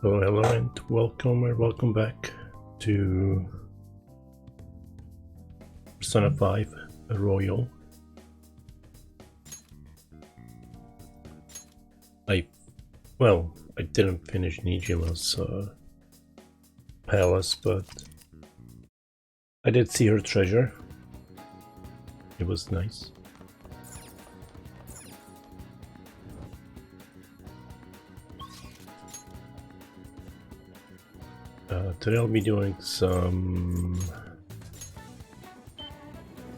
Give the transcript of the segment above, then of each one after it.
So hello and welcome or welcome back to Persona 5 Royal. I didn't finish Nijima's palace, but I did see her treasure. It was nice. Today I'll be doing some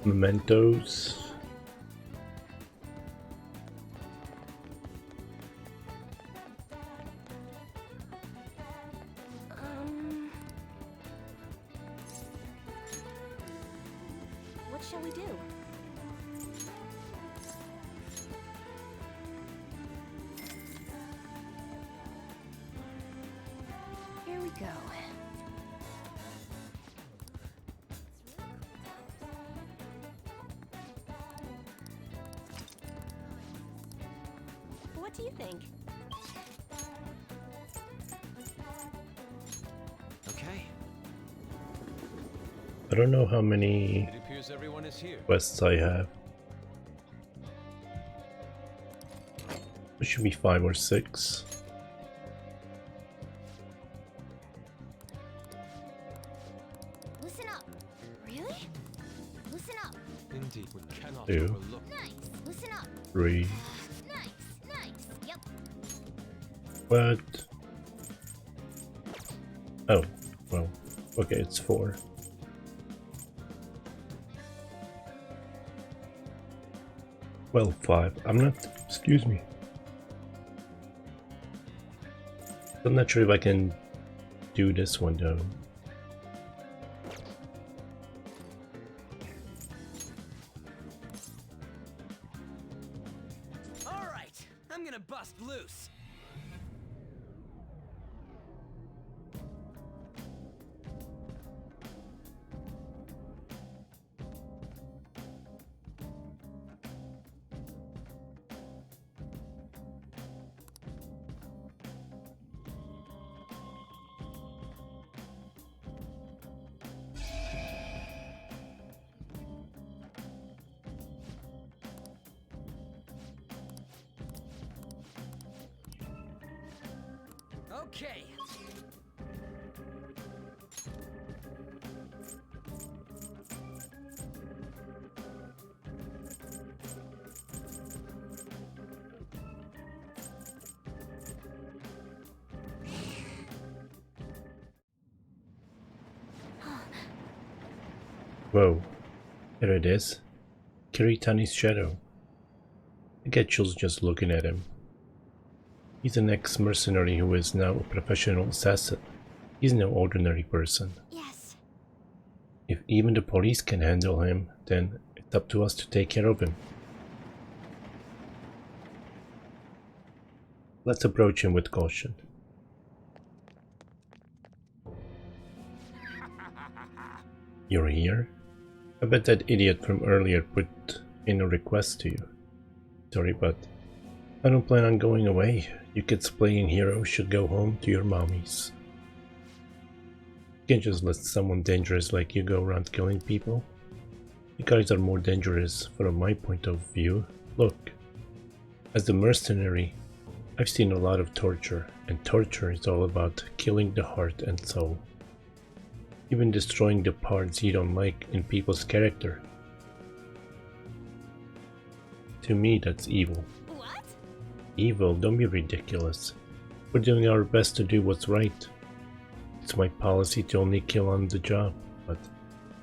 mementos. What shall we do? Here we go. What do you think? Okay. I don't know how many It appears everyone is here. quests I have. It should be 5 or 6. Indeed, we cannot 2, overlook. Nice. Listen up. 3. Nice. Nice. Yep. What? Oh, well, okay, it's 4. Well, 5. I'm not. Excuse me. I'm not sure if I can do this one though. All right, I'm gonna bust loose. Okay. Whoa, there it is. Kiritani's shadow. I get chills just looking at him. He's an ex-mercenary who is now a professional assassin. He's no ordinary person. Yes. If even the police can handle him, then it's up to us to take care of him. Let's approach him with caution. You're here? I bet that idiot from earlier put in a request to you. Sorry, but I don't plan on going away. You kids playing hero should go home to your mommies. You can't just let someone dangerous like you go around killing people. You guys are more dangerous from my point of view. Look, as a mercenary, I've seen a lot of torture, and torture is all about killing the heart and soul. Even destroying the parts you don't like in people's character. To me, that's evil. What? Evil? Don't be ridiculous. We're doing our best to do what's right. It's my policy to only kill on the job, but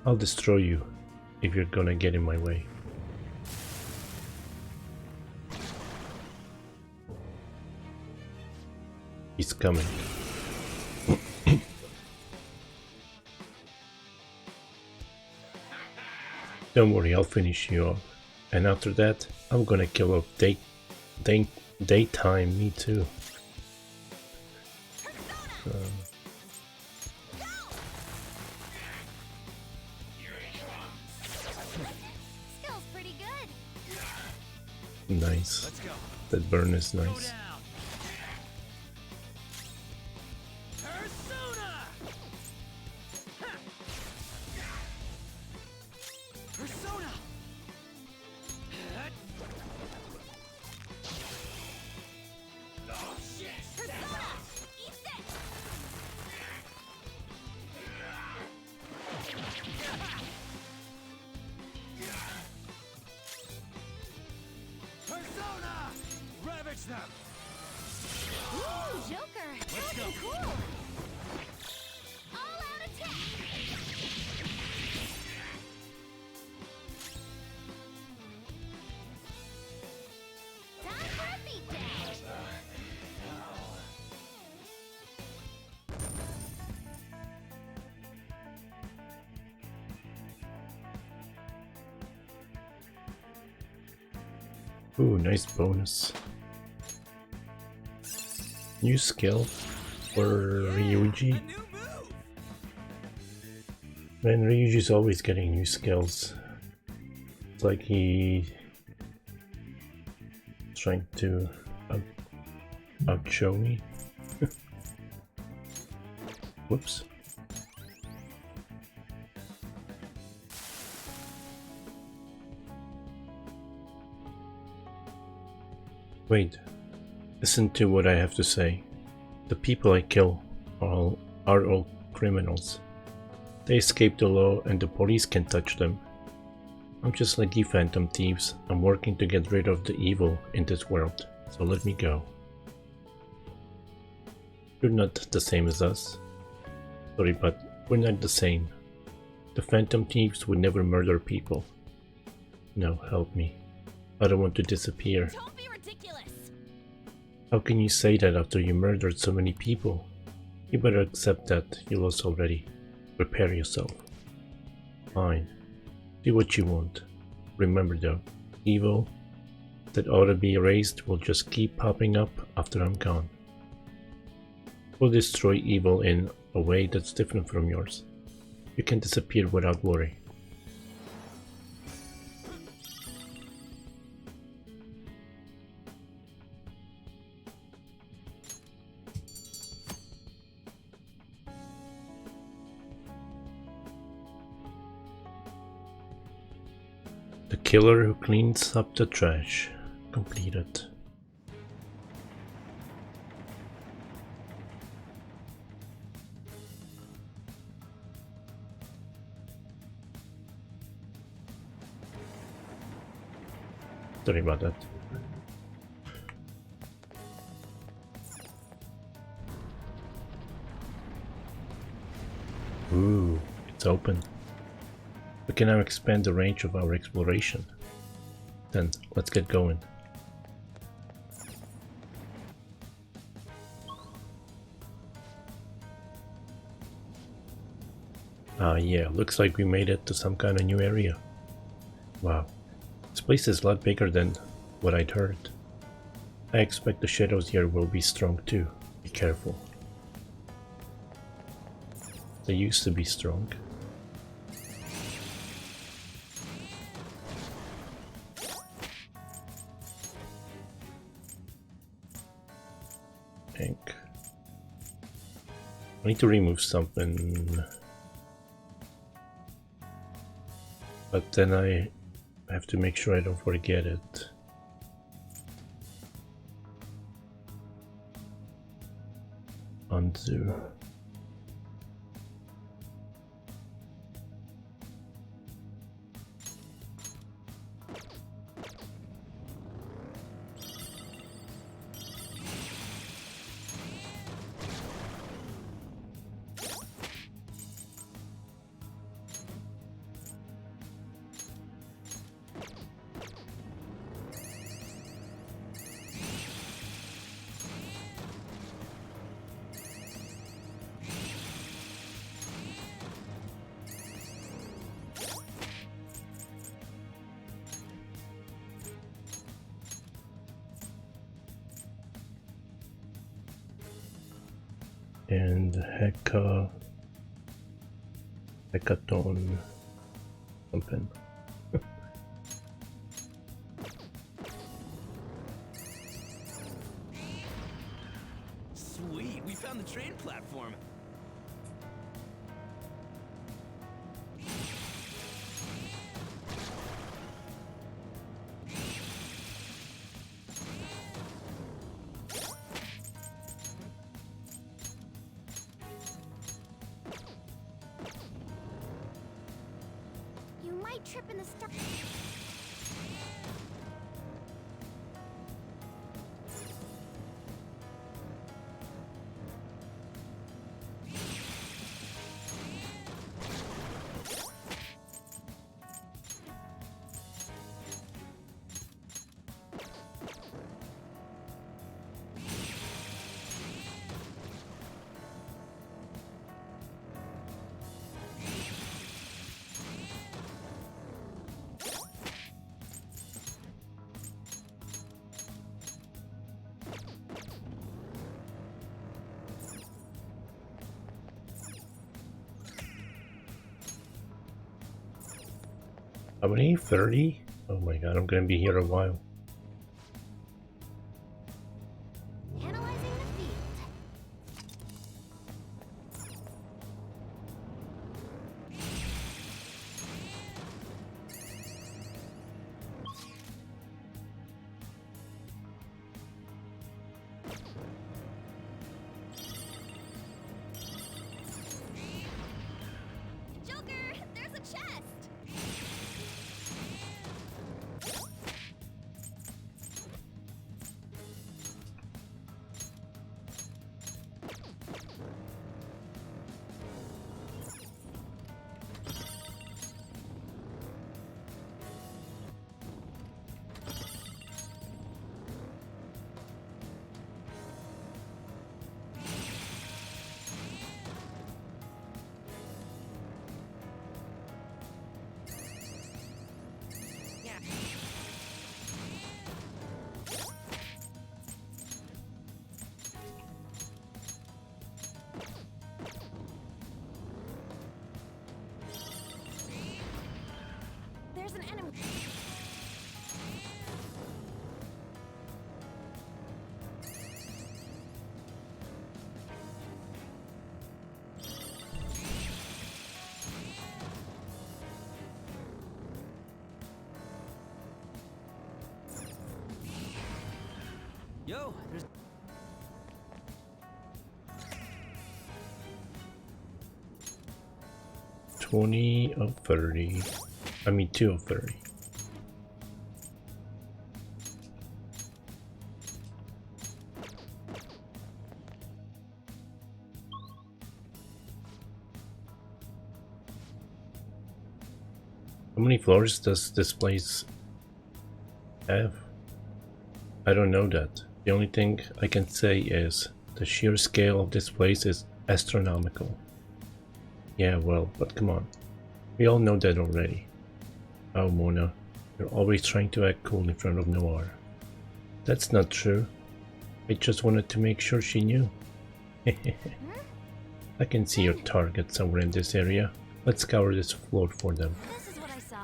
I'll destroy you if you're gonna get in my way. He's coming. Don't worry, I'll finish you off. And after that, I'm gonna kill off daytime, me too. Skill's pretty good. Nice. Let's go. That burn is Go nice. down. Persona! Ha! Persona! Oh shit! Persona! Eat this! Persona! Ravage them! Ooh, Joker! Let's go. Looking cool! All out attack! Time for a beatdown! Ooh, nice bonus. New skill for Ryuji. A new move! Man, Ryuji's always getting new skills. It's like he's trying to outshow me. Whoops. Wait, listen to what I have to say. The people I kill are all criminals. They escape the law and the police can't touch them. I'm just like you phantom thieves. I'm working to get rid of the evil in this world, so let me go. You're not the same as us. Sorry, but we're not the same. The phantom thieves would never murder people. No, help me. I don't want to disappear. Don't be ridiculous. How can you say that after you murdered so many people? You better accept that you lost already. Prepare yourself. Fine. Do what you want. Remember though, evil that ought to be erased will just keep popping up after I'm gone. We'll destroy evil in a way that's different from yours. You can disappear without worry. The killer who cleans up the trash. Completed. Sorry about that. Ooh, it's open. We can now expand the range of our exploration. Then, let's get going. Ah yeah, looks like we made it to some kind of new area. Wow, this place is a lot bigger than what I'd heard. I expect the shadows here will be strong too. Be careful. They used to be strong. I need to remove something, but then I have to make sure I don't forget it. Undo. And hackathon something. Sweet, we found the train platform. You might trip in the star. How many? 30? Oh my god, I'm gonna be here a while. Analyzing the field. Joker, there's a chest. Yo, there's 20 of 30. I mean 2 of 30. How many floors does this place have? I don't know that. The only thing I can say is the sheer scale of this place is astronomical. Yeah, well, but come on. We all know that already. Oh, Mona, you're always trying to act cool in front of Noir. That's not true. I just wanted to make sure she knew. I can see your target somewhere in this area. Let's scour this floor for them. This is what I saw.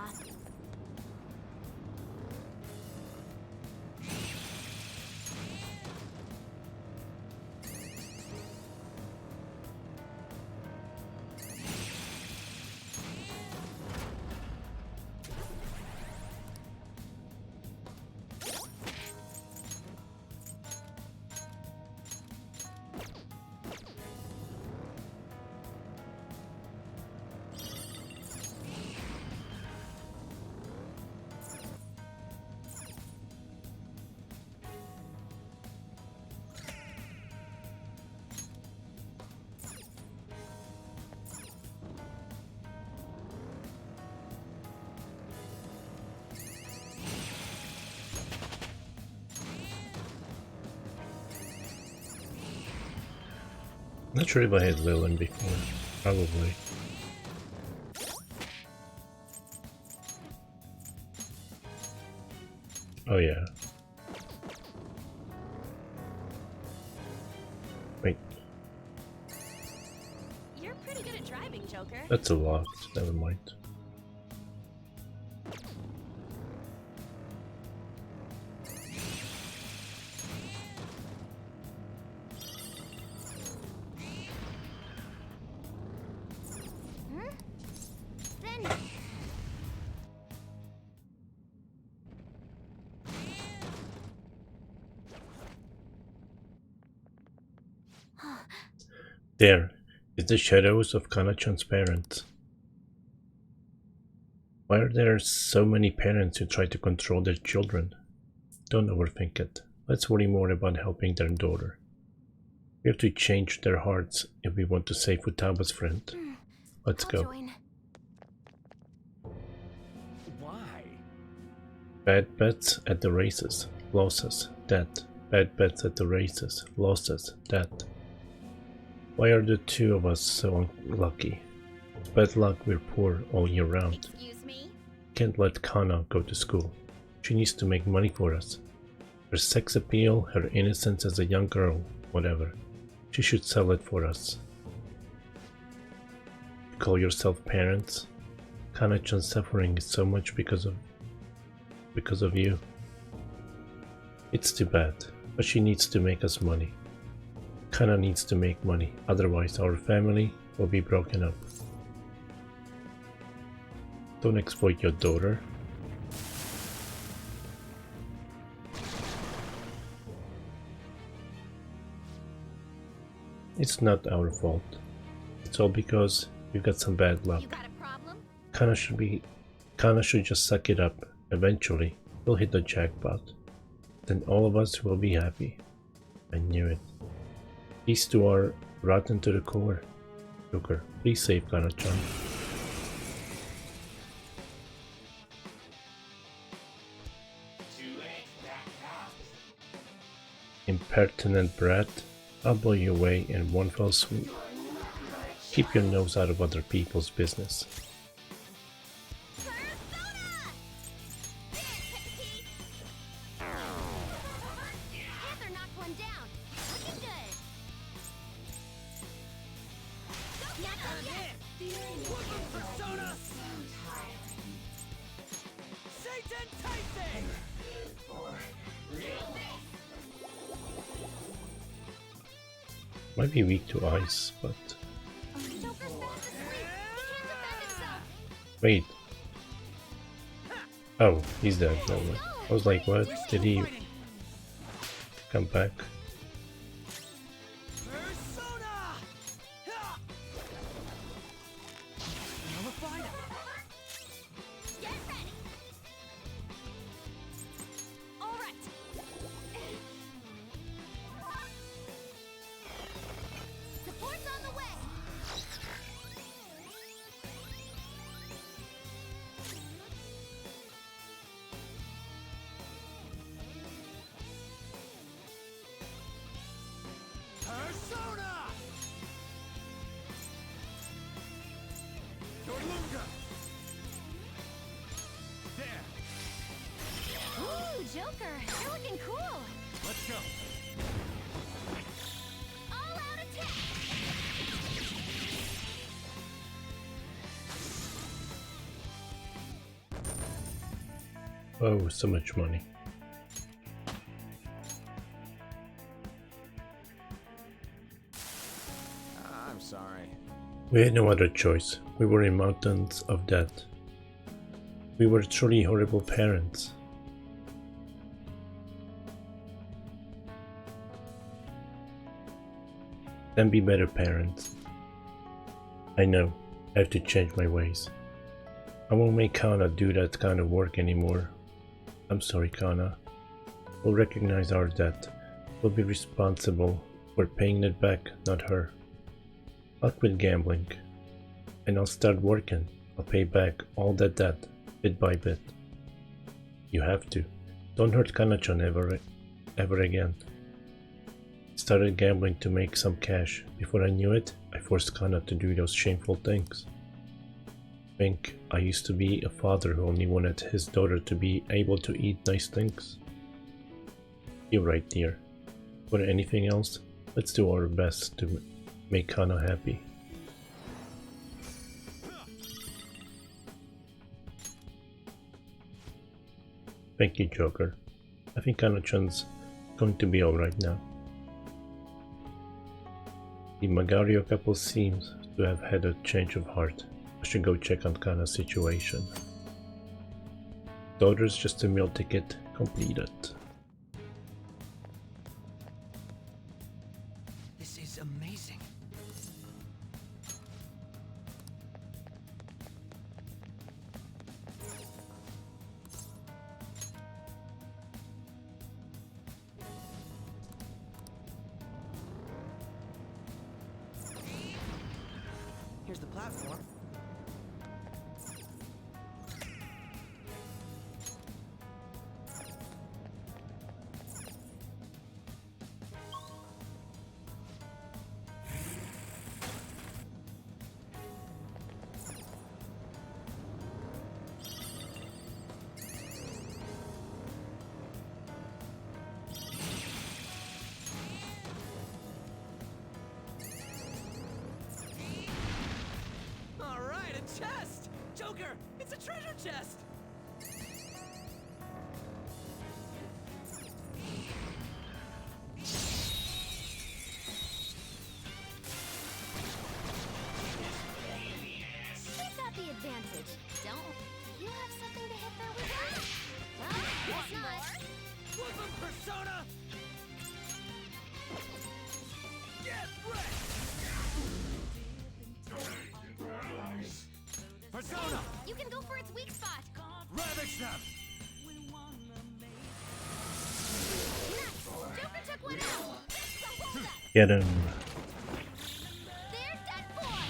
Not sure if I had Lilin before. Probably. Oh yeah. Wait, You're pretty good at driving, Joker. that's a lock. Never mind. Then There. Is the shadows of Kana transparent? Why are there so many parents who try to control their children? Don't overthink it. Let's worry more about helping their daughter. We have to change their hearts if we want to save Futaba's friend. Let's I'll go. join. why? Bad bets at the races. Losses. That. Bad bets at the races. Losses. That. Why are the two of us so unlucky? Bad luck, we're poor all year round. Excuse me? Can't let Kana go to school. She needs to make money for us. Her sex appeal, her innocence as a young girl, whatever. She should sell it for us. You call yourself parents? Kana-chan's suffering is so much because of you. It's too bad, but she needs to make us money. Kana needs to make money, otherwise our family will be broken up. Don't exploit your daughter. It's not our fault. It's all because we've got some bad luck. You got a problem? Kana should just suck it up. Eventually, we'll hit the jackpot. Then all of us will be happy. I knew it. These two are rotten to the core. Joker, please save Kana-chan. Impertinent brat, I'll blow you away in one fell swoop. Keep your nose out of other people's business. Panther knocked one down. Looking good. Persona! Satan Tyson! Might be weak to ice, but Joker's fast asleep. He can't defend himself. wait. Oh, he's dead. Never mind. I was like, what? Did he? Come back. Persona! Ha! Now we're fighting. Get ready. All right. Support's on the way. Persona! Yorlunga! There! Ooh, Joker, you're looking cool. Let's go! All out attack. Oh, so much money. I'm sorry. We had no other choice. We were in mountains of debt. We were truly horrible parents. Then be better parents. I know, I have to change my ways. I won't make Kana do that kind of work anymore. I'm sorry, Kana. We'll recognize our debt. We'll be responsible for paying it back, not her. I'll quit gambling. And I'll start working. I'll pay back all that debt, bit by bit. You have to. Don't hurt Kana-chan ever again. Started gambling to make some cash. Before I knew it, I forced Kana to do those shameful things. Think I used to be a father who only wanted his daughter to be able to eat nice things? You're right, dear. For anything else, let's do our best to make Kana happy. Thank you, Joker. I think Kana-chan's going to be alright now. The Magario couple seems to have had a change of heart. I should go check on Kana's situation. Daughter's just a meal ticket completed. This is amazing. Here's the platform. All right, a chest! Joker, it's a treasure chest! We've got the advantage, don't you have something to hit there with us? Well, guess not. Whoop 'em, Persona! Get wrecked! Persona! You can go for its weak spot. Ravage them! Nice! Joker took one out! That's the holdup! Get him! There's that boy!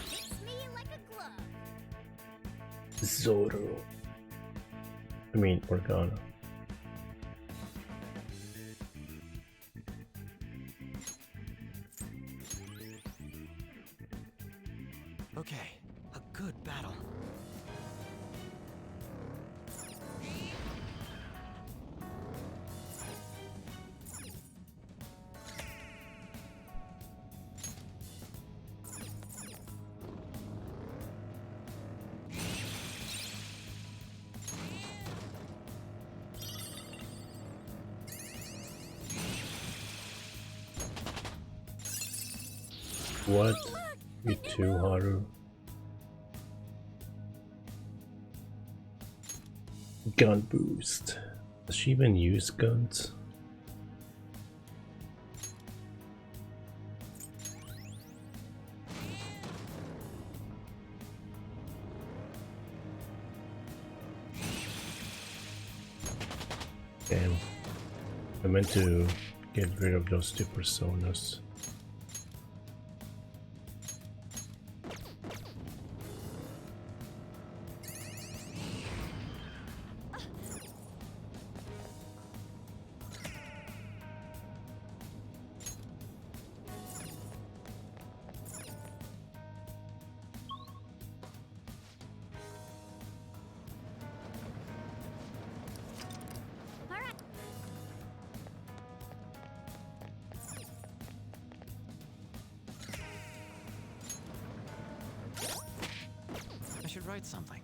Fits me like a glove. Zoro. I mean, Organa. Okay, a good battle. What? You too, Haru. Gun boost. Does she even use guns? Damn. I meant to get rid of those two personas. I should write something.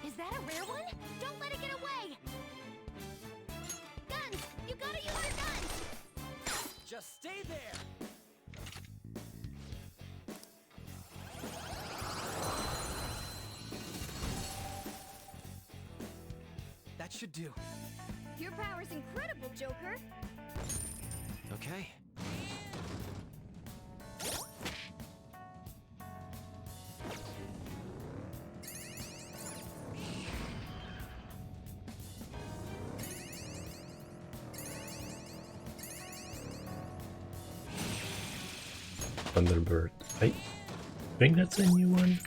Is that a rare one? Don't let it get away! Guns! You gotta use your guns! Just stay there. That should do. Your power's incredible, Joker! Okay. Thunderbird. I think that's a new one.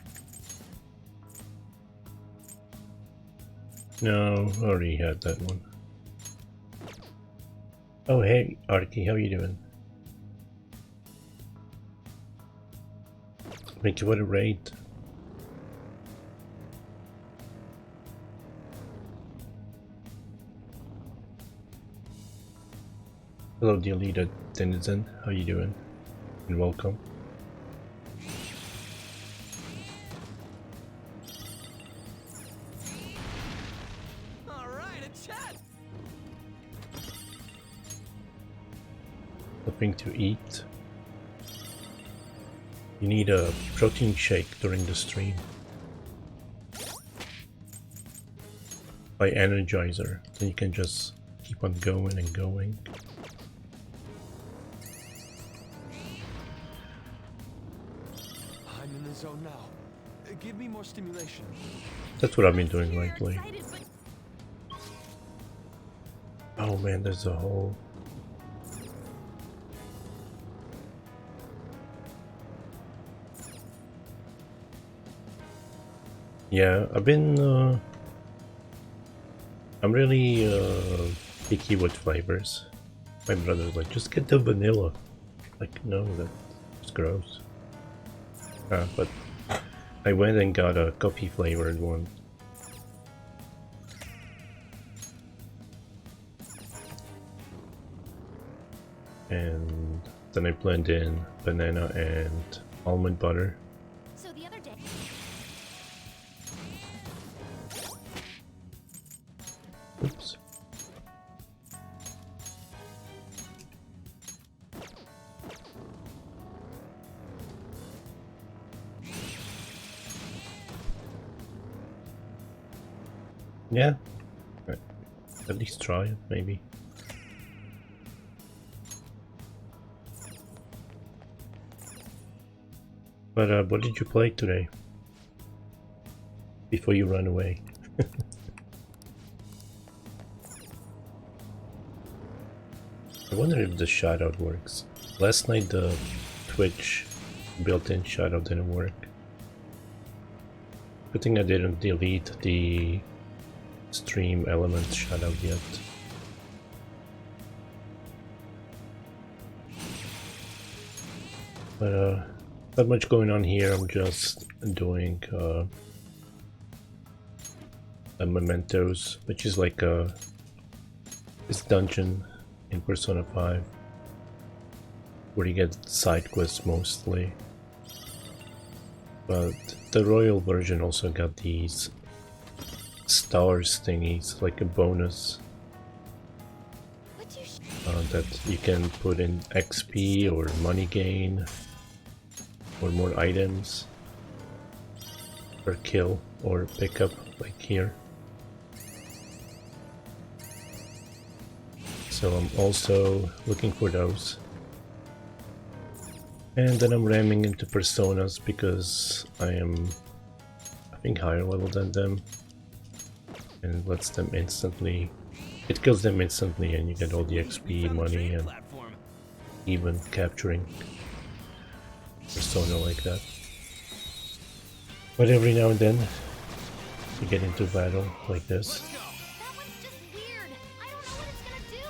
No, I already had that one. Oh hey, Arky, how you doing? Thank you for the raid. Hello dearly denizen, how you doing? And welcome. All right, a chat. Something to eat. You need a protein shake during the stream. By Energizer, then you can just keep on going and going. I'm in the zone now. Give me more stimulation. That's what I've been doing You're lately. excited, but Oh man, there's a hole. Yeah, I'm really picky with flavors. My brother's like, just get the vanilla. Like, no, that's gross. But I went and got a coffee flavored one. And then I blend in banana and almond butter. so the other day. Oops. Yeah. Right. At least try it, maybe. But what did you play today? Before you run away. I wonder if the shoutout works. Last night the Twitch built-in shoutout didn't work. Good thing I didn't delete the stream element shoutout yet. But not much going on here. I'm just doing a mementos, which is like this dungeon in Persona 5, where you get side quests mostly. But the Royal version also got these stars thingies, like a bonus that you can put in XP or money gain or more items per kill or pickup, like here. So I'm also looking for those. And then I'm ramming into personas because I am, I think, higher level than them. And it lets them instantly, it kills them instantly and you get all the XP, money, and even capturing persona like that. But every now and then you get into battle like this. That one's just weird. I don't know what it's gonna do.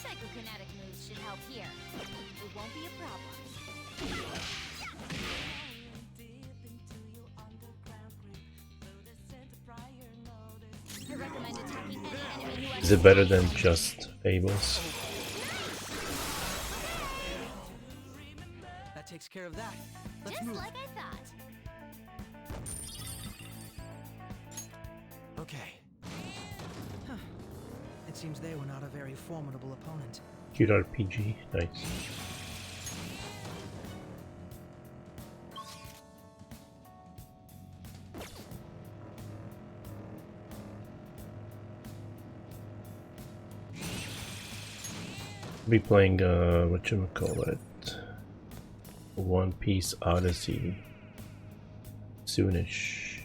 Psychokinetic moves should help here. It won't be a problem. I recommend attacking any enemy who has Is it better than just Fables? That takes care of that. Let's just move. like I thought. Okay. Huh. It seems they were not a very formidable opponent. Cute RPG, nice. Be playing whatchamacallit, One Piece Odyssey soonish.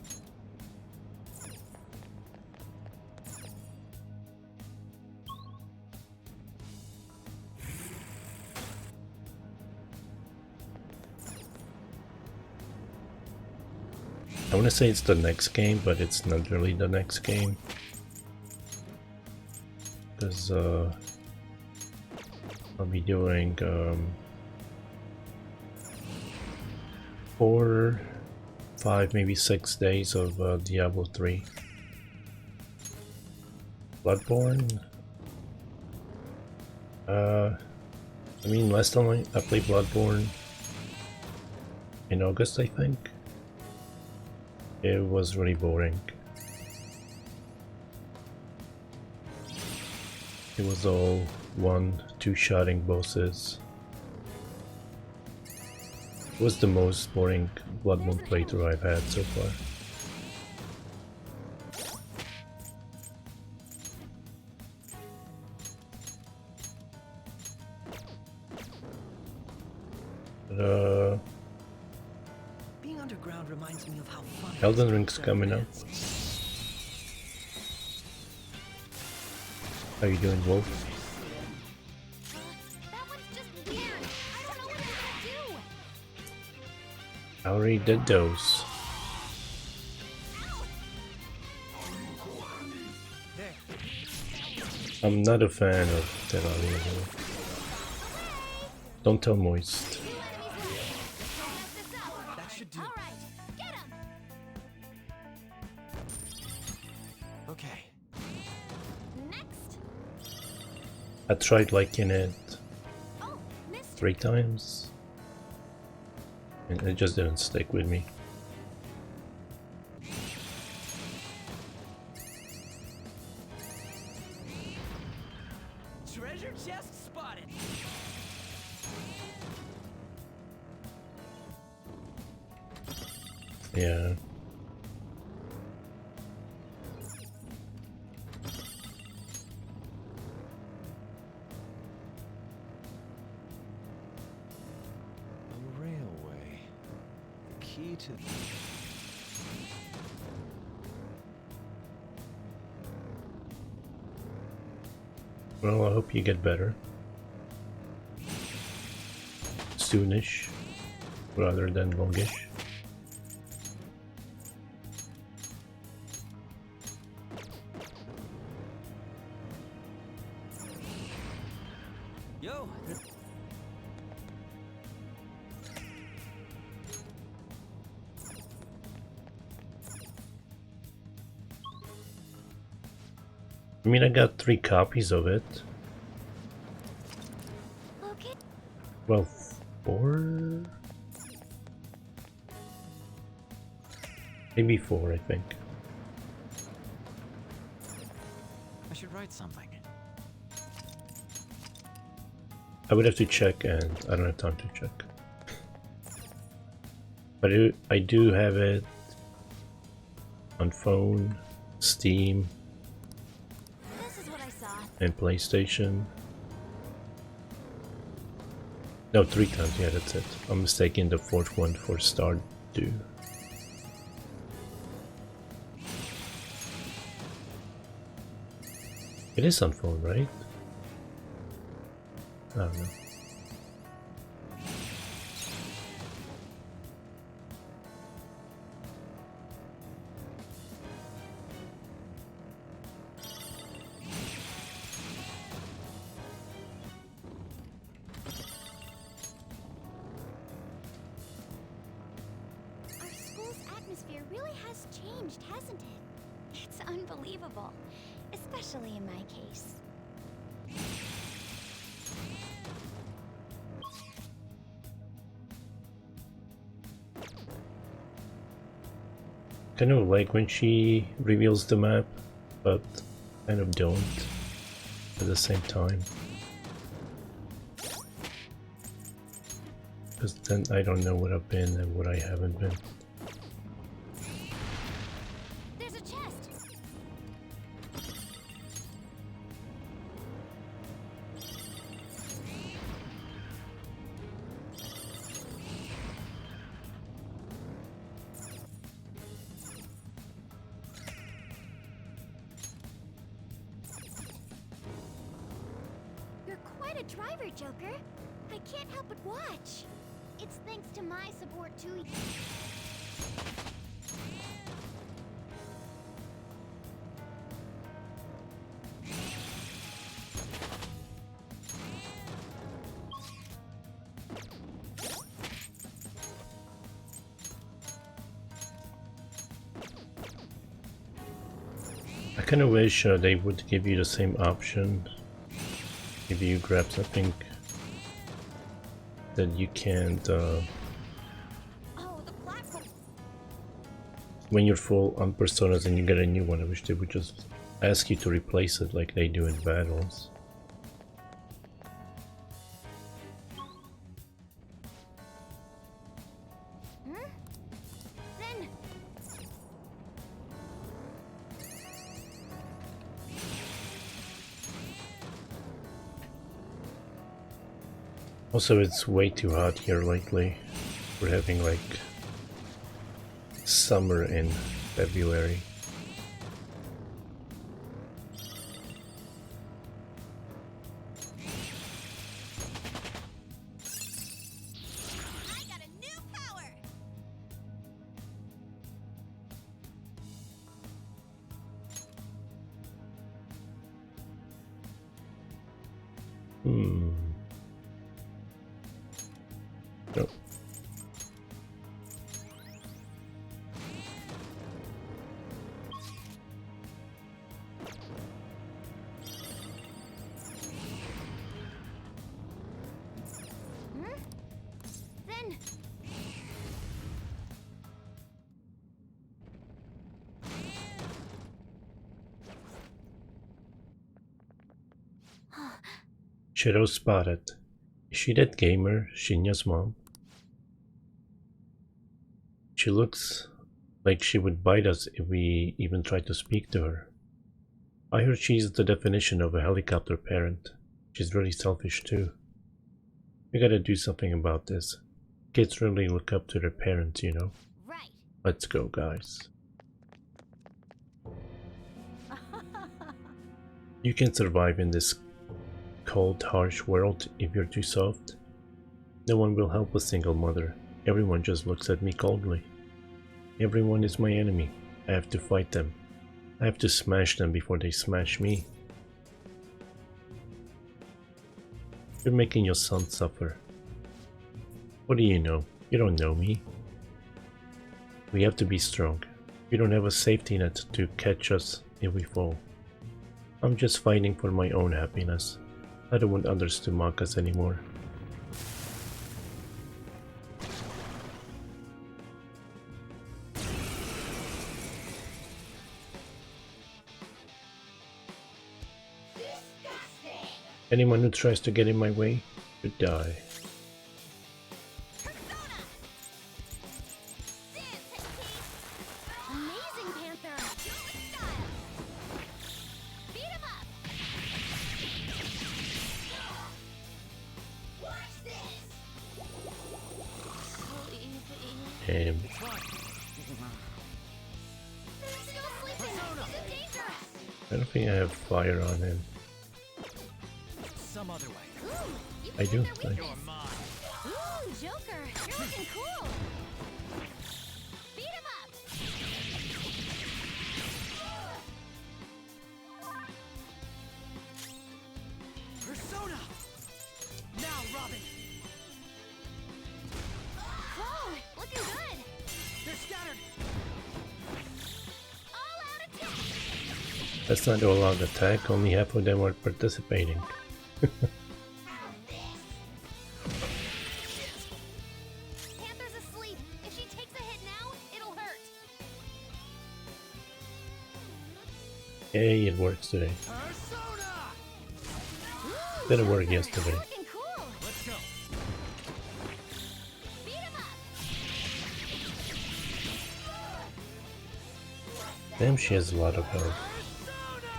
I want to say it's the next game, but it's not really the next game. Because I'll be doing 4, 5, maybe 6 days of Diablo 3. Bloodborne? I mean, last time I played Bloodborne in August, I think. It was really boring. It was all 1-2-shotting bosses. It was the most boring Bloodborne playthrough I've had so far. But, Being underground reminds me of how fun it Elden is to Ring's play coming up. dance. How you doing, Wolf? That one's just weird. I don't know what it's gonna do. I already did those. There. I'm not a fan of Terraria. Don't tell Moist. That should do. All right, get him. Okay. Next. I tried liking it Oh, missed. 3 times. And it just didn't stick with me. Treasure chest spotted. Yeah. A railway. The key to. Well, I hope you get better. Soonish, rather than longish. Yo. I mean, I got 3 copies of it. Okay. Well, 4? Maybe 4, I think. I should write something. I would have to check, and I don't have time to check. But I do have it on phone, Steam, This is what I saw. and PlayStation. No, 3 times, yeah, that's it. I'm mistaken the 4th one for Stardew. It is on phone, right? I don't know. Our school's atmosphere really has changed, hasn't it? It's unbelievable, especially in my case. Kind of like when she reveals the map, but kind of don't at the same time. Because then I don't know what I've been and what I haven't been. There's a chest. You're quite a driver, Joker. I can't help but watch. It's thanks to my support too. I kind of wish they would give you the same option if you grab something that you can't Oh, the platform. when you're full on personas and you get a new one. I wish they would just ask you to replace it like they do in battles. Then Also, it's way too hot here lately. We're having like summer in February. I got a new power. Hmm. Nope. Then Shadow spotted. Is she that gamer, Shinya's mom? She looks like she would bite us if we even tried to speak to her. I heard she's the definition of a helicopter parent. She's really selfish too. We gotta do something about this. Kids really look up to their parents, you know. right. Let's go, guys. You can survive in this cold, harsh world if you're too soft. No one will help a single mother. Everyone just looks at me coldly. Everyone is my enemy. I have to fight them. I have to smash them before they smash me. You're making your son suffer. What do you know? You don't know me. We have to be strong. We don't have a safety net to catch us if we fall. I'm just fighting for my own happiness. I don't want others to mock us anymore. Anyone who tries to get in my way should die. Amazing, Panther! Style! Beat him up! Watch this! And Still sleeping! This is dangerous! I don't think I have fire on him. Some other way. Ooh, you I do. found their Nice. weakness. You're mine. Ooh, Joker! You're looking cool! Beat him up! Persona! Now, Robin! Whoa! Looking good! They're scattered! All out attack! That's not all out attack, only half of them are participating. Panther's asleep. If she takes a hit now, it'll hurt. Hey, it works today. Persona! Ooh, Didn't work Joker, yesterday. You're looking cool. Let's go. Beat him up. Damn, she has a lot of health. Persona!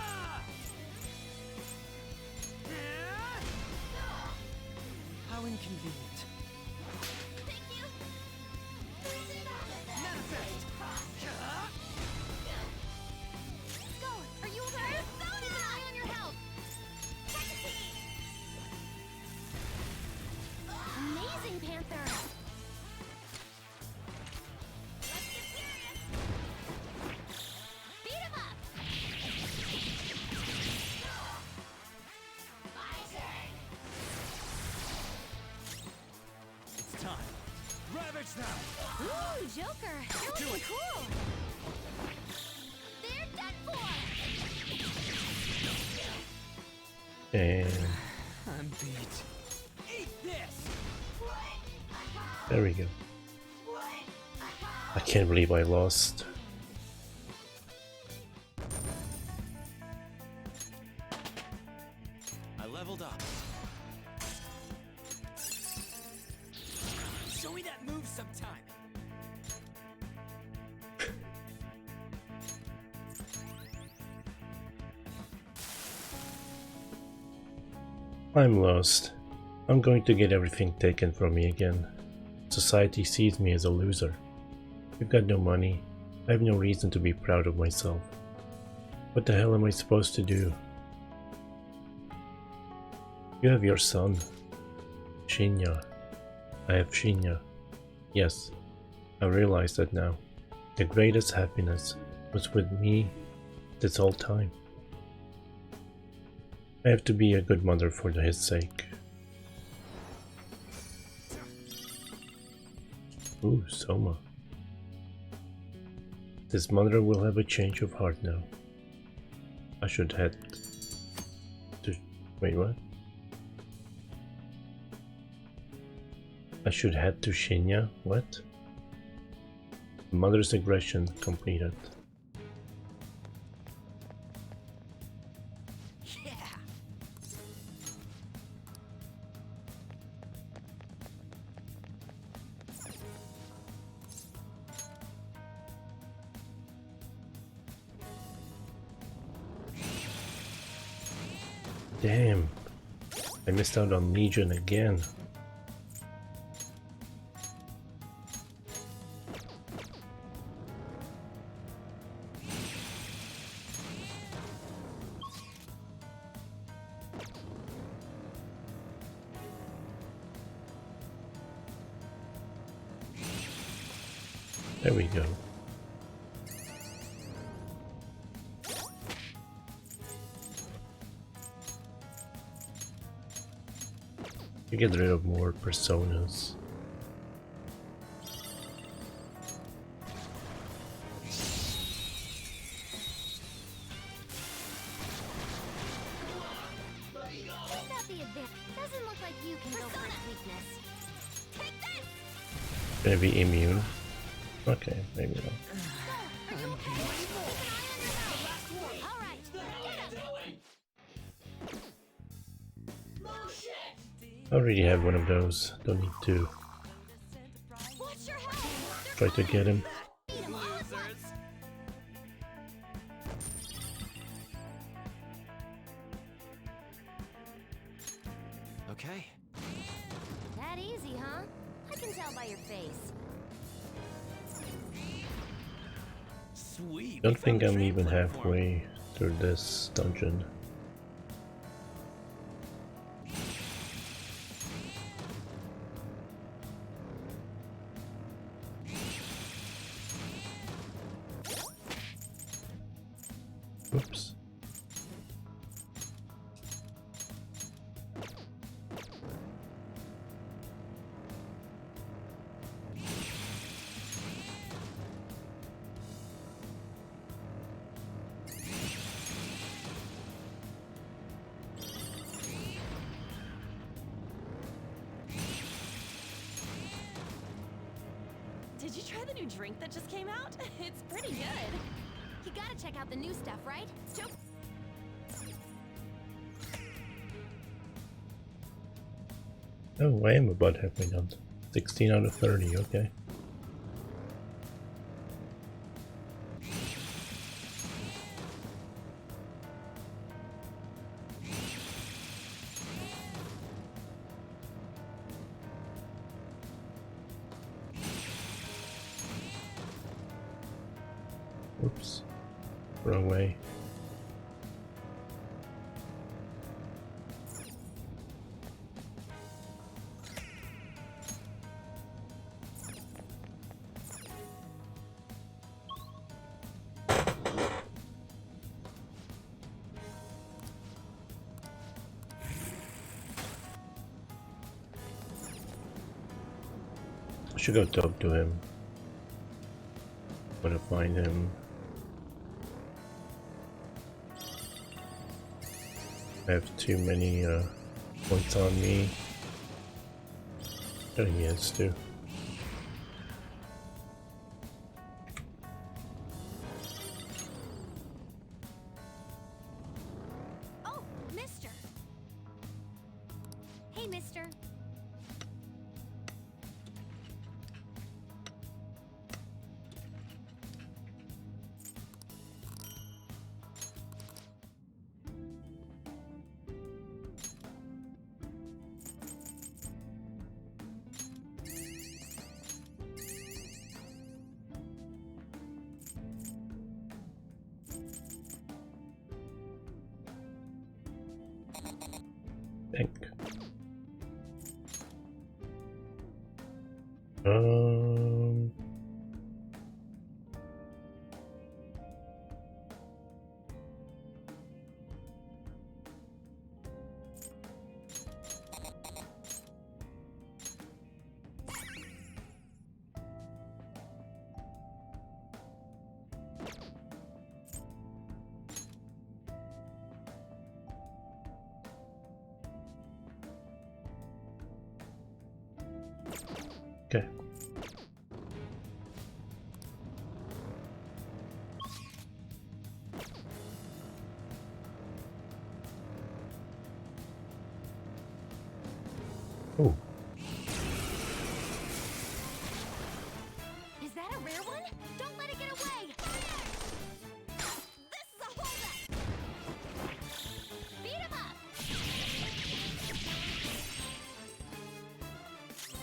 How inconvenient. Thank you. Manifest! Go. Are you okay? Keep an eye on your health. Amazing, Panther. Let's get serious. Beat him up. My turn. It's time. Ravage them. Ooh, Joker. You're looking cool. They're done for. And I'm beat. Eat this! there we go. I can't believe I lost. I leveled up. Show me that move sometime. I'm lost. I'm going to get everything taken from me again. Society sees me as a loser. I've got no money. I have no reason to be proud of myself. What the hell am I supposed to do? You have your son, Shinya. I have Shinya. Yes, I realize that now. The greatest happiness was with me this whole time. I have to be a good mother for his sake. Ooh, Soma. This mother will have a change of heart now. I should head to... Wait, what? I should head to Shinya? What? Mother's aggression completed. Yeah! Damn. I missed out on Legion again. There we go. You get rid of more personas. Doesn't look like you can go for its weakness. Take this! Gonna be immune. Okay, maybe not. Are you okay? Keep an eye on your health. All right, get him! I already have one of those. Don't need to Watch your health! try to get him. Beat him all at once! Okay. That easy, huh? I can tell by your face. Sweet. Don't we think found a I'm train even platform. halfway through this dungeon. Oops. Did you try the new drink that just came out? It's pretty good. You gotta check out the new stuff, right? Oh, I am about halfway done. 16 out of 30, okay. Oops. Wrong way. I should go talk to him. Wanna find him. I have too many points on me. I think he has too. Oh, mister! Hey, mister. Think. Um. Okay. Oh, Is that a rare one? Don't let it get away! This is a holdup! Beat him up!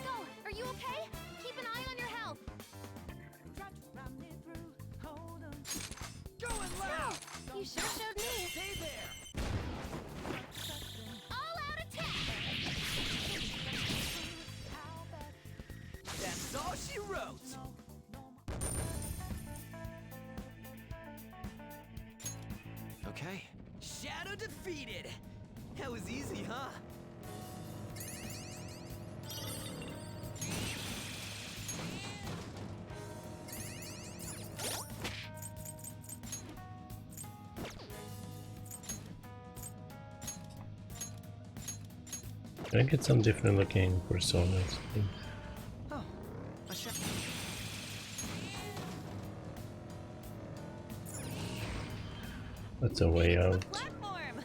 Go! Are you okay? Keep an eye on your health! Going loud. You sure showed me! Stay there. All out attack! That's all she wrote. Okay. Shadow defeated. That was easy, huh? Can I get some different looking personas, please? Oh, a shop. That's a way The out. platform.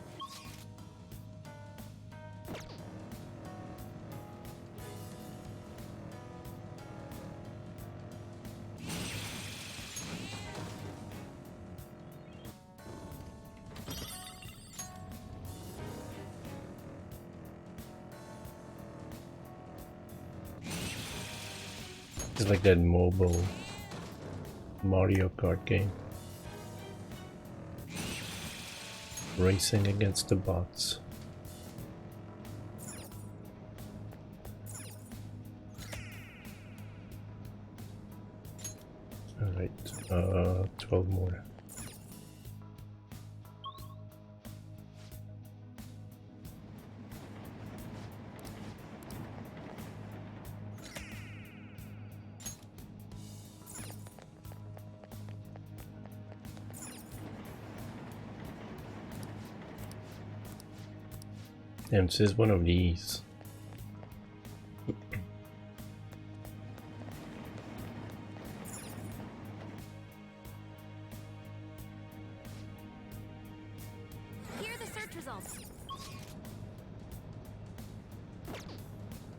It's like that mobile Mario Kart game. Racing against the bots. Alright, 12 more. Damn, this is one of these. Here are the search results.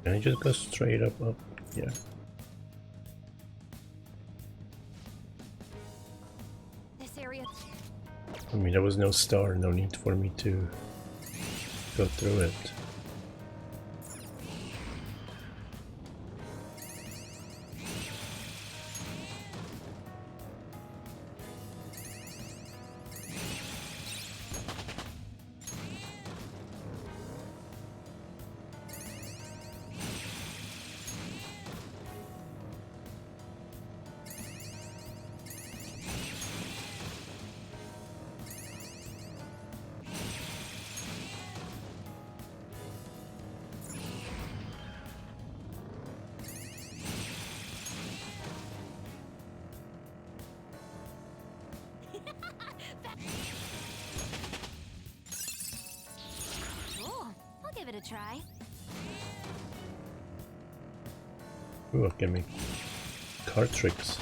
Can I just go straight up? Yeah. This area. I mean, there was no star, no need for me to go through it. Cool. I'll give it a try. Ooh, give me card tricks.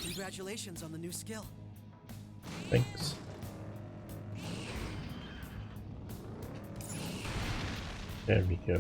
Congratulations on the new skill. Thanks. There we go.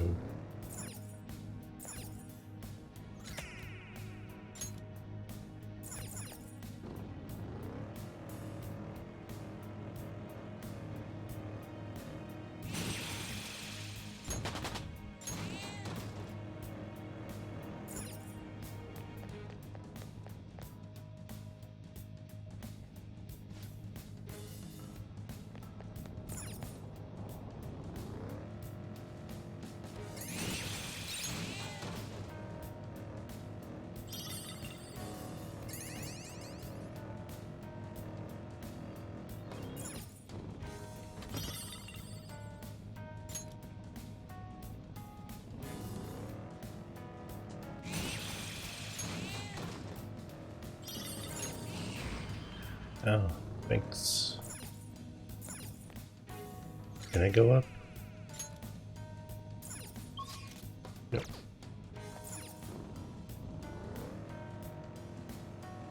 Oh, thanks. Can I go up? No. I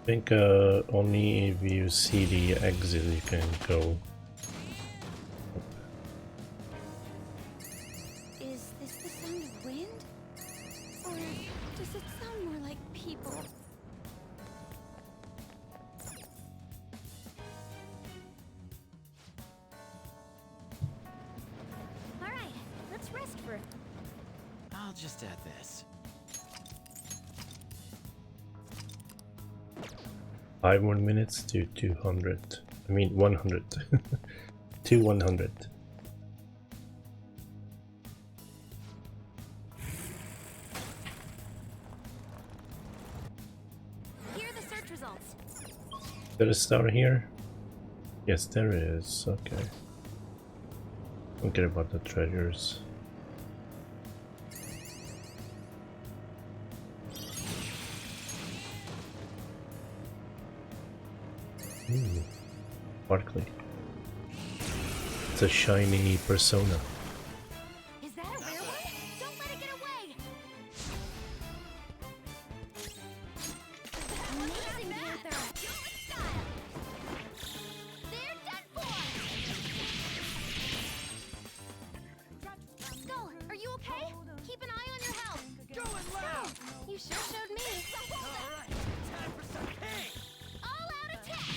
think only if you see the exit you can go. Is this the sound of wind? Or does it sound more like people? Alright, let's rest for I'll just add this. 5 more minutes to 200. I mean 100. To 100. Here are the search results. Got a star here? Yes, there is. Okay. Forget about the treasures. Ooh, sparkly. It's a shiny persona. Is that a rare one? Don't let it get away! Amazing, Panther! They're done for! Skull, are you okay? Keep an eye on your health! Going loud! You sure showed me! Alright, time for some pain! All-out attack!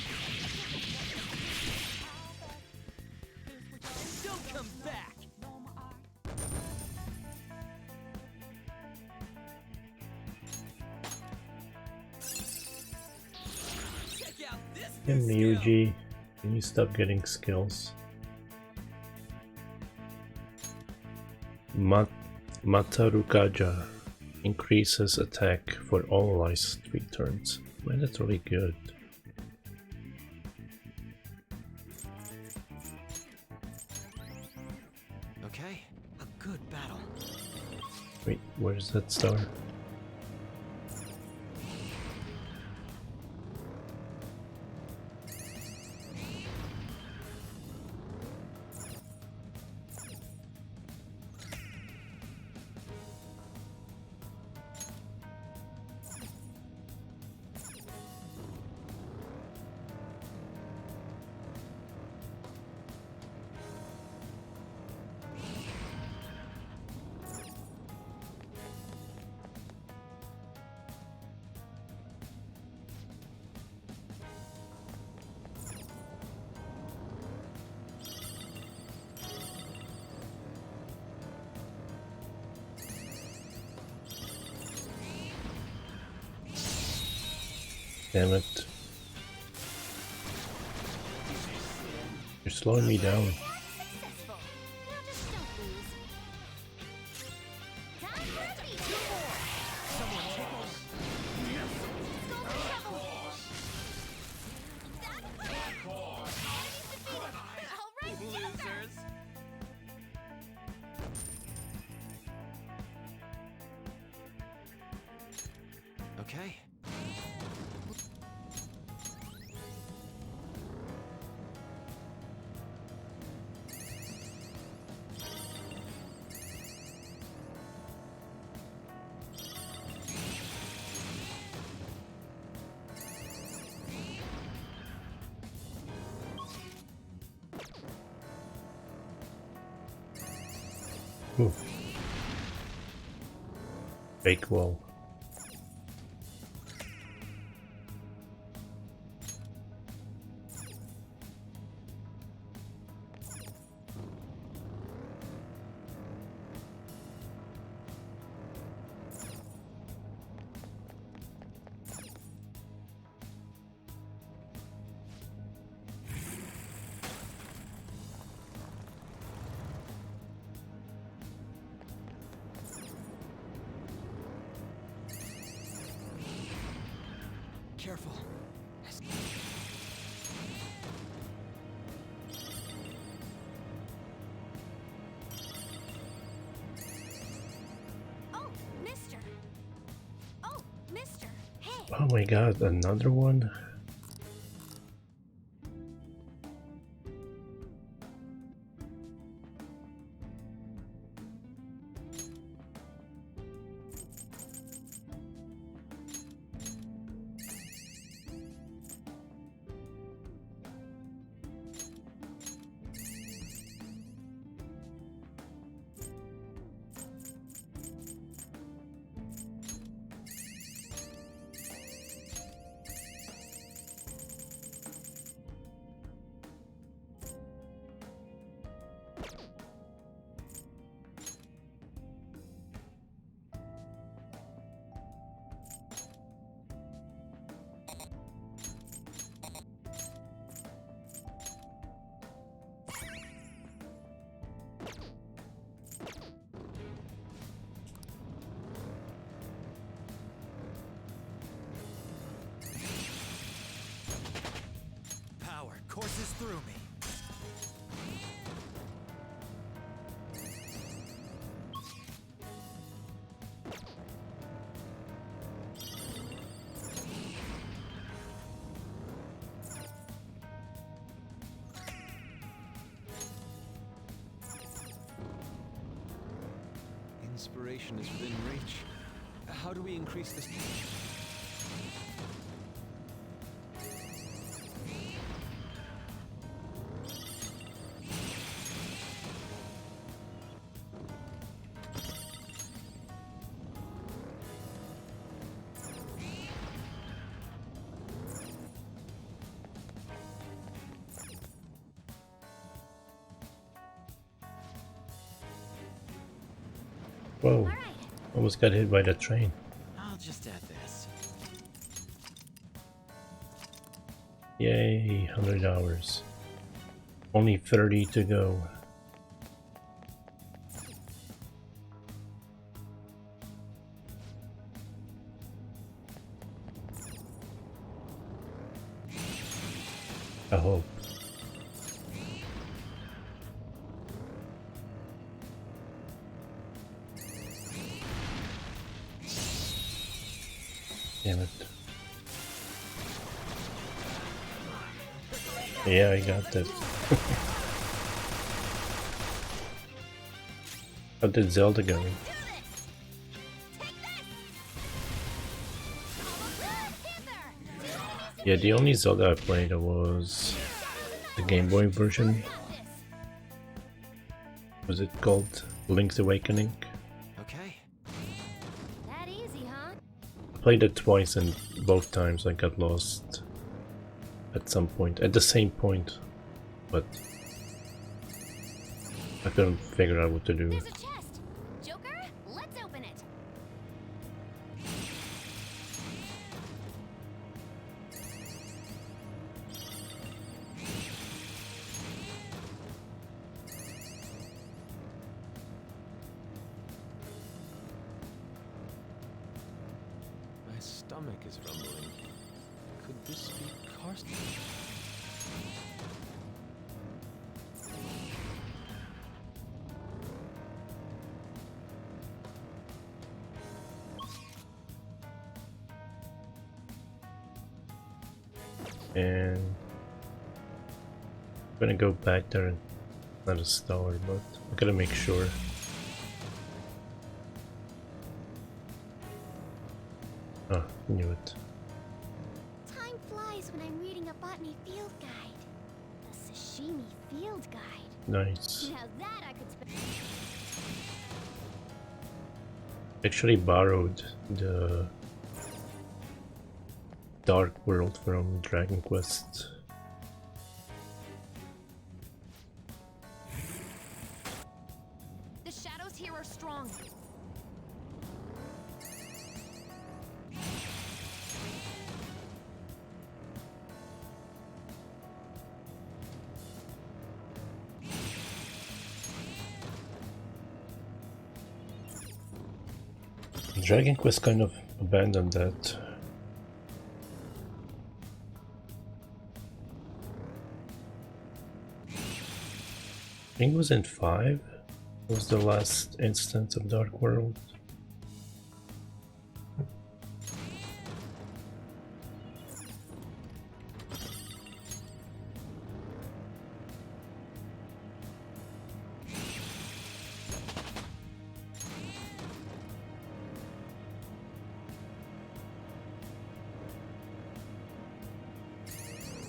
Don't come back! Check out this Hey, new skill! Ryuji, can you stop getting skills? Matarukaja increases attack for all last 3 turns. Man, that's really good. Okay, a good battle. Wait, where's that star? Damn it. You're slowing me down. Successful. Now just don't lose. Time for a beat. Someone take over. Go for trouble. That's it. Enemies defeated. All right, Joker. Losers! Okay. Ooh. Fake wall. Careful. Oh, mister. Oh, mister. Hey. Oh my god, another one? courses through me. Inspiration is within reach. How do we increase this? Whoa, Alright, almost got hit by the train. I'll just add this. Yay, 100 hours. Only 30 to go. I hope. Damn it. Yeah, I got this. How did Zelda go? do this! Take this! Panther! Yeah, the only Zelda I played was the Game Boy version. Was it called Link's Awakening? Okay. That easy, huh? I played it twice and both times I got lost at some point, at the same point, but I couldn't figure out what to do. There's a chest! Joker, let's open it! My stomach is rumbling. Could this be Karsten? And I'm gonna go back there and not a star, but I gotta make sure. Oh, knew it. Time flies when I'm reading a botany field guide. A sashimi field guide. Nice. Now that I could spend. Actually borrowed the Dark World from Dragon Quest. The shadows here are strong. Dragon Quest kind of abandoned that. I think it was in 5 was the last instance of Dark World.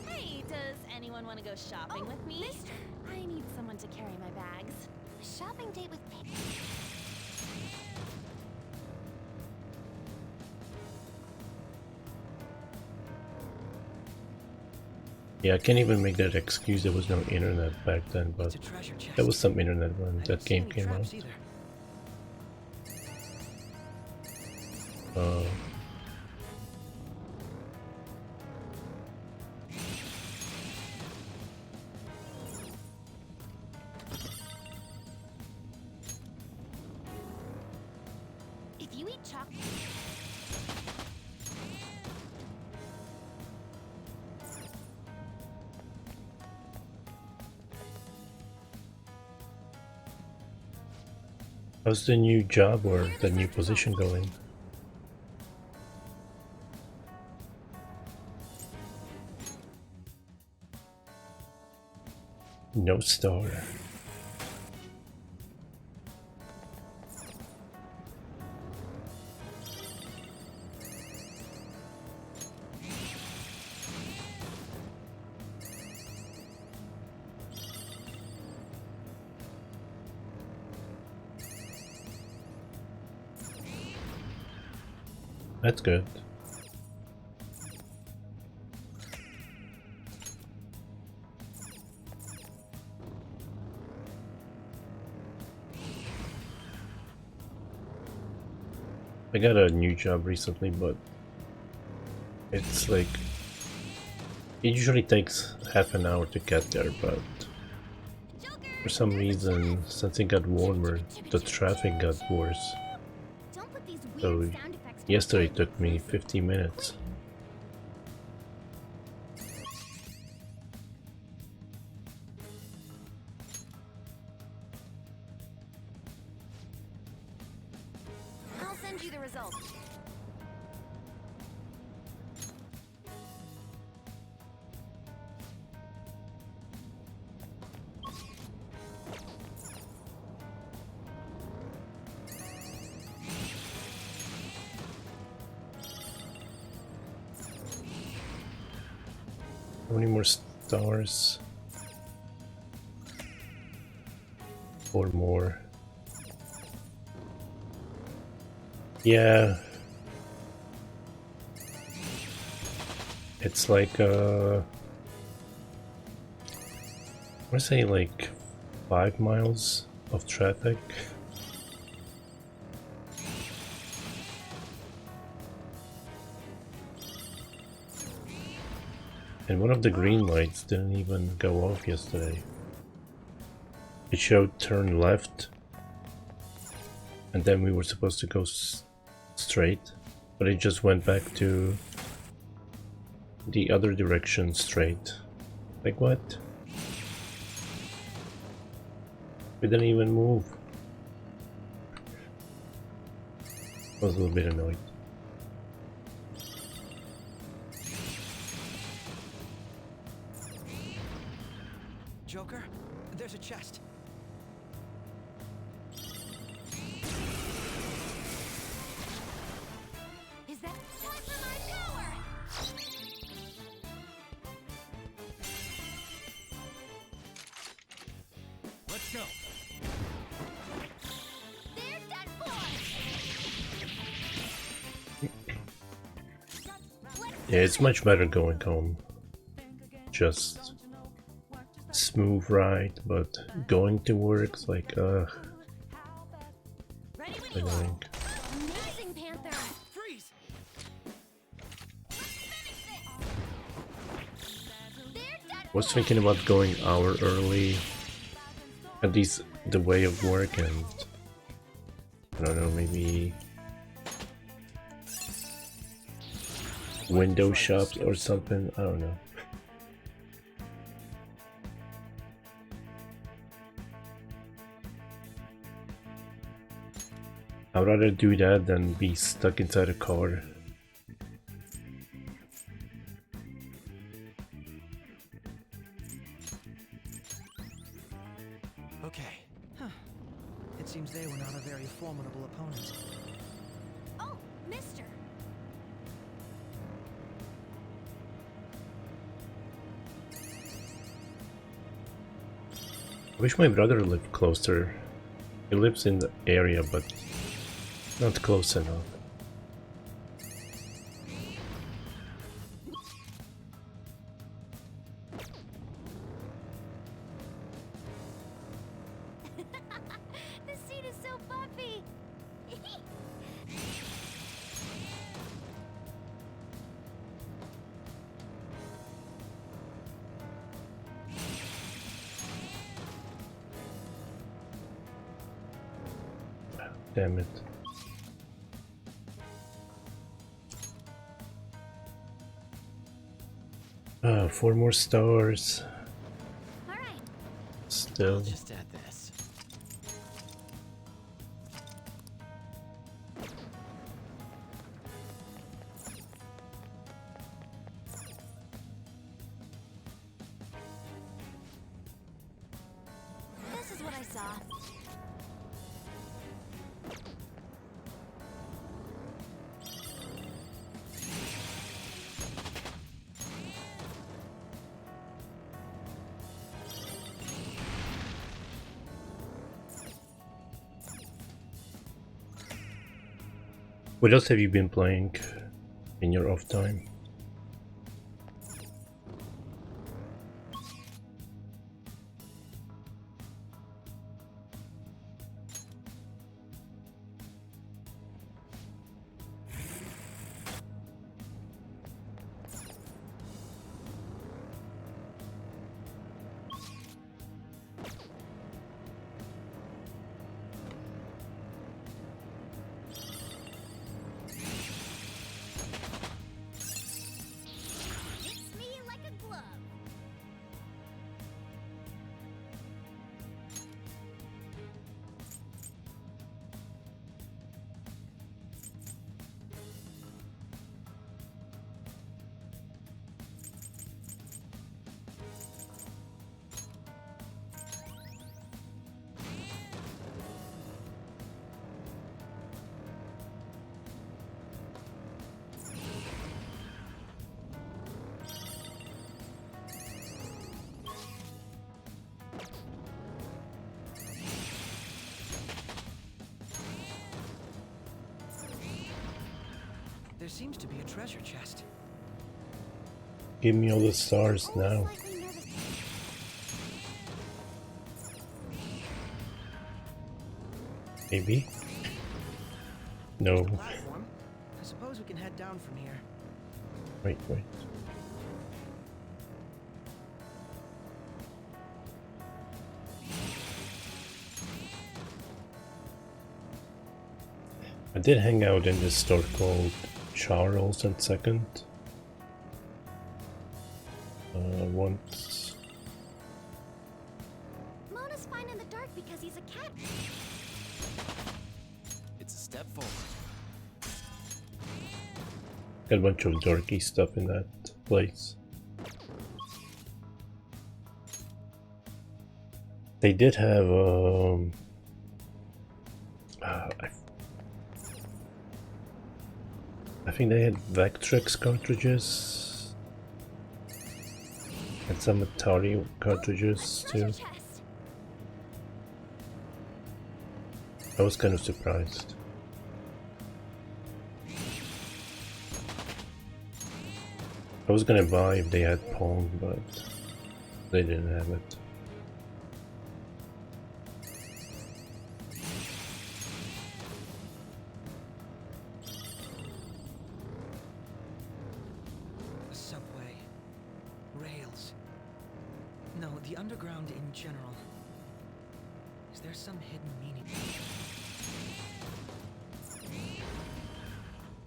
Hey, does anyone want to go shopping with me? Mister. I need someone to carry my bags. A shopping date with Yeah, I can't even make that excuse. There was no internet back then, but It's a treasure chest. there was some internet when I don't that see game any came out. traps either. Uh, If you eat chocolate. How's the new job or the new position going? No star. That's good. I got a new job recently, but it's like it usually takes half an hour to get there, but for some reason, since it got warmer, the traffic got worse. Don't put these So weird sound effects to yesterday play. took me 50 minutes. I'll send you the results. How many more stars? 4 more. Yeah. It's like I wanna say like 5 miles of traffic. And one of the green lights didn't even go off yesterday. It showed turn left, and then we were supposed to go straight, but it just went back to the other direction straight. Like what? We didn't even move. I was a little bit annoyed. Joker, there's a chest. Is that time for my power? Let's go. They're done for. Yeah, it's much better going home. Just smooth ride, but going to work's like Ready when you are. annoying. Amazing, Panther. Freeze! They're done. Was thinking about going hour early, at least the way of work, and I don't know, maybe window shops or something. I don't know. I'd rather do that than be stuck inside a car. Okay. Huh. It seems they were not a very formidable opponent. Oh, mister. I wish my brother lived closer. He lives in the area, but not close enough. The seat is so bumpy. Damn it. Ah, 4 more stars. All right. Still. Just add this. saw. What else have you been playing in your off time? Fits me like a glove. There seems to be a treasure chest. Give me all the stars now. Slightly nervous. Maybe? No. Platform. I suppose we can head down from here. Wait. I did hang out in this store called Charles and Second. Once. Mona's fine in the dark because he's a cat. It's a step forward. Got a bunch of dorky stuff in that place. They did have I think they had Vectrex cartridges and some Atari cartridges too. Treasure chest. I was kind of surprised. I was gonna buy if they had Pong, but they didn't have it. A subway. Rails. No, the underground in general. Is there some hidden meaning?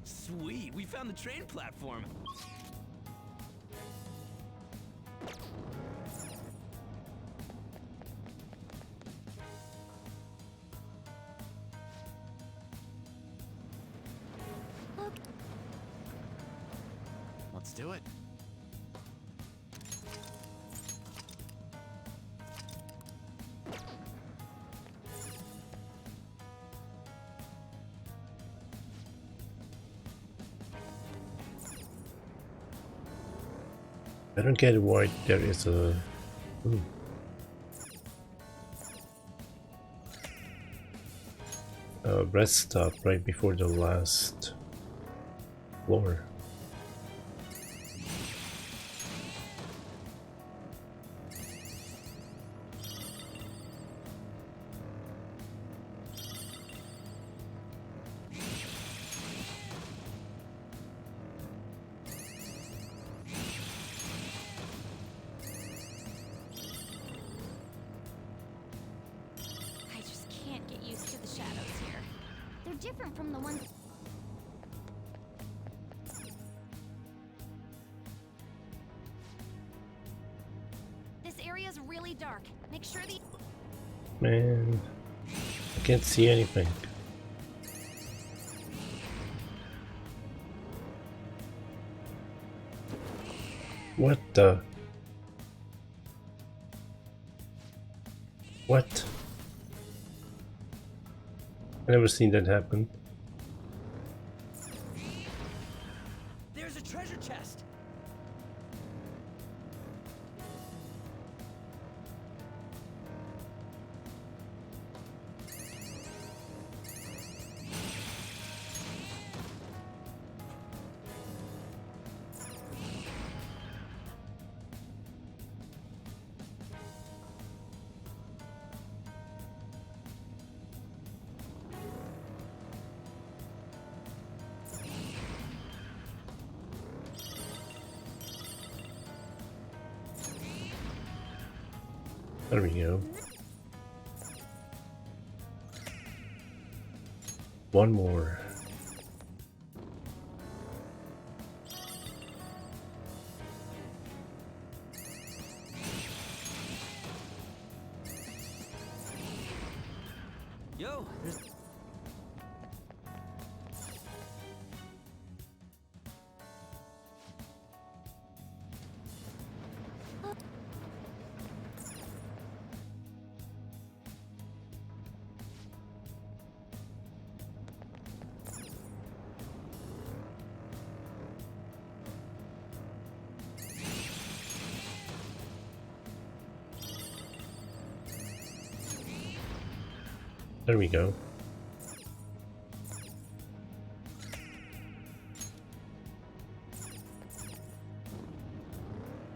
Sweet, we found the train platform. Let's do it. I don't get why there is a rest stop right before the last floor. I just can't get used to the shadows here. They're different from the ones. This area's really dark. Make sure the. Man, I can't see anything. What the? What? I never seen that happen. There's a treasure chest. There we go. One more. Yo, there's... There we go.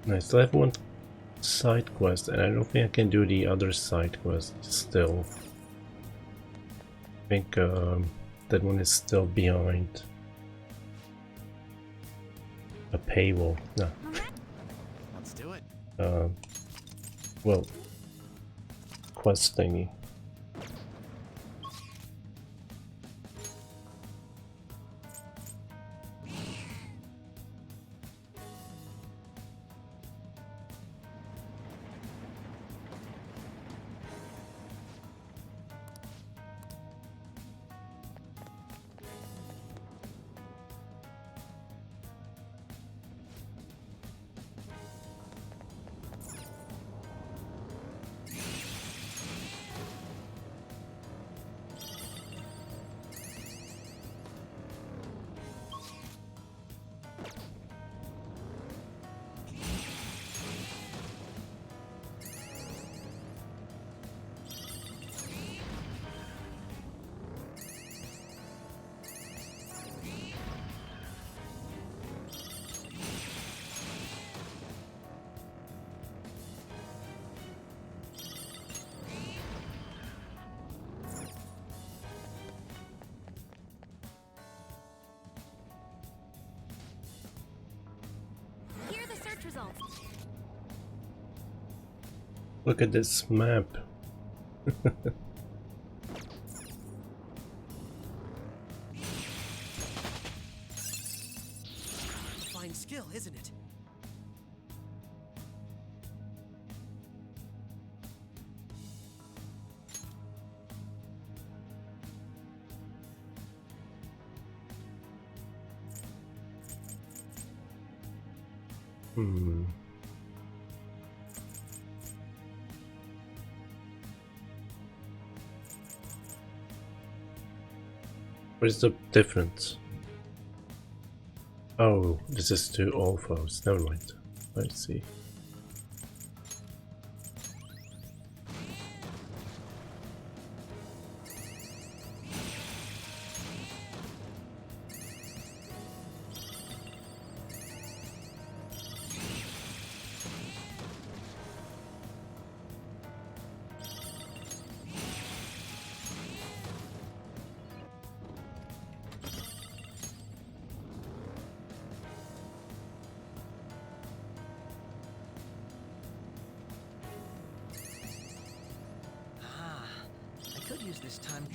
Nice. I have one side quest, and I don't think I can do the other side quest still. I think that one is still behind a paywall. No. Let's do it. Well, quest thingy. Here are the search results. Look at this map. Fine skill, isn't it? Hmm. What is the difference? Oh, this is to all foes. Never mind. I see. Ah, I could use this time.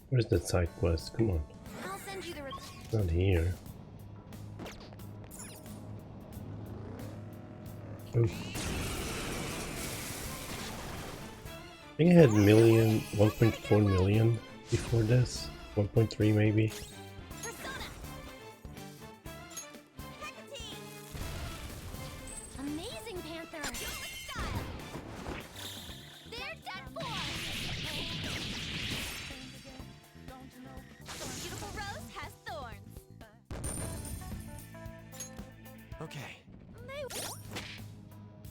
Where's that side quest? Come on. I'll send you the It's not here. Oh. I think I had 1.4 million before this. 1.3 maybe. persona. Hecate. Amazing Panther. Do it with style. There's that force. Beautiful rose has thorns. Okay.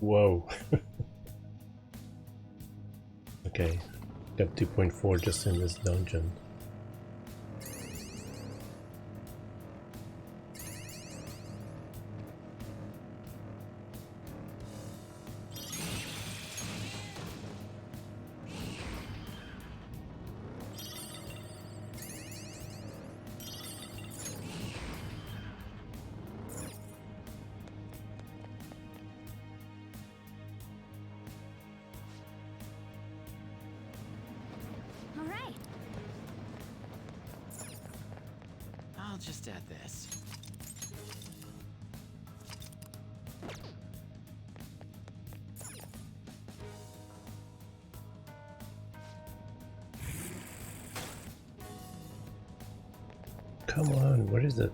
Whoa. Okay. Got 2.4 just in this dungeon. All right. I'll just add this. Come on, what is it?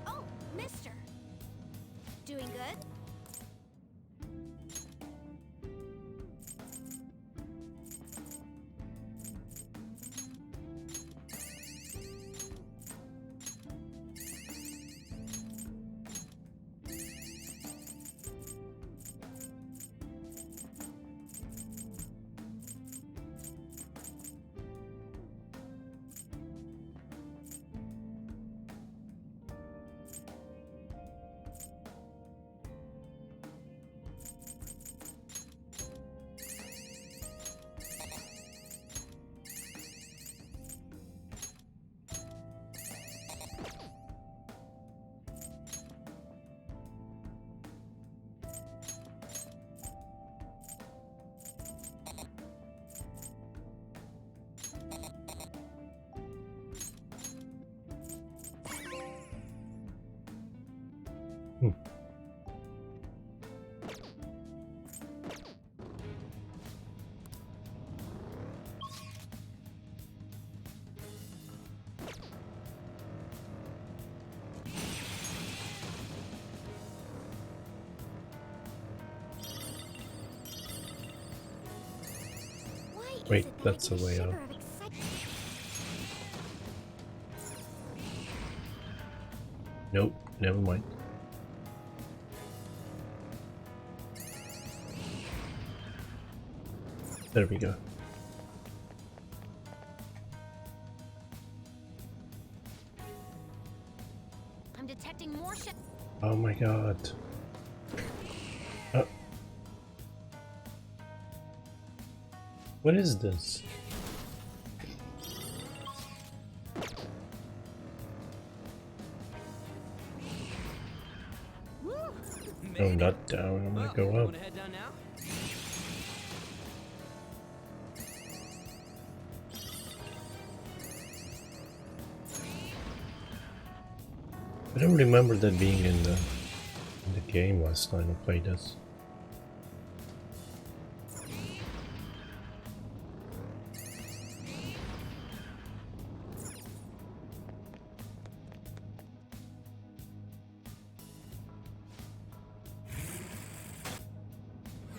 Oh, mister. Doing good? Why is Wait, it that that's I a get way shiver up. of excitement? Nope, never mind. There we go. I'm detecting more shit. Oh my god. Oh. What is this? No, not down. I'm gonna go up. Wanna head down now? I don't remember that being in the game last time I played this.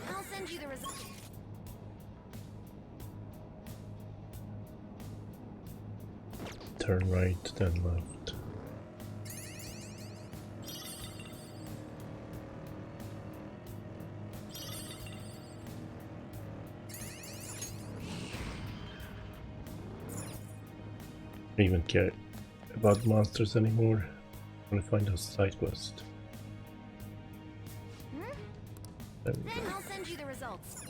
I'll send you the results. Turn right, then left. I don't even care about monsters anymore. I want to find a side quest. There we Then go. I'll send you the results.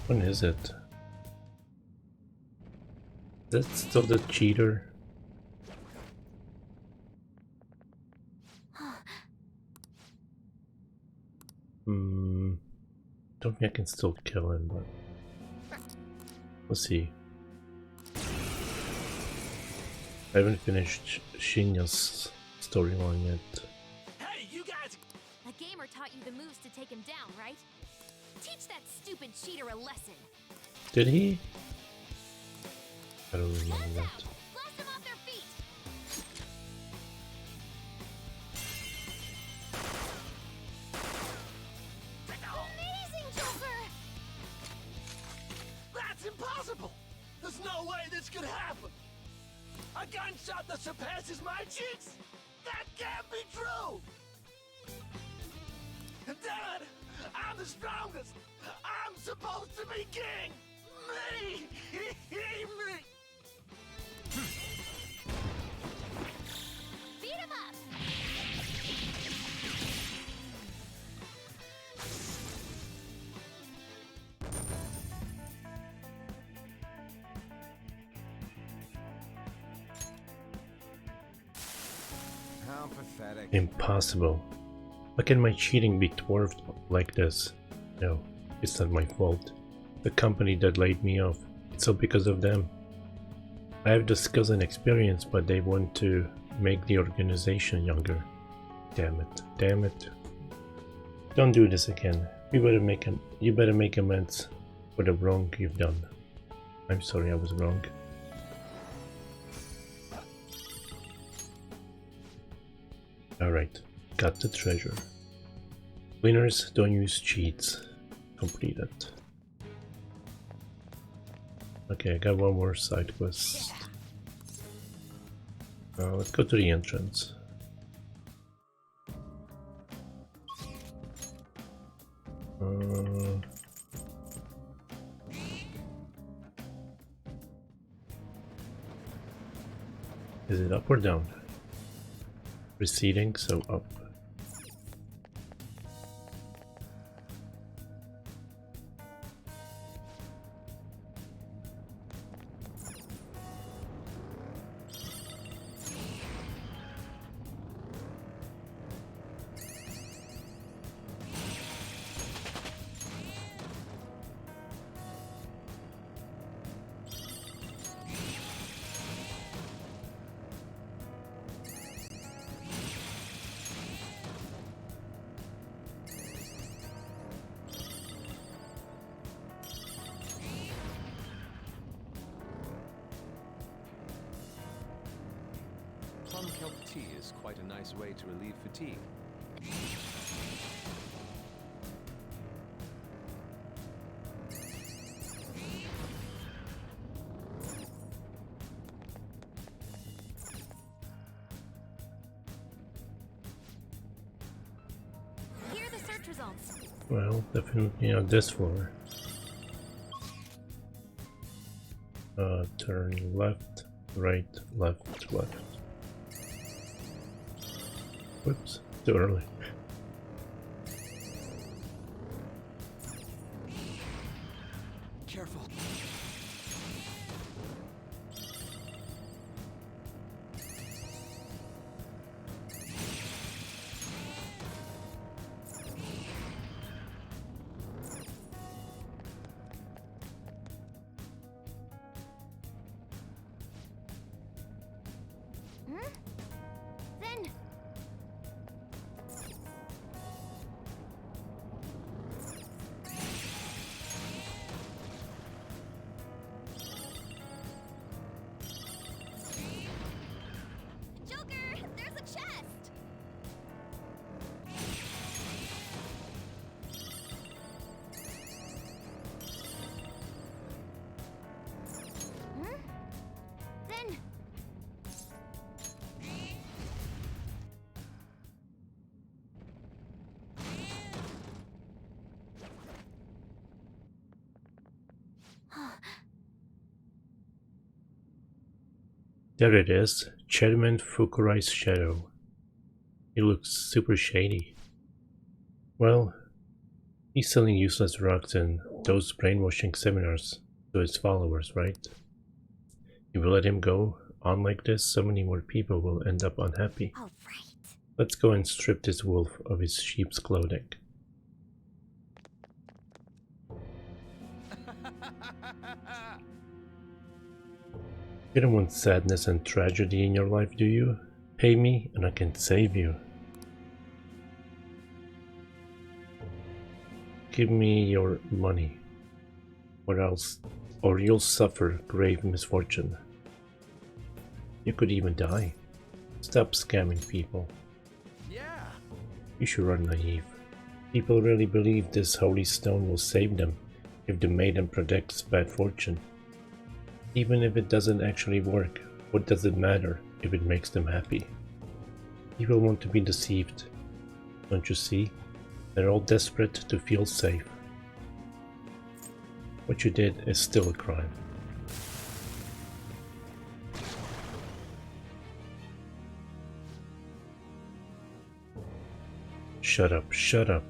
When is it? Is that still the cheater? Don't think I can still kill him, but let's see. I haven't finished Shinya's storyline yet. Hey, you guys! A gamer taught you the moves to take him down, right? Teach that stupid cheater a lesson. Did he? I don't remember Guns that. out! Blast them off their feet! Amazing, Joker! That's impossible! There's no way this could happen! A gunshot that surpasses my cheeks? That can't be true! Dad, I'm the strongest! I'm supposed to be king! Me! Me! Beat him up! How pathetic. Impossible. How can my cheating be dwarfed like this? No, it's not my fault. The company that laid me off, it's all because of them. I have the skills and experience, but they want to make the organization younger. Damn it, damn it. Don't do this again. You better make amends for the wrong you've done. I'm sorry I was wrong. Alright, got the treasure. Winners don't use cheats. Completed. Okay, I got one more side quest. Let's go to the entrance. Is it up or down? Receding, so up. Plum kelp tea is quite a nice way to relieve fatigue. Here are the search results. Well, definitely on this floor. Turn left, right, left, left. Whoops, too early. Careful. Then... Joker, there's a chest! Then... There it is, Chairman Fukurai's shadow. He looks super shady. Well, he's selling useless rocks and those brainwashing seminars to his followers, right? If we let him go on like this, so many more people will end up unhappy. All right. Let's go and strip this wolf of his sheep's clothing. You don't want sadness and tragedy in your life, do you? Pay me and I can save you. Give me your money, or you'll suffer grave misfortune. You could even die. Stop scamming people. Yeah. You sure are naive. People really believe this holy stone will save them if the maiden predicts bad fortune. Even if it doesn't actually work, what does it matter if it makes them happy? People want to be deceived. Don't you see? They're all desperate to feel safe. What you did is still a crime. Shut up, shut up.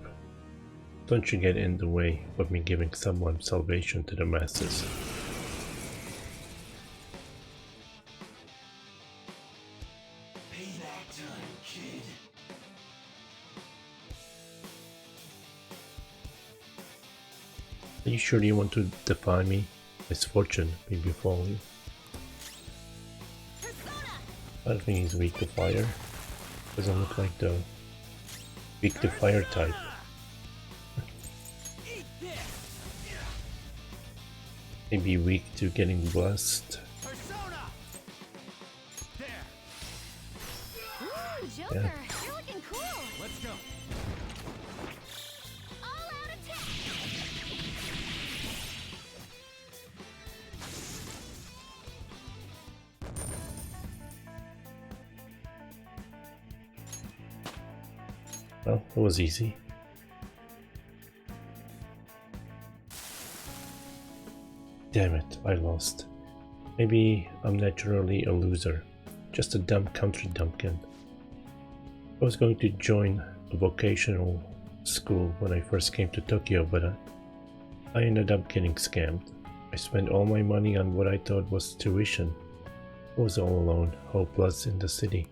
Don't you get in the way of me giving someone salvation to the masses. Payback time, kid. Are you sure you want to defy me? Misfortune may befall you. I don't think he's weak to fire. Doesn't look like the weak to fire type. Maybe weak to getting blessed. Persona. There. Ooh, Joker, Yeah. you're looking cool. Let's go. All out attack. Well, it was easy. Damn it, I lost. Maybe I'm naturally a loser. Just a dumb country dumpkin. I was going to join a vocational school when I first came to Tokyo, but I ended up getting scammed. I spent all my money on what I thought was tuition. I was all alone, hopeless in the city.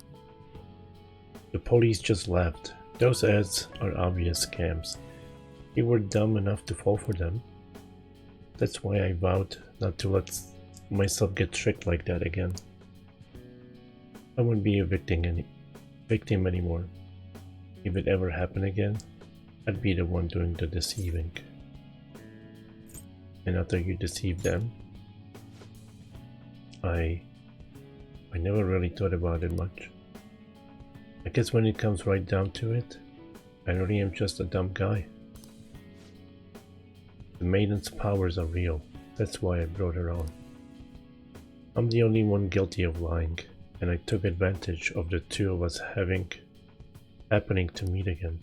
The police just laughed. Those ads are obvious scams. You were dumb enough to fall for them. That's why I vowed not to let myself get tricked like that again. I wouldn't be a victim anymore. If it ever happened again, I'd be the one doing the deceiving. And after you deceive them, I never really thought about it much. I guess when it comes right down to it, I really am just a dumb guy. The maiden's powers are real, that's why I brought her on. I'm the only one guilty of lying, and I took advantage of the two of us happening to meet again.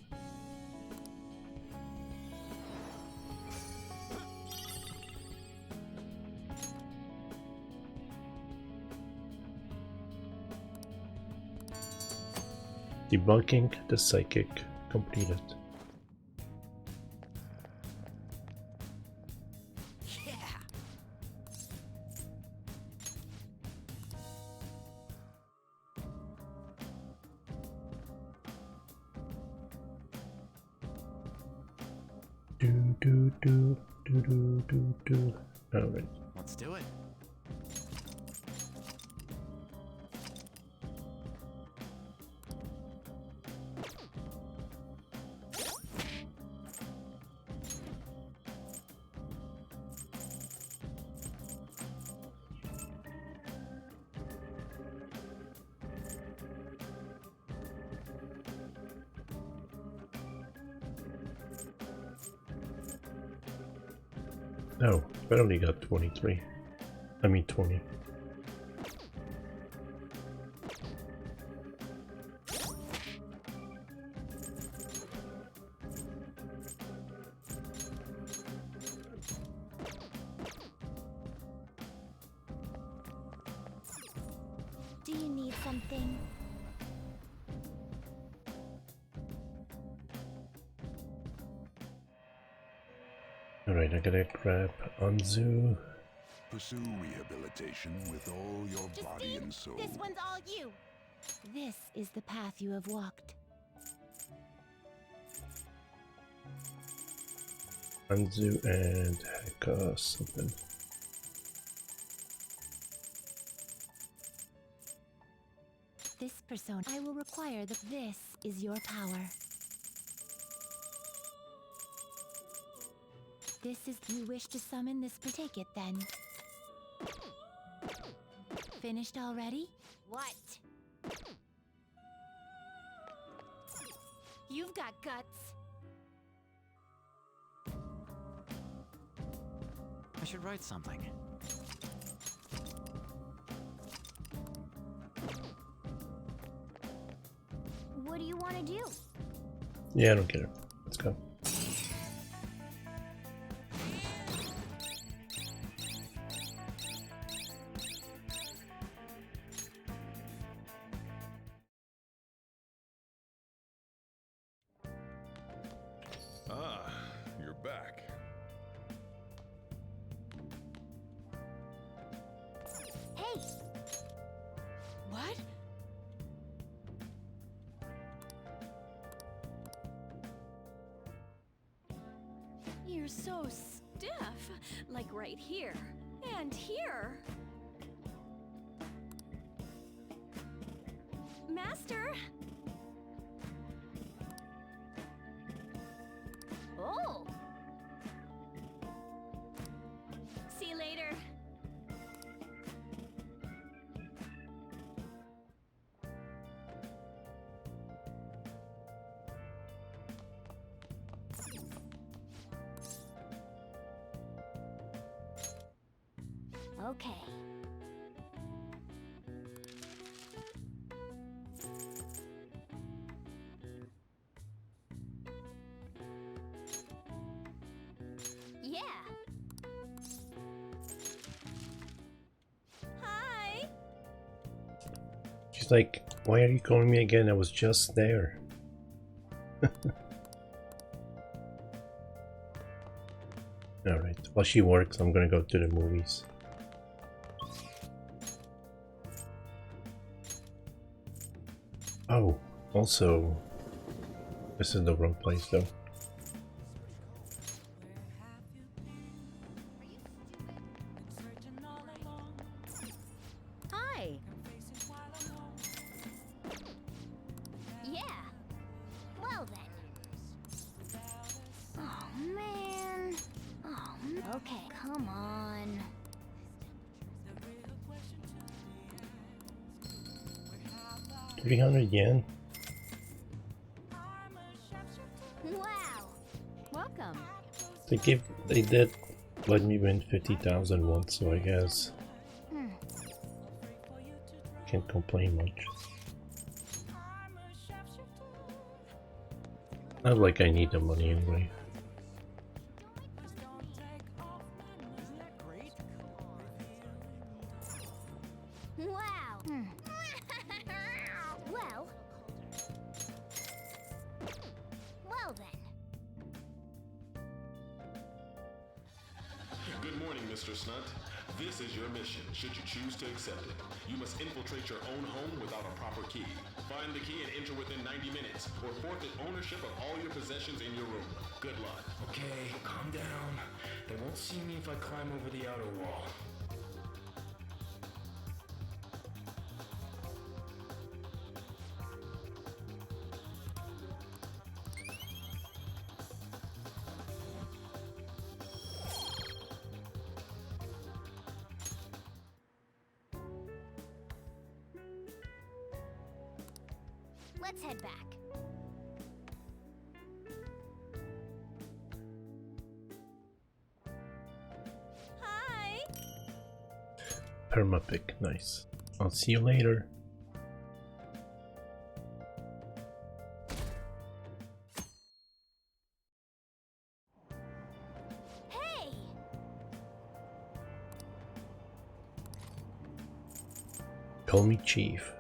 Debunking the psychic completed. Do. Alright. Let's do it. No, I only got 23. I mean 20. Do you need something? Alright, I gotta grab Anzu. Pursue rehabilitation with all your body and soul. This one's all you. This is the path you have walked. Anzu and Heka something. This persona, I will require that this is your power. This is, you wish to summon this, take it then. Finished already? What? You've got guts. I should write something. What do you want to do? Yeah, I don't care. Let's go. Ah, you're back. Hey! What? You're so stiff. Like right here. And here. Master! Oh! See you later. Okay. Yeah. Hi! She's like, why are you calling me again? I was just there. Alright, while she works, I'm gonna go to the movies. Oh, also, this is the wrong place though. Hi. Yeah. Well then. Oh man. Oh. Okay. Come on. 300 yen? Wow. Welcome. They did let me win 50,000 once, so I guess can't complain much. Not like I need the money anyway. Wow. Well. Well then. Good morning, Mr. Snunt. This is your mission, should you choose to accept it. You must infiltrate your own home without a proper key. Find the key and enter within 90 minutes, or forfeit ownership of all your possessions in your room. Good luck. Okay, calm down. They won't see me if I climb over the outer wall. Let's head back. Hi! Permapic, nice. I'll see you later. Hey! Call me Chief.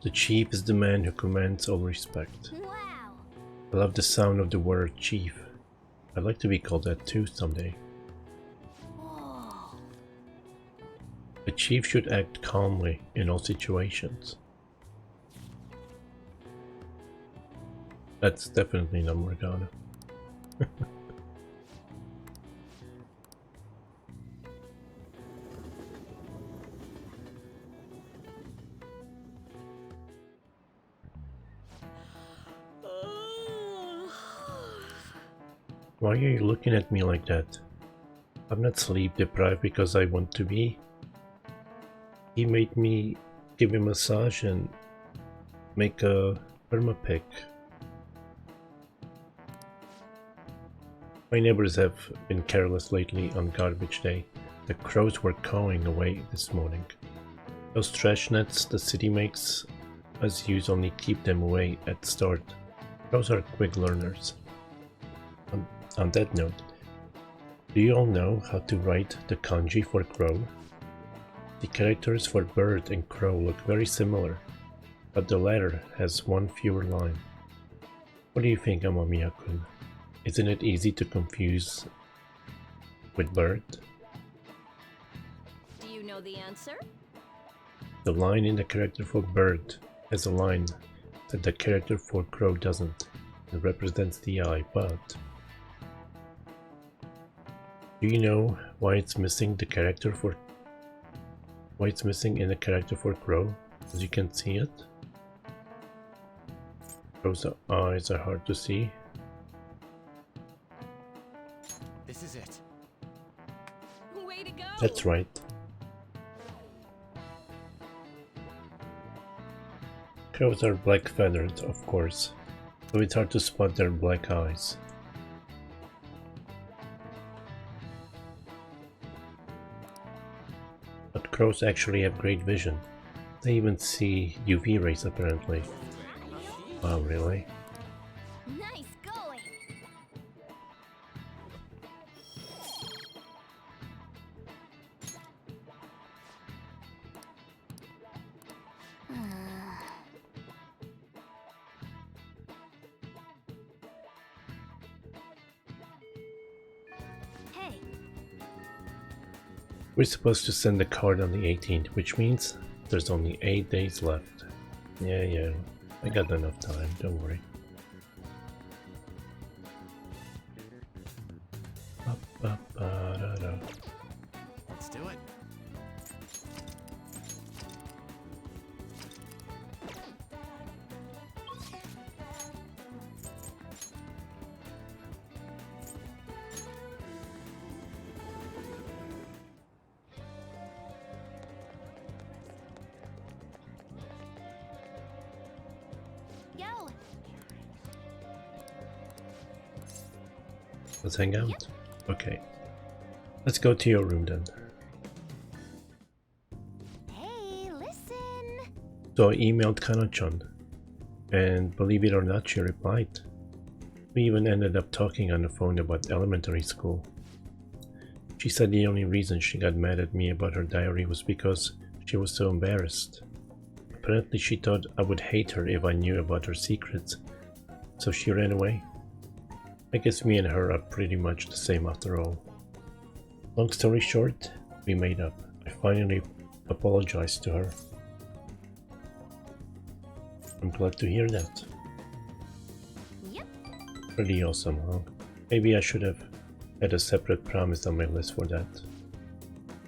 The chief is the man who commands all respect. Wow. I love the sound of the word chief. I'd like to be called that too someday. Whoa. A chief should act calmly in all situations. That's definitely not Morgana. Why are you looking at me like that? I'm not sleep deprived because I want to be. He made me give him a massage and make a perma pick. My neighbors have been careless lately on garbage day. The crows were cawing away this morning. Those trash nets the city makes us use only keep them away at the start. Crows are quick learners. On that note, do you all know how to write the kanji for crow? The characters for bird and crow look very similar, but the latter has one fewer line. What do you think, Amamiya-kun? Isn't it easy to confuse with bird? Do you know the answer? The line in the character for bird has a line that the character for crow doesn't. It represents the eye, but... do you know why it's missing the character for... why it's missing in the character for crow? As you can see it. Crow's eyes are hard to see. This is it. Way to go! That's right. Crows are black feathered, of course, so it's hard to spot their black eyes. But crows actually have great vision. They even see UV rays apparently. Wow, really? Nice going. Hey, We're supposed to send the card on the 18th, which means there's only 8 days left. Yeah, I got enough time, don't worry. Ba-ba-ba-da-da. Let's do it. yo. Let's hang out. Okay. Let's go to your room then. Hey, listen. So I emailed Kana-chan, and believe it or not, she replied. We even ended up talking on the phone about elementary school. She said the only reason she got mad at me about her diary was because she was so embarrassed. Apparently she thought I would hate her if I knew about her secrets, so she ran away. I guess me and her are pretty much the same after all. Long story short, we made up. I finally apologized to her. I'm glad to hear that. Yep. Pretty awesome, huh? Maybe I should have had a separate promise on my list for that.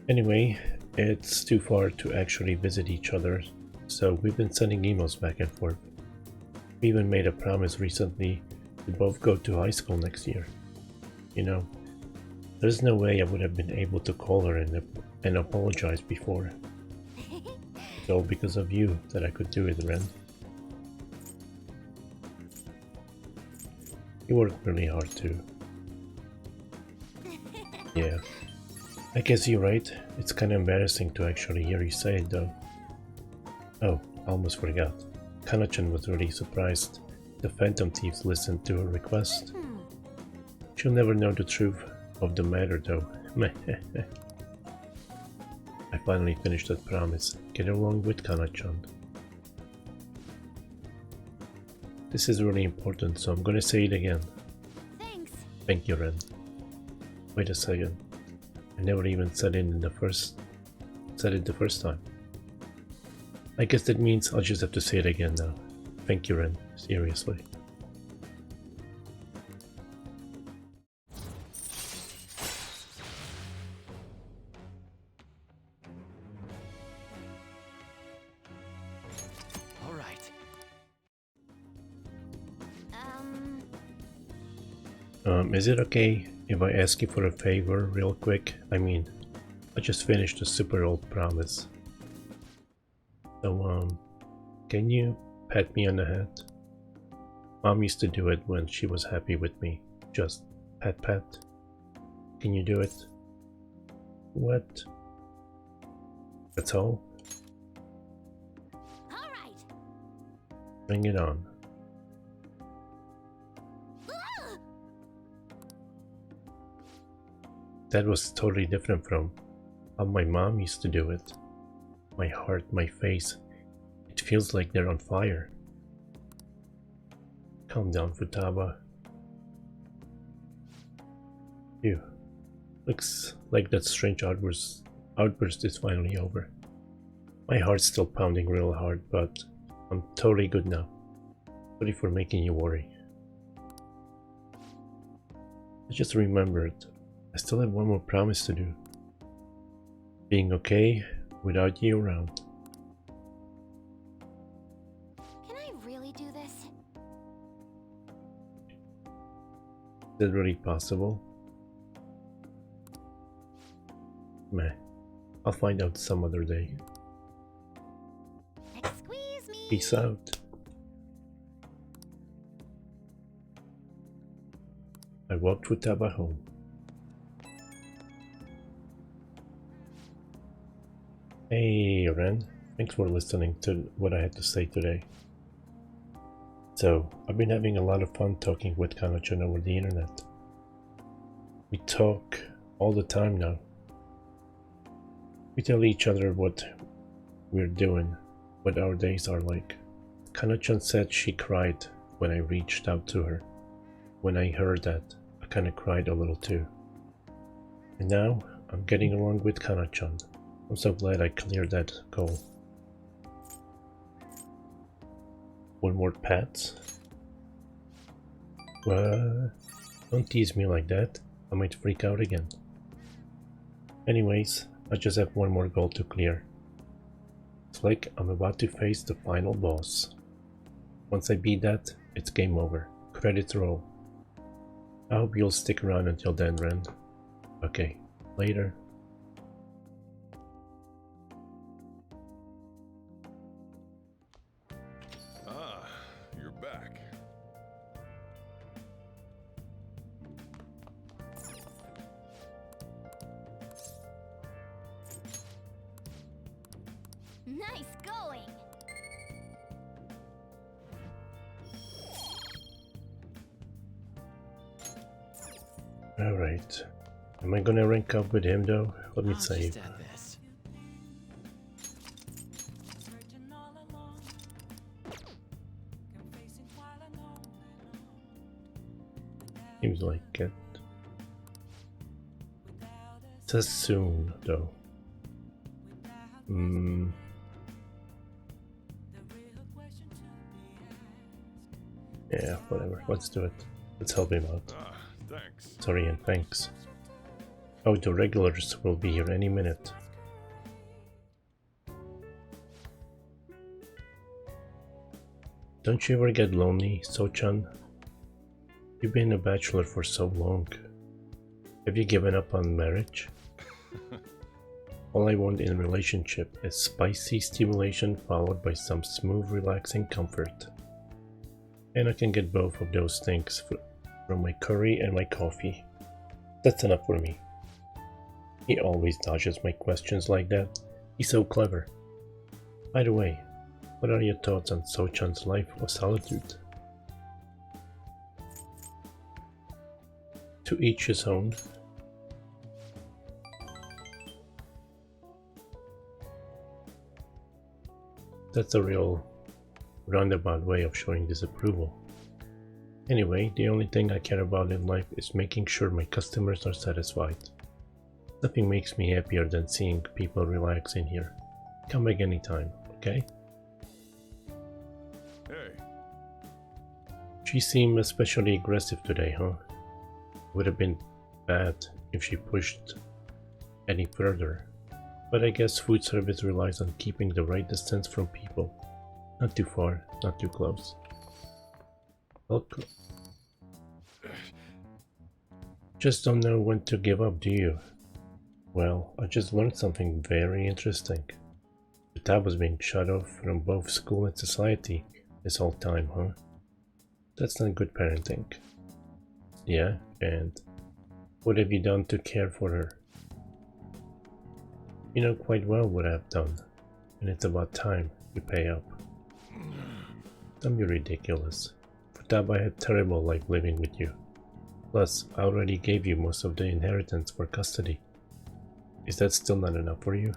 Anyway, it's too far to actually visit each other, so we've been sending emails back and forth. We even made a promise recently to both go to high school next year. You know, there's no way I would have been able to call her and apologize before. It's all because of you that I could do it, Ren. You worked really hard too. Yeah. I guess you're right. It's kind of embarrassing to actually hear you say it though. Oh, I almost forgot. Kana-chan was really surprised the Phantom Thieves listened to her request. She'll never know the truth of the matter though. I finally finished that promise. Get along with Kana-chan. This is really important, so I'm gonna say it again. Thanks. Thank you, Ren. Wait a second. I never even said it the first time. I guess that means I'll just have to say it again now. Thank you, Ren. Seriously. All right. Is it okay if I ask you for a favor real quick? I mean, I just finished a super old promise. So, can you pat me on the head? Mom used to do it when she was happy with me. Just pat pat. Can you do it? What? That's all? All right. Bring it on. That was totally different from how my mom used to do it. My heart, my face, it feels like they're on fire. Calm down, Futaba. Phew. Looks like that strange outburst is finally over. My heart's still pounding real hard, but I'm totally good now. Sorry for making you worry. I just remembered, I still have one more promise to do. Being okay without you around. Can I really do this? Is that really possible? Meh. I'll find out some other day. Squeeze me. Peace out. I walked Futaba home. Hey Ren, thanks for listening to what I had to say today. So, I've been having a lot of fun talking with Kana-chan over the internet. We talk all the time now. We tell each other what we're doing, what our days are like. Kana-chan said she cried when I reached out to her. When I heard that, I kinda cried a little too. And now, I'm getting along with Kana-chan. I'm so glad I cleared that goal. One more pat? What? Don't tease me like that. I might freak out again. Anyways, I just have one more goal to clear. It's like I'm about to face the final boss. Once I beat that, it's game over. Credits roll. I hope you'll stick around until then, Ren. Okay, later. You're back. Nice going. Alright. Am I gonna rank up with him though? Let me I'll save. just add this. Seems like it. Sassoon though. Yeah, whatever. Let's do it. Let's help him out. Thanks. Sorry and thanks. Oh, the regulars will be here any minute. Don't you ever get lonely, So-chan? You've been a bachelor for so long. Have you given up on marriage? All I want in a relationship is spicy stimulation followed by some smooth, relaxing comfort. And I can get both of those things from my curry and my coffee. That's enough for me. He always dodges my questions like that. He's so clever. By the way, what are your thoughts on So-chan's life of solitude? To each his own. That's a real roundabout way of showing disapproval. Anyway, the only thing I care about in life is making sure my customers are satisfied. Nothing makes me happier than seeing people relax in here. Come back anytime, okay? Hey, She seemed especially aggressive today, huh? Would have been bad if she pushed any further. But I guess food service relies on keeping the right distance from people. Not too far, not too close. Welcome. Just don't know when to give up, do you? Well, I just learned something very interesting. Futaba's being shut off from both school and society this whole time, huh? That's not good parenting. Yeah, and what have you done to care for her? You know quite well what I've done, and it's about time you pay up. Don't be ridiculous. Futaba had terrible life living with you. Plus, I already gave you most of the inheritance for custody. Is that still not enough for you?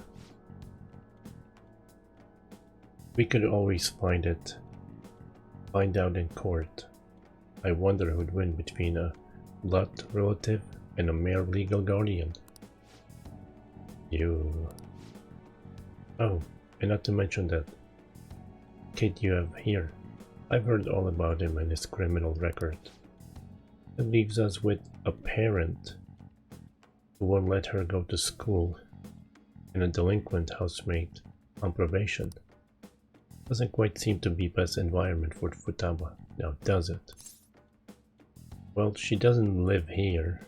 We could always find out in court. I wonder who'd win between a blood relative and a mere legal guardian. You... Oh, and not to mention that kid you have here. I've heard all about him and his criminal record. That leaves us with a parent who won't let her go to school and a delinquent housemate on probation. Doesn't quite seem to be best environment for Futaba, now does it? Well, she doesn't live here,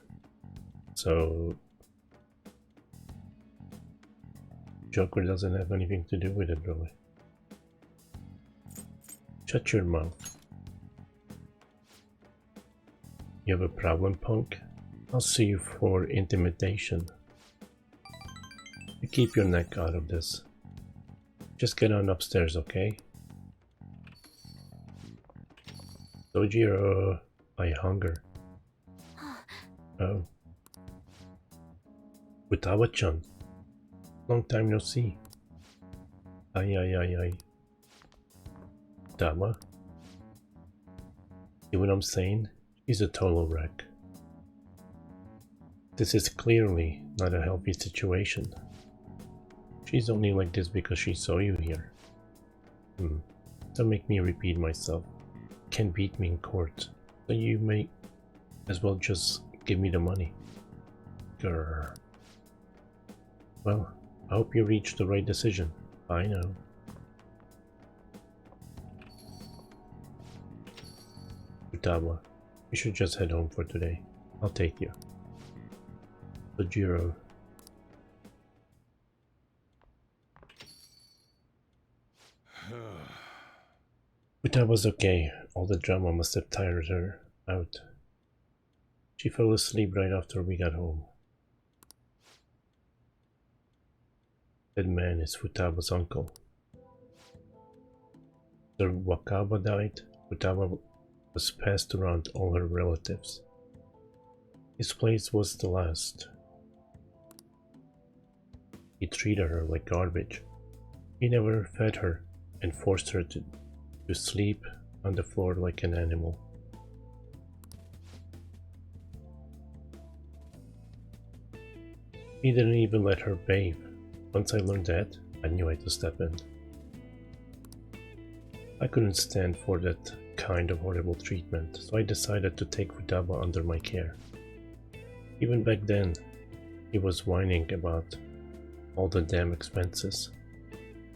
so Joker doesn't have anything to do with it, really. Shut your mouth. You have a problem, punk? I'll see you for intimidation. You keep your neck out of this. Just get on upstairs, okay? Sojiro, I hunger. Oh. Futaba-chan. Long time no see. Ay. Futaba? See what I'm saying? She's a total wreck. This is clearly not a healthy situation. She's only like this because she saw you here. Don't make me repeat myself. Can't beat me in court. So you may as well just give me the money. Grr. Well, I hope you reached the right decision. I know. Futaba, we should just head home for today. I'll take you. Sojiro. Futaba's okay. All the drama must have tired her out. She fell asleep right after we got home. That man is Futaba's uncle. After Wakaba died, Futaba was passed around all her relatives. His place was the last. He treated her like garbage. He never fed her and forced her to sleep on the floor like an animal. He didn't even let her bathe. Once I learned that, I knew I had to step in. I couldn't stand for that kind of horrible treatment, so I decided to take Futaba under my care. Even back then, he was whining about all the damn expenses.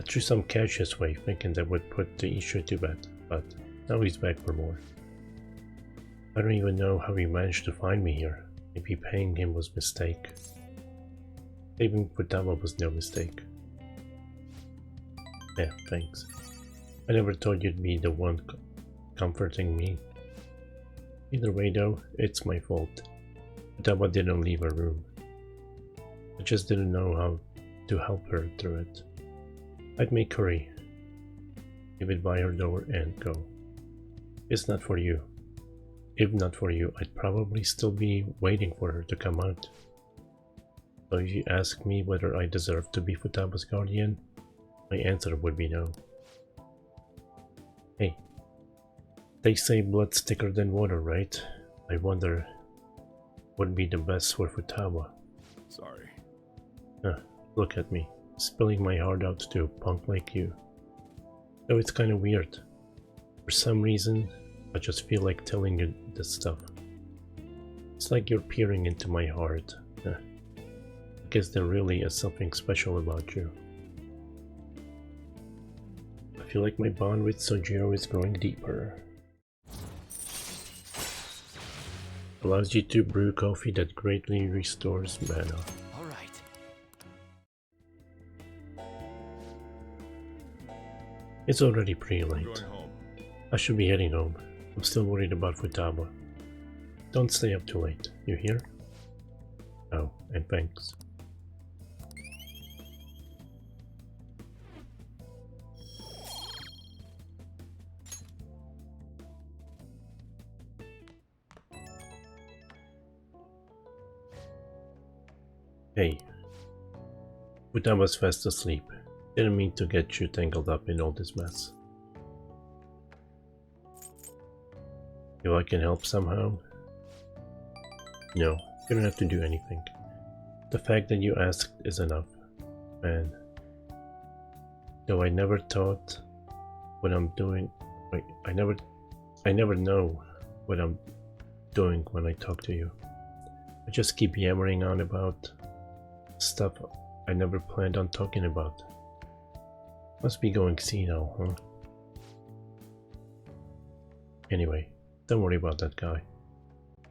I threw some cash his way, thinking that would put the issue to bed, but now he's back for more. I don't even know how he managed to find me here. Maybe paying him was a mistake. Saving Futaba was no mistake. Yeah, thanks. I never thought you'd be the one comforting me. Either way though, it's my fault. Futaba didn't leave her room. I just didn't know how to help her through it. I'd make curry, leave it by her door and go. It's not for you. If not for you, I'd probably still be waiting for her to come out. So if you ask me whether I deserve to be Futaba's guardian, my answer would be no. Hey, They say blood's thicker than water, right? I wonder what would be the best for Futaba. Sorry. Look at me, spilling my heart out to a punk like you. Though it's kinda weird. For some reason, I just feel like telling you this stuff. It's like you're peering into my heart. I guess there really is something special about you. I feel like my bond with Sojiro is growing deeper. Allows you to brew coffee that greatly restores mana. All right. It's already pretty I'm late. going home. I should be heading home. I'm still worried about Futaba. Don't stay up too late, you hear? Oh, and thanks. Hey. Futaba's fast asleep. Didn't mean to get you tangled up in all this mess. If I can help somehow? No, you don't have to do anything. The fact that you asked is enough, man. Though I never thought what I'm doing. Wait, I never know what I'm doing when I talk to you. I just keep yammering on about stuff I never planned on talking about. Must be going senile, huh? Anyway, don't worry about that guy.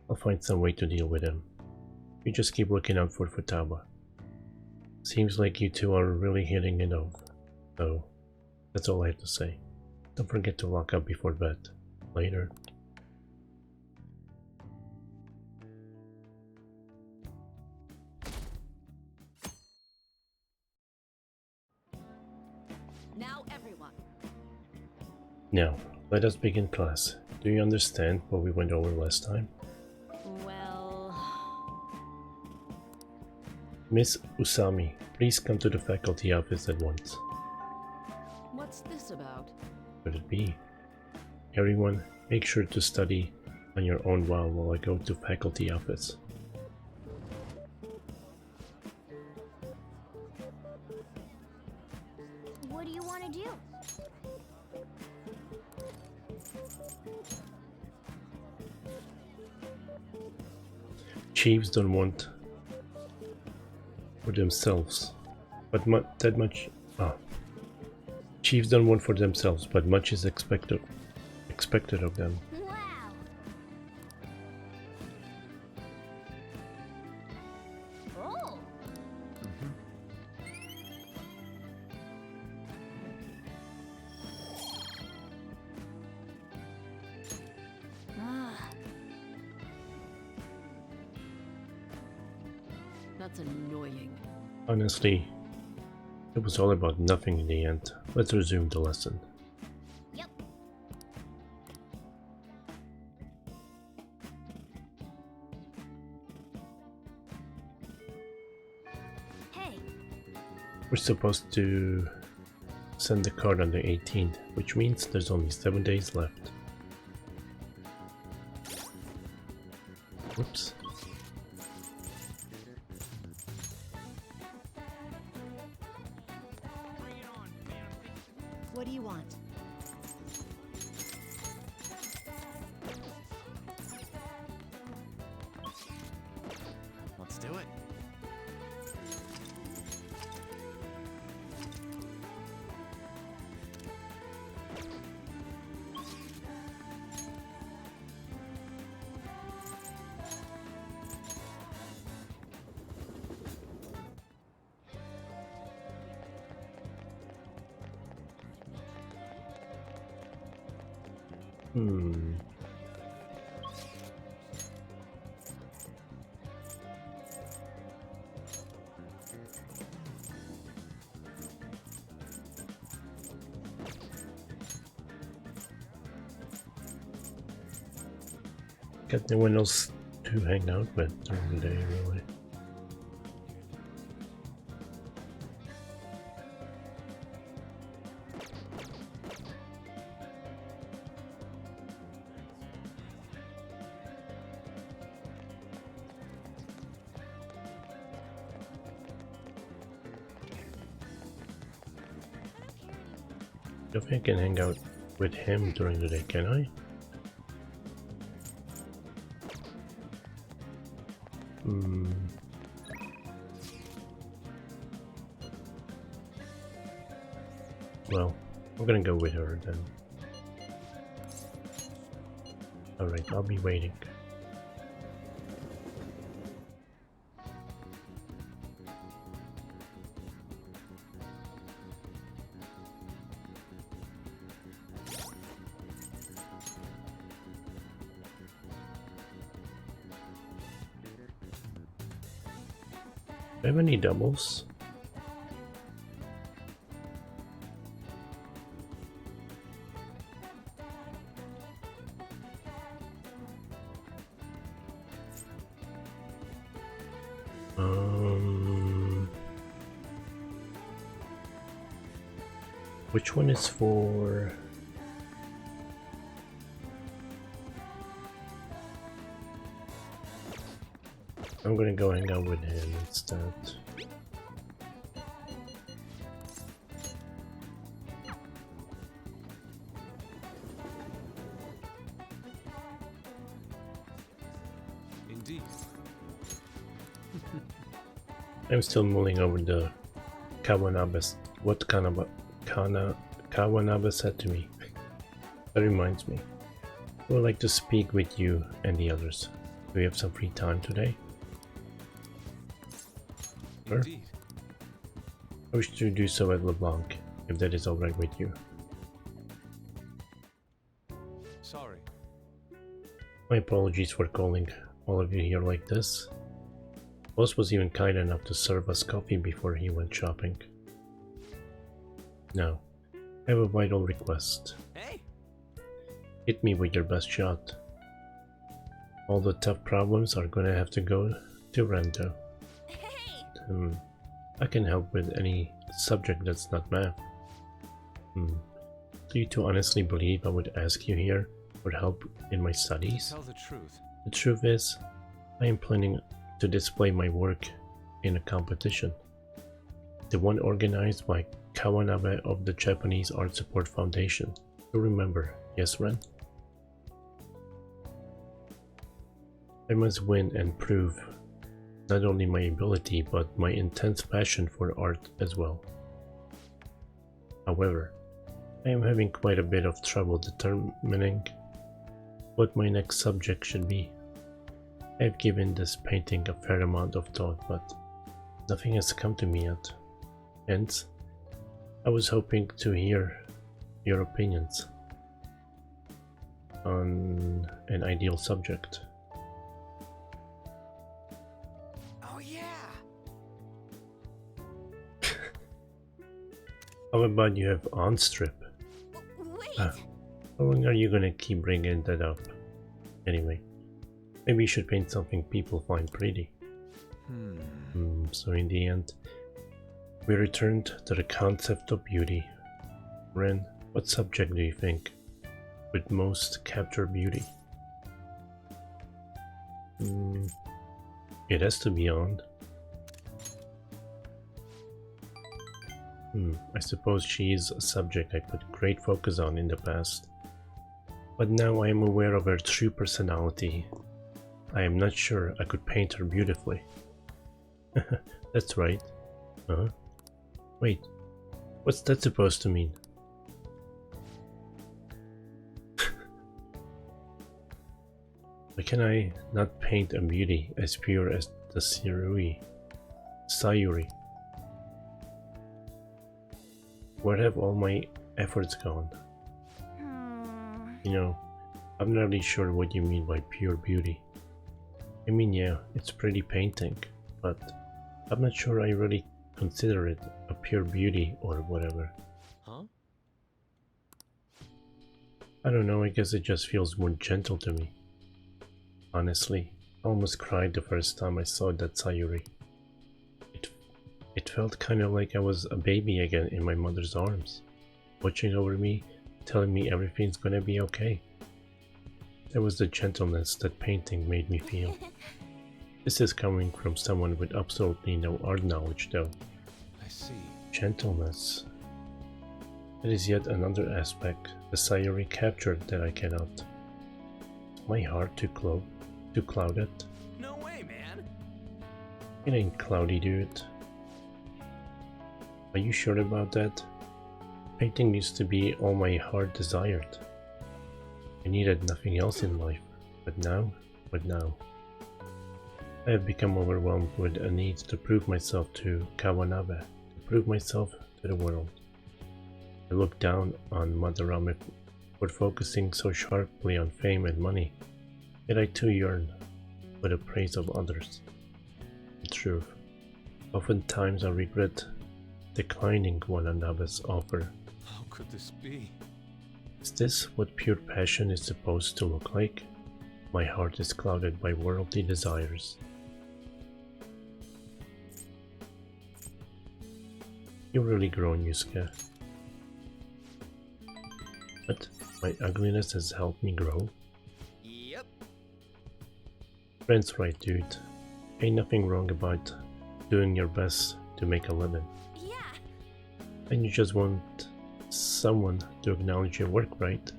I'll find some way to deal with him. You just keep looking out for Futaba. Seems like you two are really hitting it off. So, that's all I have to say. Don't forget to lock up before bed. Later. Now everyone. Now, let us begin class. Do you understand what we went over last time? Well... Miss Usami, please come to the faculty office at once. What's this about? Could it be? Everyone, make sure to study on your own while I go to faculty office. What do you want to do? Chiefs don't want for themselves, but Chiefs don't want for themselves, but much is expected of them. Wow. Oh. Ah. That's annoying. Honestly, it was all about nothing in the end. Let's resume the lesson. Yep. Hey. We're supposed to send the card on the 18th, which means there's only 7 days left. Whoops. What do you want? Let's do it. Got no one else to hang out with during the day, really. don't think I can hang out with him during the day, can I? Well, I'm gonna go with her then. Alright, I'll be waiting. Do I have any doubles? Which one is for... I'm gonna go hang out with him instead. Indeed. I'm still mulling over the what Kawanabe said to me. That reminds me. I would like to speak with you and the others. Do we have some free time today? Sure. Indeed. I wish to do so at LeBlanc, if that is alright with you. Sorry. My apologies for calling all of you here like this. Boss was even kind enough to serve us coffee before he went shopping. Now, I have a vital request. Hey. Hit me with your best shot. All the tough problems are gonna have to go to Rento. Hey! I can help with any subject that's not math. Do you two honestly believe I would ask you here for help in my studies? Tell the truth. The truth is, I am planning to display my work in a competition. The one organized by Kawanabe of the Japanese Art Support Foundation. You remember, yes, Ren? I must win and prove not only my ability but my intense passion for art as well. However, I am having quite a bit of trouble determining what my next subject should be. I have given this painting a fair amount of thought, but nothing has come to me yet. Hence, I was hoping to hear your opinions on an ideal subject. Oh yeah. How about you have on strip? Wait! How long are you gonna keep bringing that up? Anyway, maybe you should paint something people find pretty. So in the end, we returned to the concept of beauty. Ren, what subject do you think would most capture beauty? It has to be on. I suppose she is a subject I put great focus on in the past. But now I am aware of her true personality. I am not sure I could paint her beautifully. That's right. Huh? Wait, what's that supposed to mean? Why can I not paint a beauty as pure as the Sayuri? Where have all my efforts gone? You know, I'm not really sure what you mean by pure beauty. I mean, yeah, it's pretty painting, but I'm not sure I really consider it a pure beauty or whatever. Huh? I don't know, I guess it just feels more gentle to me. Honestly, I almost cried the first time I saw that Sayuri. It felt kind of like I was a baby again in my mother's arms, watching over me, telling me everything's gonna be okay. There was the gentleness that painting made me feel. This is coming from someone with absolutely no art knowledge though. I see. Gentleness. It is yet another aspect the Sayuri captured that I cannot. Is my heart too clouded? No way, man. It ain't cloudy, dude. Are you sure about that? Painting used to be all my heart desired. I needed nothing else in life. But now? I have become overwhelmed with a need to prove myself to Kawanabe, to prove myself to the world. I look down on Madarame for focusing so sharply on fame and money, yet I too yearn for the praise of others. The truth. Oftentimes I regret declining Watanabe's offer. How could this be? Is this what pure passion is supposed to look like? My heart is clouded by worldly desires. You've really grown, Yusuke. But my ugliness has helped me grow. Yep. Friend's right, dude. Ain't nothing wrong about doing your best to make a living. Yeah. And you just want someone to acknowledge your work, right?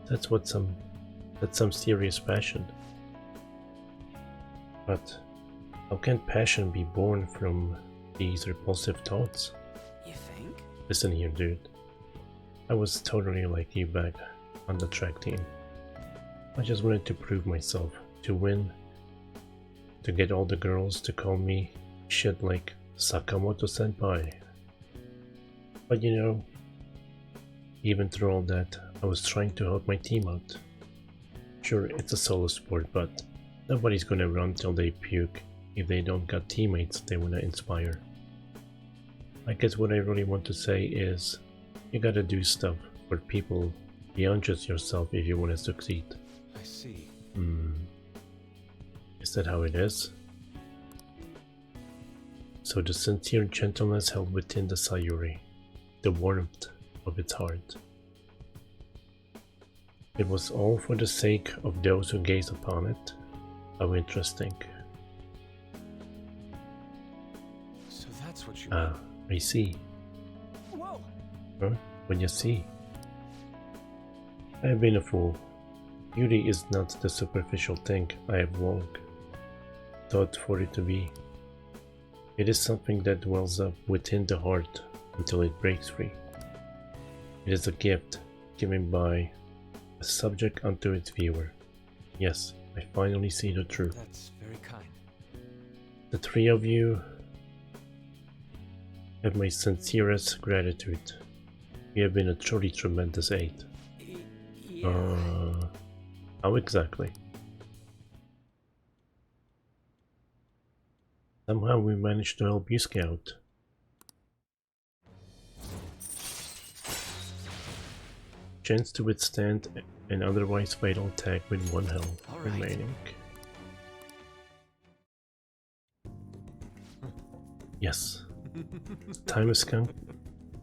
That's some serious passion. But how can passion be born from these repulsive thoughts? You think? Listen here, dude. I was totally like you back on the track team. I just wanted to prove myself, to win, to get all the girls to call me shit like Sakamoto-senpai. But you know, even through all that, I was trying to help my team out. Sure, it's a solo sport, but nobody's gonna run till they puke if they don't got teammates they wanna inspire. I guess what I really want to say is, you gotta do stuff for people beyond just yourself if you wanna succeed. I see. Is that how it is? So the sincere gentleness held within the Sayuri, the warmth of its heart. It was all for the sake of those who gaze upon it. How interesting. So that's what you Ah, I see. Whoa. Huh? What you see? I have been a fool. Beauty is not the superficial thing I have long thought for it to be. It is something that wells up within the heart until it breaks free. It is a gift given by a subject unto its viewer. Yes, I finally see the truth. That's very kind. The three of you have my sincerest gratitude. You have been a truly tremendous aid. Yeah. How exactly? Somehow we managed to help you scout. Chance to withstand an otherwise fatal attack with 1 health remaining. Yes. The time has come.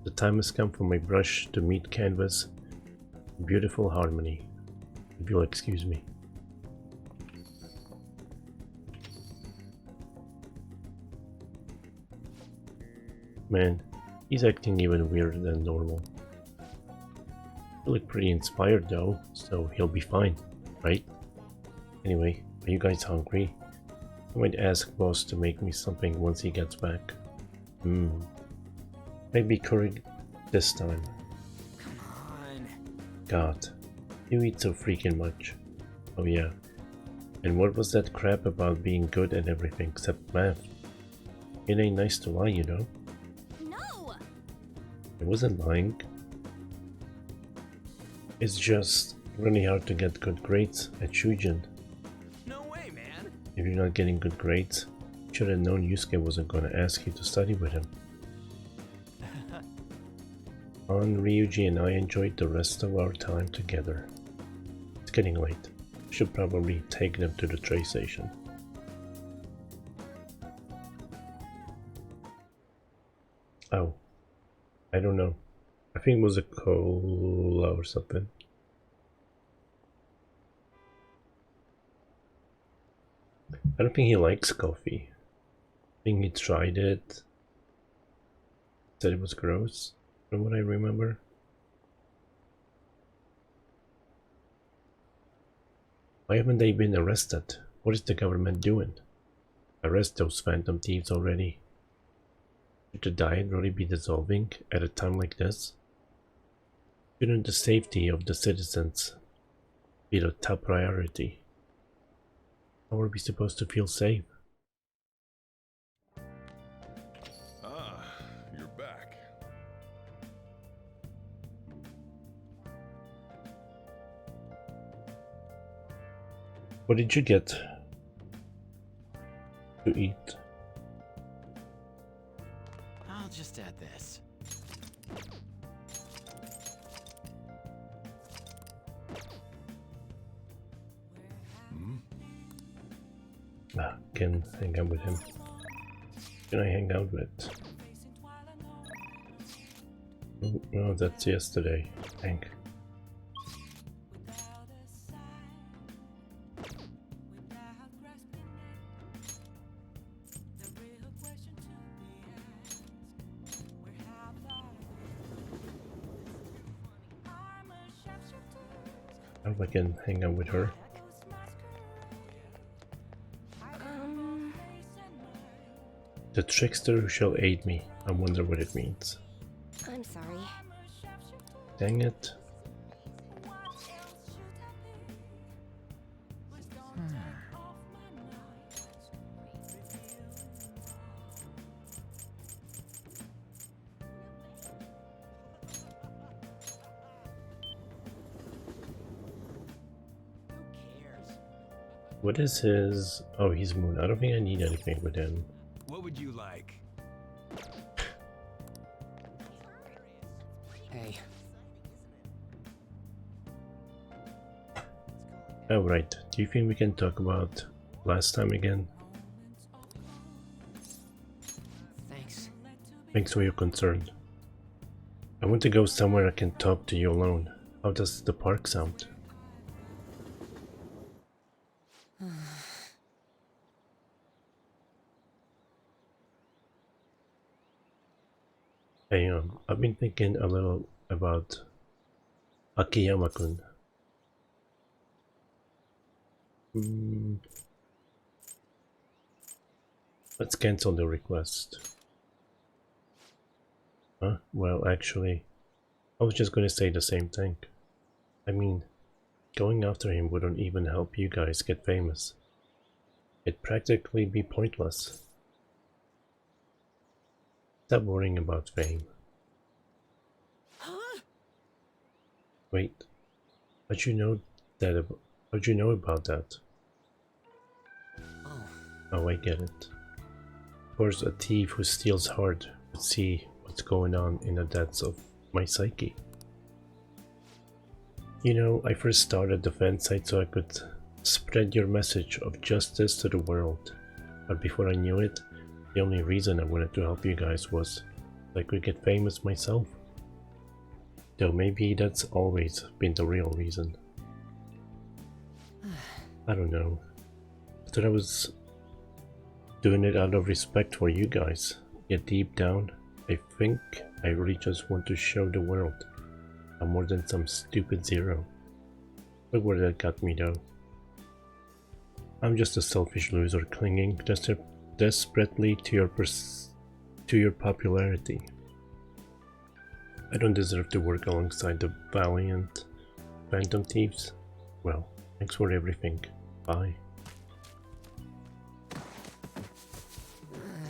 The time has come for my brush to meet canvas in beautiful harmony. If you'll excuse me. Man, he's acting even weirder than normal. You look pretty inspired though, so he'll be fine, right? Anyway, are you guys hungry? I might ask boss to make me something once he gets back. Maybe curry this time. Come on. God, you eat so freaking much. Oh yeah. And what was that crap about being good at everything except math? It ain't nice to lie, you know. No. I wasn't lying. It's just really hard to get good grades at Shujin. No way, man. If you're not getting good grades, you should have known Yusuke wasn't gonna ask you to study with him. On Ryuji and I enjoyed the rest of our time together. It's getting late. Should probably take them to the train station. Oh, I don't know. I think it was a cola or something. I don't think he likes coffee. I think he tried it. Said it was gross, from what I remember. Why haven't they been arrested? What is the government doing? Arrest those phantom thieves already. Should the diet really be dissolving at a time like this? Shouldn't the safety of the citizens be the top priority? How are we supposed to feel safe? Ah, you're back. What did you get to eat? I'll just add this. Ah, can hang out with him. Can I hang out with? Oh, no, that's yesterday. Dang. I hope I can hang out with her. The trickster who shall aid me. I wonder what it means. I'm sorry. Dang it. What is his... Oh, he's Moon. I don't think I need anything with him. What would you like? Hey. Oh, right. Do you think we can talk about last time again? Thanks. Thanks for your concern. I want to go somewhere I can talk to you alone. How does the park sound? Hey, I've been thinking a little about Akiyama-kun. Let's cancel the request. Huh? Well, actually, I was just gonna say the same thing. I mean, going after him wouldn't even help you guys get famous. It'd practically be pointless. Stop worrying about fame. Huh? Wait, how'd you know that? How'd you know about that? Oh, I get it. Of course, a thief who steals hard would see what's going on in the depths of my psyche. You know, I first started the fan site so I could spread your message of justice to the world. But before I knew it, the only reason I wanted to help you guys was so I could get famous myself. Though maybe that's always been the real reason. I don't know. I thought I was doing it out of respect for you guys. Yet deep down, I think I really just want to show the world I'm more than some stupid zero. Look where that got me though. I'm just a selfish loser clinging desperately to your popularity. I don't deserve to work alongside the valiant phantom thieves. Well, thanks for everything. Bye.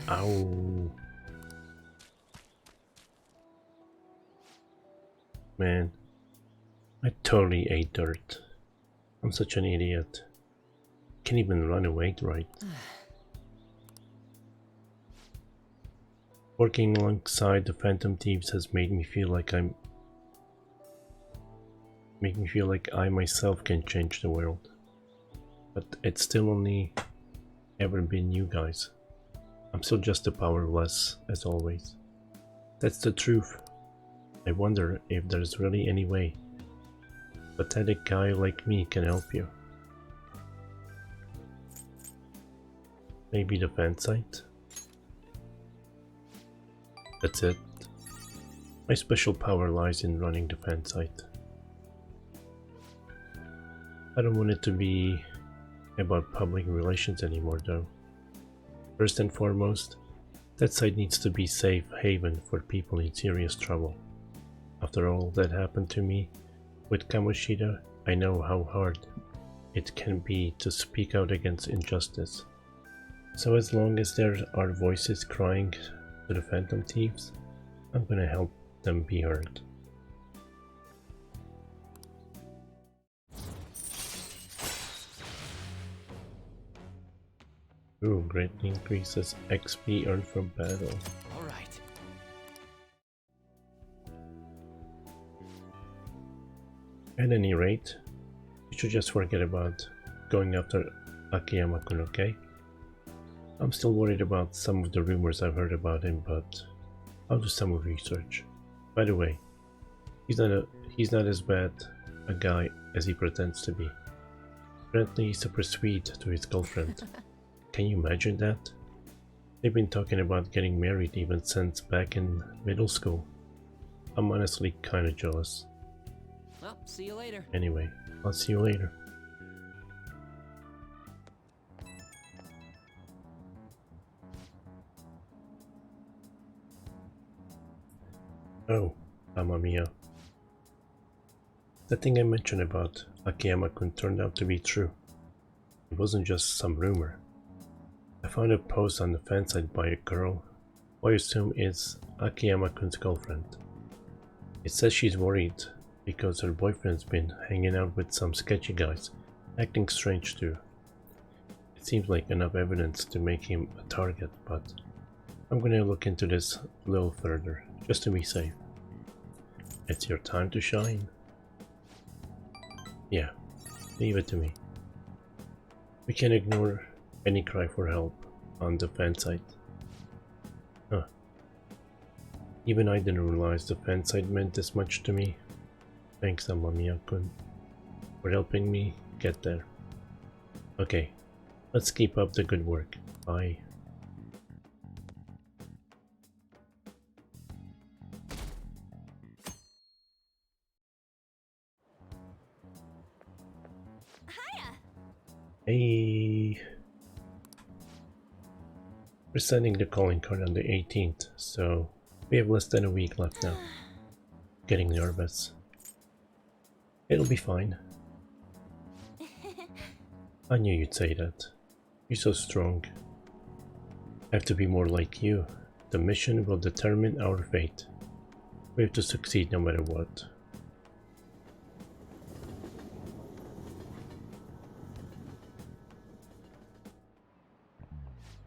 Ow. Man, I totally ate dirt. I'm such an idiot. Can't even run away right. Working alongside the phantom thieves has made me feel like I myself can change the world. But it's still only ever been you guys. I'm still just a powerless as always. That's the truth. I wonder if there's really any way a pathetic guy like me can help you. Maybe the fan site? That's it. My special power lies in running the fan site. I don't want it to be about public relations anymore though. First and foremost, that site needs to be a safe haven for people in serious trouble. After all that happened to me with Kamoshida, I know how hard it can be to speak out against injustice. So as long as there are voices crying to the Phantom Thieves, I'm gonna help them be heard. Ooh, greatly increases XP earned from battle. All right. At any rate, you should just forget about going after Akiyama-kun, okay? I'm still worried about some of the rumors I've heard about him, but I'll do some research. By the way, he's not as bad a guy as he pretends to be. Apparently he's super sweet to his girlfriend. Can you imagine that? They've been talking about getting married even since back in middle school. I'm honestly kinda jealous. Well, see you later. Anyway, I'll see you later. Oh, Mamma Mia. The thing I mentioned about Akiyama-kun turned out to be true. It wasn't just some rumor. I found a post on the fan site by a girl who I assume is Akiyama-kun's girlfriend. It says she's worried because her boyfriend's been hanging out with some sketchy guys, acting strange too. It seems like enough evidence to make him a target, but I'm gonna look into this a little further, just to be safe. It's your time to shine. Yeah, leave it to me. We can ignore any cry for help on the fan site. Huh. Even I didn't realize the fan site meant this much to me. Thanks, Amamiya-kun, for helping me get there. Okay, let's keep up the good work. Bye. Hey. We're sending the calling card on the 18th, so we have less than a week left now. Getting nervous. It'll be fine. I knew you'd say that. You're so strong. I have to be more like you. The mission will determine our fate. We have to succeed no matter what.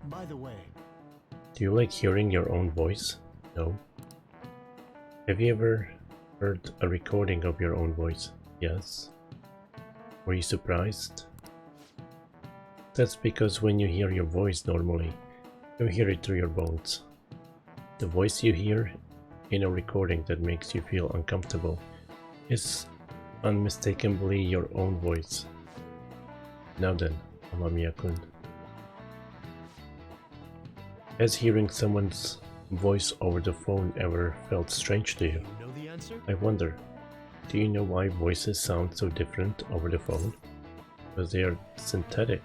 By the way, Do you like hearing your own voice? No. Have you ever heard a recording of your own voice? Yes. Were you surprised? That's because when you hear your voice normally, you hear it through your bones. The voice you hear in a recording that makes you feel uncomfortable is unmistakably your own voice. Now then, Amamiya-kun. Has hearing someone's voice over the phone ever felt strange to you? you know the answer? I wonder, do you know why voices sound so different over the phone? Because they are synthetic.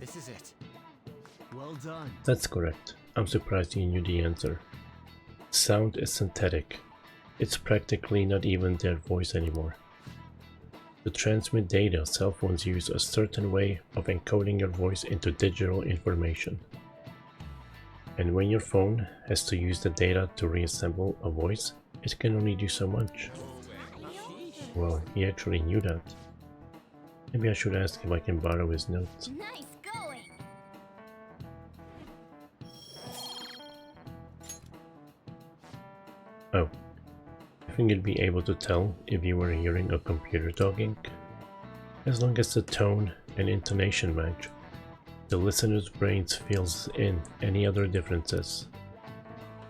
This is it. Well done. That's correct. I'm surprised you knew the answer. Sound is synthetic. It's practically not even their voice anymore. To transmit data, cell phones use a certain way of encoding your voice into digital information. And when your phone has to use the data to reassemble a voice, it can only do so much. Well, he actually knew that. Maybe I should ask if I can borrow his notes. Nice going. Oh. I think you'd be able to tell if you were hearing a computer talking. As long as the tone and intonation match, the listener's brain fills in any other differences.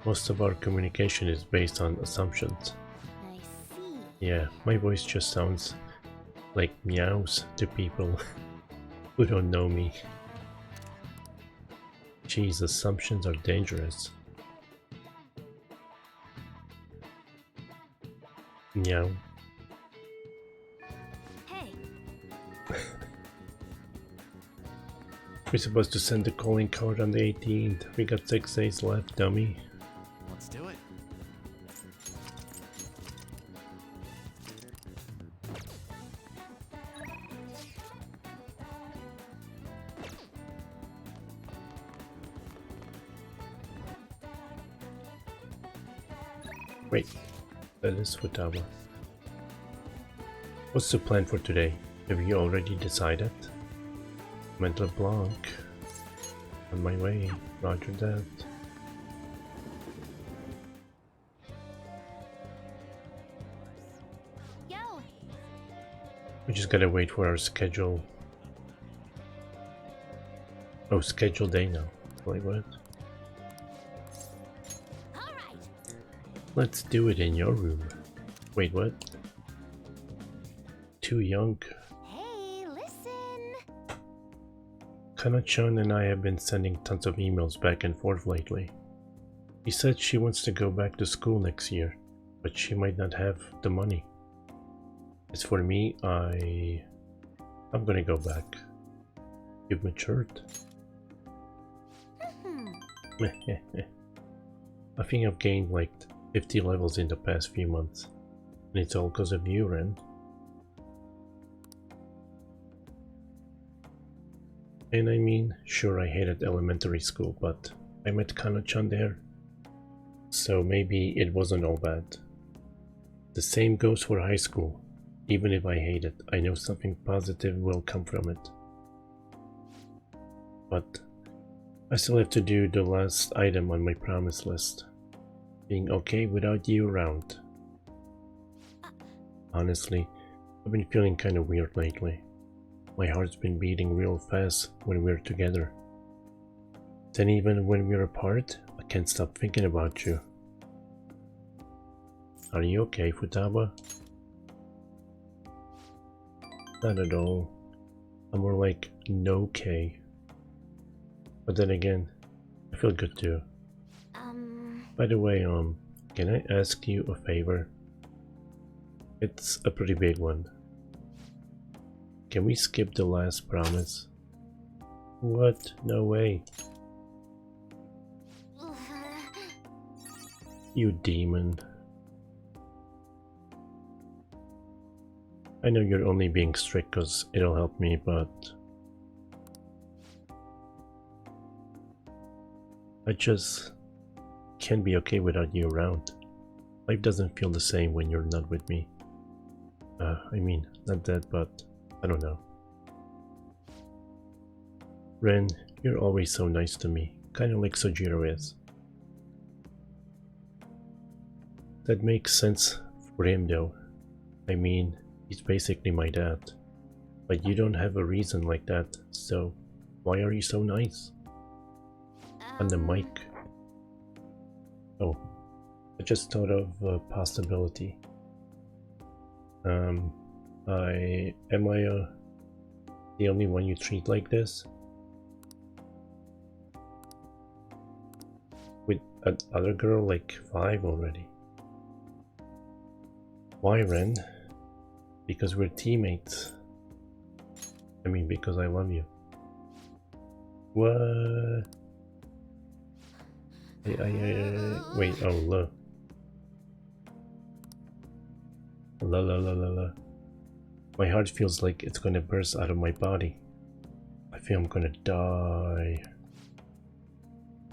Most of our communication is based on assumptions. I see. Yeah, my voice just sounds like meows to people who don't know me. Geez, assumptions are dangerous. Meow. We're supposed to send the calling card on the 18th. We got 6 days left, dummy. Let's do it. Wait, that is Futaba. What's the plan for today? Have you already decided? Mental block. On my way. Roger that. Yo, We just gotta wait for our schedule. Oh, schedule day now. Wait, what? alright. Let's do it in your room. Wait, what? Too young. Hey, listen. Kana-chan and I have been sending tons of emails back and forth lately. She said she wants to go back to school next year, but she might not have the money. As for me, I'm gonna go back. You've matured. I think I've gained like 50 levels in the past few months, and it's all because of you, Ren. And I mean, sure, I hated elementary school, but I met Kana-chan there, so maybe it wasn't all bad. The same goes for high school. Even if I hate it, I know something positive will come from it. But I still have to do the last item on my promise list. Being okay without you around. Honestly, I've been feeling kind of weird lately. My heart's been beating real fast when we're together. Then even when we're apart, I can't stop thinking about you. Are you okay, Futaba? Not at all. I'm more like no-okay. But then again, I feel good too. By the way, can I ask you a favor? It's a pretty big one. Can we skip the last promise? What? No way. You demon. I know you're only being strict because it'll help me, but I just can't be okay without you around. Life doesn't feel the same when you're not with me. I mean, not that, but I don't know. Ren, you're always so nice to me, kinda like Sojiro is. That makes sense for him though. I mean, he's basically my dad. But you don't have a reason like that, so why are you so nice? On the mic. Oh, I just thought of a possibility. Am I the only one you treat like this? With another girl like 5 already. Why, Ren? Because we're teammates. I mean, because I love you. What? Wait, oh, la. La la la la la. My heart feels like it's gonna burst out of my body. I feel I'm gonna die.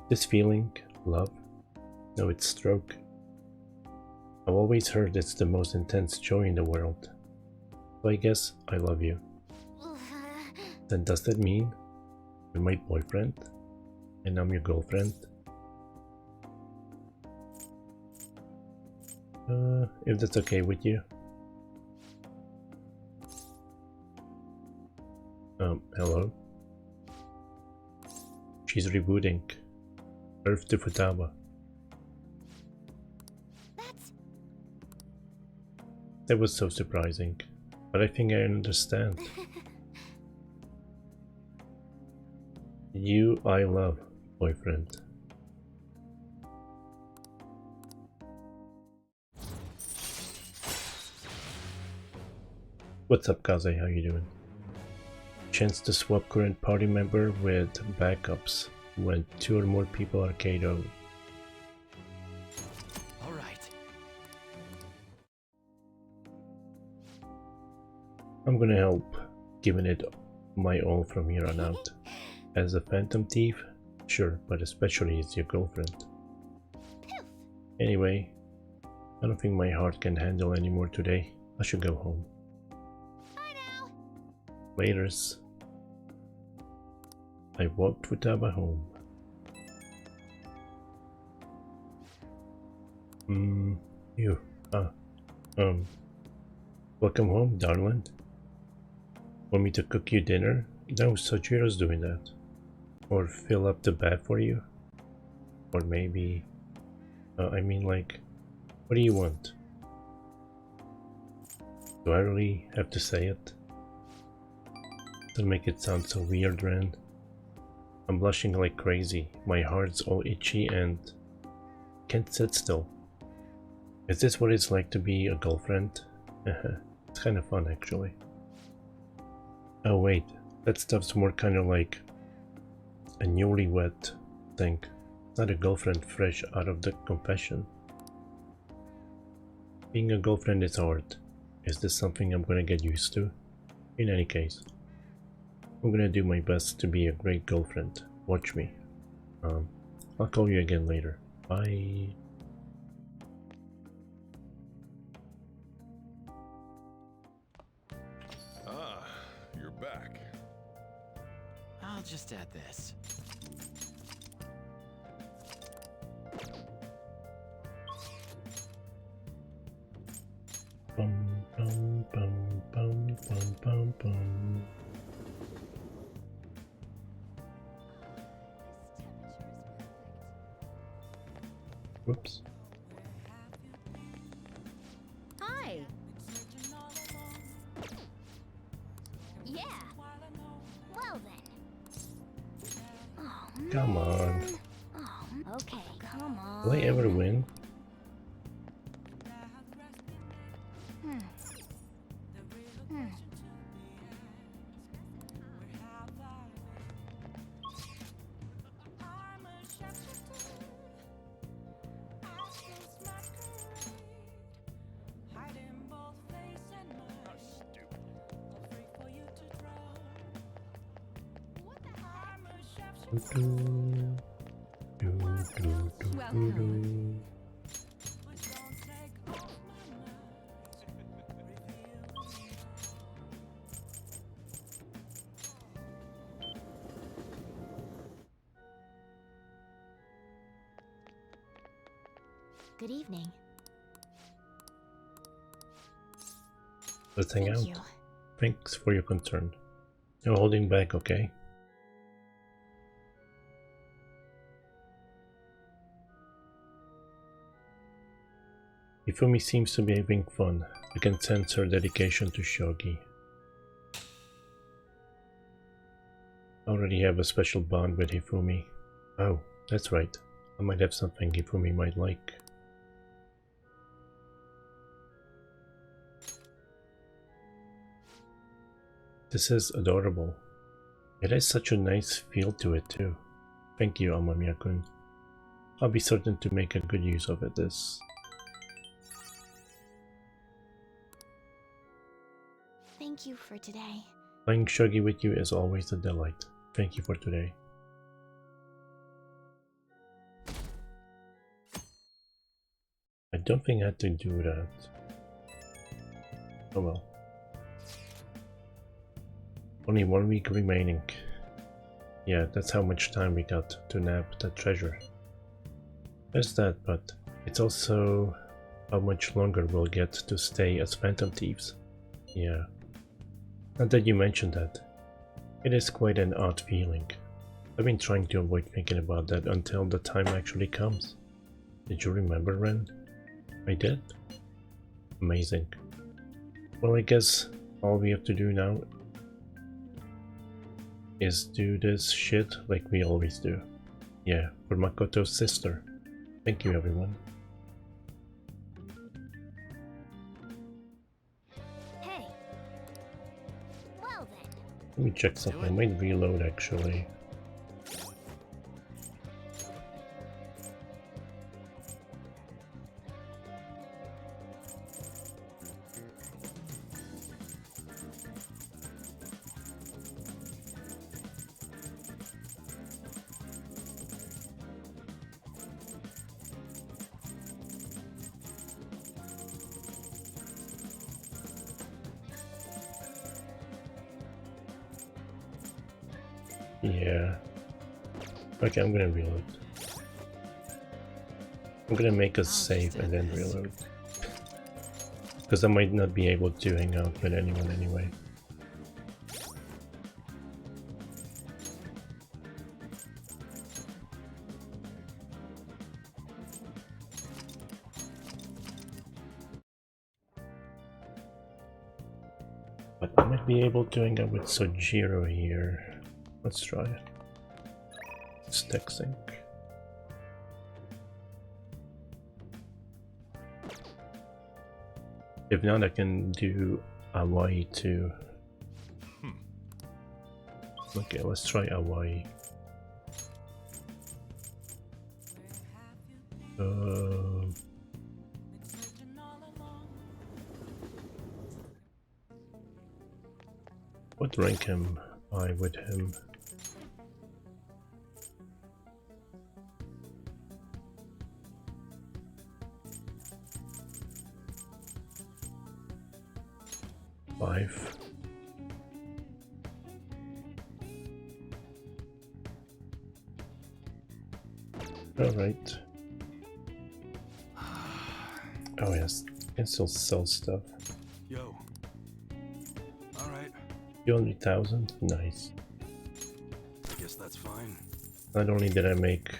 This feeling, love? No, it's stroke. I've always heard it's the most intense joy in the world. So I guess I love you. Then does that mean you're my boyfriend and I'm your girlfriend? If that's okay with you. Hello? She's rebooting. Earth to Futaba. That was so surprising, but I think I understand. You I love, boyfriend. What's up, Kaze? How you doing? chance to swap current party member with backups when 2 or more people are KO'd. All right. I'm gonna help, giving it my all from here on out. As a phantom thief? Sure, but especially as your girlfriend. Anyway, I don't think my heart can handle anymore today. I should go home. Bye now. Laters. I walked Futaba home. You. Welcome home, darling. Want me to cook you dinner? No, Sojiro's doing that. Or fill up the bath for you? Or maybe... I mean, like, what do you want? Do I really have to say it? Don't make it sound so weird, Ren. I'm blushing like crazy. My heart's all itchy and can't sit still. Is this what it's like to be a girlfriend? It's kind of fun, actually. Oh wait, that stuff's more kind of like a newlywed thing, not a girlfriend fresh out of the confession. Being a girlfriend is hard. Is this something I'm gonna get used to? In any case, I'm gonna do my best to be a great girlfriend. Watch me. I'll call you again later. Bye. Ah, you're back. I'll just add this. Bum bum bum bum bum bum bum. Whoops. Hi. Yeah. Well then. Oh, Come on. man. Oh, okay. Come on. Will I ever win? Welcome. Good evening. Let's hang Thank out. you. Thanks for your concern. No holding back, okay? Ifumi seems to be having fun. I can sense her dedication to shogi. I already have a special bond with Hifumi. Oh, that's right. I might have something Hifumi might like. This is adorable. It has such a nice feel to it too. Thank you, Amamiya-kun. I'll be certain to make a good use of it this. Thank you for today. Playing shogi with you is always a delight. Thank you for today. I don't think I had to do that. Oh well. Only 1 week remaining. Yeah, that's how much time we got to nab that treasure. There's that, but it's also how much longer we'll get to stay as phantom thieves. Yeah. Not that you mentioned that. It is quite an odd feeling. I've been trying to avoid thinking about that until the time actually comes. Did you remember, Ren? I did? Amazing. Well, I guess all we have to do now is do this shit like we always do. Yeah, for Makoto's sister. Thank you, everyone. Hey. Well then. Let me check something. I might reload actually. Yeah. Okay, I'm gonna reload. I'm gonna make a save and then reload. Because I might not be able to hang out with anyone anyway. But I might be able to hang out with Sojiro here. Let's try it. Stack sync. If not, I can do Hawaii too. Okay, let's try Hawaii. What rank am I with him? Five. All right. Oh yes, I can still sell stuff. Yo. All right. 200,000. Nice. I guess that's fine. Not only did I make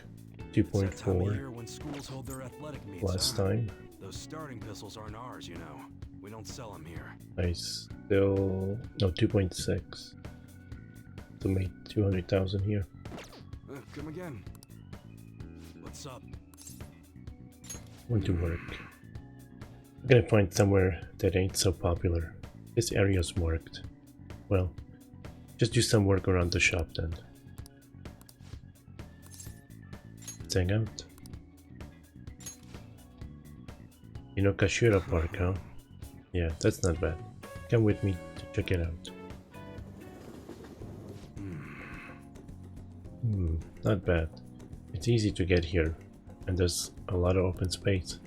It's that time of 2.4 year when schools hold their athletic meets, last huh? time, Those starting pistols aren't ours, you know. We don't sell them here. I still no 2.6 to make 200,000 here. Come again. What's up? Want to work. I'm gonna find somewhere that ain't so popular. This area's marked. Well, just do some work around the shop then. Let's hang out. You know Kashira Park, huh? Yeah, that's not bad. Come with me to check it out. Not bad. It's easy to get here, and there's a lot of open space.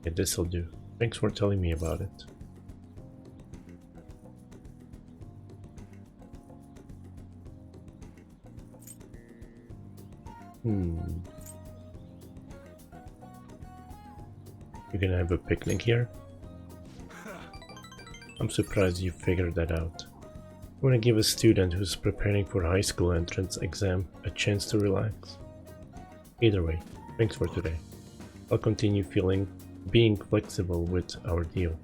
Yeah, this'll do. Thanks for telling me about it. You're gonna have a picnic here? I'm surprised you figured that out. I want to give a student who's preparing for high school entrance exam a chance to relax. Either way, thanks for today. I'll continue being flexible with our deal.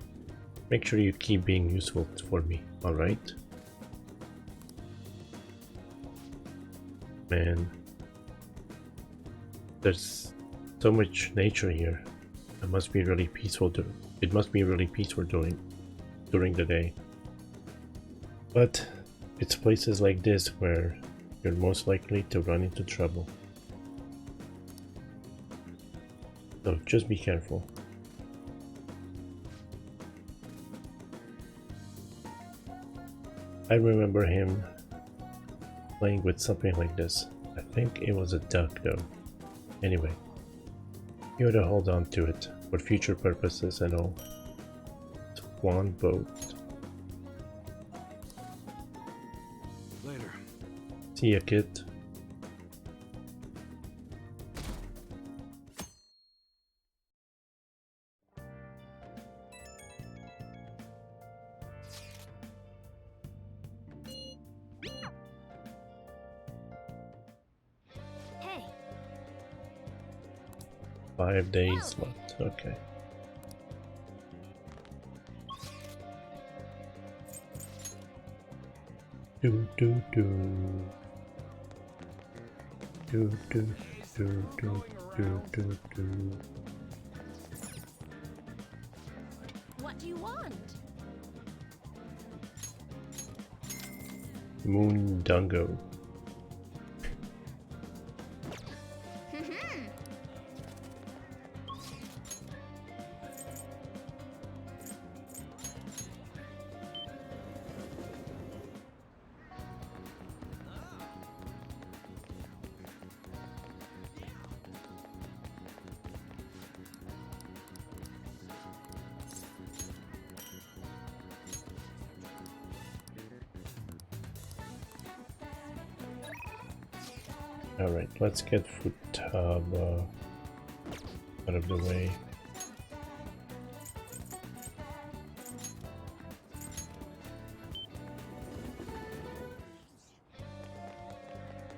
Make sure you keep being useful for me, alright? Man, there's so much nature here. It must be really peaceful during the day. But it's places like this where you're most likely to run into trouble. So just be careful. I remember him playing with something like this. I think it was a duck though. Anyway, you ought to hold on to it for future purposes and all. Swan boat. Later. See ya, kid. Hey, 5 days left. Okay. Do do do. Do do do do do do do. What do you want? Moondungo. Alright, let's get foot tub out of the way.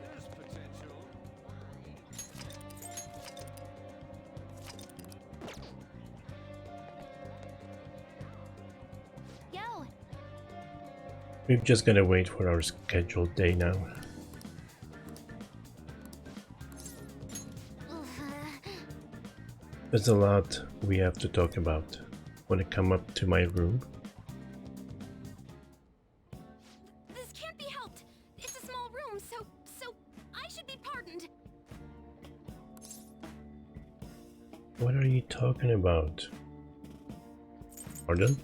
There's potential. Yo, We're just gonna wait for our scheduled day now. There's a lot we have to talk about. Wanna come up to my room? this can't be helped. It's a small room, so I should be pardoned. What are you talking about? Pardon?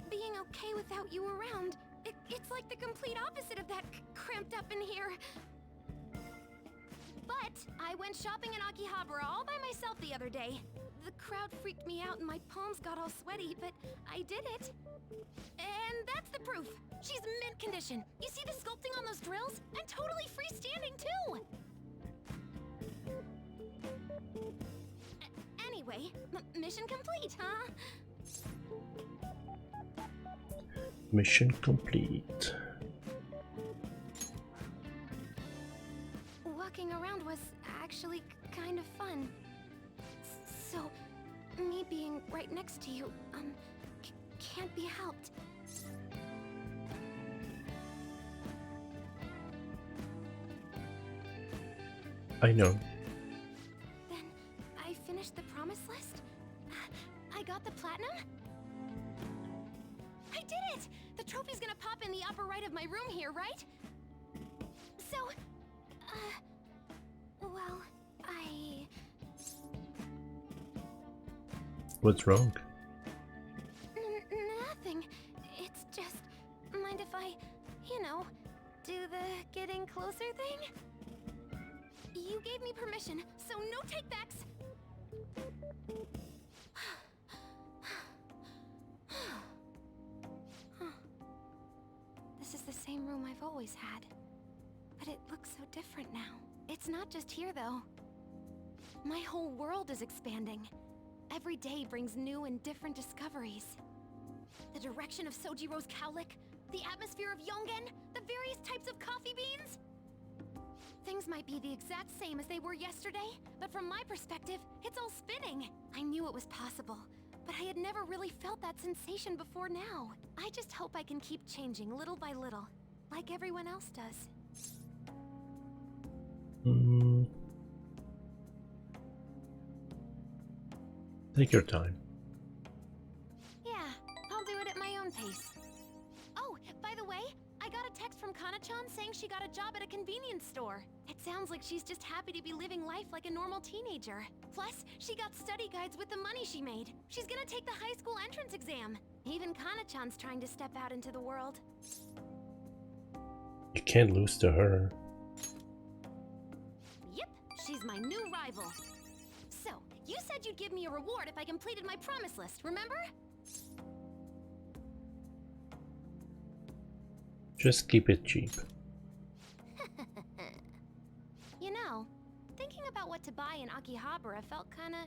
Being okay without you around, it's like the complete opposite of that cramped up in here. But I went shopping in Akihabara all by myself the other day. The crowd freaked me out and my palms got all sweaty, but I did it. And that's the proof. She's mint condition. You see the sculpting on those drills? And totally freestanding too. Anyway, mission complete, huh? Mission complete. Walking around was actually kind of fun. So, me being right next to you, can't be helped. I know. Then, I finished the promise list? I got the platinum? I did it! The trophy's gonna pop in the upper right of my room here, right? So, well, What's wrong? Nothing. It's just, mind if I, do the getting closer thing? You gave me permission, so no takebacks. This is the same room I've always had. But it looks so different now. It's not just here, though. My whole world is expanding. Every day brings new and different discoveries. The direction of Sojiro's cowlick, the atmosphere of Yongen, the various types of coffee beans. Things might be the exact same as they were yesterday, but from my perspective, it's all spinning. I knew it was possible, but I had never really felt that sensation before now. I just hope I can keep changing little by little, like everyone else does. Take your time. Yeah, I'll do it at my own pace. Oh, by the way, I got a text from Kana-chan saying she got a job at a convenience store. It sounds like she's just happy to be living life like a normal teenager. Plus, she got study guides with the money she made. She's gonna take the high school entrance exam. Even Kana-chan's trying to step out into the world. You can't lose to her. Yep, she's my new rival. So, you said you'd give me a reward if I completed my promise list, remember? Just keep it cheap. You know, thinking about what to buy in Akihabara felt kinda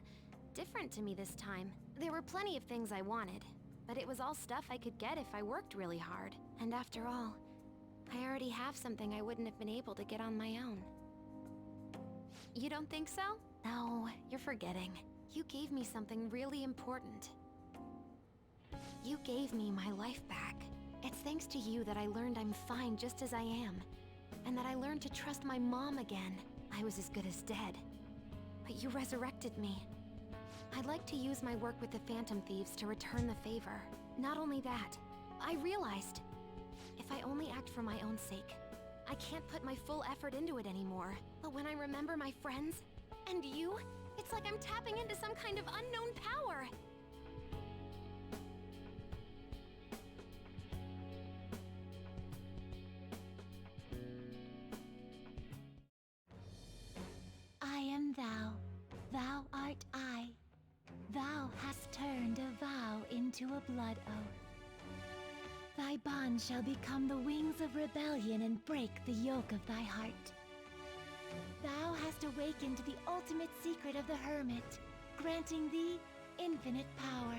different to me this time. There were plenty of things I wanted, but it was all stuff I could get if I worked really hard. And after all, I already have something I wouldn't have been able to get on my own. You don't think so? No, you're forgetting. You gave me something really important. You gave me my life back. It's thanks to you that I learned I'm fine just as I am. And that I learned to trust my mom again. I was as good as dead. But you resurrected me. I'd like to use my work with the Phantom Thieves to return the favor. Not only that, I realized, if I only act for my own sake. I can't put my full effort into it anymore. But when I remember my friends, and you, it's like I'm tapping into some kind of unknown power. I am thou, thou art I. Thou hast turned a vow into a blood oath. Thy bond shall become the wings of rebellion and break the yoke of thy heart. Thou hast awakened the ultimate secret of the Hermit, granting thee infinite power.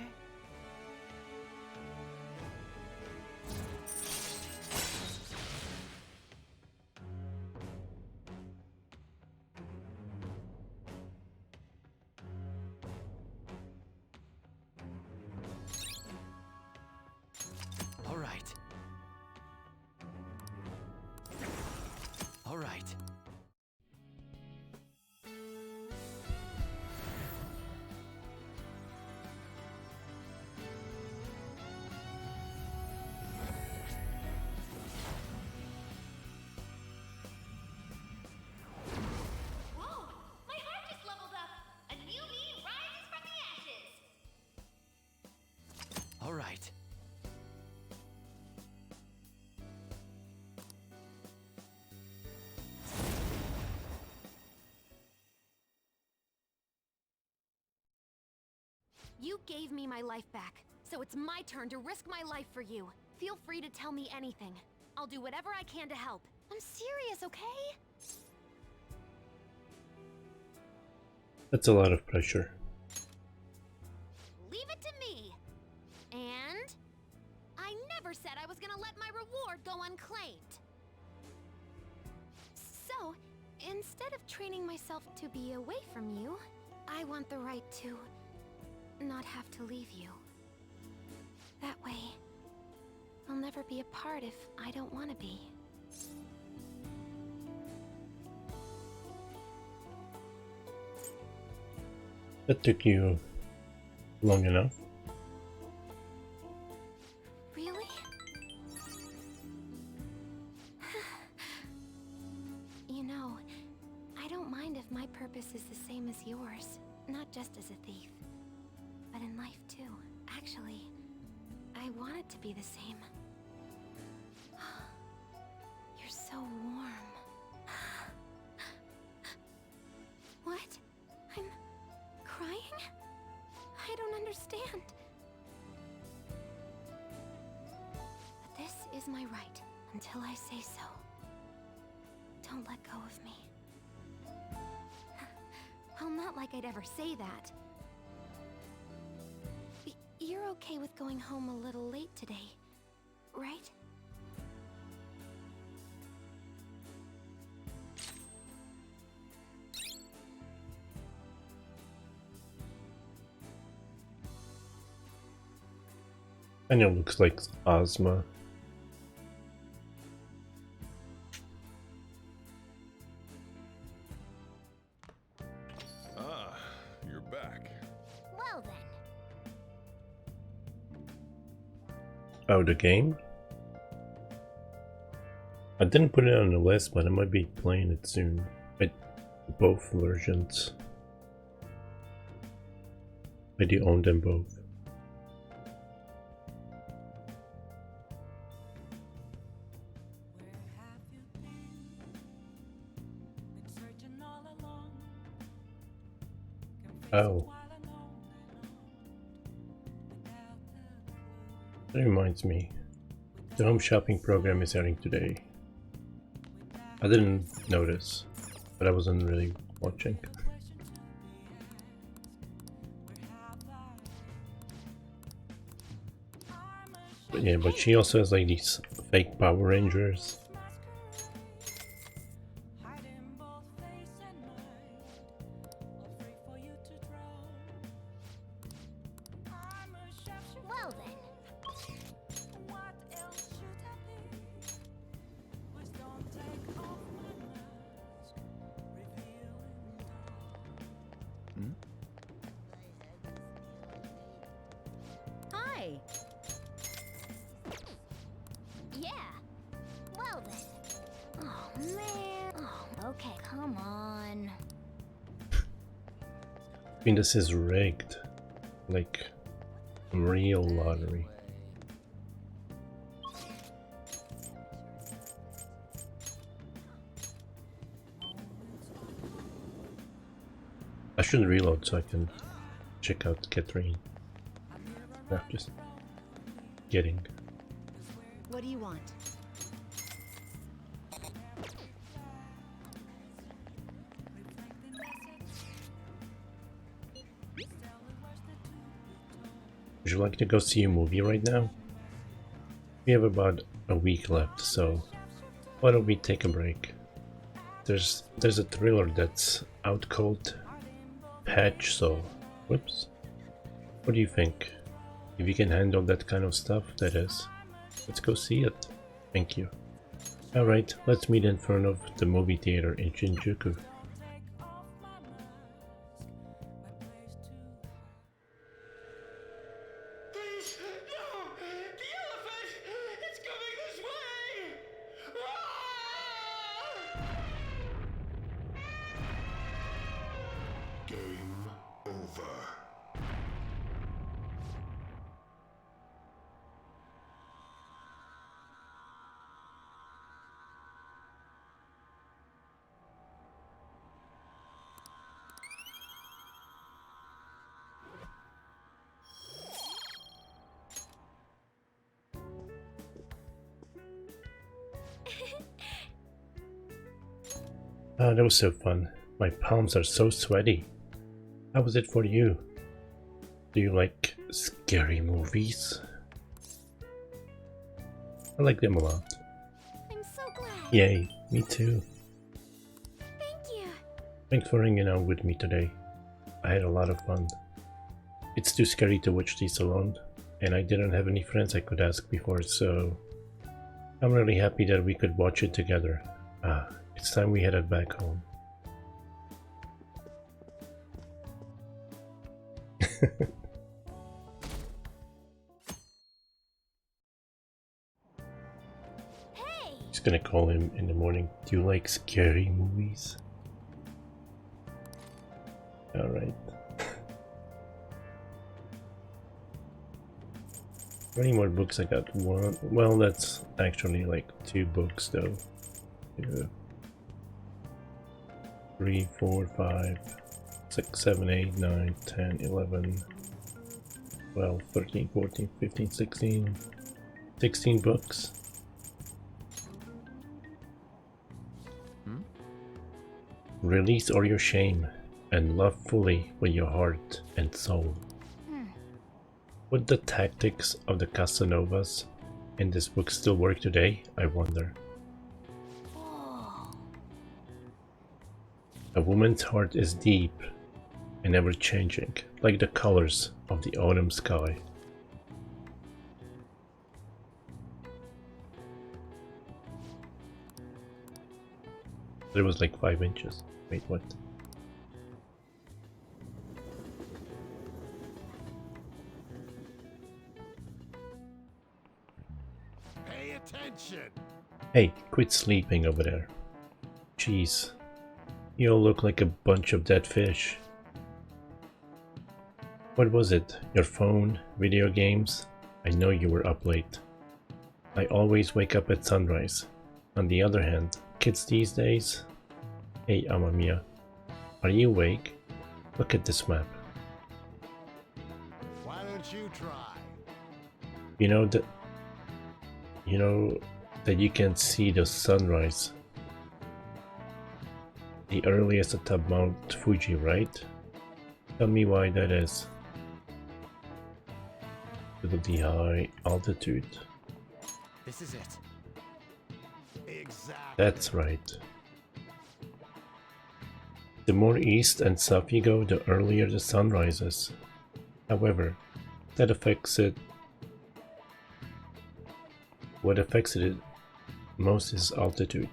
All right. All right. Whoa! My heart just leveled up! A new me rises from the ashes! All right. You gave me my life back, so it's my turn to risk my life for you. Feel free to tell me anything. I'll do whatever I can to help. I'm serious, okay? That's a lot of pressure. Leave it to me. And I never said I was gonna let my reward go unclaimed. So, instead of training myself to be away from you, I want the right to not have to leave you. That way, I'll never be apart if I don't want to be. That took you long enough. Really? You know, I don't mind if my purpose is the same as yours. Not just as a thief, but in life too. Actually, I want it to be the same. You're so warm. What? I'm crying? I don't understand. But this is my right until I say so. Don't let go of me. Well, not like I'd ever say that. You're okay with going home a little late today, right? I know it looks like Ozma. Ah, you're back. Well then. Oh, the game? I didn't put it on the list, but I might be playing it soon. Both versions. I do own them both. Oh. That reminds me. The home shopping program is starting today. I didn't notice, but I wasn't really watching. But yeah, but she also has like these fake Power Rangers. Well then. Hi. Yeah, I mean, this is rigged. Like, real lottery. I should reload so I can check out Catherine. No, just kidding. What do you want? Would you like to go see a movie right now? We have about a week left, so why don't we take a break? There's a thriller that's out called Patch, so whoops. What do you think? If you can handle that kind of stuff, that is. Let's go see it. Thank you. Alright, let's meet in front of the movie theater in Shinjuku. Game over. Ah, that was so fun. My palms are so sweaty. How was it for you? Do you like scary movies? I like them a lot. I'm so glad. Yay, me too. Thank you. Thanks for hanging out with me today. I had a lot of fun. It's too scary to watch these alone, and I didn't have any friends I could ask before, so I'm really happy that we could watch it together. Ah, it's time we headed back home. Hey! Just gonna call him in the morning. Do you like scary movies? Alright. How many more books? I got one. Well, that's actually like 2 books though. Yeah. 3, 4, 5, 6, 7, 8, 9, 10, 11, 12, 13, 14, 15, 16, 16 books. Release all your shame and love fully with your heart and soul. Would the tactics of the Casanovas in this book still work today, I wonder? A woman's heart is deep and ever-changing, like the colors of the autumn sky. It was like 5 inches. Wait, what? Pay attention. Hey, quit sleeping over there. Jeez. You all look like a bunch of dead fish. What was it? Your phone? Video games? I know you were up late. I always wake up at sunrise. On the other hand, kids these days? Hey Amamiya, are you awake? Look at this map. Why don't you try? You know that you can see the sunrise. The earliest atop Mount Fuji, right? Tell me why that is. Because of the high altitude. This is it. Exactly. That's right. The more east and south you go, the earlier the sun rises. However, that affects it. What affects it most is altitude.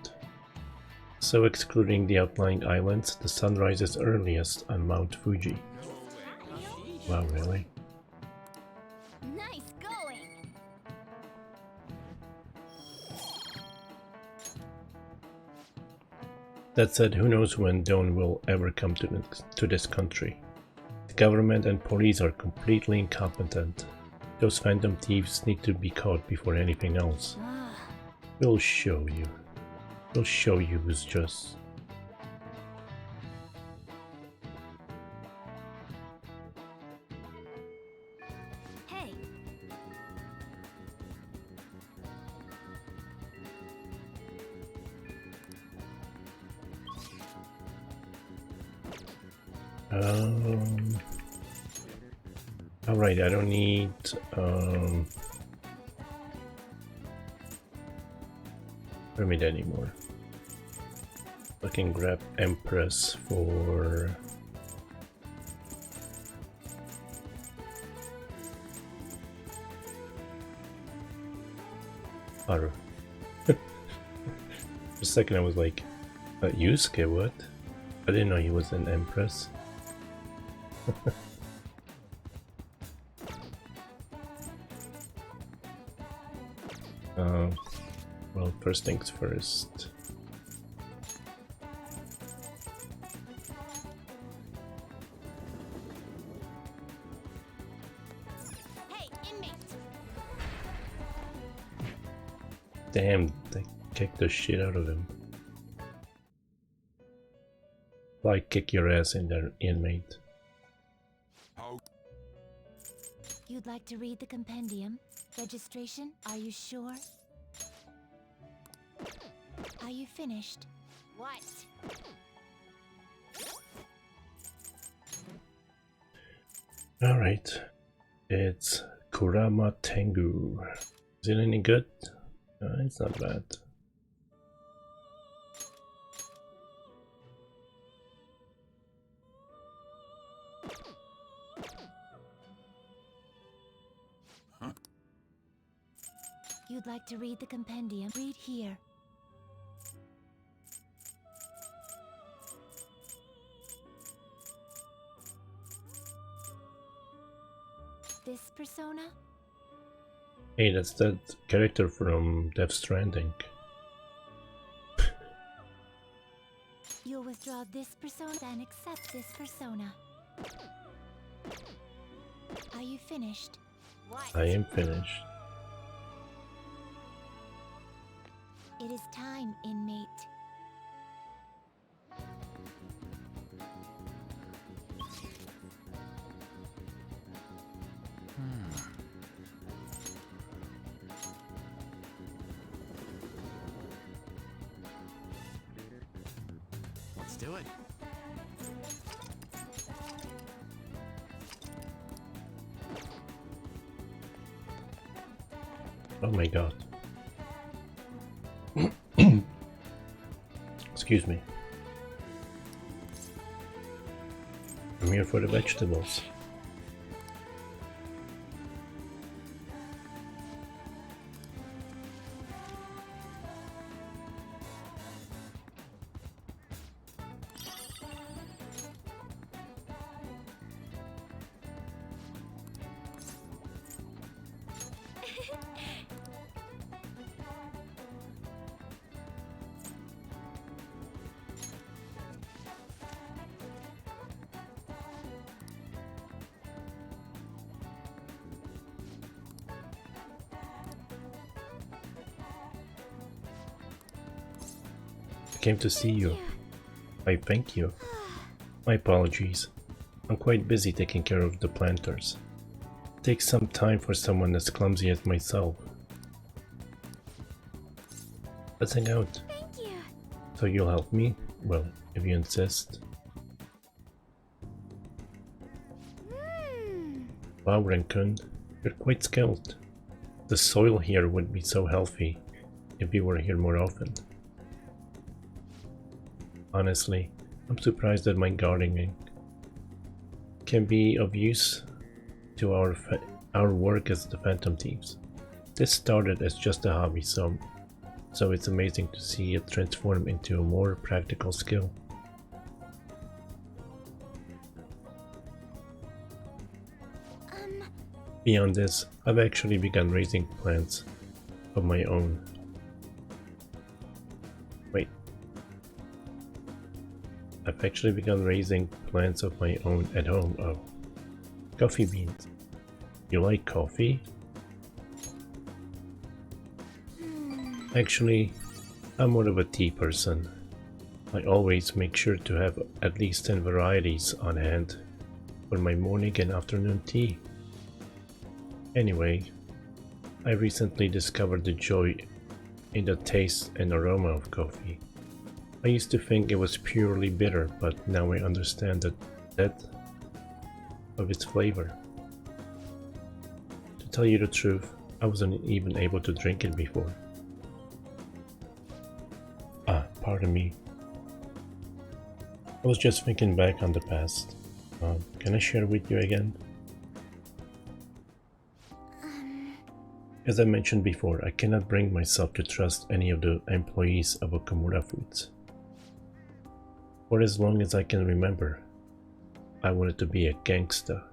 So excluding the outlying islands, the sun rises earliest on Mount Fuji. Wow, really? Nice going. That said, who knows when dawn will ever come to this country. The government and police are completely incompetent. Those phantom thieves need to be caught before anything else. We'll show you. We'll show you who's just. Hey, Alright, I don't need permit anymore. I can grab Empress for Haru. For a second I was like, Yusuke, what? I didn't know he was an Empress. Well, first things first. hey, inmate! Damn, they kicked the shit out of him. Like, kick your ass in there, inmate. You'd like to read the compendium? Registration? Are you sure? Are you finished? What? Alright. It's Kurama Tengu. Is it any good? It's not bad. You'd like to read the compendium? Read here. This persona? Hey, that's that character from Death Stranding. You'll withdraw this persona and accept this persona. Are you finished? What? I am finished. It is time, inmate. Let's do it. Oh my god. Excuse me. I'm here for the vegetables. I came to see you. I thank you. My apologies. I'm quite busy taking care of the planters. It takes some time for someone as clumsy as myself. Let's hang out. Thank you. So you'll help me? Well, if you insist. Wow, Renkun, you're quite skilled. The soil here would be so healthy if you were here more often. Honestly, I'm surprised that my gardening can be of use to our work as the Phantom Thieves. This started as just a hobby, so it's amazing to see it transform into a more practical skill. Beyond this, I've actually begun raising plants of my own. Wait. I've actually begun raising plants of my own at home. Oh, Coffee beans. You like coffee? Actually, I'm more of a tea person. I always make sure to have at least 10 varieties on hand for my morning and afternoon tea. Anyway, I recently discovered the joy in the taste and aroma of coffee. I used to think it was purely bitter, but now I understand the depth of its flavor. To tell you the truth, I wasn't even able to drink it before. Pardon me. I was just thinking back on the past. Can I share with you again? As I mentioned before, I cannot bring myself to trust any of the employees of Okamura Foods. For as long as I can remember, I wanted to be a gangster.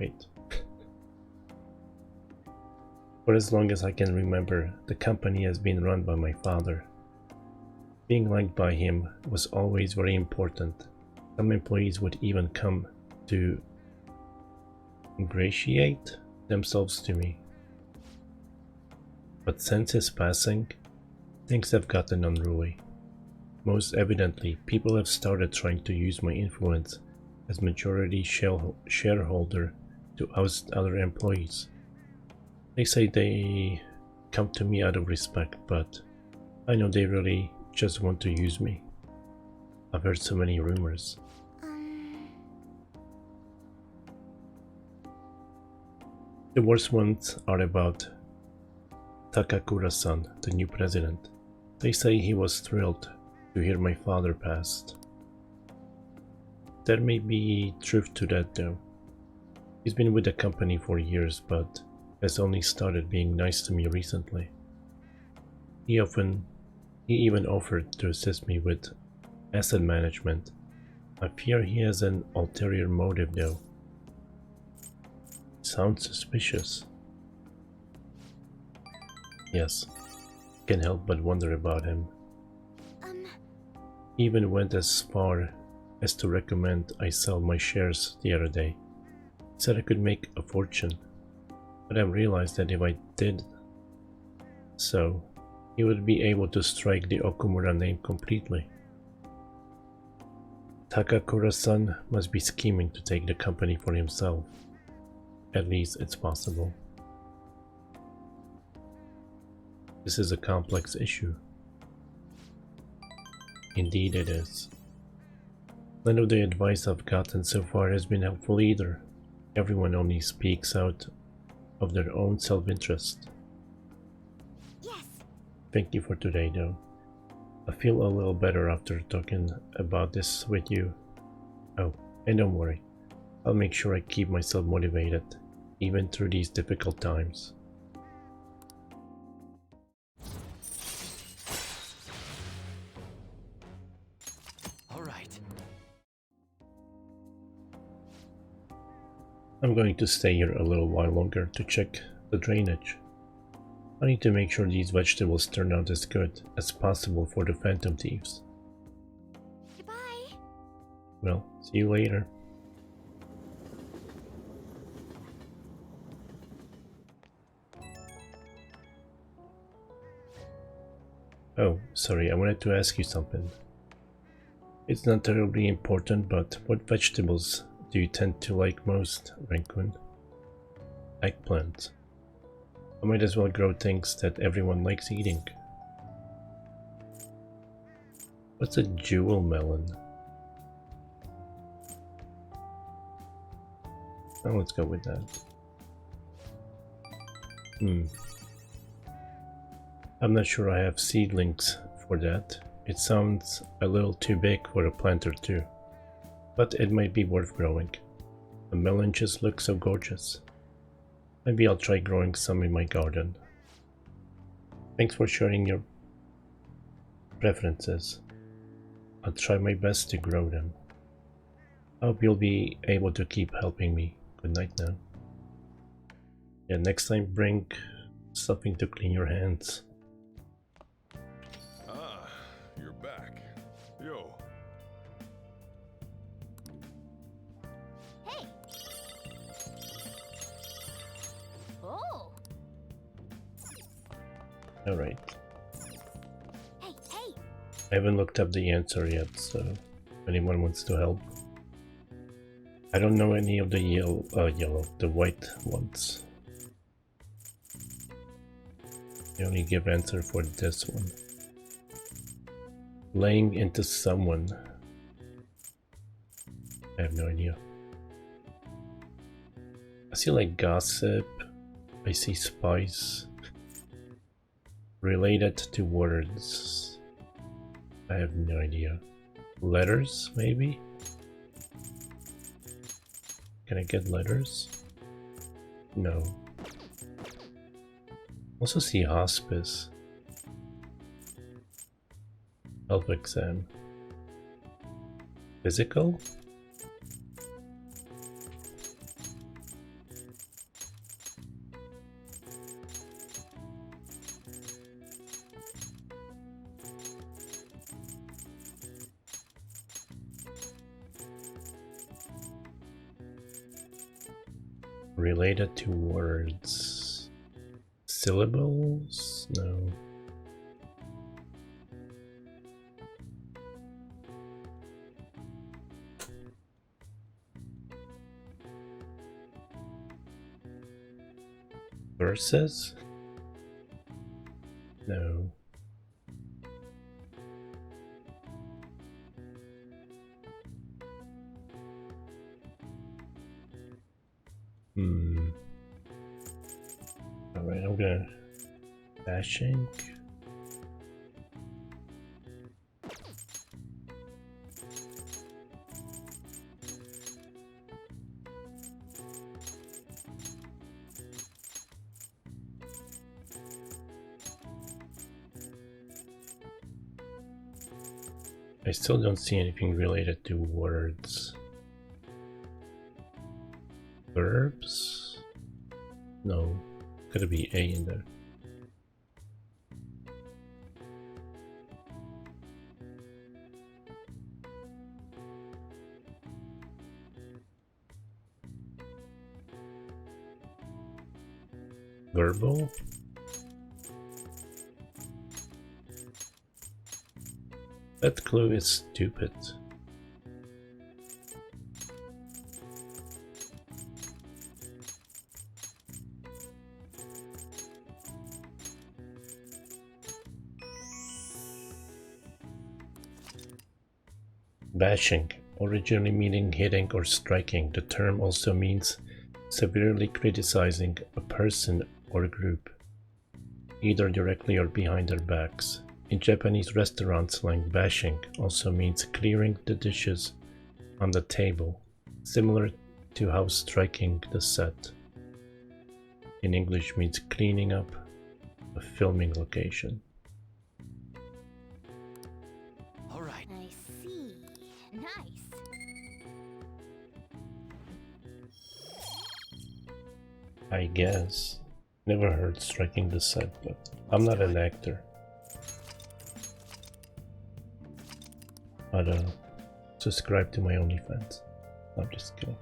Wait. For as long as I can remember, the company has been run by my father. Being liked by him was always very important. Some employees would even come to ingratiate themselves to me. But since his passing, things have gotten unruly. Most evidently, people have started trying to use my influence as majority shareholder to oust other employees. They say they come to me out of respect, but I know they really just want to use me. I've heard so many rumors. The worst ones are about Takakura-san, the new president. They say he was thrilled to hear my father passed. There may be truth to that though. He's been with the company for years, but has only started being nice to me recently. He even offered to assist me with asset management. I fear he has an ulterior motive though. Sounds suspicious. Yes, can't help but wonder about him. He even went as far as to recommend I sell my shares the other day. He said I could make a fortune, but I realized that if I did so, he would be able to strike the Okumura name completely. Takakura-san must be scheming to take the company for himself. At least it's possible. This is a complex issue. Indeed it is. None of the advice I've gotten so far has been helpful either. Everyone only speaks out of their own self-interest. Yes. Thank you for today though. I feel a little better after talking about this with you. Oh, and don't worry. I'll make sure I keep myself motivated, even through these difficult times. I'm going to stay here a little while longer to check the drainage. I need to make sure these vegetables turn out as good as possible for the phantom thieves. Goodbye. Well, see you later. Oh, sorry, I wanted to ask you something. It's not terribly important, but what vegetables do you tend to like most, Rancune? Eggplant. I might as well grow things that everyone likes eating. What's a jewel melon? Oh, let's go with that. I'm not sure I have seedlings for that. It sounds a little too big for a planter too. But it might be worth growing. The melon just looks so gorgeous. Maybe I'll try growing some in my garden. Thanks for sharing your preferences. I'll try my best to grow them. I hope you'll be able to keep helping me. Good night now. Yeah, next time bring something to clean your hands. Ah, you're back. Yo. Hey. Alright. Hey, hey! I haven't looked up the answer yet, so if anyone wants to help. I don't know any of the the white ones. They only give answer for this one. Laying into someone. I have no idea. I see like gossip. I see spice. Related to words. I have no idea. Letters, maybe? Can I get letters? No. Also see hospice. Health exam. Physical? Related to words. Syllables? No. Verses? No. Alright, I'm gonna bashing. I still don't see anything related to words. Verbs? No. Gotta be A in there. Verbal? That clue is stupid. Bashing, originally meaning hitting or striking, the term also means severely criticizing a person or group, either directly or behind their backs. In Japanese restaurant slang, bashing also means clearing the dishes on the table, similar to how striking the set in English means cleaning up a filming location. Alright. I see. Nice. I guess. Never heard striking the set, but I'm not an actor. But subscribe to my OnlyFans. I'm just kidding.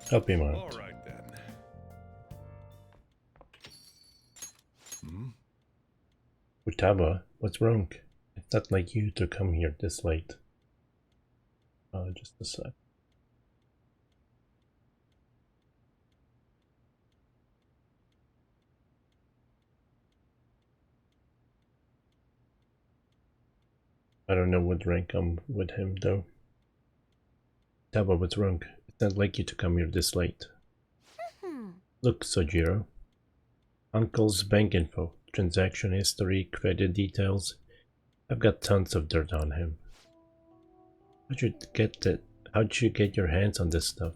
Help him out. All right then. Utaba, what's wrong? It's not like you to come here this late. Just a sec. I don't know what rank I'm with him though. Utaba, what's wrong? It's not like you to come here this late. Look, Sojiro. Uncle's bank info, transaction history, credit details. I've got tons of dirt on him. How'd you get your hands on this stuff?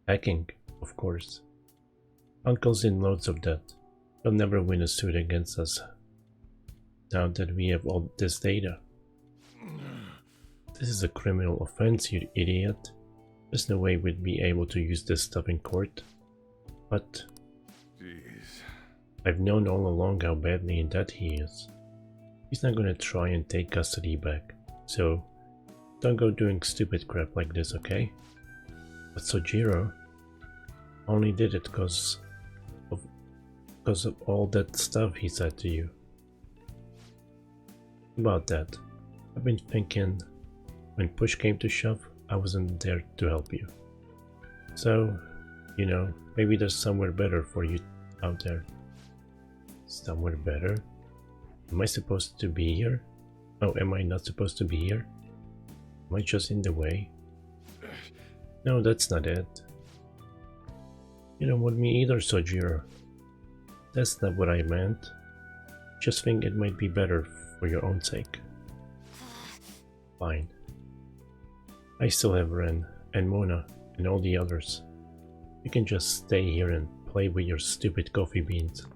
Hacking, of course. Uncle's in loads of debt. He'll never win a suit against us. Now that we have all this data. This is a criminal offense, you idiot. There's no way we'd be able to use this stuff in court. But Jeez. I've known all along how badly in debt he is. He's not gonna try and take custody back. So Don't go doing stupid crap like this, okay? But Sojiro only did it because of all that stuff he said to you. About that, I've been thinking when push came to shove, I wasn't there to help you. So, you know, maybe there's somewhere better for you out there. Somewhere better? Am I supposed to be here? Oh, am I not supposed to be here? Am I just in the way? No, that's not it. You don't want me either, Sojiro. That's not what I meant. Just think it might be better for your own sake. Fine. I still have Ren and Mona and all the others. You can just stay here and play with your stupid coffee beans.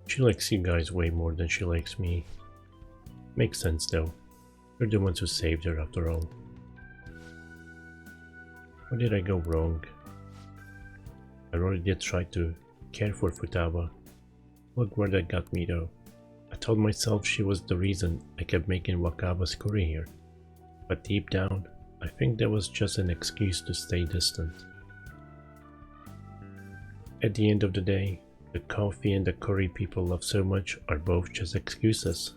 She likes you guys way more than she likes me. Makes sense though. You're the ones who saved her after all. Where did I go wrong? I really did try to care for Futaba. Look where that got me though. I told myself she was the reason I kept making Wakaba's curry here. But deep down, I think that was just an excuse to stay distant. At the end of the day, the coffee and the curry people love so much are both just excuses.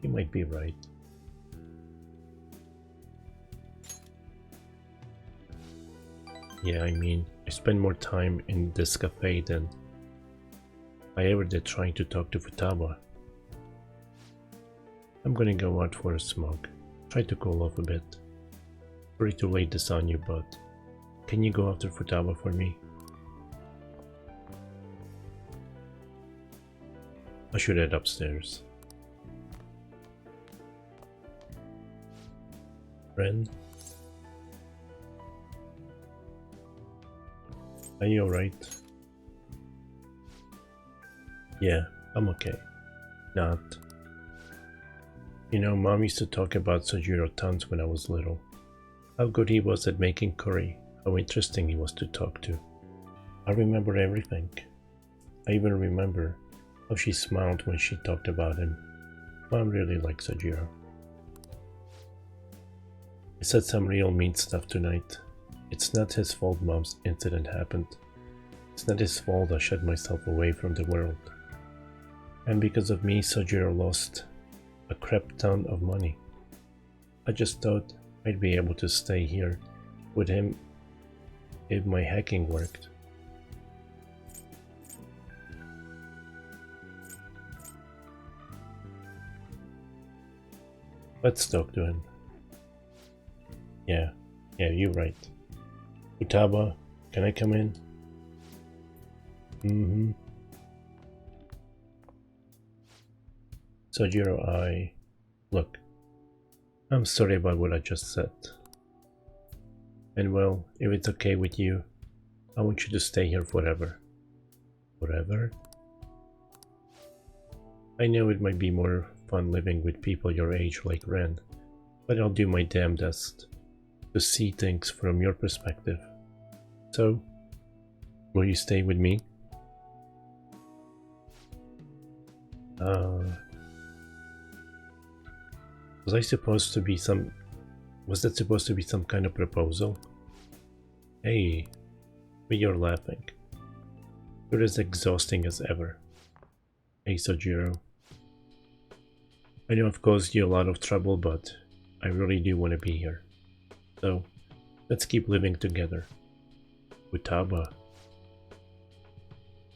You might be right. Yeah, I mean, I spend more time in this cafe than I ever did trying to talk to Futaba. I'm gonna go out for a smoke, try to cool off a bit. Sorry to lay this on you, but can you go after Futaba for me? I should head upstairs. Ren? Are you alright? Yeah, I'm okay. Not. You know, Mom used to talk about Sojiro tons when I was little. How good he was at making curry, how interesting he was to talk to. I remember everything. I even remember how she smiled when she talked about him. Mom really likes Sojiro. I said some real mean stuff tonight. It's not his fault Mom's incident happened. It's not his fault I shut myself away from the world. And because of me, Sojiro lost a crap ton of money. I just thought I'd be able to stay here with him if my hacking worked. Let's talk to him. Yeah, you're right. Futaba, can I come in? Sojiro, Look, I'm sorry about what I just said. And well, if it's okay with you, I want you to stay here forever. Forever? I know it might be more fun living with people your age like Ren, but I'll do my damnedest to see things from your perspective. So, will you stay with me? Was that supposed to be some kind of proposal? Hey, but you're laughing. You're as exhausting as ever. Hey, Sojiro. I know I've caused you a lot of trouble, but I really do want to be here. So, let's keep living together. Futaba.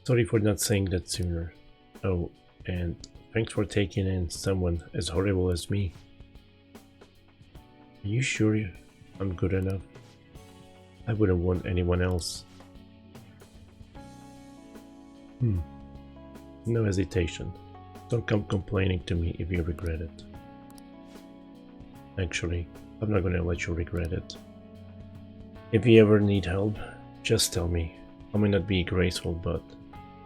Sorry for not saying that sooner. Oh, and thanks for taking in someone as horrible as me. Are you sure I'm good enough? I wouldn't want anyone else. No hesitation. Don't come complaining to me if you regret it. Actually, I'm not gonna let you regret it. If you ever need help, just tell me. I may not be graceful, but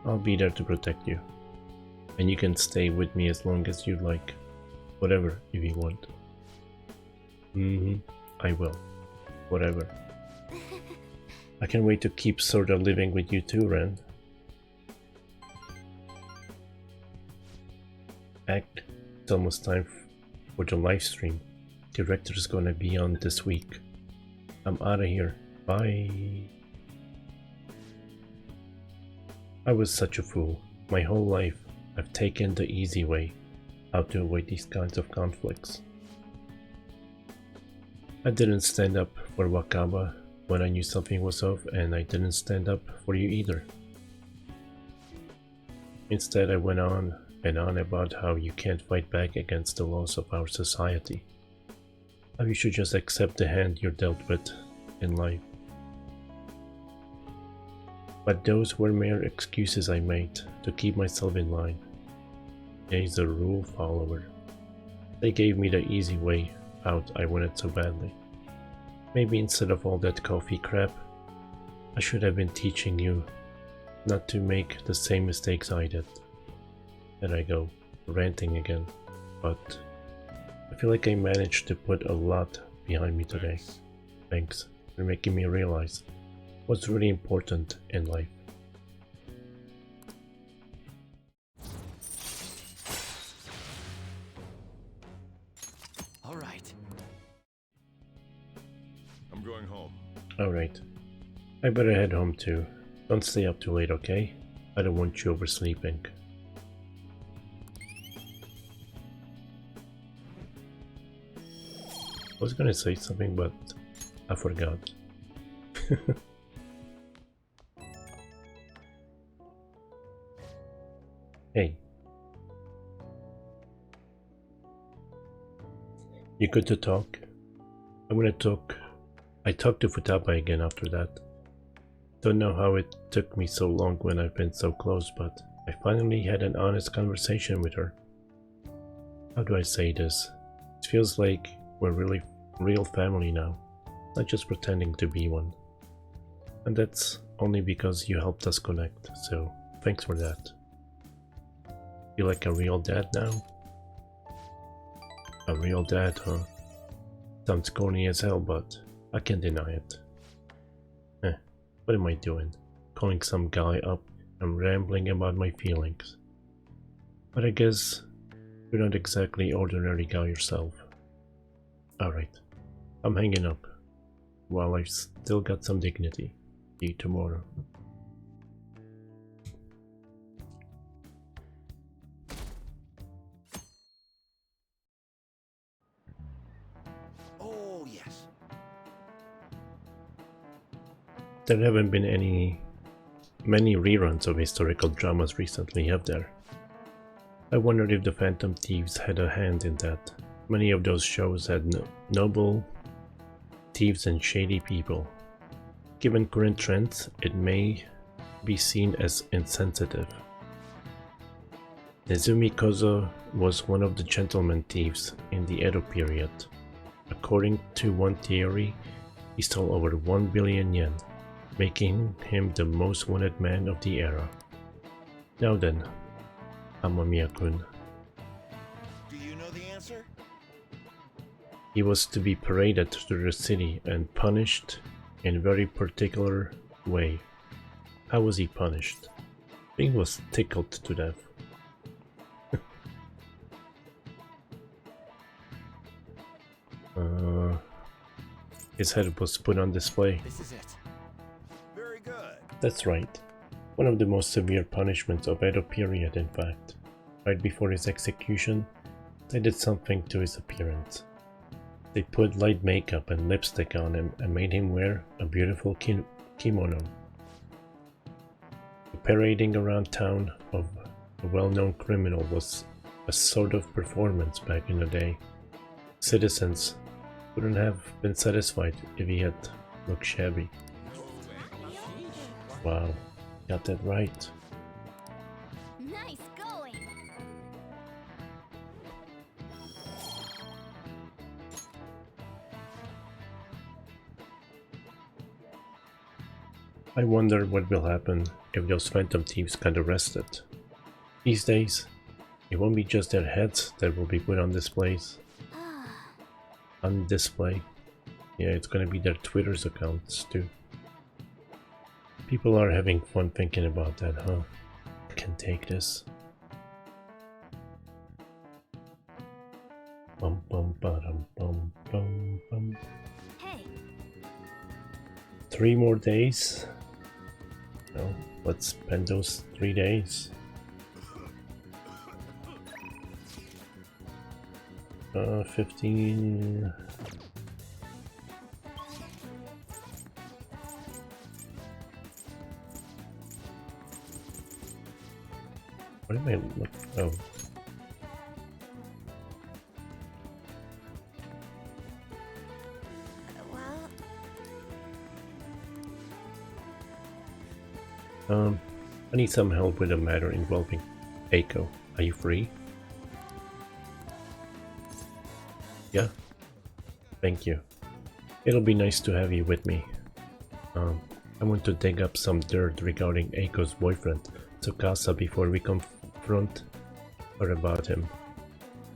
I'll be there to protect you. And you can stay with me as long as you'd like. Whatever, if you want. I will. Whatever. I can't wait to keep sorta living with you too, Ren. act. It's almost time for the live stream. Director's gonna be on this week. I'm out of here. Bye. I was such a fool. My whole life, I've taken the easy way, how to avoid these kinds of conflicts. I didn't stand up for Wakaba when I knew something was off, and I didn't stand up for you either. Instead, I went on and on about how you can't fight back against the laws of our society. How you should just accept the hand you're dealt with in life. But those were mere excuses I made to keep myself in line. Jay's a rule follower. They gave me the easy way out I wanted so badly. Maybe instead of all that coffee crap, I should have been teaching you not to make the same mistakes I did. There I go, ranting again, but I feel like I managed to put a lot behind me today. Thanks for making me realize what's really important in life. All right. I'm going home. Alright, I better head home too. Don't stay up too late, okay? I don't want you oversleeping. I was gonna say something, but I forgot. Hey. You good to talk? I talked to Futaba again after that. Don't know how it took me so long when I've been so close, but I finally had an honest conversation with her. How do I say this? It feels like we're really real family now, not just pretending to be one. And that's only because you helped us connect, so thanks for that. Feel like a real dad now? A real dad, huh? Sounds corny as hell, but I can't deny it. What am I doing? Calling some guy up and rambling about my feelings. But I guess you're not exactly ordinary guy yourself. Alright, I'm hanging up. While I've still got some dignity. See you tomorrow. Oh, yes. There haven't been many reruns of historical dramas recently, have there? I wondered if the Phantom Thieves had a hand in that. Many of those shows had noble thieves and shady people. Given current trends, it may be seen as insensitive. Nezumi Kozo was one of the gentleman thieves in the Edo period. According to one theory, he stole over 1 billion yen, making him the most wanted man of the era. Now then, Amamiya-kun. Do you know the answer? He was to be paraded through the city and punished in a very particular way. How was he punished? He was tickled to death. His head was put on display. This is it. Very good. That's right. One of the most severe punishments of Edo period, in fact. Right before his execution, they did something to his appearance. They put light makeup and lipstick on him and made him wear a beautiful kimono. The parading around town of a well-known criminal was a sort of performance back in the day. Citizens wouldn't have been satisfied if he had looked shabby. Wow, got that right. Nice going! I wonder what will happen if those Phantom Thieves get arrested. These days, it won't be just their heads that will be put on displays. On display. Yeah, it's gonna be their Twitter's accounts too. People are having fun thinking about that, huh? I can take this. 3 more days. Well, let's spend those 3 days. 15. What am I looking? Oh. I need some help with a matter involving Eiko. Are you free? Yeah? Thank you. It'll be nice to have you with me. I want to dig up some dirt regarding Eiko's boyfriend, Tsukasa, before we confront her about him.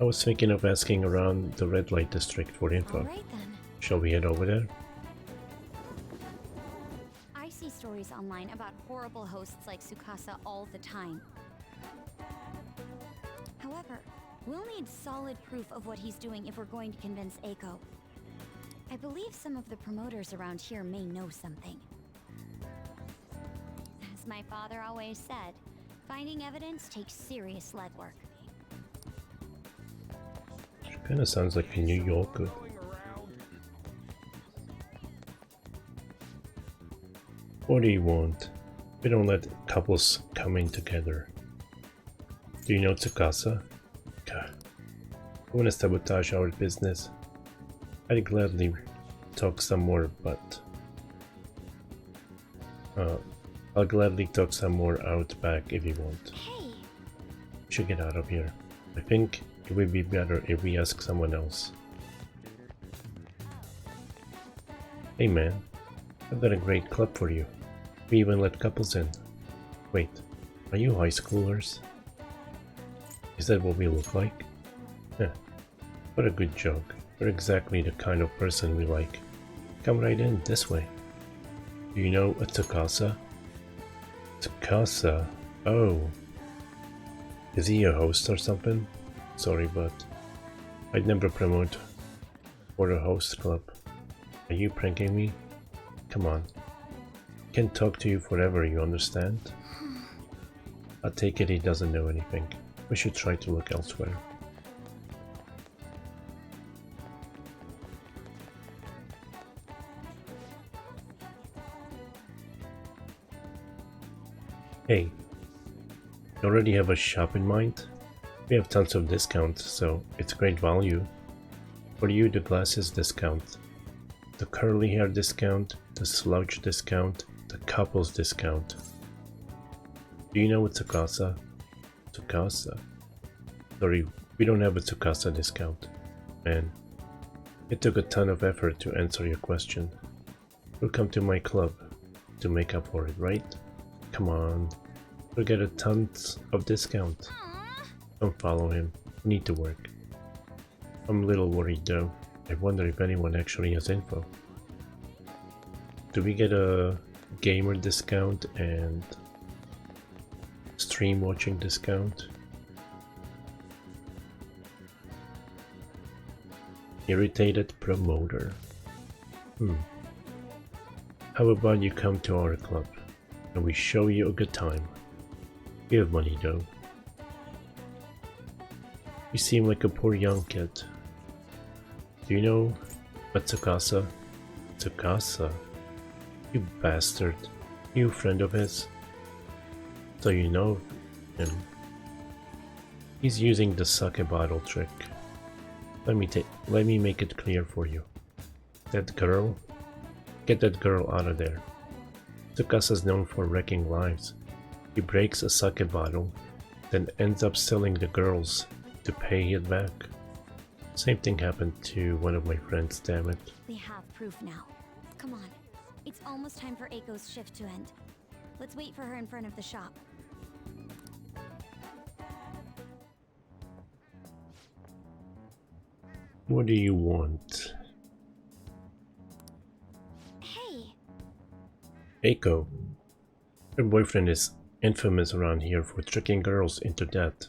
I was thinking of asking around the red light district for info. Alright then. Shall we head over there? I see stories online about horrible hosts like Tsukasa all the time. However, we'll need solid proof of what he's doing if we're going to convince Eiko. I believe some of the promoters around here may know something. As my father always said, finding evidence takes serious legwork. She kinda sounds like a New Yorker. What do you want? We don't let couples come in together. Do you know Tsukasa? God. I want to sabotage our business. I'd gladly talk some more, but I'll gladly talk some more out back if you want. Hey! We should get out of here. I think it would be better if we ask someone else. Hey man, I've got a great club for you. We even let couples in. Wait, are you high schoolers? Is that what we look like? Heh, what a good joke. You're exactly the kind of person we like. Come right in, this way. Do you know a Tsukasa? Tsukasa? Oh. Is he a host or something? Sorry, but I'd never promote for a host club. Are you pranking me? Come on. I can't talk to you forever, you understand? I take it he doesn't know anything. We should try to look elsewhere. Hey, you already have a shop in mind? We have tons of discounts, so it's great value. For you, the glasses discount, the curly hair discount, the slouch discount, the couples discount. Do you know a Tsukasa? Tsukasa? Sorry, we don't have a Tsukasa discount. Man, it took a ton of effort to answer your question. You'll come to my club to make up for it, right? Come on, we'll get a tons of discount. Don't follow him, we need to work. I'm a little worried though. I wonder if anyone actually has info. Do we get a gamer discount and stream watching discount? Irritated promoter. How about you come to our club and we show you a good time? We have money though. You seem like a poor young kid. Do you know a Tsukasa? Tsukasa? You bastard. You a friend of his? So you know him. He's using the sake bottle trick. Let me make it clear for you. That girl? Get that girl out of there. Tsukasa's known for wrecking lives. He breaks a sake bottle, then ends up selling the girls to pay it back. Same thing happened to one of my friends, damn it. We have proof now. Come on. It's almost time for Eiko's shift to end. Let's wait for her in front of the shop. What do you want? Hey! Eiko. Her boyfriend is infamous around here for tricking girls into debt,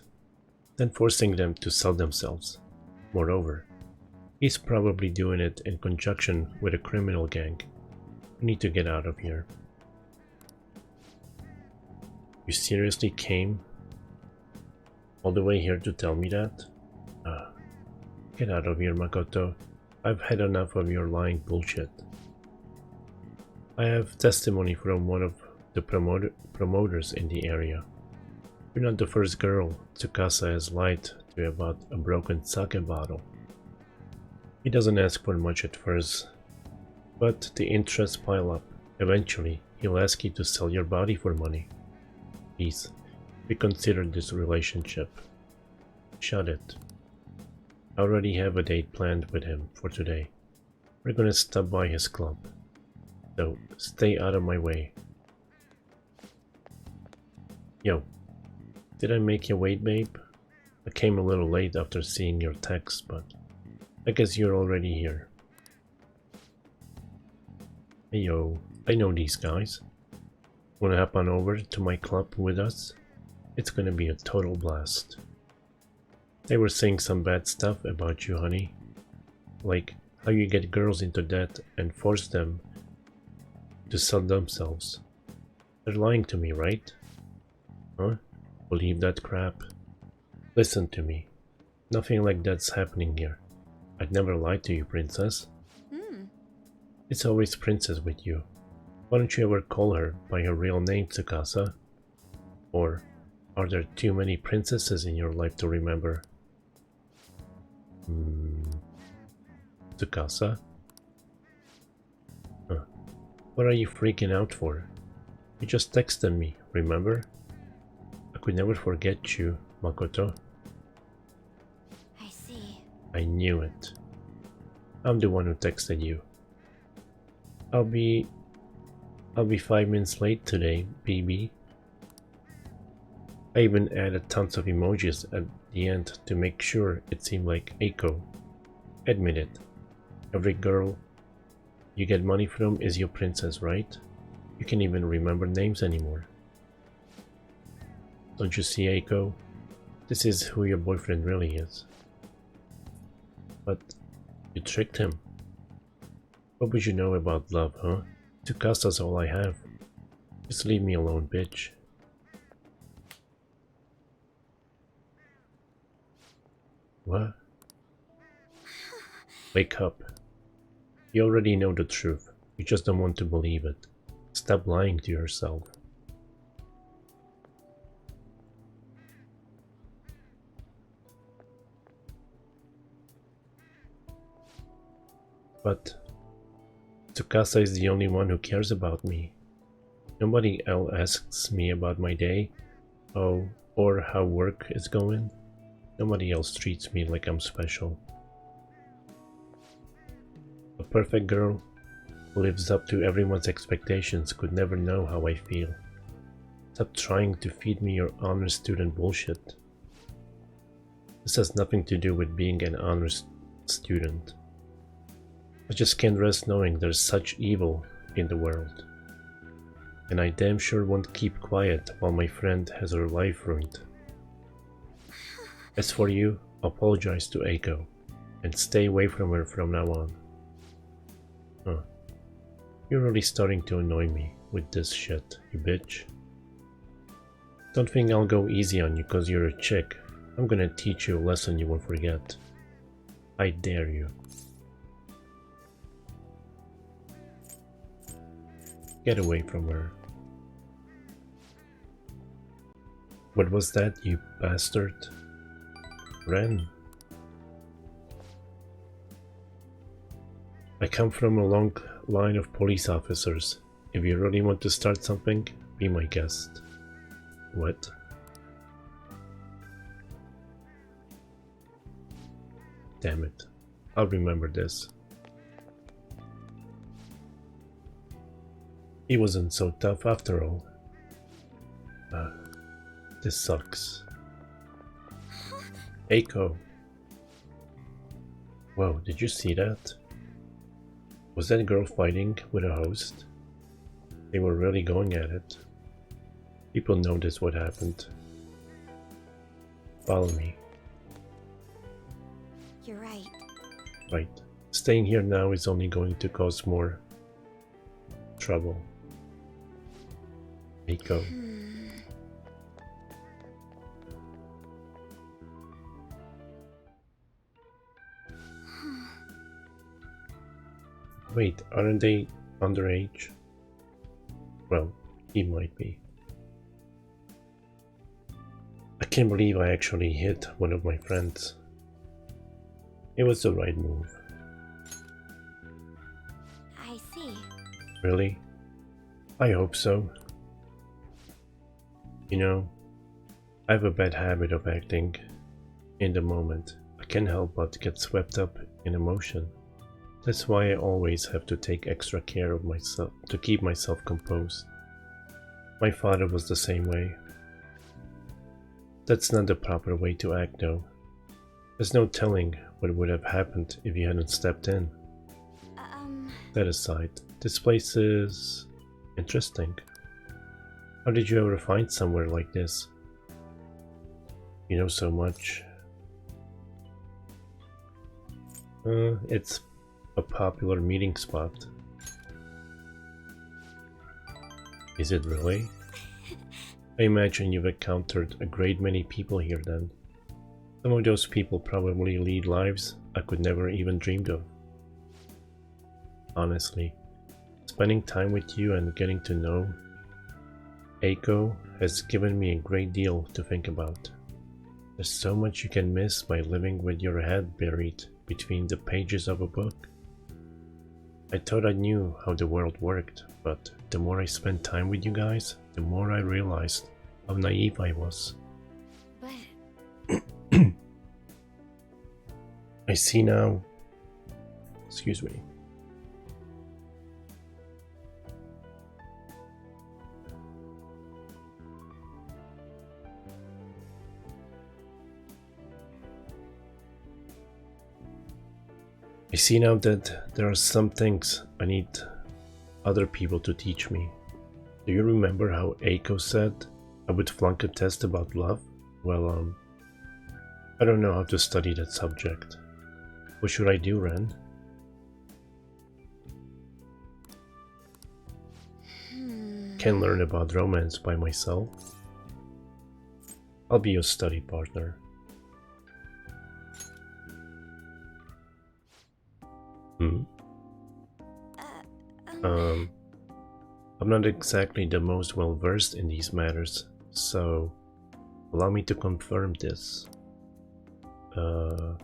then forcing them to sell themselves. Moreover, he's probably doing it in conjunction with a criminal gang. We need to get out of here. You seriously came all the way here to tell me that? Get out of here, Makoto. I've had enough of your lying bullshit. I have testimony from one of the promoters in the area. You're not the first girl Tsukasa has lied to about a broken sake bottle. He doesn't ask for much at first, but the interests pile up. Eventually, he'll ask you to sell your body for money. Please, reconsider this relationship. Shut it. I already have a date planned with him for today. We're gonna stop by his club. So, stay out of my way. Yo, did I make you wait, babe? I came a little late after seeing your text, but I guess you're already here. Hey yo, I know these guys. Wanna hop on over to my club with us? It's gonna be a total blast. They were saying some bad stuff about you, honey. Like how you get girls into debt and force them to sell themselves. They're lying to me, right? Huh? Believe that crap? Listen to me. Nothing like that's happening here. I'd never lie to you, princess. It's always princess with you. Why don't you ever call her by her real name, Tsukasa? Or are there too many princesses in your life to remember? Tsukasa? Huh. What are you freaking out for? You just texted me, remember? I could never forget you, Makoto. I see. I knew it. I'm the one who texted you. I'll be 5 minutes late today, baby. I even added tons of emojis at the end to make sure it seemed like Eiko. Admit it. Every girl you get money from is your princess, right? You can't even remember names anymore. Don't you see, Eiko? This is who your boyfriend really is. But you tricked him. What would you know about love, huh? Tsukasa's all I have. Just leave me alone, bitch. What? Wake up. You already know the truth. You just don't want to believe it. Stop lying to yourself. But Tsukasa is the only one who cares about me. Nobody else asks me about my day, or how work is going. Nobody else treats me like I'm special. A perfect girl who lives up to everyone's expectations could never know how I feel. Stop trying to feed me your honor student bullshit. This has nothing to do with being an honor student. I just can't rest knowing there's such evil in the world. And I damn sure won't keep quiet while my friend has her life ruined. As for you, apologize to Eiko and stay away from her from now on. Huh. You're really starting to annoy me with this shit, you bitch. Don't think I'll go easy on you cause you're a chick. I'm gonna teach you a lesson you won't forget. I dare you. Get away from her. What was that, you bastard? Ren. I come from a long line of police officers. If you really want to start something, be my guest. What? Damn it. I'll remember this. He wasn't so tough after all. This sucks. Eiko. Whoa, did you see that? Was that girl fighting with a host? They were really going at it. People noticed what happened. Follow me. You're right. Right. Staying here now is only going to cause more trouble. Eiko. Wait, aren't they underage? Well, he might be. I can't believe I actually hit one of my friends. It was the right move. I see. Really? I hope so. You know, I have a bad habit of acting in the moment. I can't help but get swept up in emotion. That's why I always have to take extra care of myself to keep myself composed. My father was the same way. That's not the proper way to act though. There's no telling what would have happened if you hadn't stepped in. That aside, this place is interesting. How did you ever find somewhere like this? You know so much. It's a popular meeting spot. Is it really? I imagine you've encountered a great many people here then. Some of those people probably lead lives I could never even dreamed of. Honestly, spending time with you and getting to know Eiko has given me a great deal to think about. There's so much you can miss by living with your head buried between the pages of a book. I thought I knew how the world worked, but the more I spent time with you guys, the more I realized how naive I was. But I see now. Excuse me. I see now that there are some things I need other people to teach me. Do you remember how Eiko said I would flunk a test about love? Well, I don't know how to study that subject. What should I do, Ren? Can learn about romance by myself. I'll be your study partner. I'm not exactly the most well versed in these matters, so allow me to confirm this. Do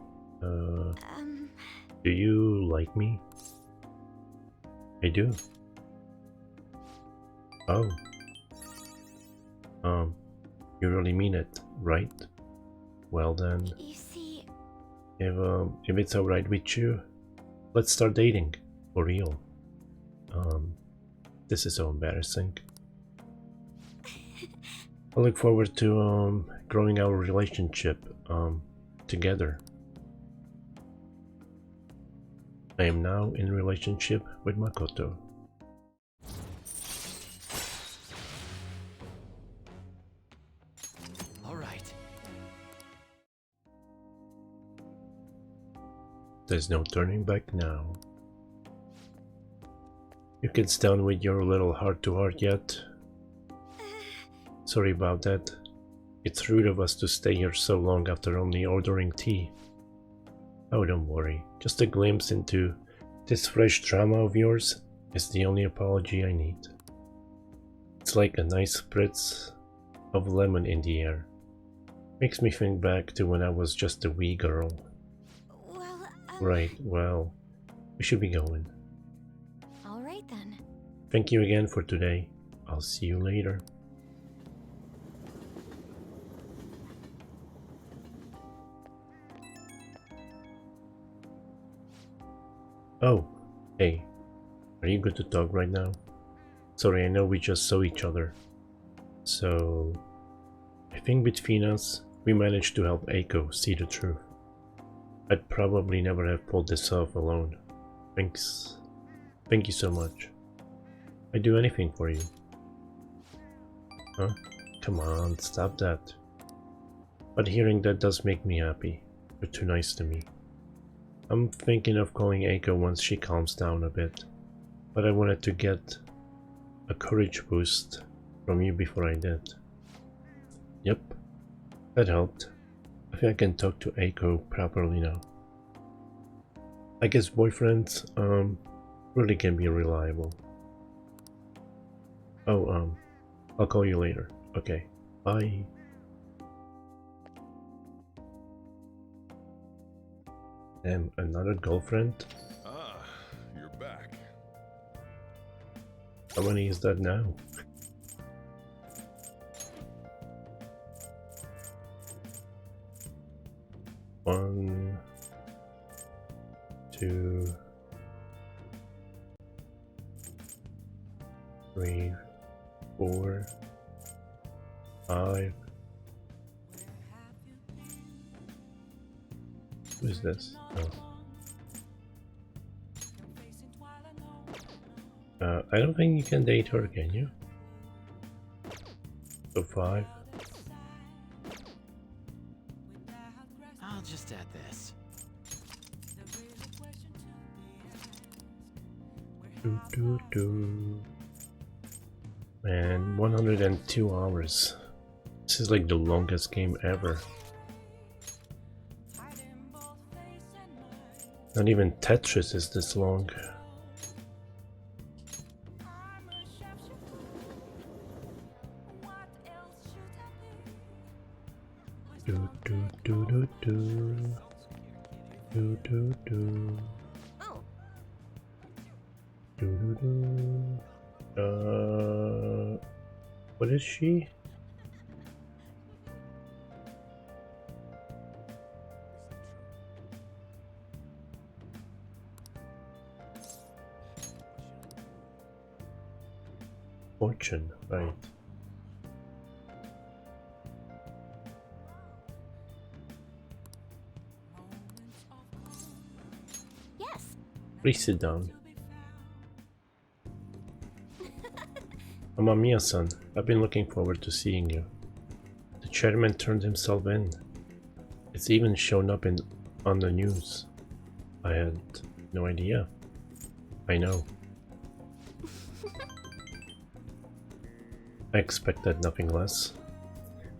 you like me? I do. Oh. You really mean it, right? Well then, you see, if it's alright with you, let's start dating, for real. This is so embarrassing. I look forward to growing our relationship together. I am now in a relationship with Makoto. All right. There's no turning back now. You kids down with your little heart-to-heart yet? Sorry about that. It's rude of us to stay here so long after only ordering tea. Oh, don't worry. Just a glimpse into this fresh drama of yours is the only apology I need. It's like a nice spritz of lemon in the air. Makes me think back to when I was just a wee girl. well, Right, well, we should be going. all right then. Thank you again for today. I'll see you later. Oh, hey. Are you good to talk right now? Sorry, I know we just saw each other. So, I think between us, we managed to help Eiko see the truth. I'd probably never have pulled this off alone. Thanks. Thank you so much. I'd do anything for you. Huh? Come on, stop that. But hearing that does make me happy. You're too nice to me. I'm thinking of calling Eiko once she calms down a bit. But I wanted to get a courage boost from you before I did. Yep, that helped. I think I can talk to Eiko properly now. I guess boyfriends really can be reliable. Oh, I'll call you later. Okay, bye. Damn, another girlfriend? Ah, you're back. How many is that now? One, two, three, 4, 5. Who is this? Oh. I don't think you can date her, can you? So 5. I'll just add this. Man, 102 hours. This is like the longest game ever. Not even Tetris is this long. Do do do do do do do do. Oh. Do do do. What is she? Fortune, right. Yes. Please sit down. Mamma mia, son. I've been looking forward to seeing you. The chairman turned himself in. It's even shown up on the news. I had no idea. I know. I expected nothing less.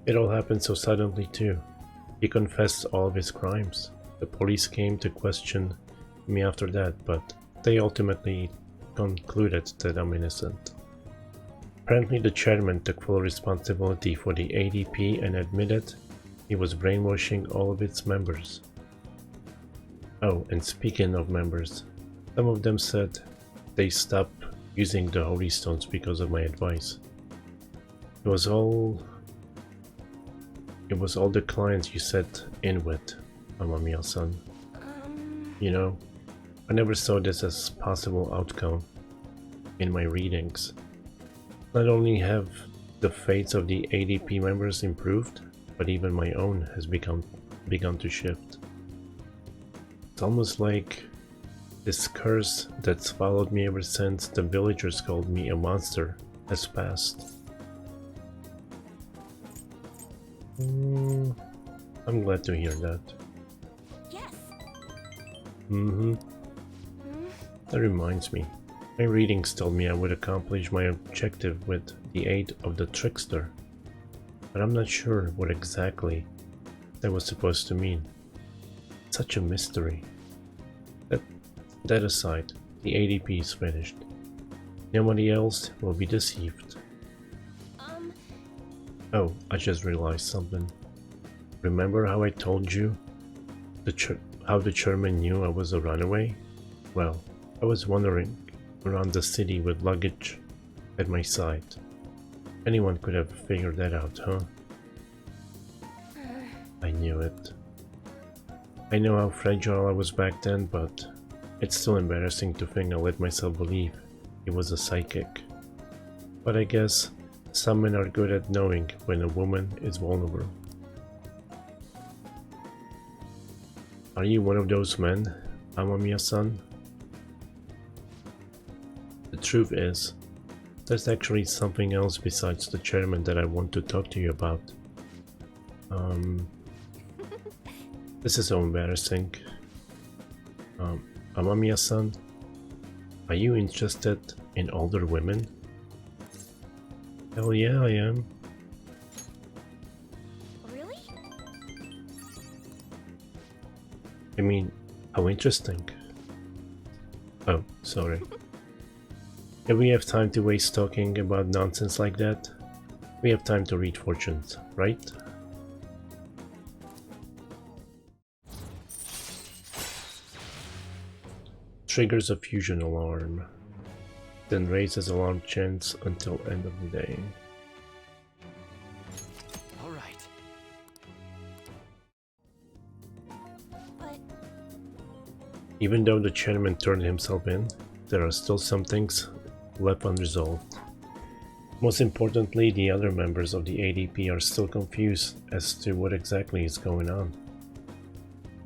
It all happened so suddenly too. He confessed all of his crimes. The police came to question me after that, but they ultimately concluded that I'm innocent. Apparently the chairman took full responsibility for the ADP and admitted he was brainwashing all of its members. Oh, and speaking of members, some of them said they stopped using the Holy Stones because of my advice. It was all the clients you set in with, Mamma mia, son. You know, I never saw this as possible outcome in my readings. Not only have the fates of the ADP members improved, but even my own has begun to shift. It's almost like this curse that's followed me ever since the villagers called me a monster has passed. I'm glad to hear that. Yes. That reminds me. My readings told me I would accomplish my objective with the aid of the trickster, but I'm not sure what exactly that was supposed to mean. Such a mystery. That aside, the ADP is finished. Nobody else will be deceived. Oh, I just realized something. Remember how I told you how the chairman knew I was a runaway? Well, I was wandering around the city with luggage at my side. Anyone could have figured that out, huh? I knew it. I know how fragile I was back then, but it's still embarrassing to think I let myself believe he was a psychic. But I guess some men are good at knowing when a woman is vulnerable. Are you one of those men, Mamma mia, son? The truth is, there's actually something else besides the chairman that I want to talk to you about. This is so embarrassing. Mamma mia, son, are you interested in older women? Hell yeah, I am. Really? I mean, how interesting. Oh, sorry. If we have time to waste talking about nonsense like that, we have time to read fortunes, right? Triggers a fusion alarm, then raises alarm chants until end of the day. All right. But Even though the chairman turned himself in, there are still some things left unresolved. Most importantly, the other members of the ADP are still confused as to what exactly is going on.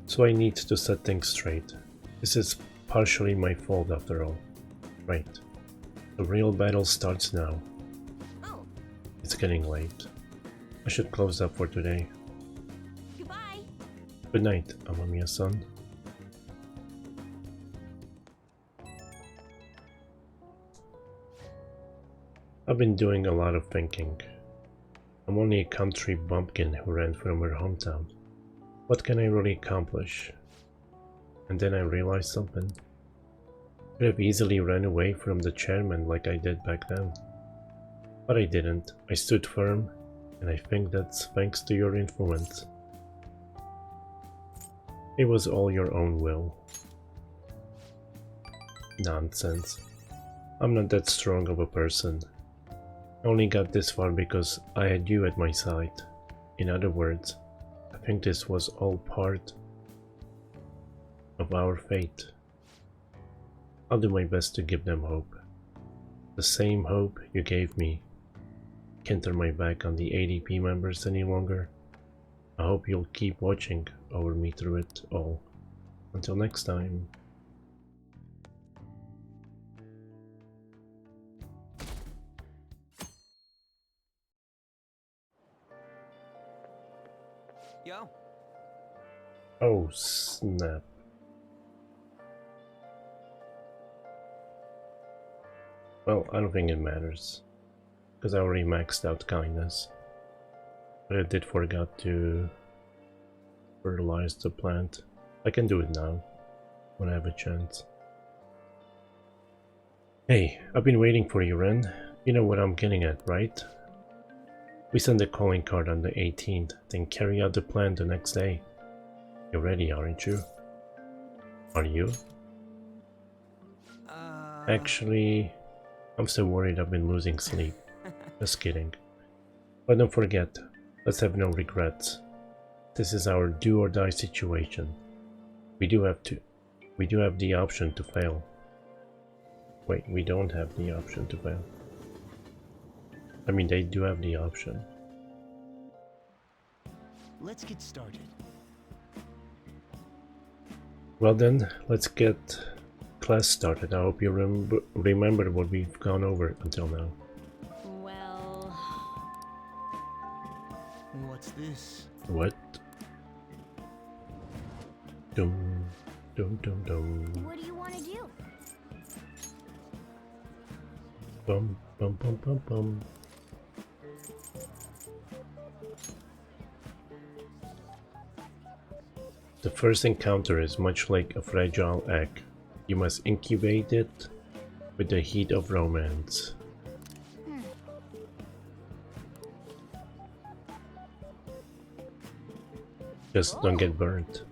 So I need to set things straight. This is partially my fault after all. Right. The real battle starts now. oh, It's getting late. I should close up for today. goodbye. Good night, Amamiya-san. I've been doing a lot of thinking. I'm only a country bumpkin who ran from her hometown. What can I really accomplish? And then I realized something. I could have easily ran away from the chairman like I did back then. But I didn't. I stood firm, and I think that's thanks to your influence. It was all your own will. Nonsense. I'm not that strong of a person. I only got this far because I had you at my side. In other words, I think this was all part of our fate. I'll do my best to give them hope. The same hope you gave me. Can't turn my back on the ADP members any longer. I hope you'll keep watching over me through it all. Until next time. Yo, Oh snap. Well, I don't think it matters, because I already maxed out kindness. But I did forget to fertilize the plant. I can do it now, when I have a chance. Hey, I've been waiting for you, Ren. You know what I'm getting at, right? We send the calling card on the 18th, then carry out the plan the next day. You're ready, aren't you? Are you? Actually, I'm so worried I've been losing sleep. Just kidding. But don't forget, let's have no regrets. This is our do or die situation. We do have the option to fail. Wait, we don't have the option to fail. I mean, they do have the option. Let's get started. Well then, let's get class started. I hope you remember what we've gone over until now. Well, What's this? What? Dum, dum, dum, dum. What do you want to do? Bum, bum, bum, bum, bum. The first encounter is much like a fragile egg. You must incubate it with the heat of romance. Just don't get burnt.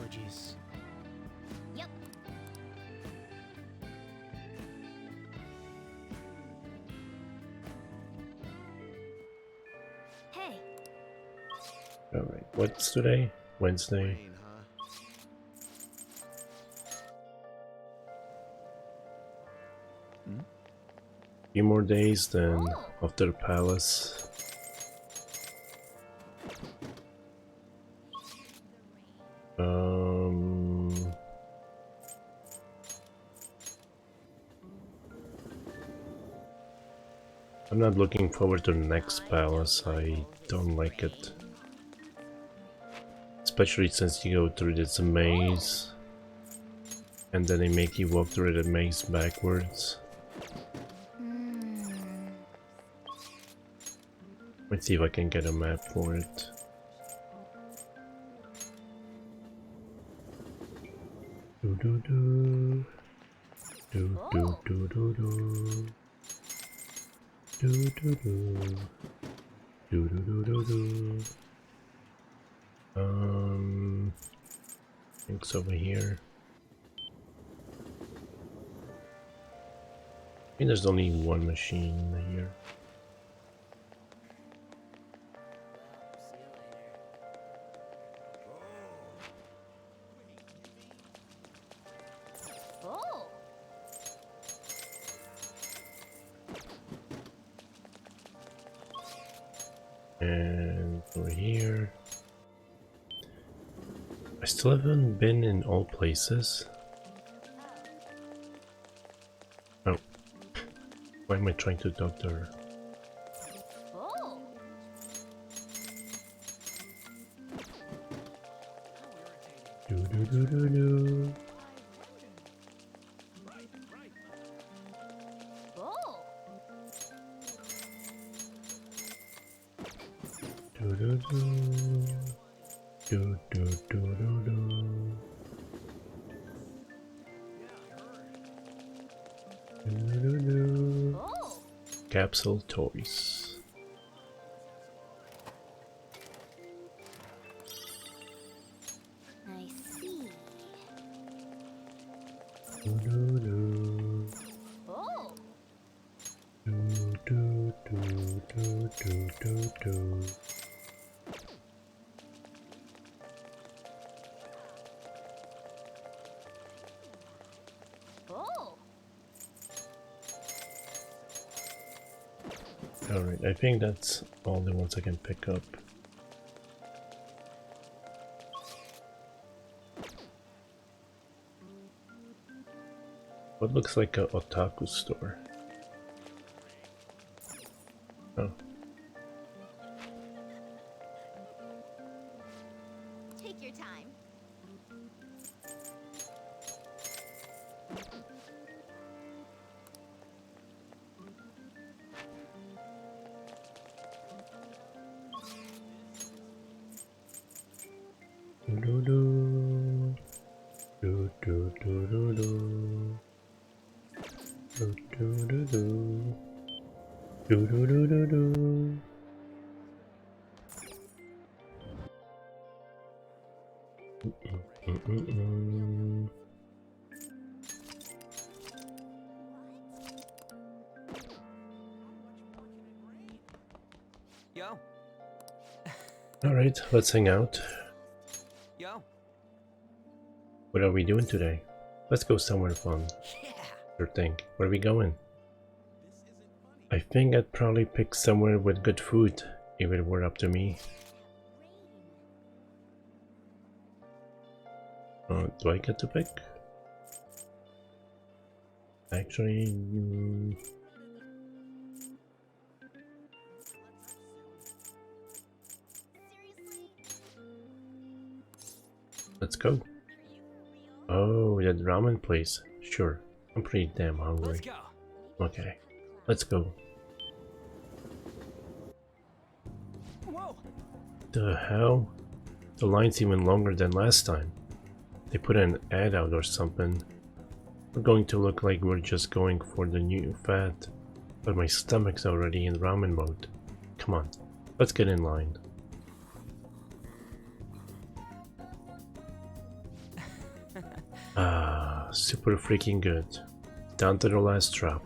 apologies. Yep. Hey, Alright, what's today? Wednesday. Rain, huh? Few more days, then after the palace. I'm not looking forward to the next palace, I don't like it. Especially since you go through this maze and then they make you walk through the maze backwards. Let's see if I can get a map for it. Do do do. Do do do do do. Do do do. Do do do do do. I think it's over here. I think there's only one machine here. And over here. I still haven't been in all places. Oh. Why am I trying to talk to her? Do do do do do. Do do do. Do do do do do. Do do do. Capsule toys. I see. Do do do. Do do do do do do do. Alright, I think that's all the ones I can pick up. What looks like a otaku store? Oh. Take your time. Do do do do do do do do do do do do do do do do. Yo. All right, let's hang out. Yo. What are we doing today? Let's go somewhere fun. Yeah. Sure thing. Where are we going? I think I'd probably pick somewhere with good food, if it were up to me. Do I get to pick? Actually... Let's go. Oh, that ramen place. Sure. I'm pretty damn hungry. Let's go. Okay. Let's go. Whoa. The hell? The line's even longer than last time. They put an ad out or something. We're going to look like we're just going for the new fad. But my stomach's already in ramen mode. Come on, let's get in line. Ah, super freaking good. Down to the last drop.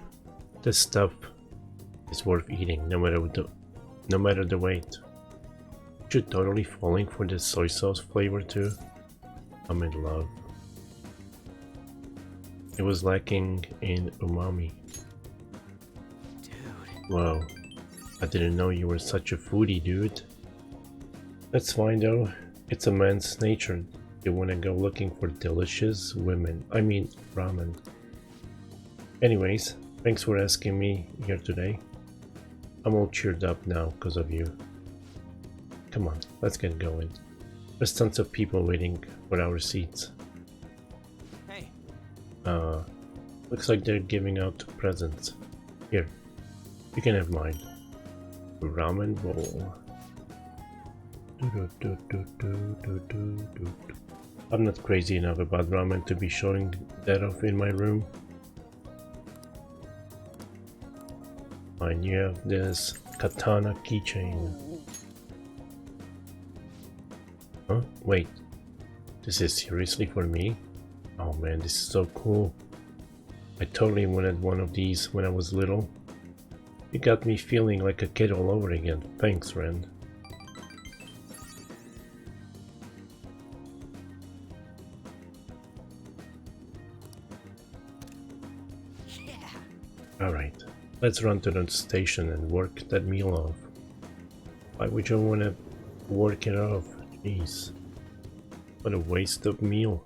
This stuff is worth eating, no matter the weight. You're totally falling for this soy sauce flavor too. I'm in love. It was lacking in umami. Dude. Whoa, I didn't know you were such a foodie, dude. That's fine though. It's a man's nature. You wanna go looking for delicious women. I mean, ramen. Anyways, thanks for asking me here today. I'm all cheered up now because of you. Come on, let's get going. There's tons of people waiting for our seats. Hey. Looks like they're giving out presents. Here, you can have mine. Ramen bowl. I'm not crazy enough about ramen to be showing that off in my room. Fine, you have this katana keychain. Huh? Wait. This is seriously for me? Oh man, this is so cool. I totally wanted one of these when I was little. You got me feeling like a kid all over again. Thanks, Ren. Alright, let's run to the station and work that meal off. Why would you want to work it off? Jeez. What a waste of meal.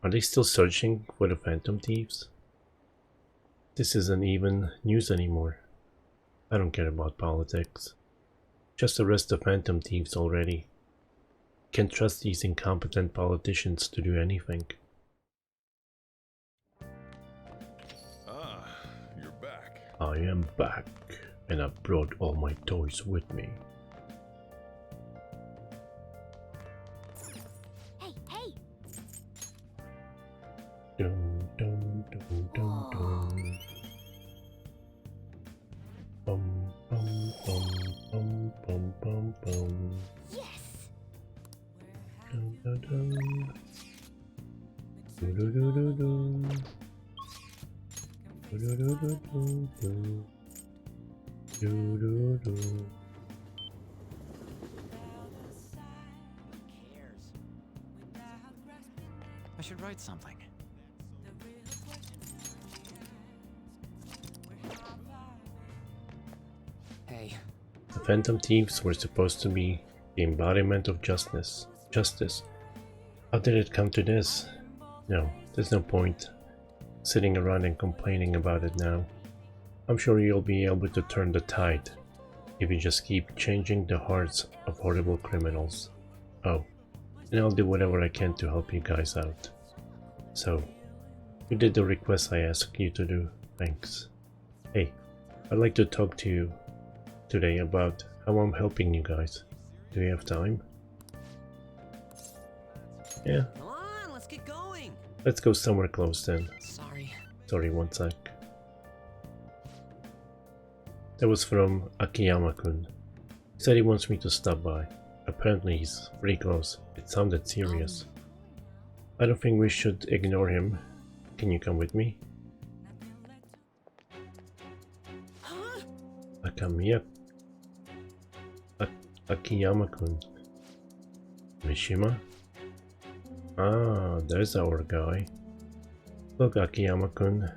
Are they still searching for the Phantom Thieves? This isn't even news anymore. I don't care about politics. Just arrest the Phantom Thieves already. Can't trust these incompetent politicians to do anything. You're back. I am back, and I brought all my toys with me. Hey, hey! Dum dum dum dum dum. Bum bum bum bum bum bum bum. Yes! Dum dum dum. Do do do do do. Do do do do do. Do do do. I should write something. Hey. The Phantom Thieves were supposed to be the embodiment of justice. How did it come to this? No, there's no point sitting around and complaining about it now. I'm sure you'll be able to turn the tide if you just keep changing the hearts of horrible criminals. Oh, and I'll do whatever I can to help you guys out. So, you did the request I asked you to do. Thanks. Hey, I'd like to talk to you today about how I'm helping you guys. Do you have time? Yeah. Come on, let's get going. Let's go somewhere close then. Sorry, one sec. That was from Akiyama-kun. He said he wants me to stop by. Apparently he's pretty close. It sounded serious. I don't think we should ignore him. Can you come with me? Akiyama-kun. Mishima? Ah, there's our guy. Look, Akiyama-kun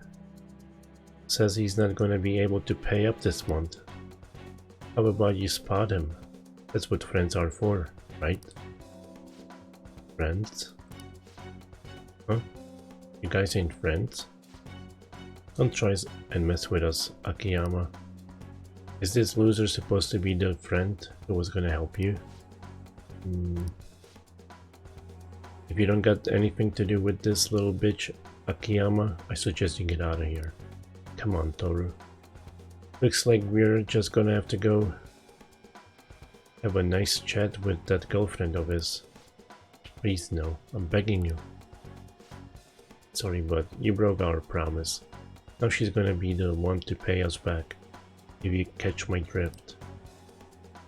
says he's not gonna be able to pay up this month. How about you spot him? That's what friends are for, right? Friends? Huh? You guys ain't friends? Don't try and mess with us, Akiyama. Is this loser supposed to be the friend who was gonna help you? If you don't got anything to do with this little bitch, Akiyama, I suggest you get out of here. Come on, Toru. Looks like we're just gonna have to go have a nice chat with that girlfriend of his. Please no, I'm begging you. Sorry, but you broke our promise. Now she's gonna be the one to pay us back, if you catch my drift.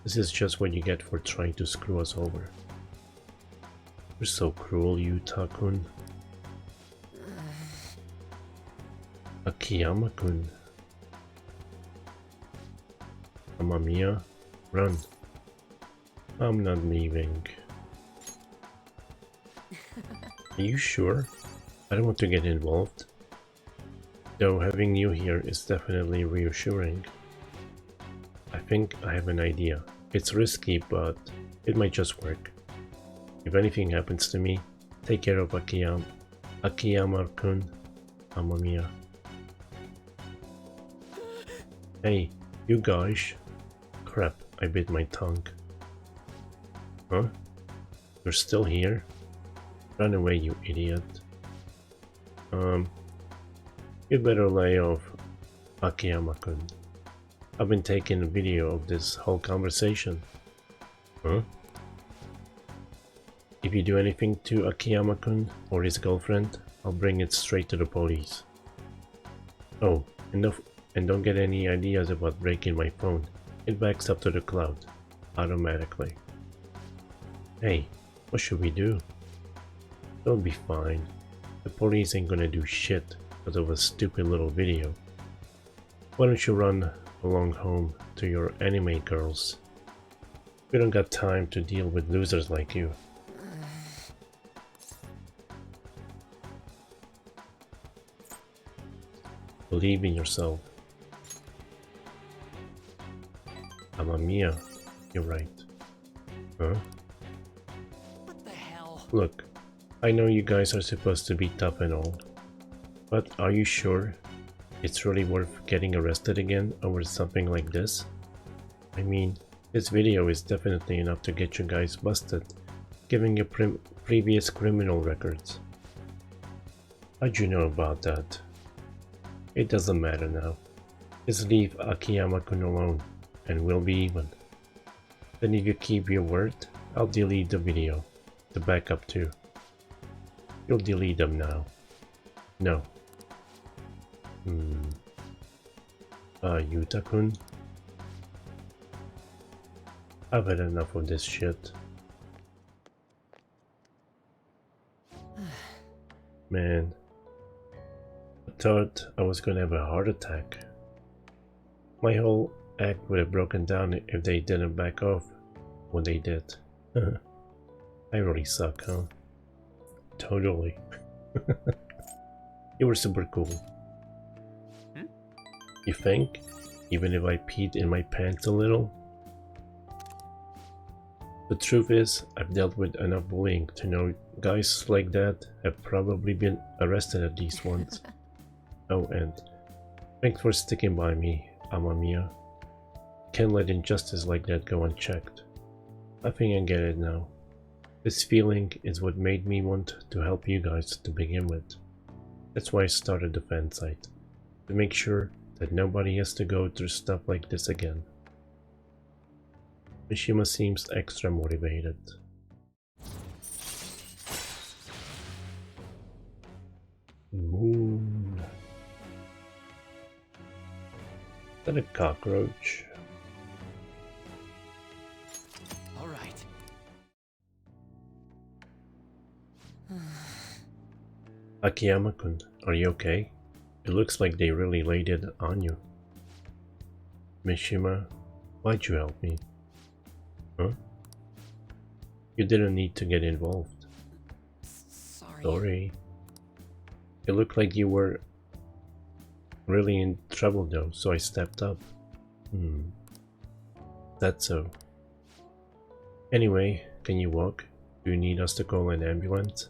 This is just what you get for trying to screw us over. You're so cruel, you Takun. Akiyama-kun. Mamma mia, run. I'm not leaving. Are you sure? I don't want to get involved. Though having you here is definitely reassuring. I think I have an idea. It's risky, but it might just work. If anything happens to me, take care of Akiyama-kun. Mamma mia. Hey, you guys. Crap, I bit my tongue. Huh? You're still here? Run away, you idiot. You better lay off, Akiyama-kun. I've been taking a video of this whole conversation. Huh? If you do anything to Akiyama-kun or his girlfriend, I'll bring it straight to the police. Oh, and don't get any ideas about breaking my phone. It backs up to the cloud, automatically. Hey, what should we do? It'll be fine. The police ain't gonna do shit because of a stupid little video. Why don't you run along home to your anime girls? We don't got time to deal with losers like you. Believe in yourself. Amamiya, you're right. Huh? What the hell? Look, I know you guys are supposed to be tough and all, but are you sure it's really worth getting arrested again over something like this? I mean, this video is definitely enough to get you guys busted, given your previous criminal records. How'd you know about that? It doesn't matter now. Just leave Akiyama-kun alone, and we'll be even. Then if you keep your word, I'll delete the video. The backup too. You'll delete them now. No. Yuta-kun? I've had enough of this shit. Man. I thought I was gonna have a heart attack. My whole act would have broken down if they didn't back off when they did. I really suck, huh? Totally. You were super cool. You think? Even if I peed in my pants a little? The truth is, I've dealt with enough bullying to know guys like that have probably been arrested at least once. Oh, and thanks for sticking by me, Amamiya. Can't let injustice like that go unchecked. I think I get it now. This feeling is what made me want to help you guys to begin with. That's why I started the fan site, to make sure that nobody has to go through stuff like this again. Mishima seems extra motivated. Moon. Is that a cockroach? All right. Akiyama-kun, are you okay? It looks like they really laid it on you. Mishima, why'd you help me? Huh? You didn't need to get involved. Sorry. It looked like you were really in trouble though, so I stepped up. That's so. Anyway, can you walk? Do you need us to call an ambulance?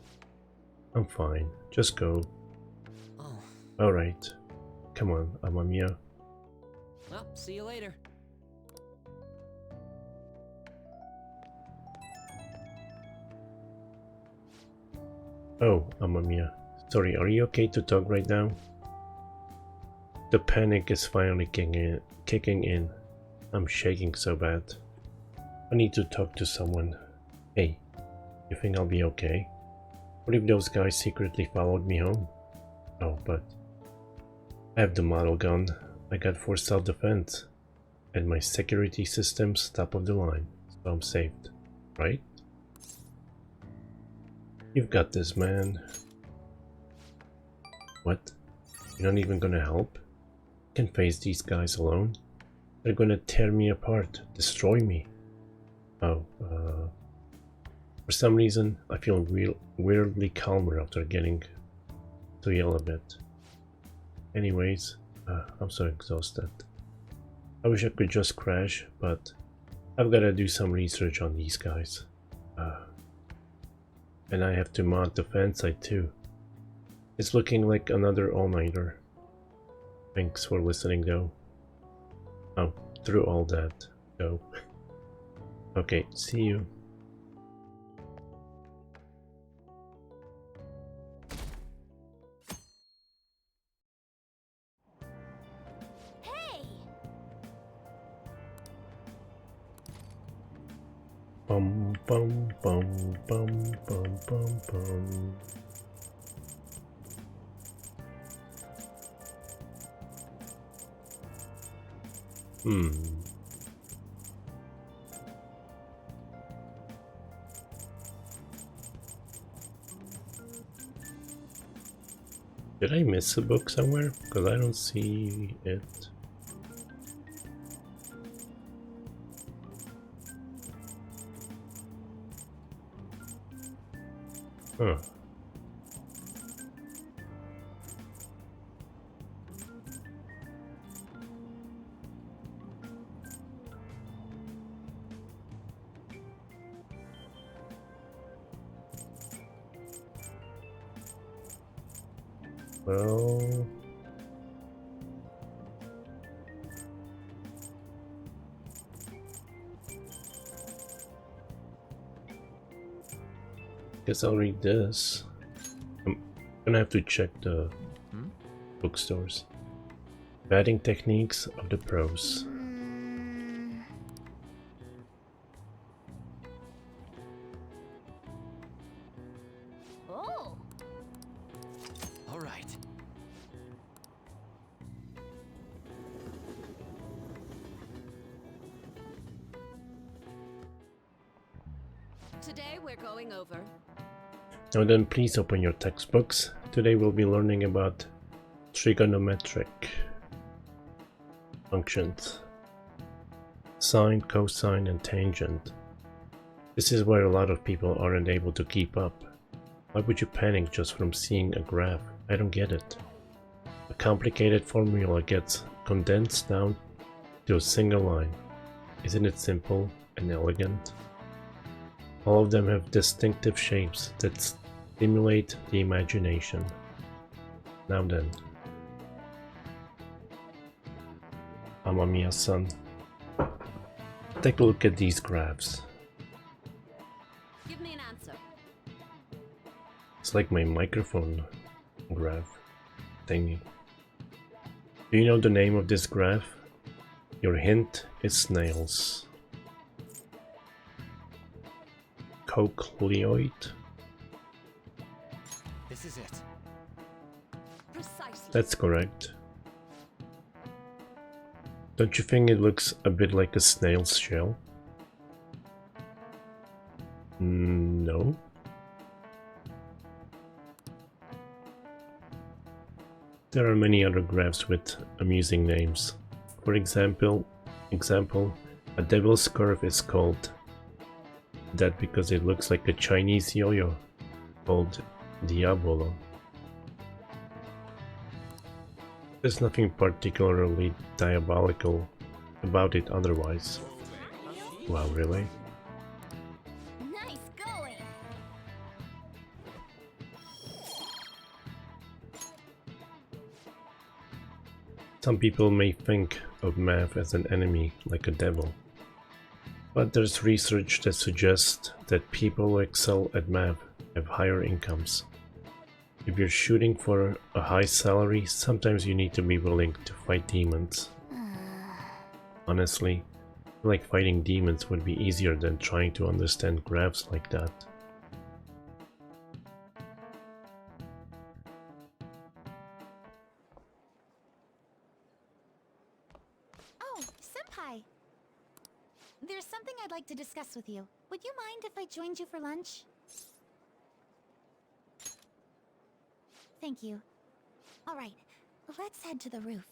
I'm fine, just go. Oh. Alright. Come on, Amamiya. Well, see you later. Oh, Amamiya. Sorry, are you okay to talk right now? The panic is finally kicking in. I'm shaking so bad. I need to talk to someone. Hey, you think I'll be okay? What if those guys secretly followed me home? Oh, but I have the model gun I got for self-defense, and my security system's top of the line, so I'm saved, right? You've got this, man. What? You're not even gonna help? I can face these guys alone. They're gonna tear me apart, destroy me. Oh, for some reason, I feel weirdly calmer after getting to yell a bit. Anyways, I'm so exhausted. I wish I could just crash, but I've gotta do some research on these guys. And I have to mod the fan site too. It's looking like another all-nighter. Thanks for listening though. Oh, through all that. Go. Okay, see you. Hey! Bum bum bum bum bum bum bum. Did I miss a book somewhere? Because I don't see it. Huh. Well, guess I'll read this. I'm gonna have to check the bookstores. Batting techniques of the pros. Oh! All right. Today we're going over. Now then, please open your textbooks. Today we'll be learning about trigonometric functions. Sine, cosine, and tangent. This is where a lot of people aren't able to keep up. Why would you panic just from seeing a graph? I don't get it. A complicated formula gets condensed down to a single line. Isn't it simple and elegant? All of them have distinctive shapes that stimulate the imagination. Now then, Mamma Mia, son. Take a look at these graphs. Give me an answer. It's like my microphone graph thingy. Do you know the name of this graph? Your hint is snails. Cochleoid? This is it. Precisely. That's correct. Don't you think it looks a bit like a snail's shell? No. There are many other graphs with amusing names. For example, a devil's curve is called that because it looks like a Chinese yo-yo called Diabolo. There's nothing particularly diabolical about it otherwise. Wow, really? Nice going! Some people may think of math as an enemy, like a devil. But there's research that suggests that people who excel at math have higher incomes. If you're shooting for a high salary, sometimes you need to be willing to fight demons. Honestly, I feel like fighting demons would be easier than trying to understand graphs like that. Oh, Senpai! There's something I'd like to discuss with you. Would you mind if I joined you for lunch? Thank you. Alright, let's head to the roof.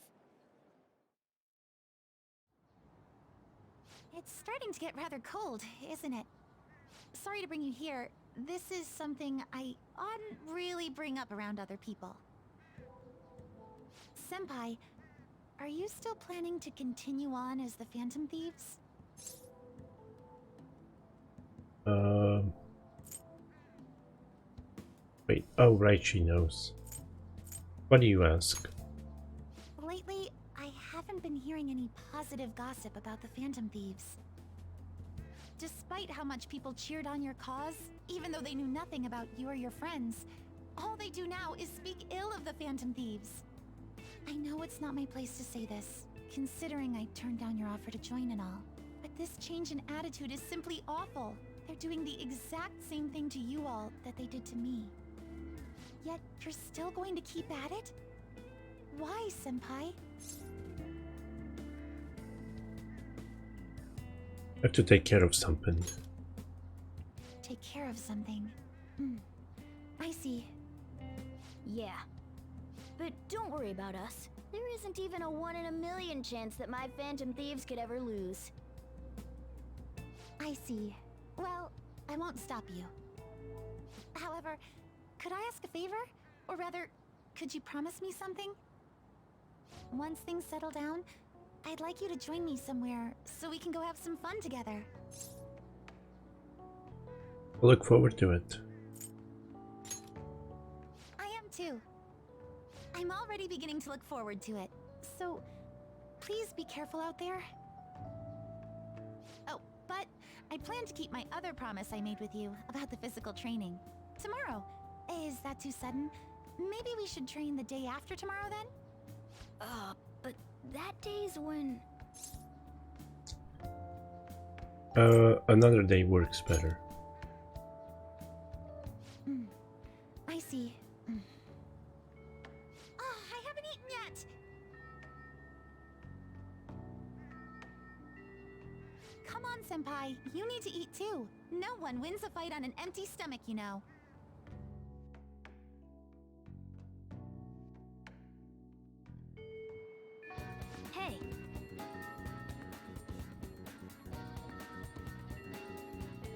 It's starting to get rather cold, isn't it? Sorry to bring you here. This is something I oughtn't really bring up around other people. Senpai, are you still planning to continue on as the Phantom Thieves? Wait, oh right, she knows. What do you ask? Lately, I haven't been hearing any positive gossip about the Phantom Thieves. Despite how much people cheered on your cause, even though they knew nothing about you or your friends, all they do now is speak ill of the Phantom Thieves. I know it's not my place to say this, considering I turned down your offer to join and all, but this change in attitude is simply awful. They're doing the exact same thing to you all that they did to me. Yet you're still going to keep at it? Why, Senpai? I have to take care of something. Take care of something. I see. Yeah. But don't worry about us. There isn't even a 1 in a million chance that my Phantom Thieves could ever lose. I see. Well, I won't stop you. However, could I ask a favor? Or rather, could you promise me something? Once things settle down, I'd like you to join me somewhere so we can go have some fun together. I look forward to it. I am too. I'm already beginning to look forward to it. So, please be careful out there. Oh, but I plan to keep my other promise I made with you about the physical training. Tomorrow. Is that too sudden? Maybe we should train the day after tomorrow then? But that day's when... Another day works better. I see. I haven't eaten yet! Come on, Senpai. You need to eat too. No one wins a fight on an empty stomach, you know. Hey.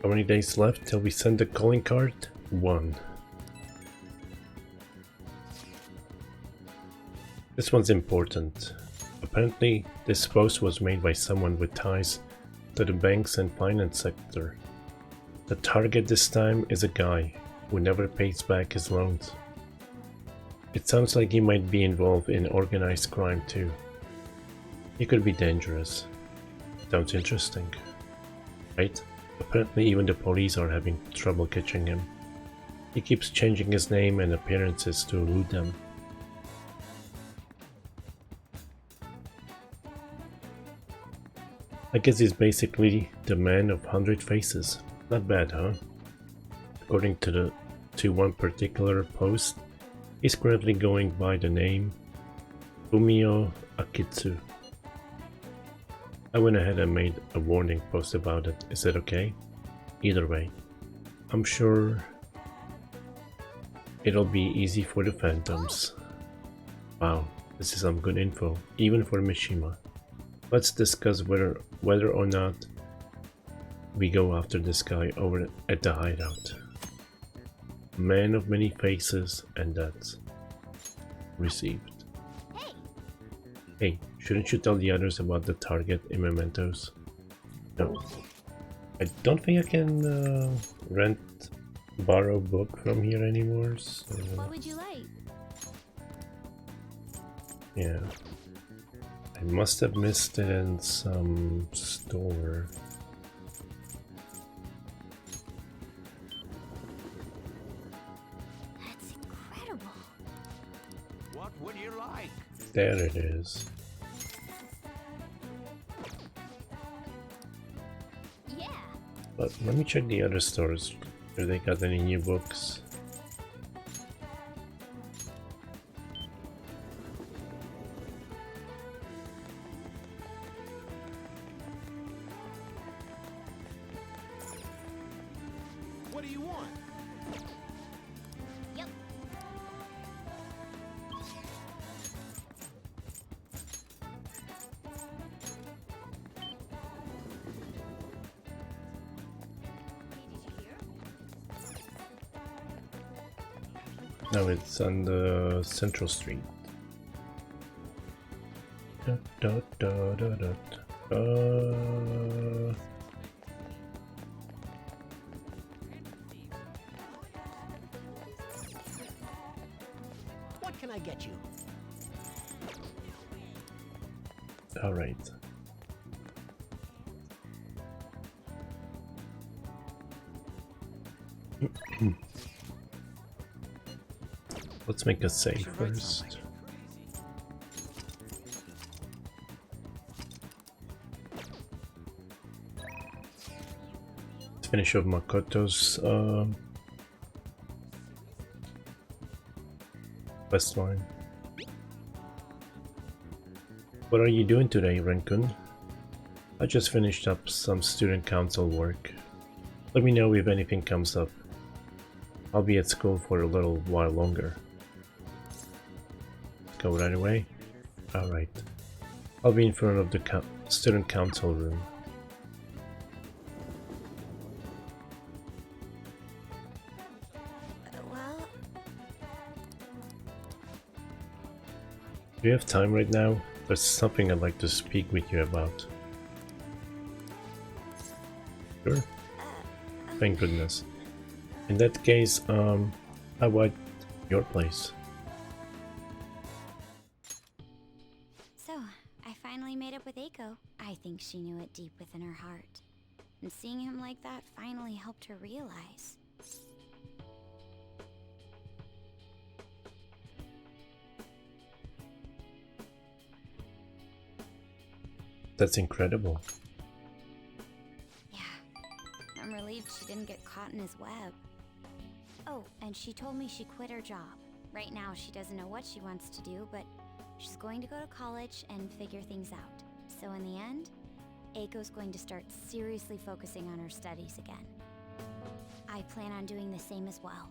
How many days left till we send the calling card? 1. This one's important. Apparently, this post was made by someone with ties to the banks and finance sector. The target this time is a guy who never pays back his loans. It sounds like he might be involved in organized crime too. He could be dangerous. Sounds interesting. Right? Apparently even the police are having trouble catching him. He keeps changing his name and appearances to elude them. I guess he's basically the man of 100 faces. Not bad, huh? According to one particular post, he's currently going by the name Fumio Akitsu. I went ahead and made a warning post about it. Is that okay? Either way, I'm sure it'll be easy for the Phantoms. Wow, this is some good info, even for Mishima. Let's discuss whether or not we go after this guy over at the hideout. Man of many faces, and that's received. Hey, shouldn't you tell the others about the target in mementos? No. I don't think I can borrow book from here anymore, so... What would you like? Yeah. I must have missed it in some store. That's incredible. What would you like? There it is. Yeah. But let me check the other stores. If they got any new books. What do you want? Yep. No, it's on the Central Street. Da, da, da, da, da, da. What can I get you? All right. Let's make a save first. Let's finish off Makoto's quest line. What are you doing today, Renkun? I just finished up some student council work. Let me know if anything comes up. I'll be at school for a little while longer. Let's go right away. Alright. I'll be in front of the student council room. Well, Do you have time right now? There's something I'd like to speak with you about. Sure? Thank goodness. In that case, how about your place? so I finally made up with Eiko. I think she knew it deep within her heart. And seeing him like that finally helped her realize. That's incredible. Yeah, I'm relieved she didn't get caught in his web. Oh, and she told me she quit her job. Right now she doesn't know what she wants to do, but she's going to go to college and figure things out. So in the end, Eiko's going to start seriously focusing on her studies again. I plan on doing the same as well.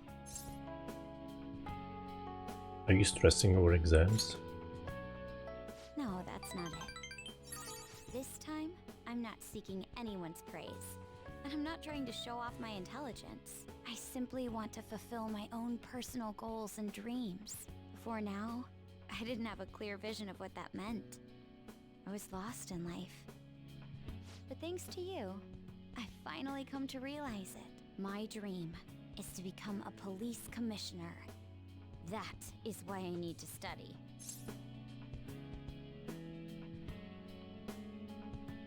Are you stressing over exams? No, that's not it. This time, I'm not seeking anyone's praise. And I'm not trying to show off my intelligence. I simply want to fulfill my own personal goals and dreams. Before now, I didn't have a clear vision of what that meant. I was lost in life. But thanks to you, I finally come to realize it. My dream is to become a police commissioner. That is why I need to study.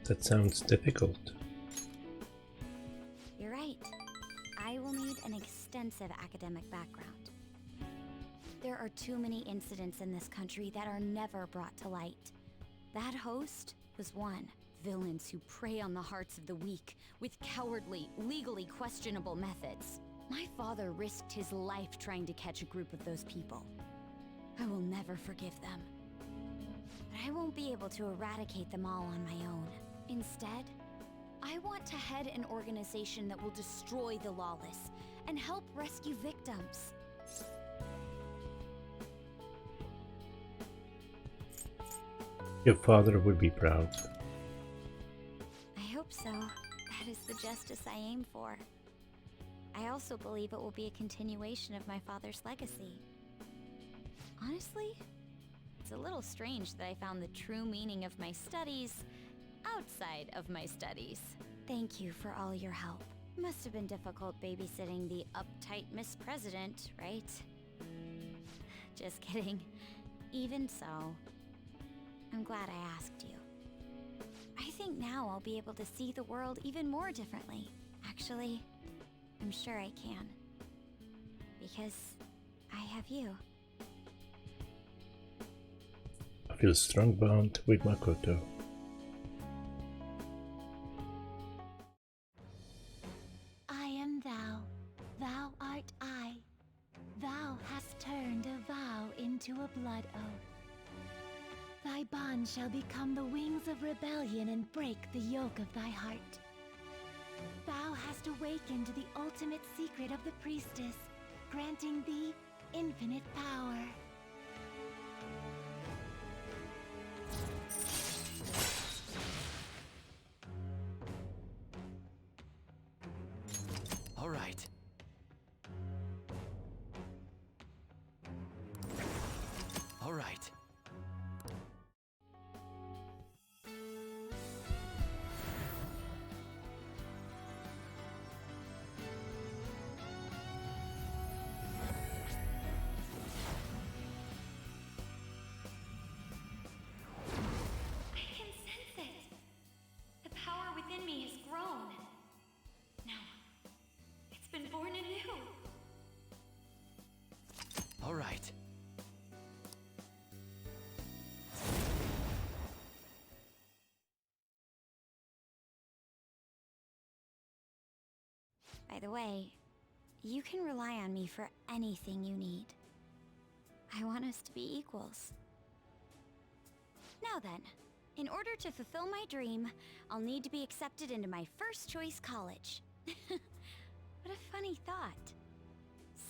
That sounds difficult. You're right. I will need an extensive academic background. There are too many incidents in this country that are never brought to light. That host was one. Villains who prey on the hearts of the weak with cowardly, legally questionable methods. My father risked his life trying to catch a group of those people. I will never forgive them. But I won't be able to eradicate them all on my own. Instead, I want to head an organization that will destroy the lawless and help rescue victims. Your father would be proud. I hope so. That is the justice I aim for. I also believe it will be a continuation of my father's legacy. Honestly, it's a little strange that I found the true meaning of my studies outside of my studies. Thank you for all your help. Must have been difficult babysitting the uptight Miss President, right? Just kidding. Even so, I'm glad I asked you. I think now I'll be able to see the world even more differently. Actually, I'm sure I can. Because I have you. I feel a strong bond with Makoto. I am thou, thou art I. Thou hast turned a vow into a blood oath. Thy bond shall become the wings of rebellion and break the yoke of thy heart. Thou hast awakened to the ultimate secret of the priestess, granting thee infinite power. All right. All right. By the way, you can rely on me for anything you need. I want us to be equals. Now then, in order to fulfill my dream, I'll need to be accepted into my first choice college. What a funny thought.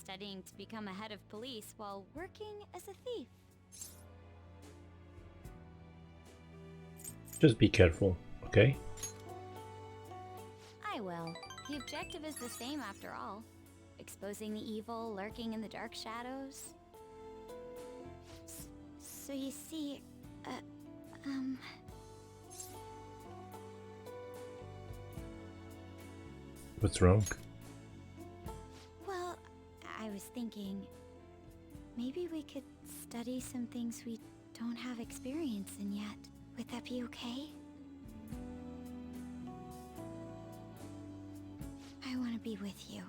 Studying to become a head of police while working as a thief. Just be careful, okay? I will. The objective is the same after all. Exposing the evil lurking in the dark shadows. So you see, What's wrong? Well, I was thinking, maybe we could study some things we don't have experience in yet. Would that be okay? I want to be with you.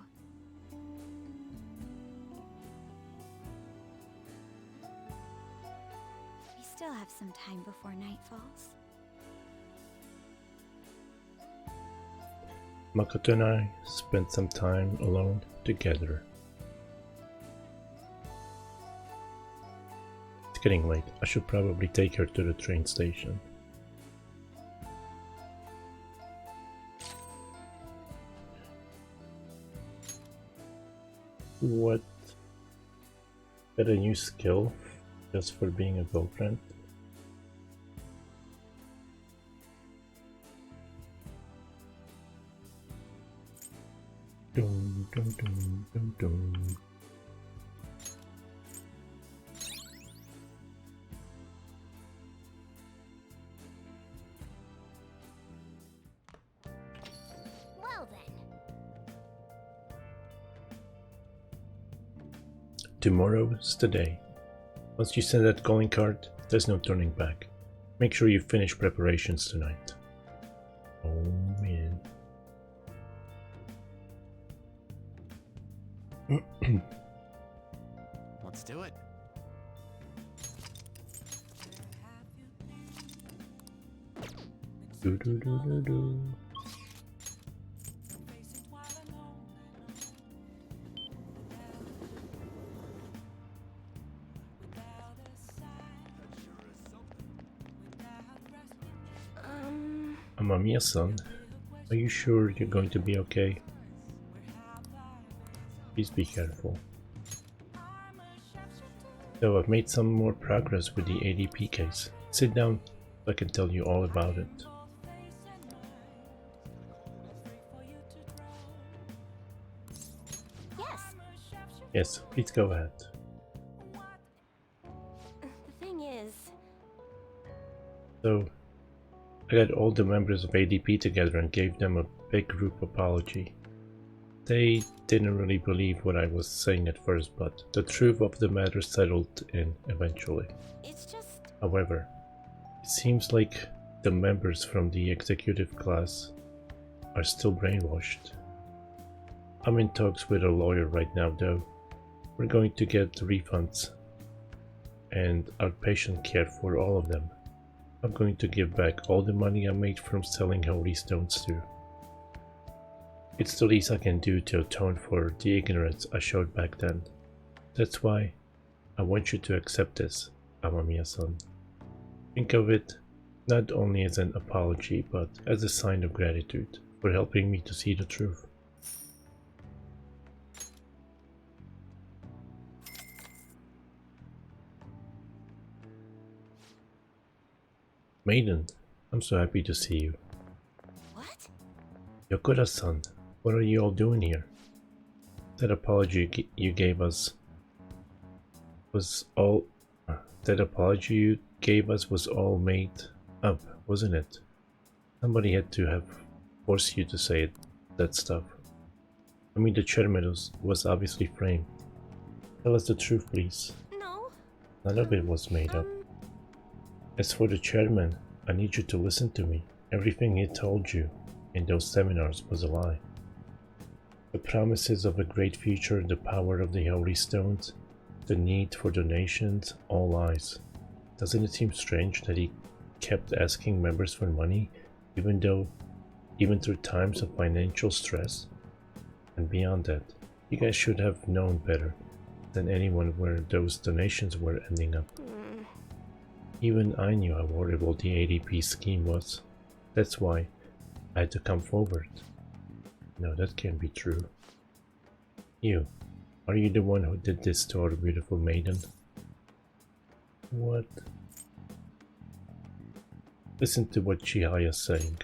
We still have some time before night falls. Makoto and I spent some time alone together. It's getting late. I should probably take her to the train station. What? Get a new skill just for being a girlfriend? Dum, dum, dum, dum, dum. Well then. Tomorrow's the day. Once you send that calling card, there's no turning back. Make sure you finish preparations tonight. Oh man. Let's do it. Do do do do do. Amamiya-san, are you sure you're going to be okay? Please be careful. So I've made some more progress with the ADP case. Sit down so I can tell you all about it. Yes. Yes, please go ahead. The thing is, So, I got all the members of ADP together and gave them a big group apology. They didn't really believe what I was saying at first, but the truth of the matter settled in eventually. it's just... However, it seems like the members from the executive class are still brainwashed. I'm in talks with a lawyer right now though. We're going to get refunds and outpatient care for all of them. I'm going to give back all the money I made from selling holy stones too. It's the least I can do to atone for the ignorance I showed back then. That's why I want you to accept this, Amamiya-san. Think of it not only as an apology, but as a sign of gratitude for helping me to see the truth. Maiden, I'm so happy to see you. What? Yokura-san, what are you all doing here? That apology you gave us was all... That apology you gave us was all made up, wasn't it? Somebody had to have forced you to say it, that stuff. I mean, the chairman was obviously framed. Tell us the truth, please. No. None of it was made up. As for the chairman, I need you to listen to me. Everything he told you in those seminars was a lie. The promises of a great future, the power of the holy stones, the need for donations, all lies. Doesn't it seem strange that he kept asking members for money, even through times of financial stress? And beyond that, you guys should have known better than anyone where those donations were ending up. Even I knew how horrible the ADP scheme was. That's why I had to come forward. No, that can't be true. You, are you the one who did this to our beautiful maiden? What? Listen to what Chihaya's saying.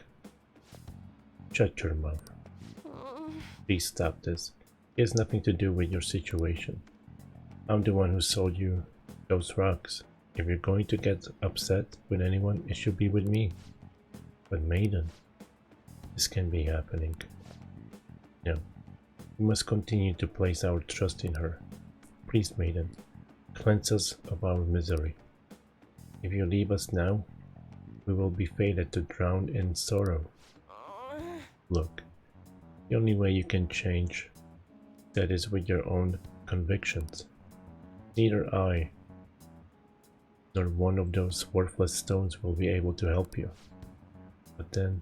Shut your mouth. Please stop this. It has nothing to do with your situation. I'm the one who sold you those rocks. If you're going to get upset with anyone, it should be with me. But Maiden, this can't be happening. No, we must continue to place our trust in her. Please, Maiden, cleanse us of our misery. If you leave us now, we will be fated to drown in sorrow. Look, the only way you can change that is with your own convictions. Neither I nor one of those worthless stones will be able to help you. But then,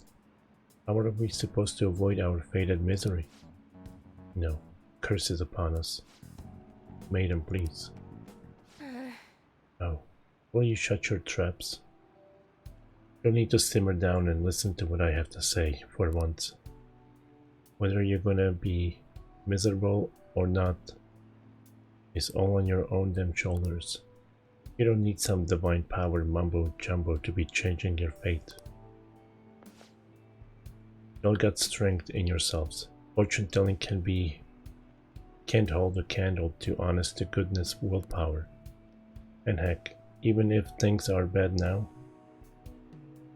how are we supposed to avoid our fated misery? No, curses upon us. Maiden, please. Oh, will you shut your traps? You'll need to simmer down and listen to what I have to say for once. Whether you're gonna be miserable or not is all on your own damn shoulders. You don't need some divine power mumbo jumbo to be changing your fate. You all got strength in yourselves. Fortune telling can't hold a candle to honest to goodness willpower. And heck, even if things are bad now,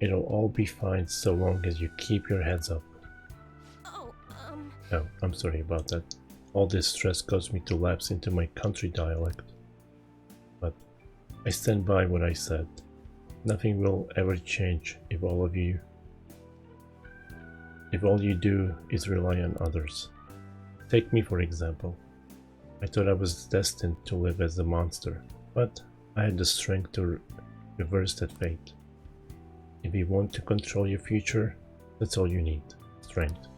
it'll all be fine so long as you keep your heads up. Oh, I'm sorry about that. All this stress caused me to lapse into my country dialect. But I stand by what I said. Nothing will ever change if all you do is rely on others. Take me for example. I thought I was destined to live as a monster, but I had the strength to reverse that fate. If you want to control your future, that's all you need, strength.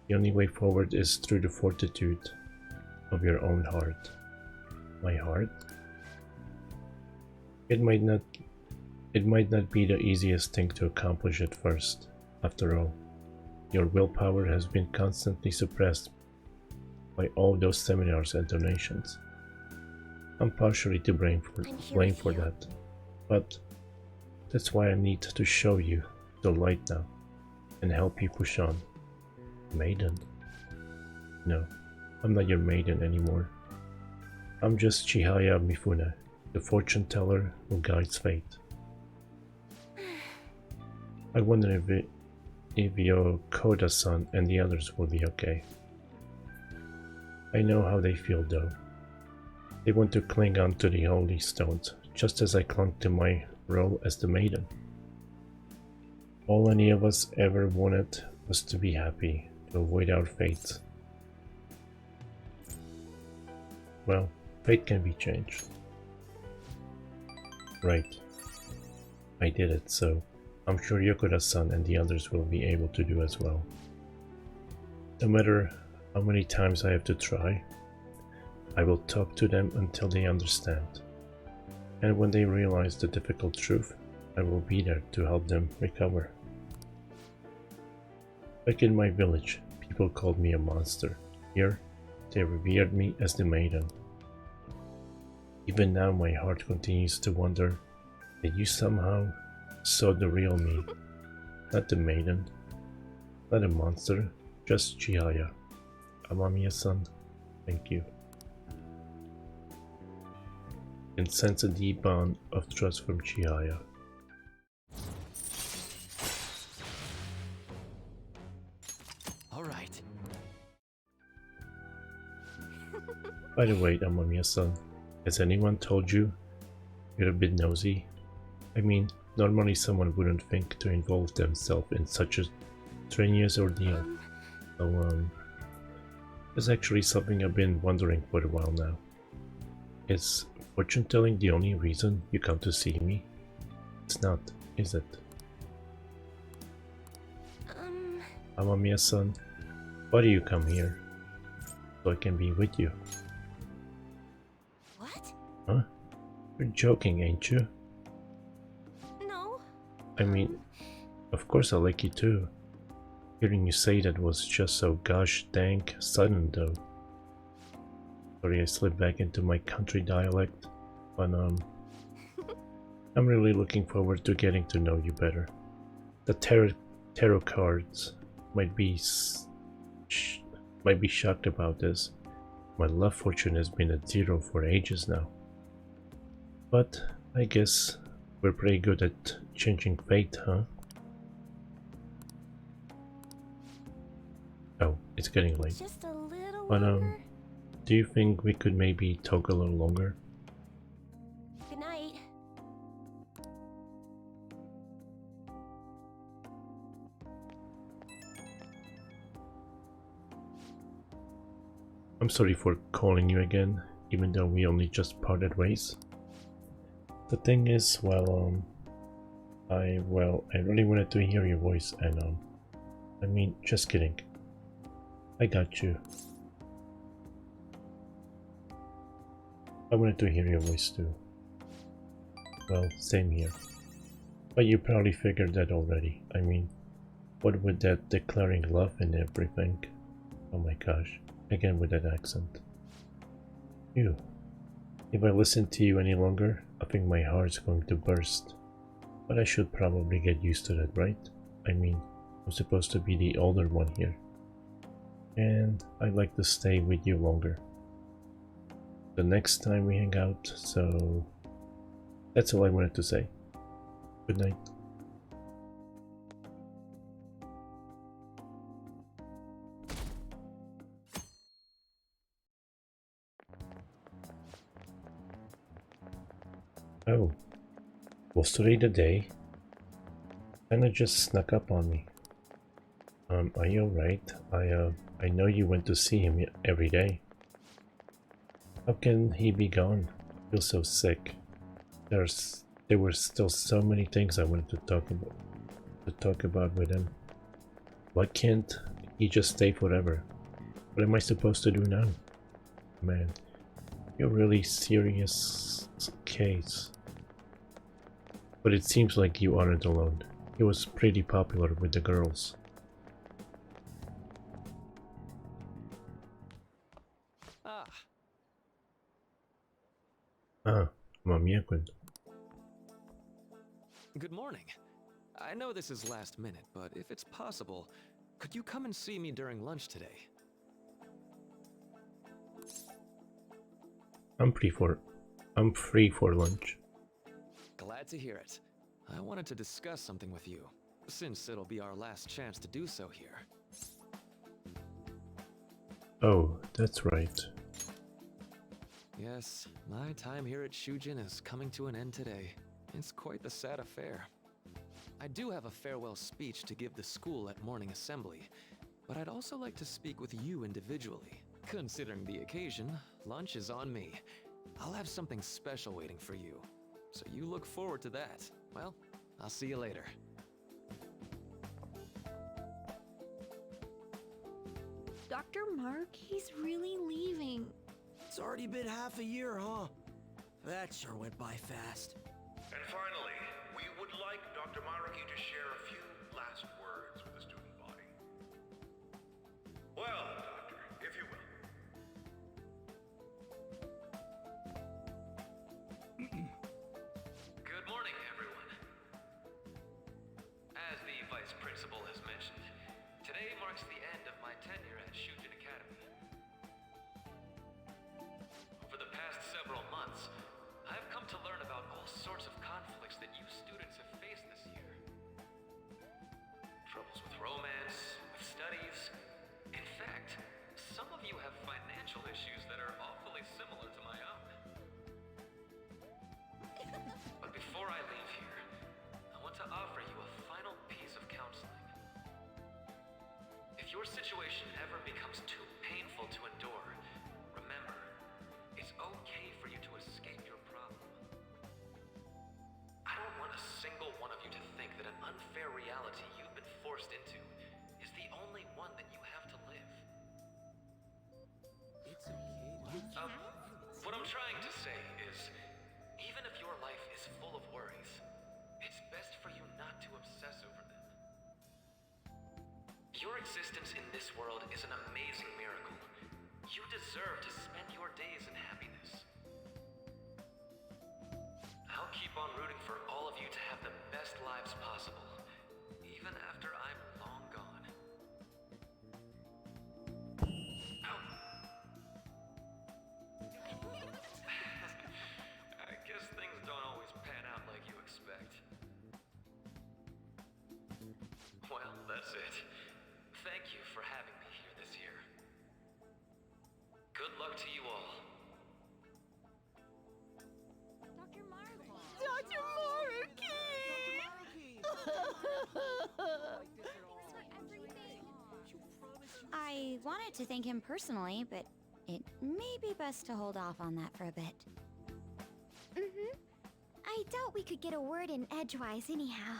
The only way forward is through the fortitude of your own heart. My heart? It might not be the easiest thing to accomplish at first. After all, your willpower has been constantly suppressed by all those seminars and donations. I'm partially to blame for that, but that's why I need to show you the light now and help you push on. Maiden? No, I'm not your maiden anymore. I'm just Chihaya Mifune, the fortune teller who guides fate. I wonder if your Koda-san and the others will be okay. I know how they feel though. They want to cling on to the holy stones, just as I clung to my role as the maiden. All any of us ever wanted was to be happy, to avoid our fate. Well, fate can be changed. Right. I did it, so I'm sure Yokota-san and the others will be able to do as well. No matter how many times I have to try, I will talk to them until they understand. And when they realize the difficult truth, I will be there to help them recover. Back in my village, people called me a monster. Here, they revered me as the maiden. Even now my heart continues to wonder that you somehow saw the real me. Not the maiden, not a monster, just Chihaya. Amamiya-san, thank you. And sense a deep bond of trust from Chihaya. All right. By the way, Amamiya-san, has anyone told you you're a bit nosy? I mean, normally someone wouldn't think to involve themselves in such a strenuous ordeal. So, it's actually something I've been wondering for a while now. Is fortune telling the only reason you come to see me? It's not, is it? Amamiya-san, why do you come here? so I can be with you. What? Huh? You're joking, ain't you? No. I mean, of course I like you too. Hearing you say that was just so gosh dang sudden though. Sorry I slipped back into my country dialect, but I'm really looking forward to getting to know you better. The tarot cards might be shocked about this. My love fortune has been at 0 for ages now. But I guess we're pretty good at changing fate, huh? Oh, it's getting late. Just a little But longer. do you think we could maybe talk a little longer? Good night. I'm sorry for calling you again, even though we only just parted ways. The thing is, I really wanted to hear your voice, and I mean, just kidding. I got you. I wanted to hear your voice too. Well, same here. But you probably figured that already. I mean, what with that declaring love and everything? Oh my gosh, again with that accent. You. If I listen to you any longer, I think my heart's going to burst. But I should probably get used to that, right? I mean, I'm supposed to be the older one here. And I'd like to stay with you longer. The next time we hang out, so that's all I wanted to say. Good night. Oh, was today the day? Kinda just snuck up on me. Are you alright? I know you went to see him every day. How can he be gone? I feel so sick. There were still so many things I wanted to talk about with him. Why can't he just stay forever? What am I supposed to do now? Man, you're a really serious case. But it seems like you aren't alone. He was pretty popular with the girls. Mamiakun. Good morning. I know this is last minute, but if it's possible, could you come and see me during lunch today? I'm free for lunch. Glad to hear it. I wanted to discuss something with you, since it'll be our last chance to do so here. Oh, that's right. Yes, my time here at Shujin is coming to an end today. It's quite the sad affair. I do have a farewell speech to give the school at morning assembly, but I'd also like to speak with you individually. Considering the occasion, lunch is on me. I'll have something special waiting for you, so you look forward to that. Well, I'll see you later. Dr. Mark, he's really leaving. It's already been half a year, huh? That sure went by fast. And finally, we would like Dr. Maraki to share a few last words with the student body. Well, Doctor, if you will. Good morning, everyone. As the Vice Principal has mentioned, today marks the end of my tenure at Shujin Academy. Over the past several months, I've come to learn about all sorts of conflicts that you students have faced this year. What I'm trying to say is, even if your life is full of worries, it's best for you not to obsess over them. Your existence in this world is an amazing miracle. You deserve to spend your days in happiness. I'll keep on rooting for all of you to have the best lives possible, even after I'm long gone. Ow. I guess things don't always pan out like you expect. Well, that's it. Thank you for having me here this year. Good luck to you all. Dr. Marvel. Dr. I wanted to thank him personally, but it may be best to hold off on that for a bit. Mm-hmm. I doubt we could get a word in edgewise anyhow.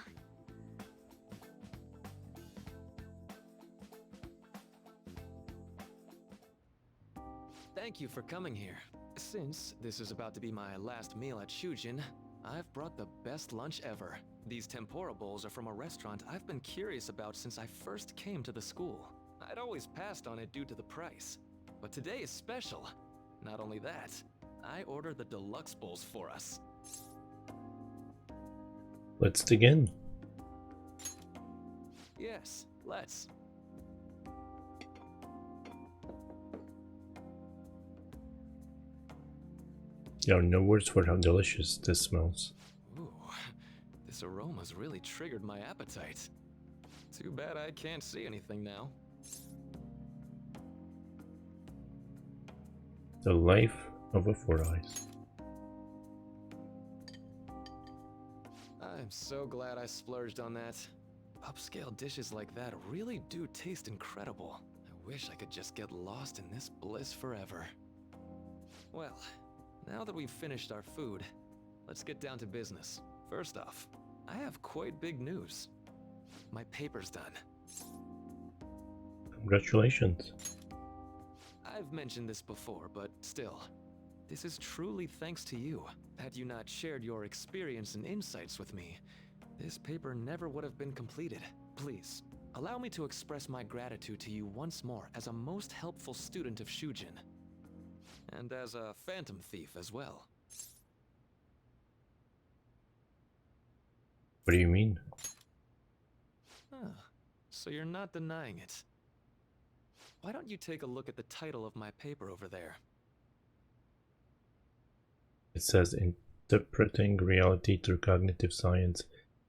Thank you for coming here. Since this is about to be my last meal at Shujin, I've brought the best lunch ever. These tempura bowls are from a restaurant I've been curious about since I first came to the school. I'd always passed on it due to the price. But today is special. Not only that, I ordered the deluxe bowls for us. Let's dig in. Yes, let's. There are no words for how delicious this smells. Ooh, this aroma's really triggered my appetite. Too bad I can't see anything now. The life of a Four Eyes. I'm so glad I splurged on that. Upscale dishes like that really do taste incredible. I wish I could just get lost in this bliss forever. Well, now that we've finished our food, let's get down to business. First off, I have quite big news. My paper's done. Congratulations. I've mentioned this before, but still, this is truly thanks to you. Had you not shared your experience and insights with me, this paper never would have been completed. Please, allow me to express my gratitude to you once more as a most helpful student of Shujin. And as a phantom thief as well. What do you mean? Huh. So you're not denying it. Why don't you take a look at the title of my paper over there? It says Interpreting Reality Through Cognitive Science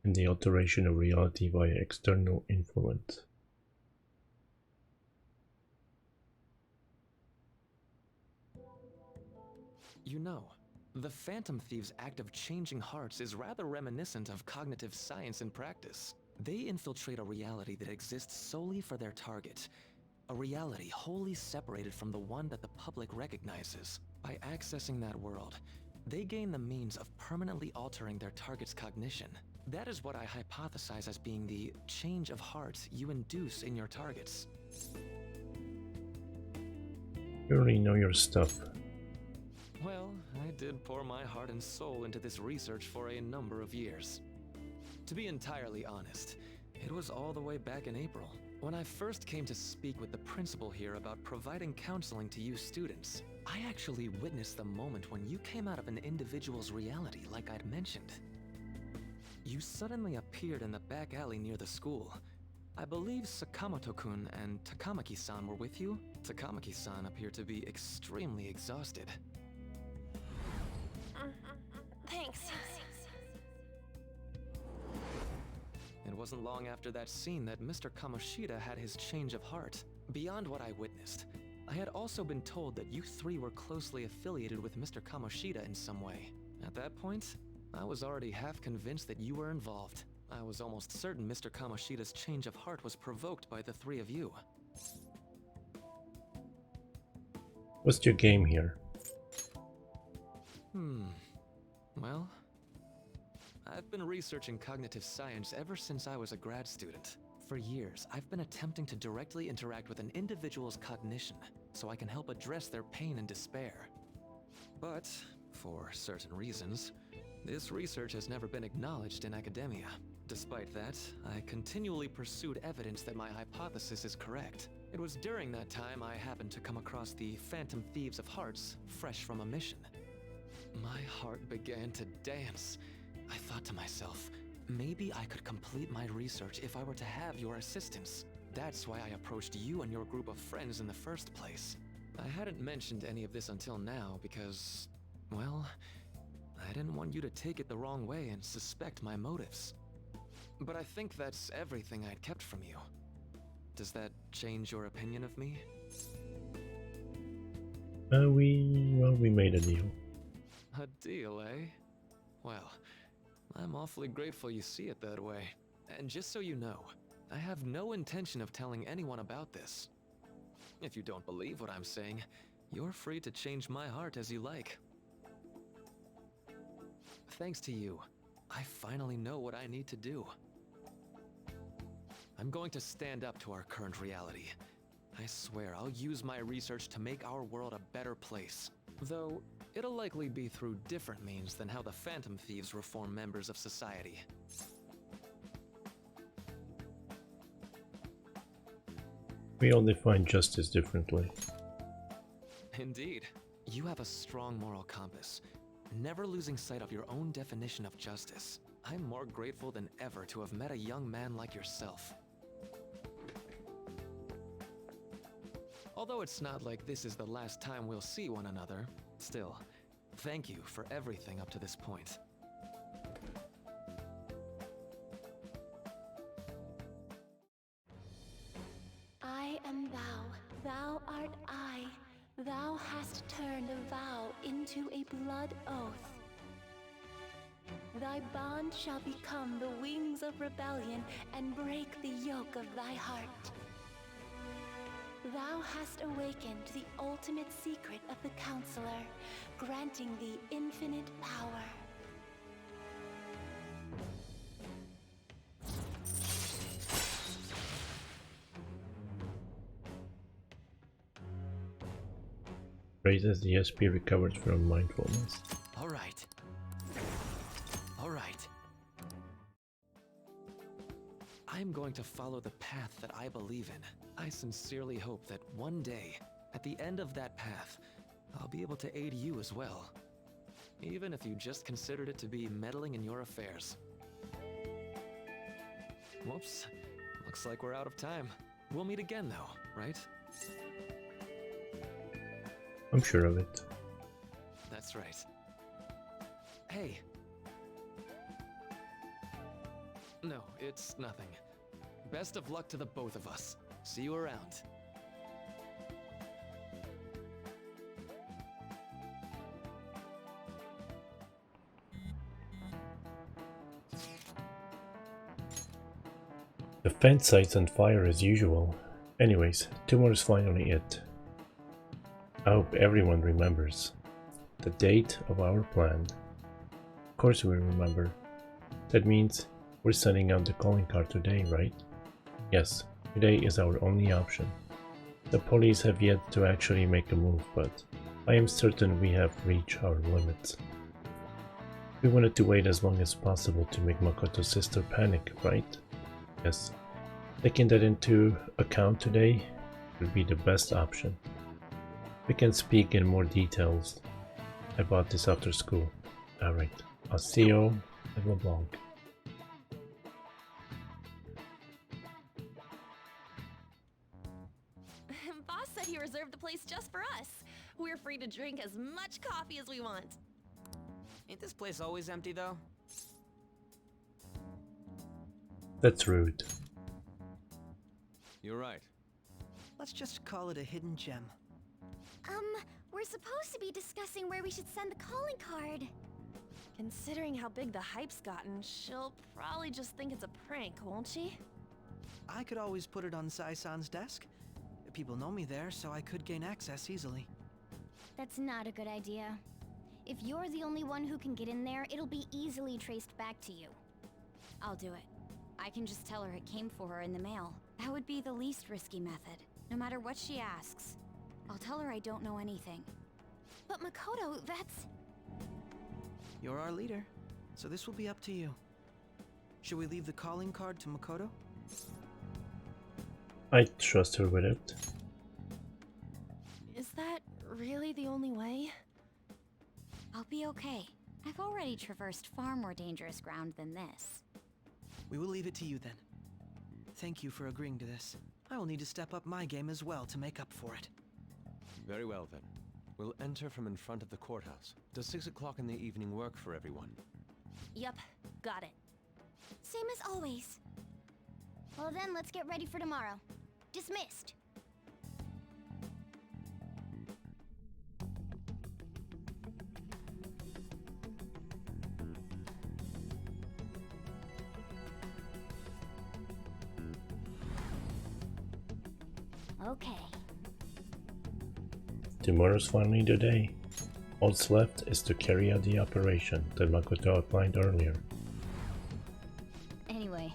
and the Alteration of Reality via External Influence. You know, the Phantom Thieves' act of changing hearts is rather reminiscent of cognitive science in practice. They infiltrate a reality that exists solely for their target. A reality wholly separated from the one that the public recognizes. By accessing that world, they gain the means of permanently altering their target's cognition. That is what I hypothesize as being the change of heart you induce in your targets. You already know your stuff. Well, I did pour my heart and soul into this research for a number of years. To be entirely honest, it was all the way back in April, when I first came to speak with the principal here about providing counseling to you students. I actually witnessed the moment when you came out of an individual's reality like I'd mentioned. You suddenly appeared in the back alley near the school. I believe Sakamoto-kun and Takamaki-san were with you. Takamaki-san appeared to be extremely exhausted. Thanks. It wasn't long after that scene that Mr. Kamoshida had his change of heart. Beyond what I witnessed, I had also been told that you three were closely affiliated with Mr. Kamoshida in some way. At that point, I was already half convinced that you were involved. I was almost certain Mr. Kamoshida's change of heart was provoked by the three of you. What's your game here? Well, I've been researching cognitive science ever since I was a grad student. For years, I've been attempting to directly interact with an individual's cognition so I can help address their pain and despair. But, for certain reasons, this research has never been acknowledged in academia. Despite that, I continually pursued evidence that my hypothesis is correct. It was during that time I happened to come across the Phantom Thieves of Hearts, fresh from a mission. My heart began to dance. I thought to myself, maybe I could complete my research if I were to have your assistance. That's why I approached you and your group of friends in the first place. I hadn't mentioned any of this until now because, well, I didn't want you to take it the wrong way and suspect my motives. But I think that's everything I'd kept from you. Does that change your opinion of me? We made a deal. A deal, eh? Well, I'm awfully grateful you see it that way. And just so you know, I have no intention of telling anyone about this. If you don't believe what I'm saying, you're free to change my heart as you like. Thanks to you, I finally know what I need to do. I'm going to stand up to our current reality. I swear I'll use my research to make our world a better place. Though, it'll likely be through different means than how the Phantom Thieves reform members of society. We all define justice differently. Indeed. You have a strong moral compass, never losing sight of your own definition of justice. I'm more grateful than ever to have met a young man like yourself. Although it's not like this is the last time we'll see one another, still, thank you for everything up to this point. I am thou, thou art I. Thou hast turned a vow into a blood oath. Thy bond shall become the wings of rebellion and break the yoke of thy heart. Thou hast awakened the ultimate secret of the Counselor, granting thee infinite power. Raises the SP recovered from mindfulness. All right. All right. I'm going to follow the path that I believe in. I sincerely hope that one day, at the end of that path, I'll be able to aid you as well. Even if you just considered it to be meddling in your affairs. Whoops. Looks like we're out of time. We'll meet again though, right? I'm sure of it. That's right. Hey. No, it's nothing. Best of luck to the both of us. See you around. The fence site's on fire as usual. Anyways, tomorrow's finally it. I hope everyone remembers the date of our plan. Of course we remember. That means we're sending out the calling card today, right? Yes, today is our only option. The police have yet to actually make a move, but I am certain we have reached our limits. We wanted to wait as long as possible to make Makoto's sister panic, right? Yes. Taking that into account today would be the best option. We can speak in more details about this after school. Alright, I'll see you at LeBlanc. Boss said he reserved the place just for us. We're free to drink as much coffee as we want. Ain't this place always empty, though? That's rude. You're right. Let's just call it a hidden gem. We're supposed to be discussing where we should send the calling card. Considering how big the hype's gotten, she'll probably just think it's a prank, won't she? I could always put it on Sai-san's desk. People know me there, so I could gain access easily. That's not a good idea. If you're the only one who can get in there, it'll be easily traced back to you. I'll do it. I can just tell her it came for her in the mail. That would be the least risky method, no matter what she asks. I'll tell her I don't know anything. But Makoto, that's... You're our leader, so this will be up to you. Should we leave the calling card to Makoto? I trust her with it. Is that really the only way? I'll be okay. I've already traversed far more dangerous ground than this. We will leave it to you then. Thank you for agreeing to this. I will need to step up my game as well to make up for it. Very well then. We'll enter from in front of the courthouse. Does 6 o'clock in the evening work for everyone? Yup, got it. Same as always. Well then, let's get ready for tomorrow. Dismissed. Okay. Tomorrow's finally the day. All that's left is to carry out the operation that Makoto outlined earlier. Anyway.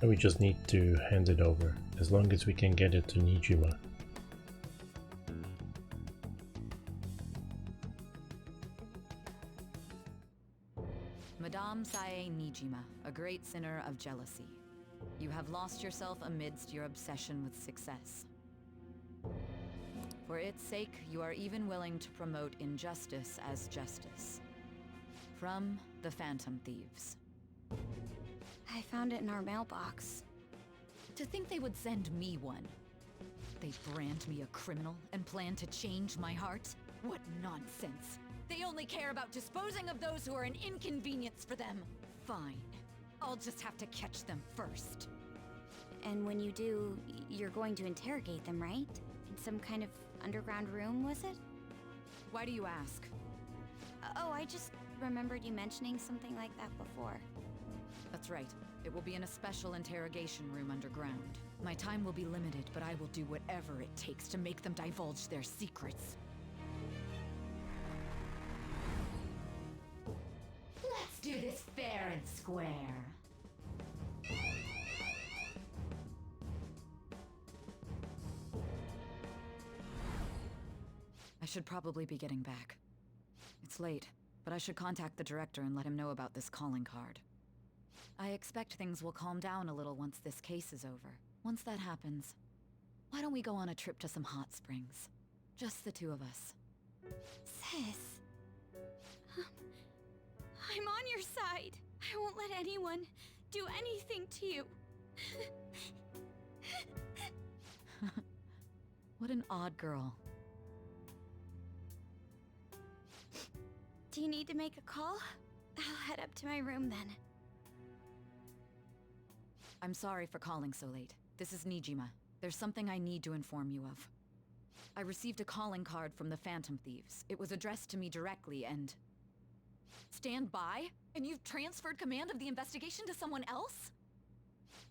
And we just need to hand it over, as long as we can get it to Nijima. Madame Sae Nijima, a great sinner of jealousy. You have lost yourself amidst your obsession with success. For its sake, you are even willing to promote injustice as justice. From the Phantom Thieves. I found it in our mailbox. To think they would send me one. They brand me a criminal and plan to change my heart? What nonsense! They only care about disposing of those who are an inconvenience for them. Fine. I'll just have to catch them first. And when you do, you're going to interrogate them, right? In some kind of underground room, was it? Why do you ask? Oh, I just remembered you mentioning something like that before. That's right. It will be in a special interrogation room underground. My time will be limited, but I will do whatever it takes to make them divulge their secrets. Let's do this fair and square. I should probably be getting back. It's late, but I should contact the director and let him know about this calling card. I expect things will calm down a little once this case is over. Once that happens, why don't we go on a trip to some hot springs? Just the two of us. Sis. I'm on your side. I won't let anyone do anything to you. What an odd girl. Do you need to make a call? I'll head up to my room then. I'm sorry for calling so late. This is Nijima. There's something I need to inform you of. I received a calling card from the Phantom Thieves. It was addressed to me directly and... Stand by? And you've transferred command of the investigation to someone else?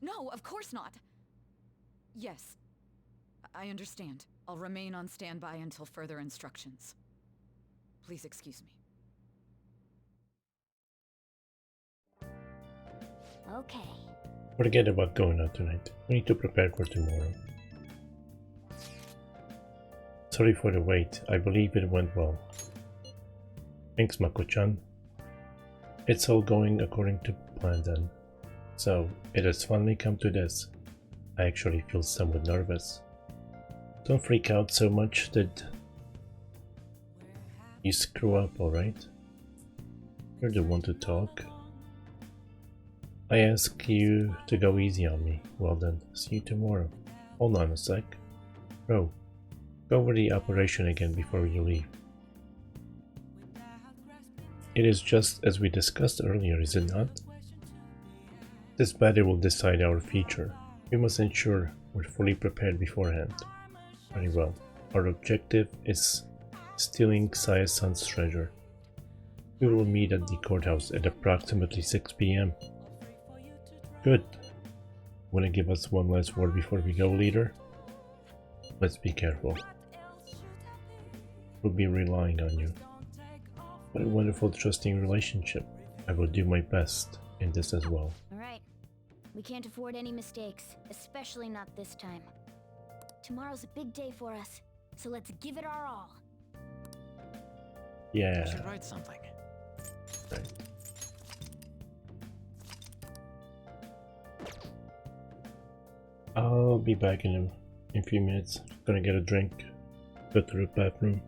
No, of course not. Yes. I understand. I'll remain on standby until further instructions. Please excuse me. Okay. Forget about going out tonight. We need to prepare for tomorrow. Sorry for the wait. I believe it went well. Thanks, Mako-chan. It's all going according to plan then. So, it has finally come to this. I actually feel somewhat nervous. Don't freak out so much that you screw up, alright? You're the one to talk. I ask you to go easy on me. Well then, see you tomorrow. Hold on a sec. Bro, go over the operation again before you leave. It is just as we discussed earlier, is it not? This battle will decide our future. We must ensure we're fully prepared beforehand. Very well. Our objective is stealing Saya-san's treasure. We will meet at the courthouse at approximately 6 p.m. Good. Wanna give us one last word before we go, leader? Let's be careful. We'll be relying on you. What a wonderful, trusting relationship. I will do my best in this as well. Alright. We can't afford any mistakes, especially not this time. Tomorrow's a big day for us, so let's give it our all. Yeah. I should write something. Right. I'll be back in a few minutes. Gonna get a drink. Go to the bathroom.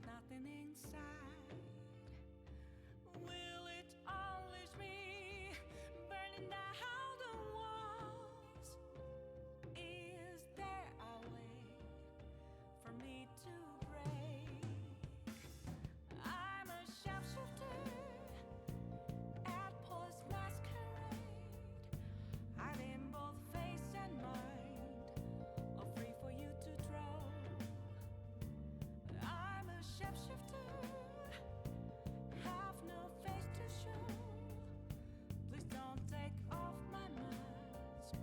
nothing inside. Will it unleash me, burning down the walls? Is there a way for me to break? I'm a sharpshooter at Post Masquerade, hiding both face and mind, all free for you to throw. I'm a shapeshifter, have no face to show. Please don't take off my mask,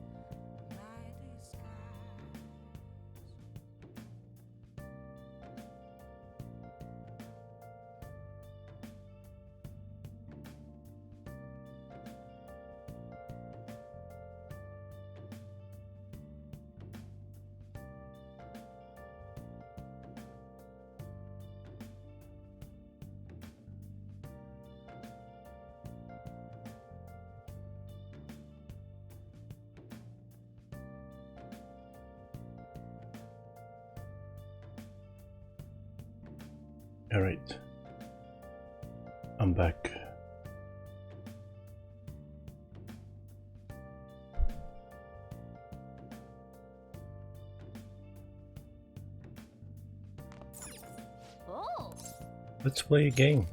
my disguise. Alright. I'm back. Oh! Let's play a game.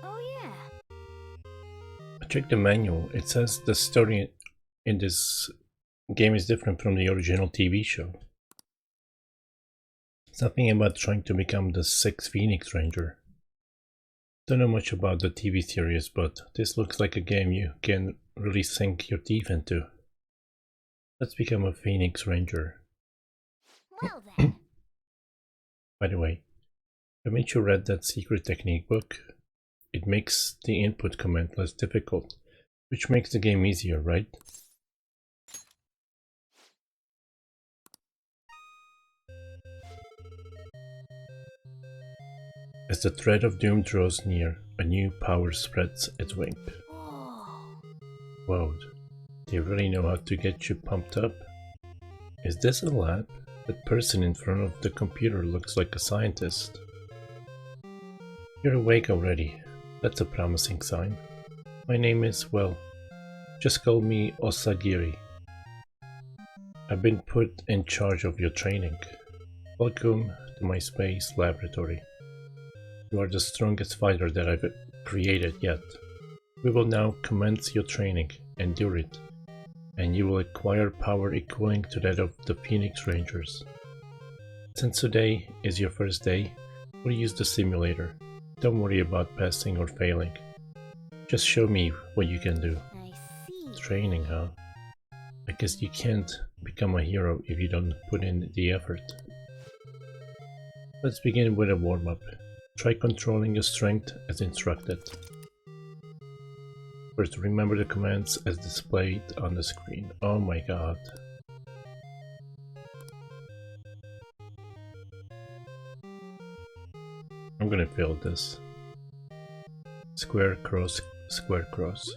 Oh yeah. I checked the manual. It says the story in this game is different from the original TV show. Something about trying to become the 6th Phoenix Ranger. Don't know much about the TV series, but this looks like a game you can really sink your teeth into. Let's become a Phoenix Ranger. Well then. By the way, I made you read that secret technique book. It makes the input command less difficult, which makes the game easier, right? As the threat of doom draws near, a new power spreads its wing. Whoa, they really know how to get you pumped up. Is this a lab? That person in front of the computer looks like a scientist. You're awake already. That's a promising sign. My name is, well, just call me Osagiri. I've been put in charge of your training. Welcome to my space laboratory. You are the strongest fighter that I've created yet. We will now commence your training. Endure it, and you will acquire power equaling to that of the Phoenix Rangers. Since today is your first day, we'll use the simulator. Don't worry about passing or failing. Just show me what you can do. I see. Training, huh? I guess you can't become a hero if you don't put in the effort. Let's begin with a warm-up. Try controlling your strength as instructed. First, remember the commands as displayed on the screen. Oh my god. I'm gonna fail this. Square, cross, square, cross.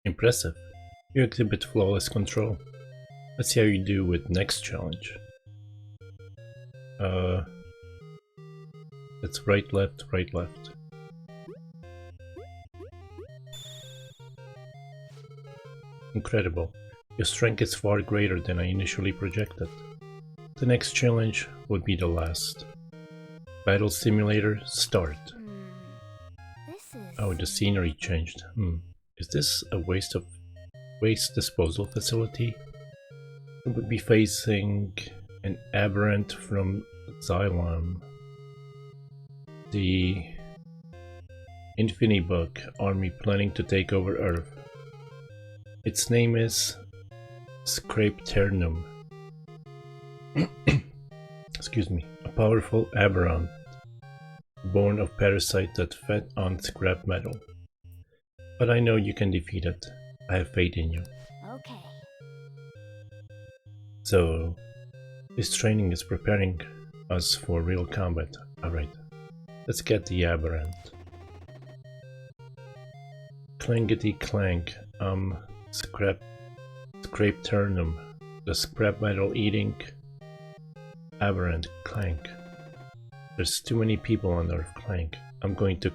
Impressive. You exhibit flawless control. Let's see how you do with next challenge. It's right, left, right, left. Incredible. Your strength is far greater than I initially projected. The next challenge would be the last. Battle Simulator, start. Oh, the scenery changed. Is this a waste disposal facility? It would be facing an aberrant from Xylem. The Infinibug army planning to take over Earth. Its name is Scrapeternum. Excuse me. A powerful aberrant, born of parasite that fed on scrap metal. But I know you can defeat it. I have faith in you. Okay. So, this training is preparing us for real combat. Alright, let's get the aberrant. Clangety clank. Scrape Turnum, the scrap metal eating aberrant Clank. There's too many people on Earth, Clank. I'm going to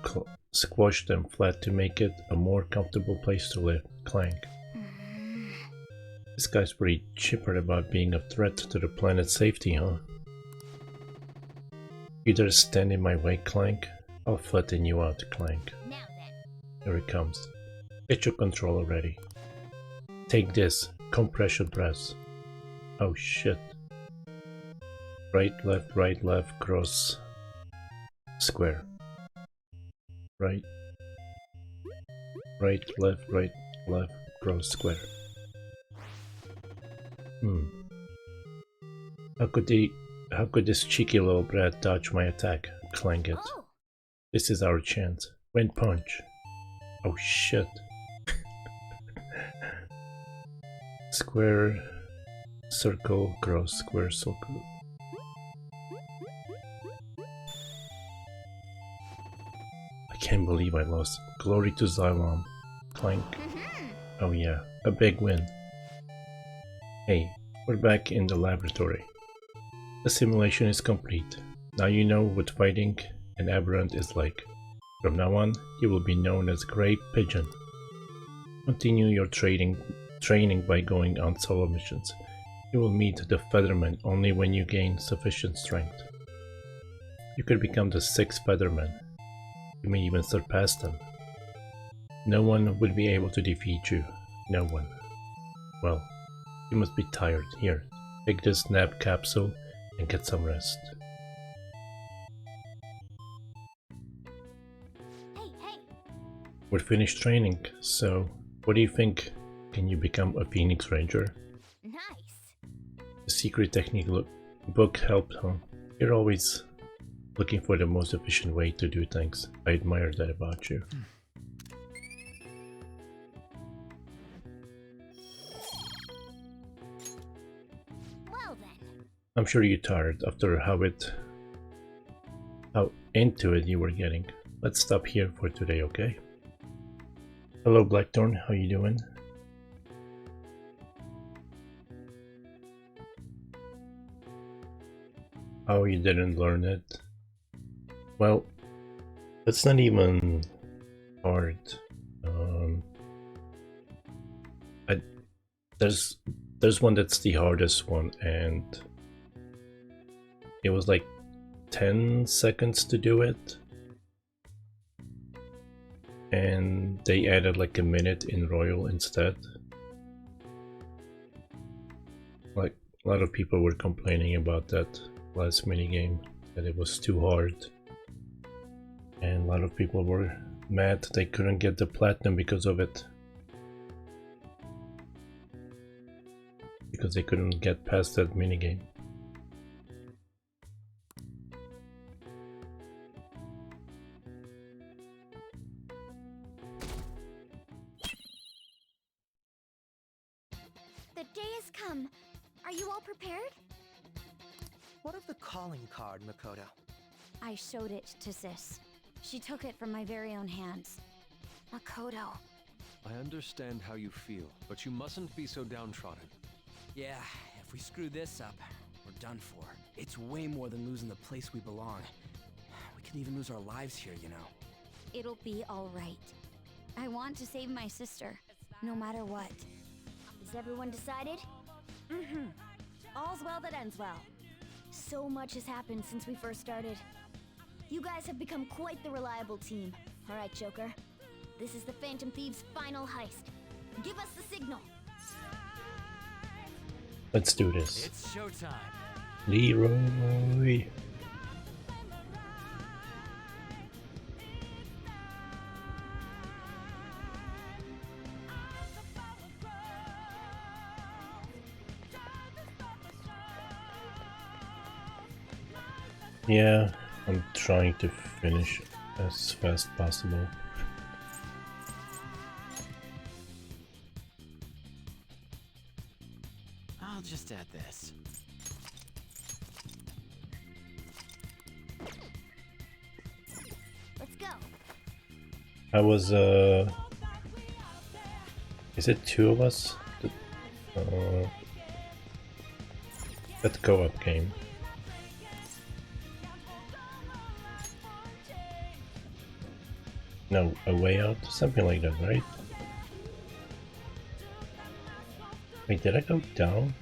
squash them flat to make it a more comfortable place to live, Clank. This guy's pretty chipper about being a threat to the planet's safety, huh? You dare stand in my way, Clank? I'll flatten you out, Clank. Here it comes. Get your controller ready. Take this, compression press. Oh shit. Right, left, cross. Square. Right, left, cross, square. How could this cheeky little brat dodge my attack? Clank it. This is our chance. Wind punch. Oh shit. Square, circle, cross, square, circle. I can't believe I lost. Glory to Xylom. Clank. Oh yeah, a big win. Hey, we're back in the laboratory. The simulation is complete. Now you know what fighting an aberrant is like. From now on, you will be known as Great Pigeon. Continue your training by going on solo missions. You will meet the Featherman only when you gain sufficient strength. You could become the 6th Featherman. You may even surpass them. No one will be able to defeat you. No one. Well, you must be tired. Here, take this nap capsule and get some rest. We're finished training, so what do you think? Can you become a Phoenix Ranger? Nice. The secret technique book helped, huh? You're always looking for the most efficient way to do things. I admire that about you. Well then. I'm sure you're tired after how into it you were getting. Let's stop here for today, okay? Hello Blackthorn, how you doing? Oh, you didn't learn it? Well, it's not even hard. There's one that's the hardest one, and it was like 10 seconds to do it, and they added like a minute in Royal instead. Like a lot of people were complaining about that last minigame, that it was too hard, and a lot of people were mad they couldn't get the platinum because of it, because they couldn't get past that minigame. The day has come. Are you all prepared? What of the calling card, Makoto? I showed it to Sis. She took it from my very own hands. Makoto. I understand how you feel, but you mustn't be so downtrodden. Yeah, if we screw this up, we're done for. It's way more than losing the place we belong. We could even lose our lives here, you know. It'll be all right. I want to save my sister, no matter what. Is everyone decided? Mm-hmm. All's well that ends well. So much has happened since we first started. You guys have become quite the reliable team. All right, Joker. This is the Phantom Thieves' final heist. Give us the signal. Let's do this. It's showtime. Leroy. Yeah, I'm trying to finish as fast as possible. I'll just add this. Let's go. I was Is it two of us? That co-op game. No, A Way Out? Something like that, right? Wait, did I go down?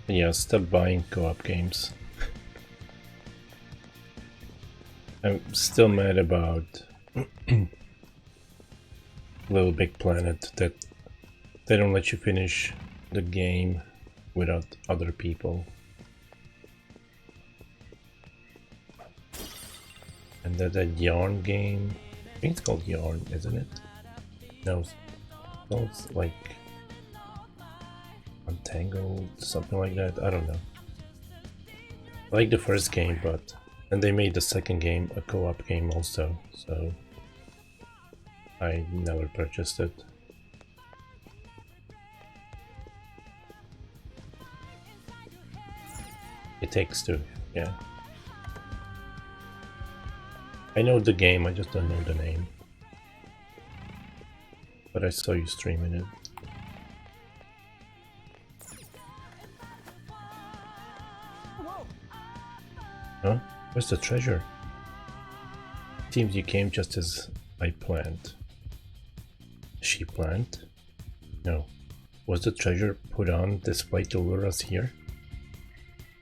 Yeah, stop buying co-op games. I'm still mad about Little Big Planet that they don't let you finish the game without other people. And that Yarn game, I think it's called Yarn, isn't it? No, it's like Untangled, something like that. I don't know. I like the first game, but and they made the second game a co-op game also, so I never purchased it. It Takes Two, yeah. I know the game, I just don't know the name. But I saw you streaming it. Huh? Where's the treasure? Seems you came just as I planned. She planned? No. Was the treasure put on display to lure us here?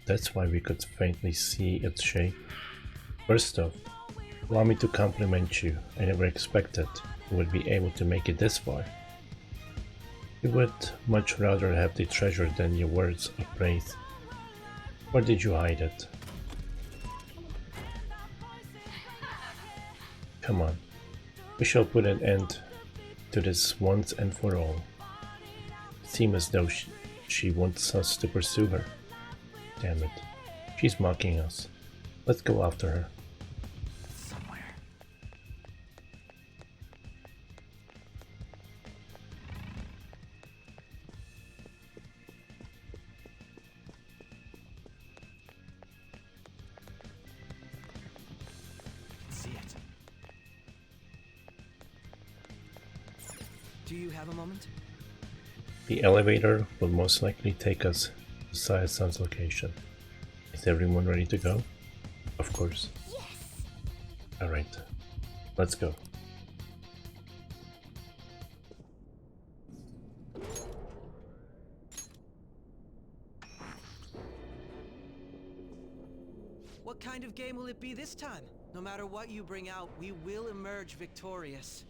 That's why we could faintly see its shape. First off, allow me to compliment you. I never expected you would be able to make it this far. You would much rather have the treasure than your words of praise. Where did you hide it? Come on, we shall put an end to this once and for all. It seems as though she wants us to pursue her. Damn it, she's mocking us. Let's go after her. Somewhere. See it. Do you have a moment? The elevator will most likely take us to Saya-san's location. Is everyone ready to go? Of course. Yes. Alright, let's go. What kind of game will it be this time? No matter what you bring out, we will emerge victorious.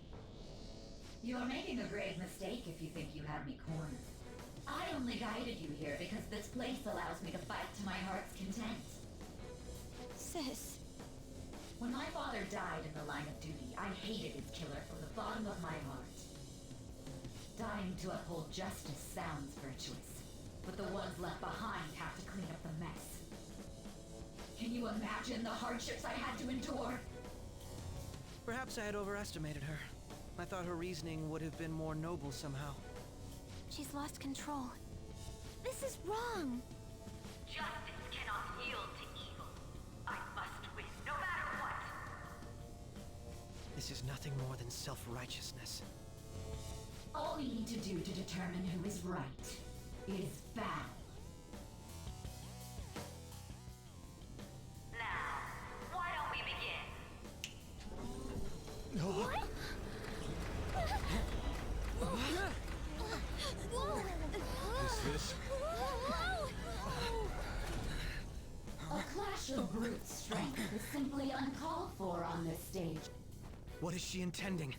You're making a grave mistake if you think you have me cornered. I only guided you here because this place allows me to fight to my heart's content. Sis. When my father died in the line of duty, I hated his killer from the bottom of my heart. Dying to uphold justice sounds virtuous, but the ones left behind have to clean up the mess. Can you imagine the hardships I had to endure? Perhaps I had overestimated her. I thought her reasoning would have been more noble somehow. She's lost control. This is wrong. Justice cannot yield to evil. I must win, no matter what. This is nothing more than self-righteousness. All we need to do to determine who is right is battle. Now, why don't we begin? What? Is this? A clash of brute strength is simply uncalled for on this stage. What is she intending?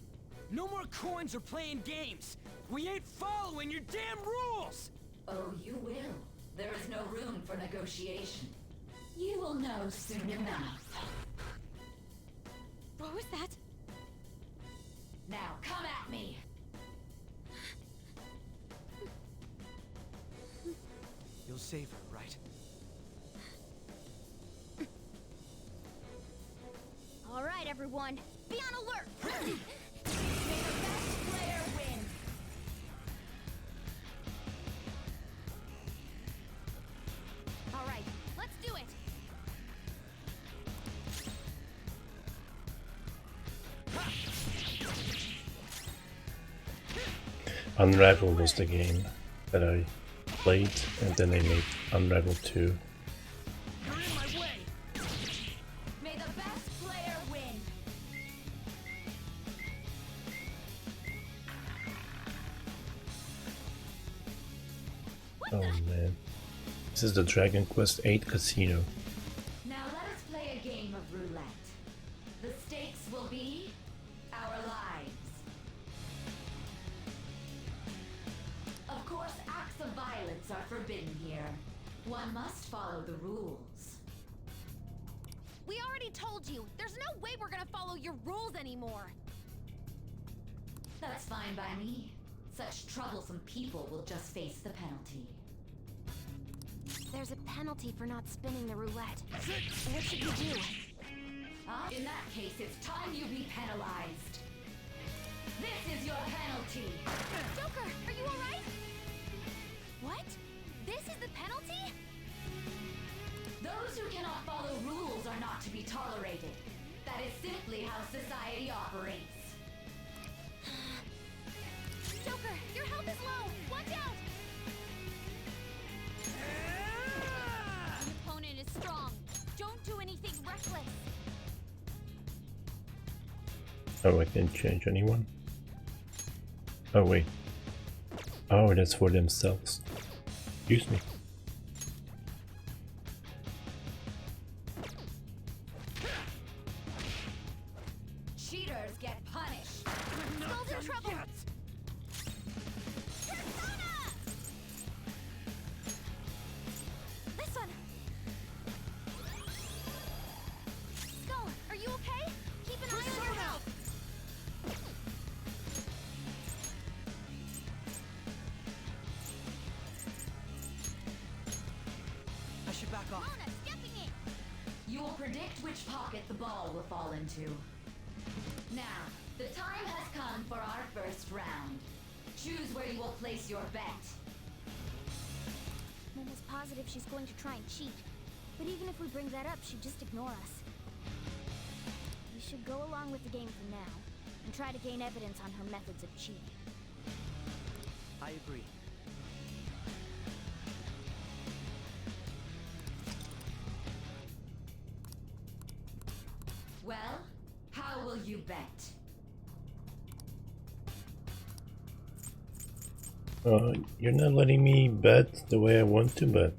No more coins or playing games! We ain't following your damn rules! Oh, you will. There is no room for negotiation. You will know soon enough. What was that? Now come at me! You'll save her, right? All right, everyone. Be on alert. May the best player win! Unravel was the game that I played, and then they made Unravel 2. You're in my way. May the best player win. Oh man. This is the Dragon Quest VIII Casino. Now let us play a game of roulette. The stakes will be our lives. Of course, acts of violence are forbidden here. One must follow the rules. We already told you, there's no way we're gonna follow your rules anymore. That's fine by me. Such troublesome people will just face the penalty. There's a penalty for not spinning the roulette. What should we do? In that case, it's time you be penalized. This is your penalty. Joker, are you alright? What? This is the penalty? Those who cannot follow rules are not to be tolerated. That is simply how society operates. Joker, your health is low! Watch out! The opponent is strong. Don't do anything reckless. Oh, I can't change anyone? Oh wait. Oh, that's for themselves. Excuse me. Cheaters get punished. Skulls in trouble! This one! Skull, are you okay? Keep an eye on your health! I should back off. Mona, stepping in! You will predict which pocket the ball will fall into. Now, the time has come for our first round. Choose where you will place your bet. Mona's positive she's going to try and cheat. But even if we bring that up, she'd just ignore us. We should go along with the game for now, and try to gain evidence on her methods of cheating. I agree. Well, how will you bet? You're not letting me bet the way I want to bet.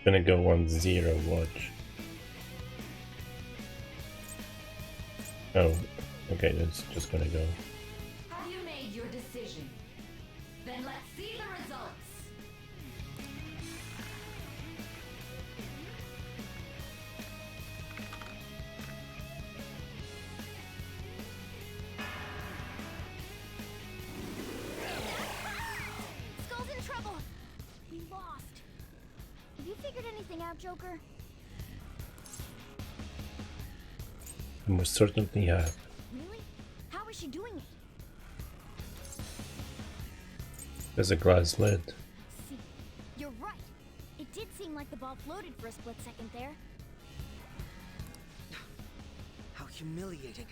Gonna go 1-0, watch. Oh, okay, that's just gonna go. Have you made your decision? Then let's see the results. Skull's in trouble! We lost. Have you figured anything out, Joker? I most certainly have. Really? How is she doing it? There's a glass lid. See, you're right. It did seem like the ball floated for a split second there. How humiliating.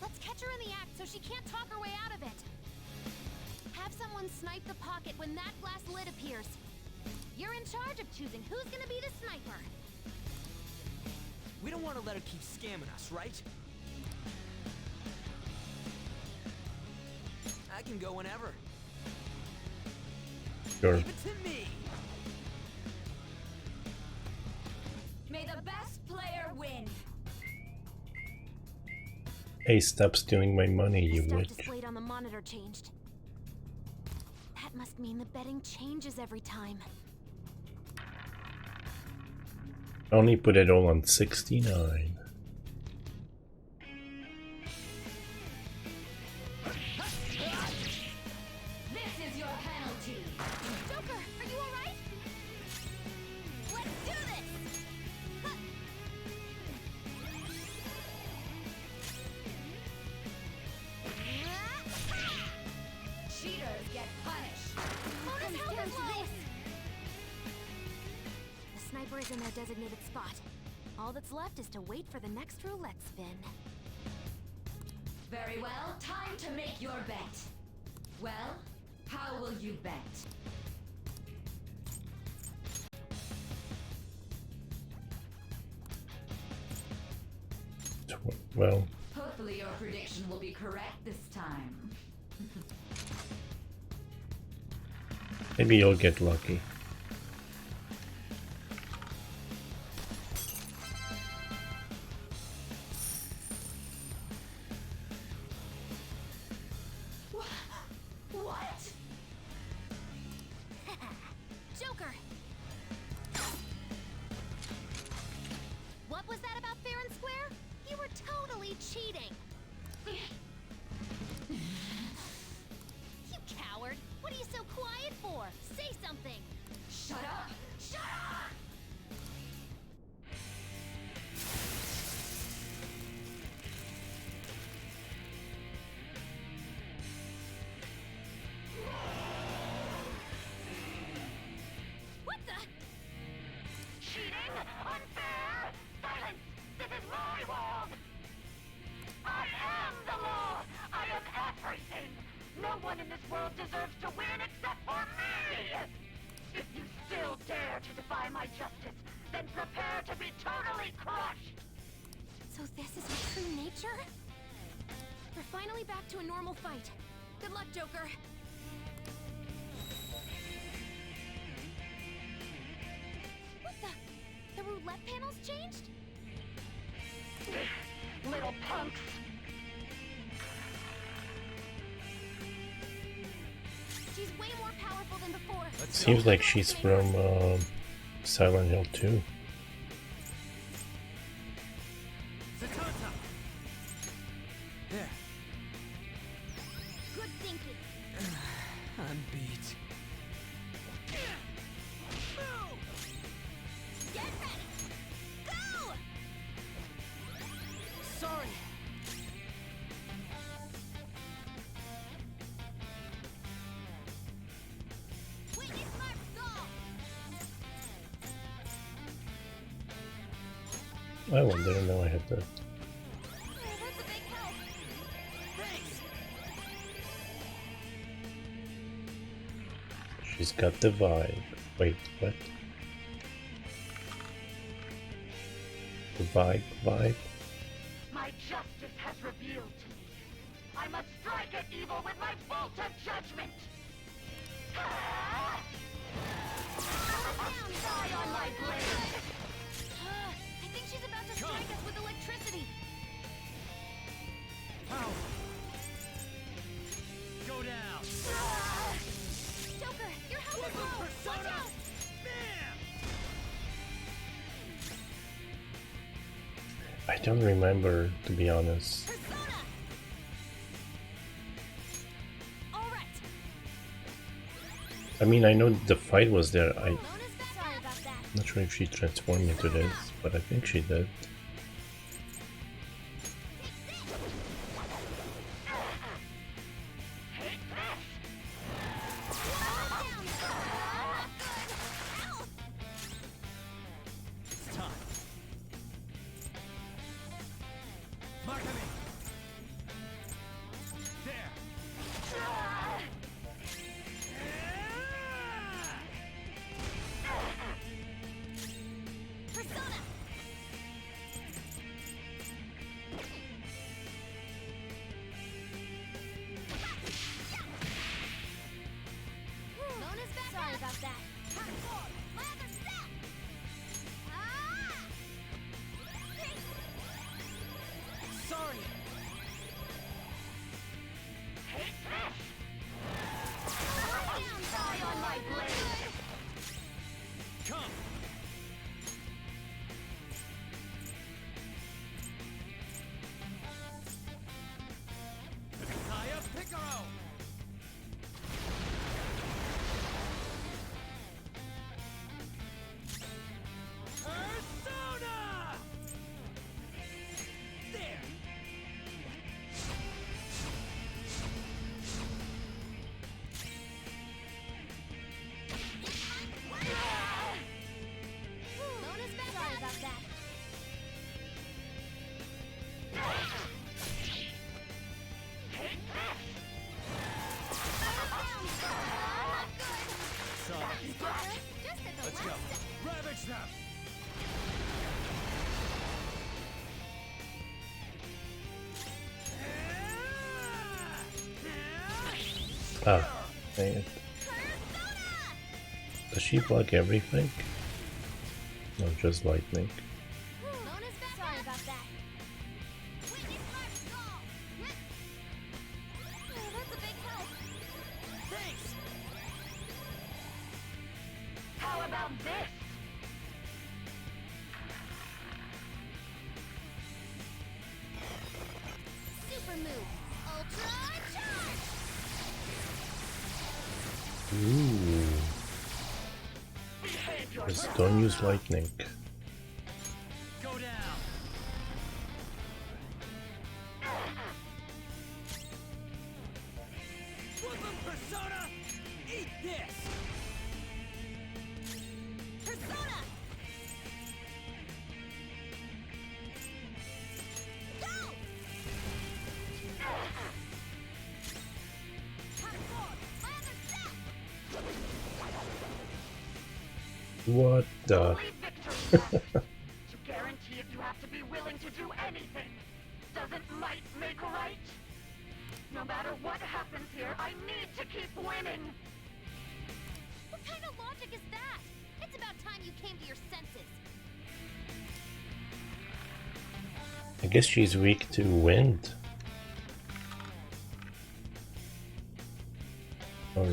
Let's catch her in the act so she can't talk her way out of it. Have someone snipe the pocket when that glass lid appears. You're in charge of choosing who's gonna be the sniper. We don't want to let her keep scamming us, right? I can go whenever. Sure. Leave it to me. May the best player win. Hey, stop stealing my money, The you stuff witch. displayed on the monitor changed. That must mean the betting changes every time. Only put it all on 69. This is your penalty. Joker, are you alright? Let's do this! Huh. Cheaters get punished. Mona's health is low! The sniper is in their designated spot. All that's left is to wait for the next roulette spin. Very well, time to make your bet. Well, how will you bet? Well, Hopefully your prediction will be correct this time. maybe you'll get lucky. What? Joker! What was that about fair and square? You were totally cheating! You coward! What are you so quiet for? Say something! Shut up! Shut up! What the? Cheating? Unfair? Silence! This is my world! I am the law! I am everything! No one in this world deserves to win except for me! If you still dare to defy my justice, then prepare to be totally crushed! So this is your true nature? We're finally back to a normal fight. Good luck, Joker! What the? The roulette panels changed? Little punks! She's way more powerful than before. Seems like she's from Silent Hill 2. There. Good thinking. I'm beat. Get ready. Go! Sorry. Witness my resolve. Oh, I didn't know I had that. That's a big help. Thanks. She's got the vibe. Wait, what? The vibe? My justice has revealed to me. I must strike at evil with my bolt of judgment. Die on my blade. I think she's about to strike us with electricity. Power. Go down. Joker, your health is low. Watch out. I don't remember, to be honest. I mean, I know the fight was there. I'm not sure if she transformed into this, but I think she did. It's time. Mark me. There. up. Ah, dang it. Does she block everything? No, just lightning. Sorry about that. Oh, that's a big help. Thanks. How about this? Super move. Ultra charge. Ooh. Just don't use lightning. Go down. Woodland Persona, eat this. Persona. Go. What the? To guarantee if you have to be willing to do anything. Doesn't might make right? No matter what happens here, I need to keep winning. What kind of logic is that? It's about time you came to your senses. I guess she's weak to wind. Or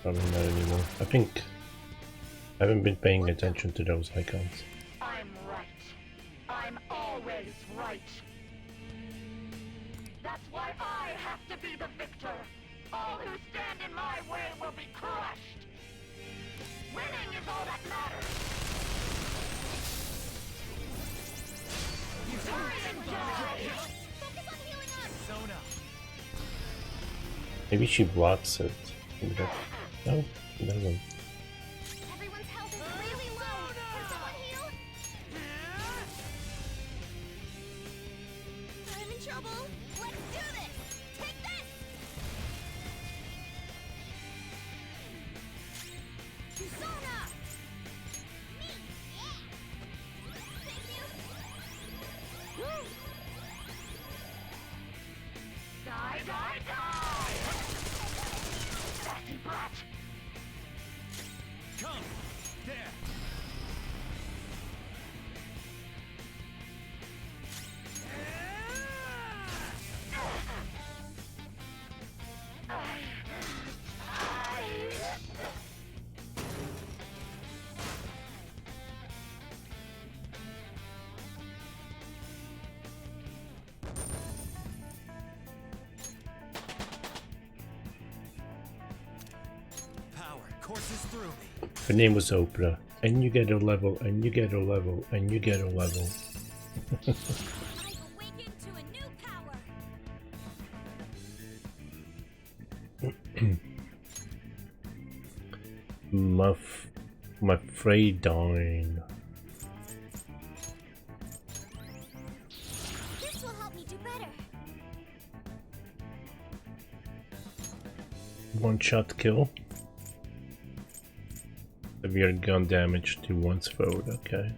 probably not anymore. I think I haven't been paying attention to those icons. I'm right. I'm always right. That's why I have to be the victor. All who stand in my way will be crushed. Winning is all that matters. Hurry and die! Focus on healing us. Persona. Maybe she blocks it. Maybe that... No, it doesn't. Everyone's health is really low. Can someone heal? I'm in trouble. Let's do this. Take this. Persona. Me. Yeah. Thank you. Woo. Die, die, die! Nasty brat! Come. There. Power courses through me. Her name was Oprah. And you get a level, and you get a level, and you get a level. I've awakened to a new power. My Freydine. This will help me do better. One shot kill. Severe gun damage to one's foe, okay.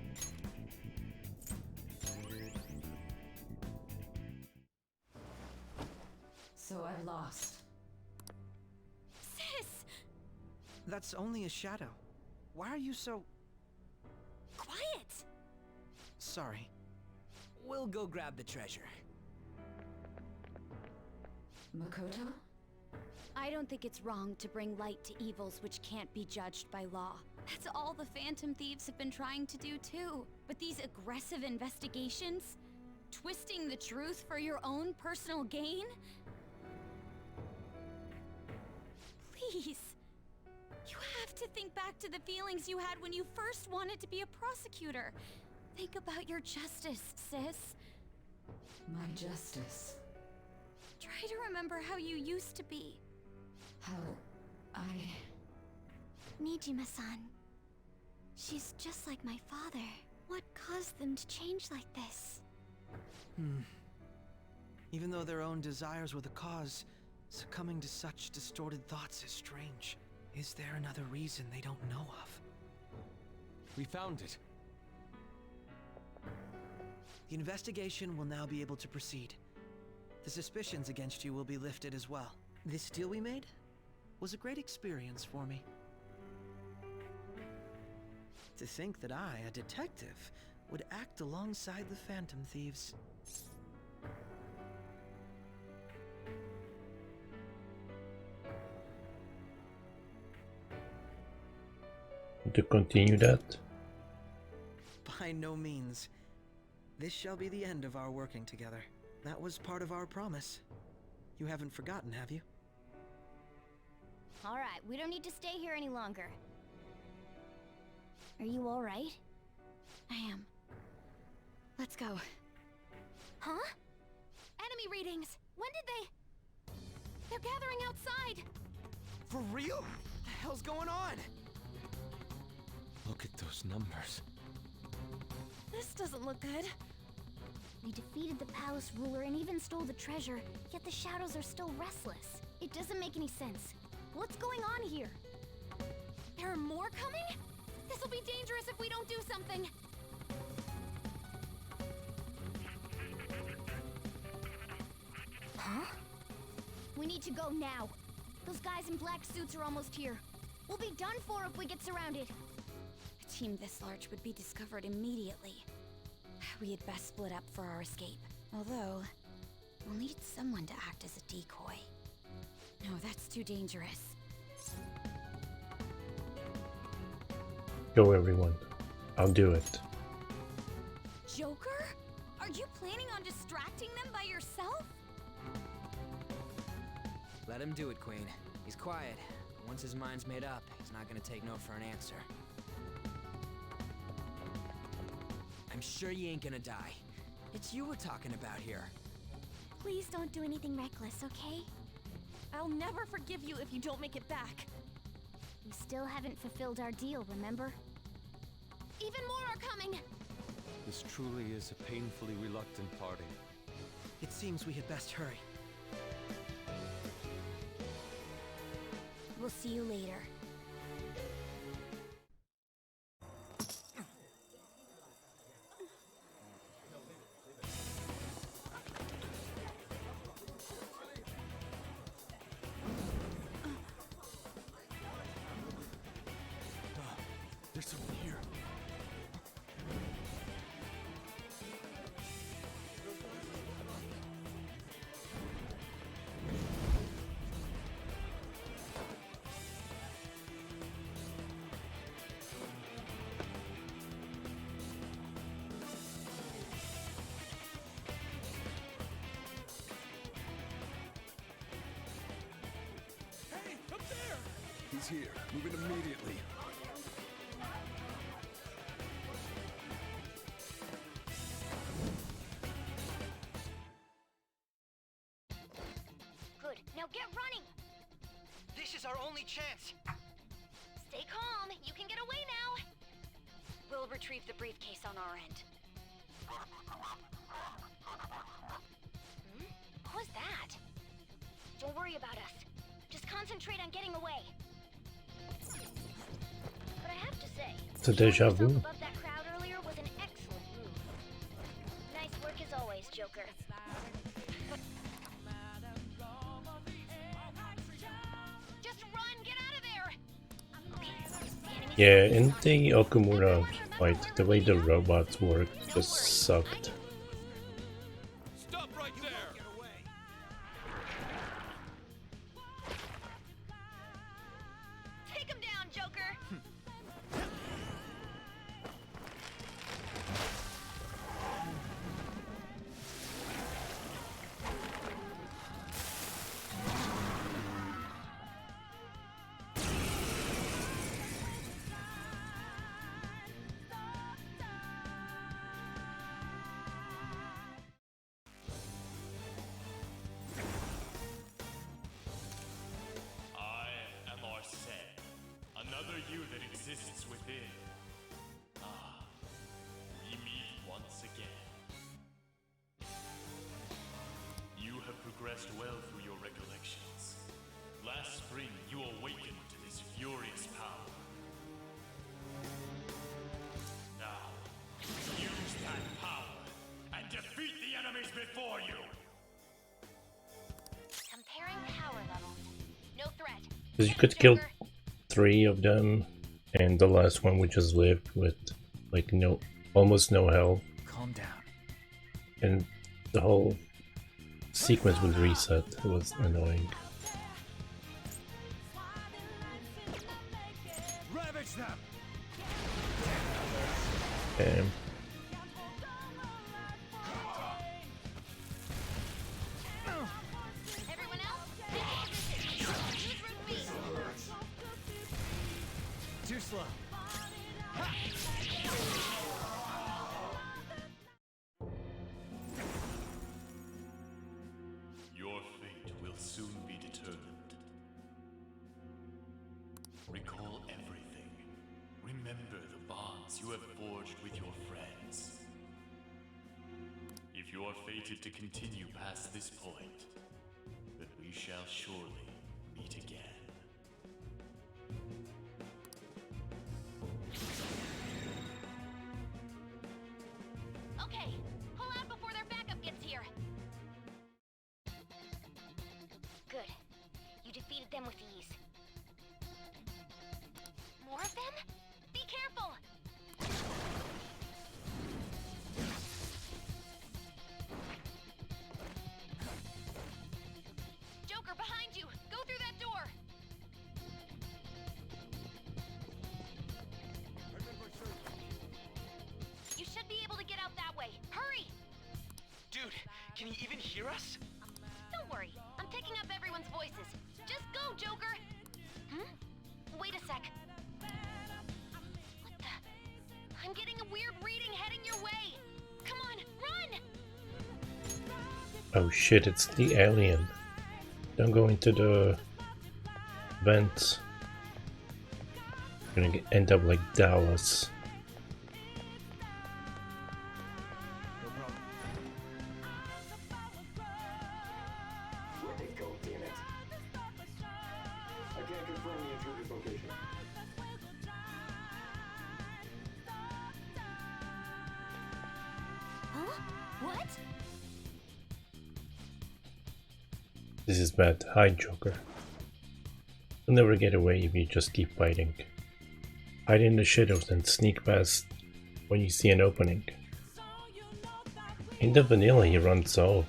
So I lost. Sis! That's only a shadow. Why are you so... Quiet! Sorry. We'll go grab the treasure. Makoto? I don't think it's wrong to bring light to evils which can't be judged by law. That's all the Phantom Thieves have been trying to do too. But these aggressive investigations? Twisting the truth for your own personal gain? Please. You have to think back to the feelings you had when you first wanted to be a prosecutor. Think about your justice, sis. My justice. Try to remember how you used to be. How I... Nijima-san. She's just like my father. What caused them to change like this? Even though their own desires were the cause, succumbing to such distorted thoughts is strange. Is there another reason they don't know of? We found it. The investigation will now be able to proceed. The suspicions against you will be lifted as well. This deal we made was a great experience for me. To think that I, a detective, would act alongside the Phantom Thieves. To continue that? By no means. This shall be the end of our working together. That was part of our promise. You haven't forgotten, have you? All right, we don't need to stay here any longer. Are you all right? I am. Let's go. Huh? Enemy readings! When did they... They're gathering outside! For real? What the hell's going on? Look at those numbers. This doesn't look good. We defeated the palace ruler and even stole the treasure, yet the shadows are still restless. It doesn't make any sense. What's going on here? There are more coming? This'll be dangerous if we don't do something! Huh? We need to go now. Those guys in black suits are almost here. We'll be done for if we get surrounded. A team this large would be discovered immediately. We had best split up for our escape. Although, we'll need someone to act as a decoy. No, that's too dangerous. Go everyone. I'll do it. Joker? Are you planning on distracting them by yourself? Let him do it, Queen. He's quiet. Once his mind's made up, he's not gonna take no for an answer. I'm sure you ain't gonna die. It's you we're talking about here. Please don't do anything reckless, okay? I'll never forgive you if you don't make it back. We still haven't fulfilled our deal, remember? Even more are coming! This truly is a painfully reluctant party. It seems we had best hurry. We'll see you later. There's someone here. Hey, up there! He's here. Move in immediately. Good. Now get running! This is our only chance! Stay calm, you can get away now! We'll retrieve the briefcase on our end. What was that? Don't worry about us. Just concentrate on getting away. But I have to say, It's a deja vu. above that crowd earlier was an excellent move. Nice work as always, Joker. Just run, get out of there! Yeah, in the Okumura fight, the way the robots work just sucked. Stop right there! Take him down, Joker! I am Arsene, another you that exists within. Ah, we meet once again. You have progressed well through your recollections. Last spring, you awakened to this furious power. before you. Comparing power levels. No threat. Because you could kill 3 of them, and the last one would just live with like almost no health. Calm down. And the whole sequence would reset. It was annoying. Ravage them. Damn. Everyone else, Too slow. Your fate will soon be determined. Recall everything. Remember the bonds you have forged with your friends. If you are fated to continue past this point, then we shall surely meet again. Okay, pull out before their backup gets here. Good. You defeated them with ease. More of them? Be careful! Joker, behind you! Go through that door! You should be able to get out that way. Hurry! Dude, can you even hear us? Don't worry, I'm picking up everyone's voices. Just go, Joker! Wait a sec. What the? I'm getting a weird reading heading your way! Come on, run! Oh shit, it's the alien. Don't go into the vents. You're gonna end up like Dallas. Let it go, damn it. I can't confirm the intruder's location. Huh? What? This is bad. Hide, Joker. You'll never get away if you just keep fighting. Hide in the shadows and sneak past when you see an opening. In the vanilla, he runs off.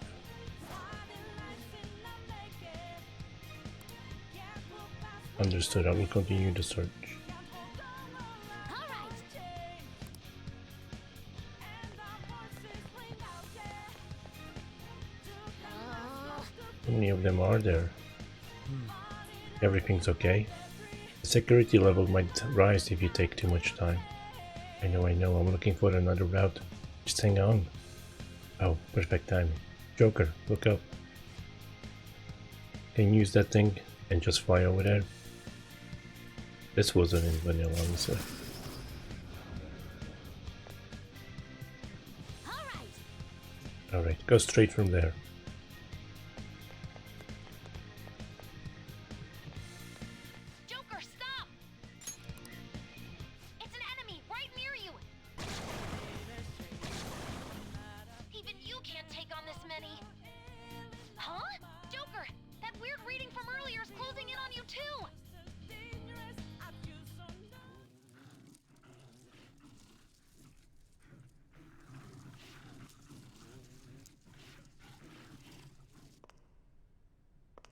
Understood. I will continue the search. How many of them are there? Everything's okay. The security level might rise if you take too much time. I know, I'm looking for another route. Just hang on. Oh, perfect timing. Joker, look up. Can you use that thing and just fly over there? This wasn't in vanilla, honestly. Alright, go straight from there. Joker, stop! It's an enemy right near you! Even you can't take on this many. Huh? Joker, that weird reading from earlier is closing in on you too!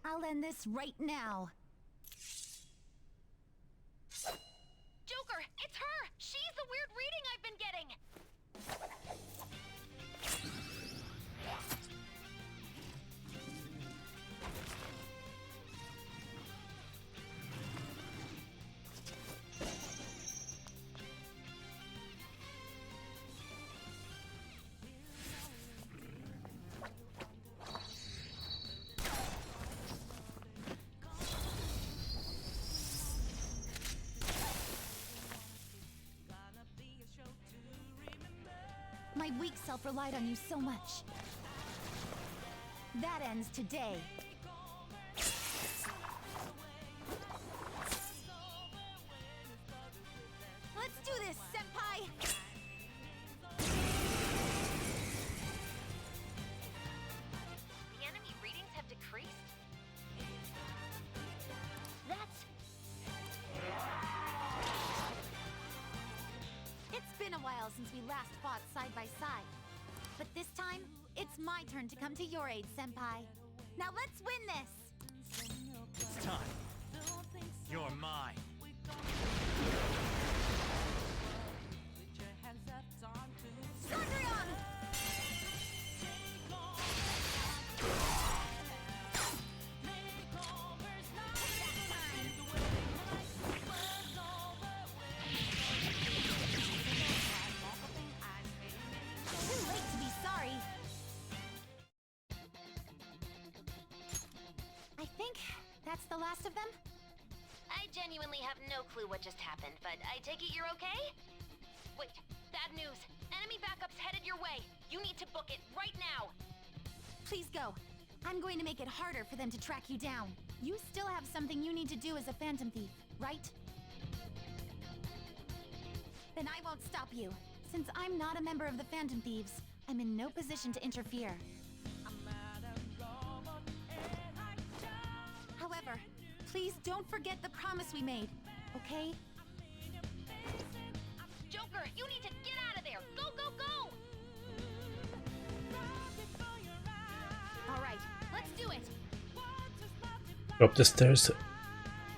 I'll end this right now. Joker, it's her! She's the weird reading I've been getting! My weak self relied on you so much. That ends today. Let's do this, Senpai! since we last fought side by side. But this time, it's my turn to come to your aid, Senpai. Now let's win this! It's time. You're mine. Cendrillon! Too late to be sorry. I think that's the last of them. I genuinely have no clue what just happened, but I take it you're okay? Wait, bad news. Enemy backup's headed your way. You need to book it right now. Please go. I'm going to make it harder for them to track you down. You still have something you need to do as a Phantom Thief, right? Then I won't stop you. Since I'm not a member of the Phantom Thieves, I'm in no position to interfere. However, please don't forget the promise we made, okay? Joker, you need to get out of there! Go, go, go! Alright, let's do it! Go up the stairs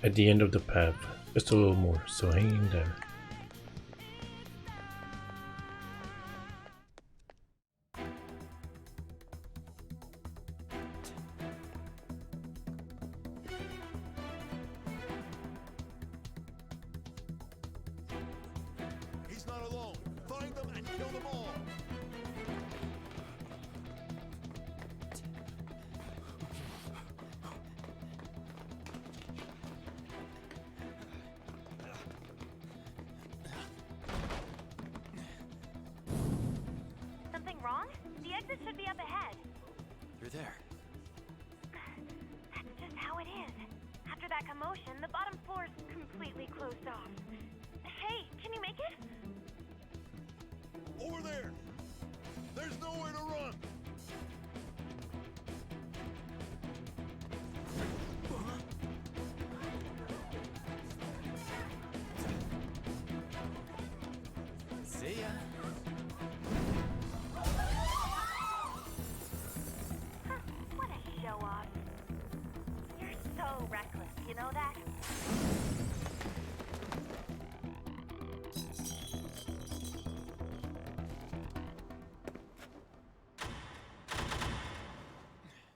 at the end of the path. Just a little more, so hang in there. He's not alone. Find them and kill them all. Something wrong? The exit should be up ahead. You're there. That's just how it is. After that commotion, the bottom floor's completely closed off. Hey, can you make it? Over there. There's nowhere to run. See ya. What a show off. You're so reckless, you know that?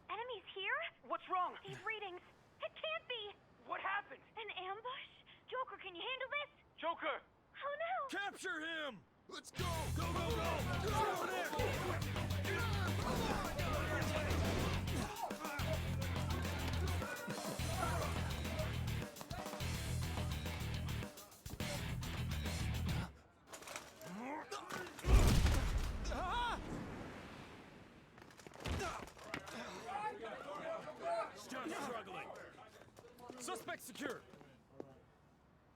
Enemies here? What's wrong? These readings. It can't be. What happened? An ambush? Joker, can you handle this? Joker! Oh no! Capture him! Let's go! Go, go, go! Go over there! Stop struggling. Suspect secure.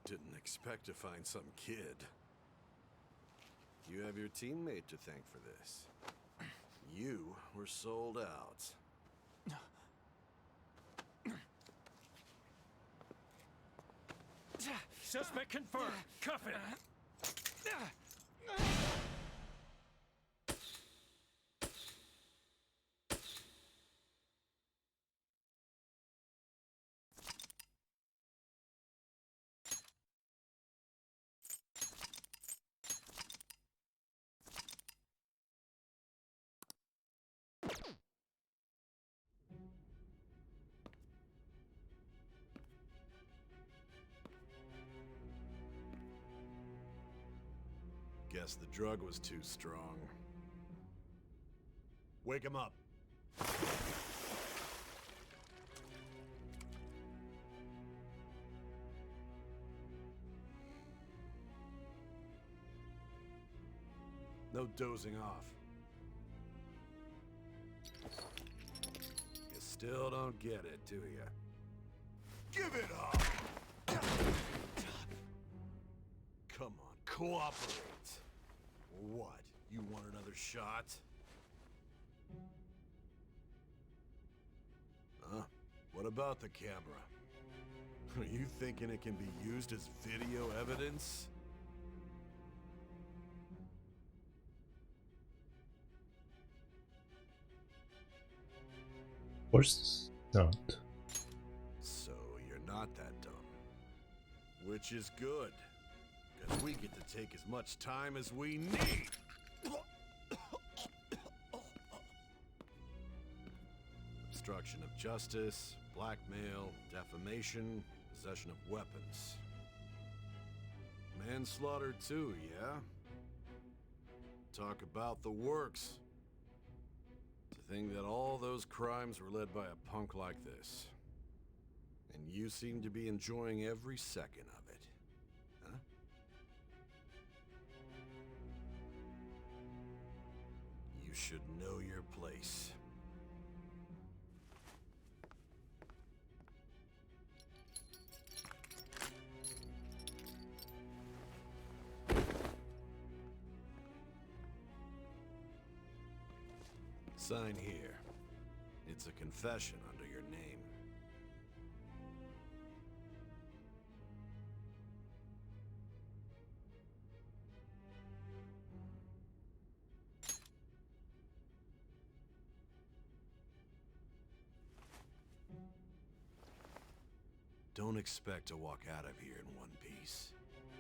Didn't expect to find some kid. You have your teammate to thank for this. You were sold out. Suspect confirmed. Cuff it. Guess the drug was too strong. Wake him up. No dozing off. You still don't get it, do you? Give it up! Come on, cooperate. What? You want another shot? Huh? What about the camera? Are you thinking it can be used as video evidence? course not. So you're not that dumb. Which is good. Because we get to take as much time as we need. Obstruction of justice, blackmail, defamation, possession of weapons. Manslaughter too, yeah? Talk about the works. To think that all those crimes were led by a punk like this. And you seem to be enjoying every second of it. Huh? You should know your place. Sign here. It's a confession under your name. Don't expect to walk out of here in one piece.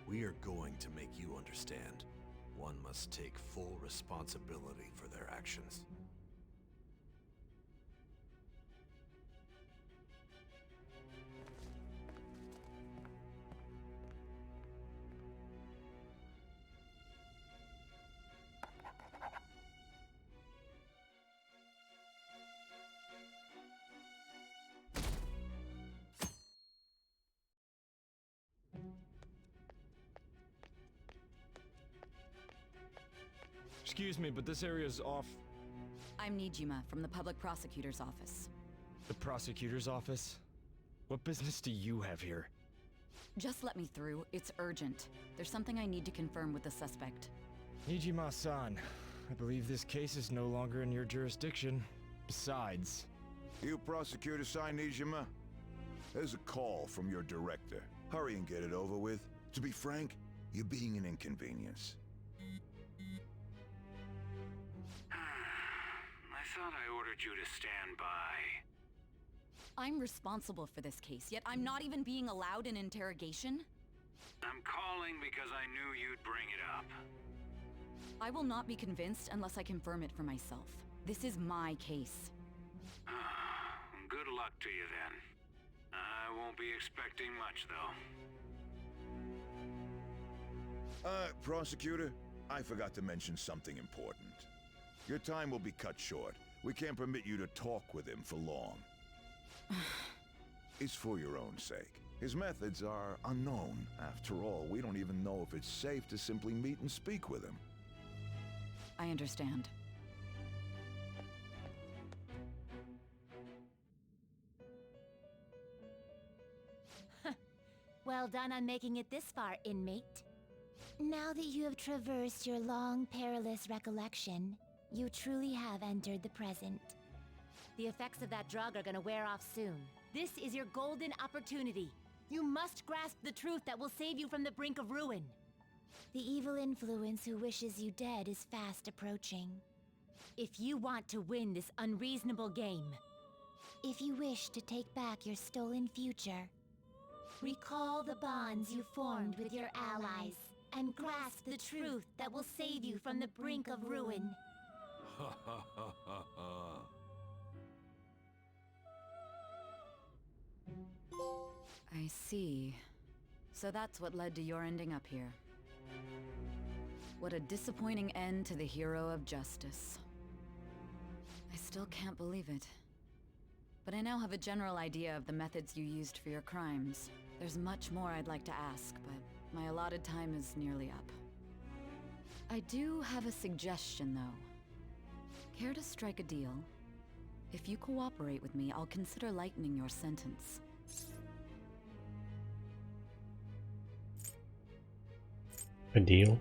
We are going to make you understand. One must take full responsibility for their actions. Excuse me, but this area's off. I'm Nijima from the public prosecutor's office. The prosecutor's office? What business do you have here? Just let me through. It's urgent. There's something I need to confirm with the suspect. Nijima-san, I believe this case is no longer in your jurisdiction. Besides... You prosecutor sign Nijima? There's a call from your director. Hurry and get it over with. To be frank, you're being an inconvenience. I thought I ordered you to stand by. I'm responsible for this case, yet I'm not even being allowed an interrogation? I'm calling because I knew you'd bring it up. I will not be convinced unless I confirm it for myself. This is my case. Good luck to you then. I won't be expecting much, though. Prosecutor, I forgot to mention something important. Your time will be cut short. We can't permit you to talk with him for long. It's for your own sake. His methods are unknown. After all, we don't even know if it's safe to simply meet and speak with him. I understand. Well done on making it this far, inmate. Now that you have traversed your long, perilous recollection, you truly have entered the present. The effects of that drug are gonna wear off soon. This is your golden opportunity. You must grasp the truth that will save you from the brink of ruin. The evil influence who wishes you dead is fast approaching. If you want to win this unreasonable game, if you wish to take back your stolen future, recall the bonds you formed with your allies and grasp the truth that will save you from the brink of ruin. Ha ha ha ha ha. I see. So that's what led to your ending up here. What a disappointing end to the hero of justice. I still can't believe it. But I now have a general idea of the methods you used for your crimes. There's much more I'd like to ask, but my allotted time is nearly up. I do have a suggestion, though. Care to strike a deal? If you cooperate with me, I'll consider lightening your sentence. A deal?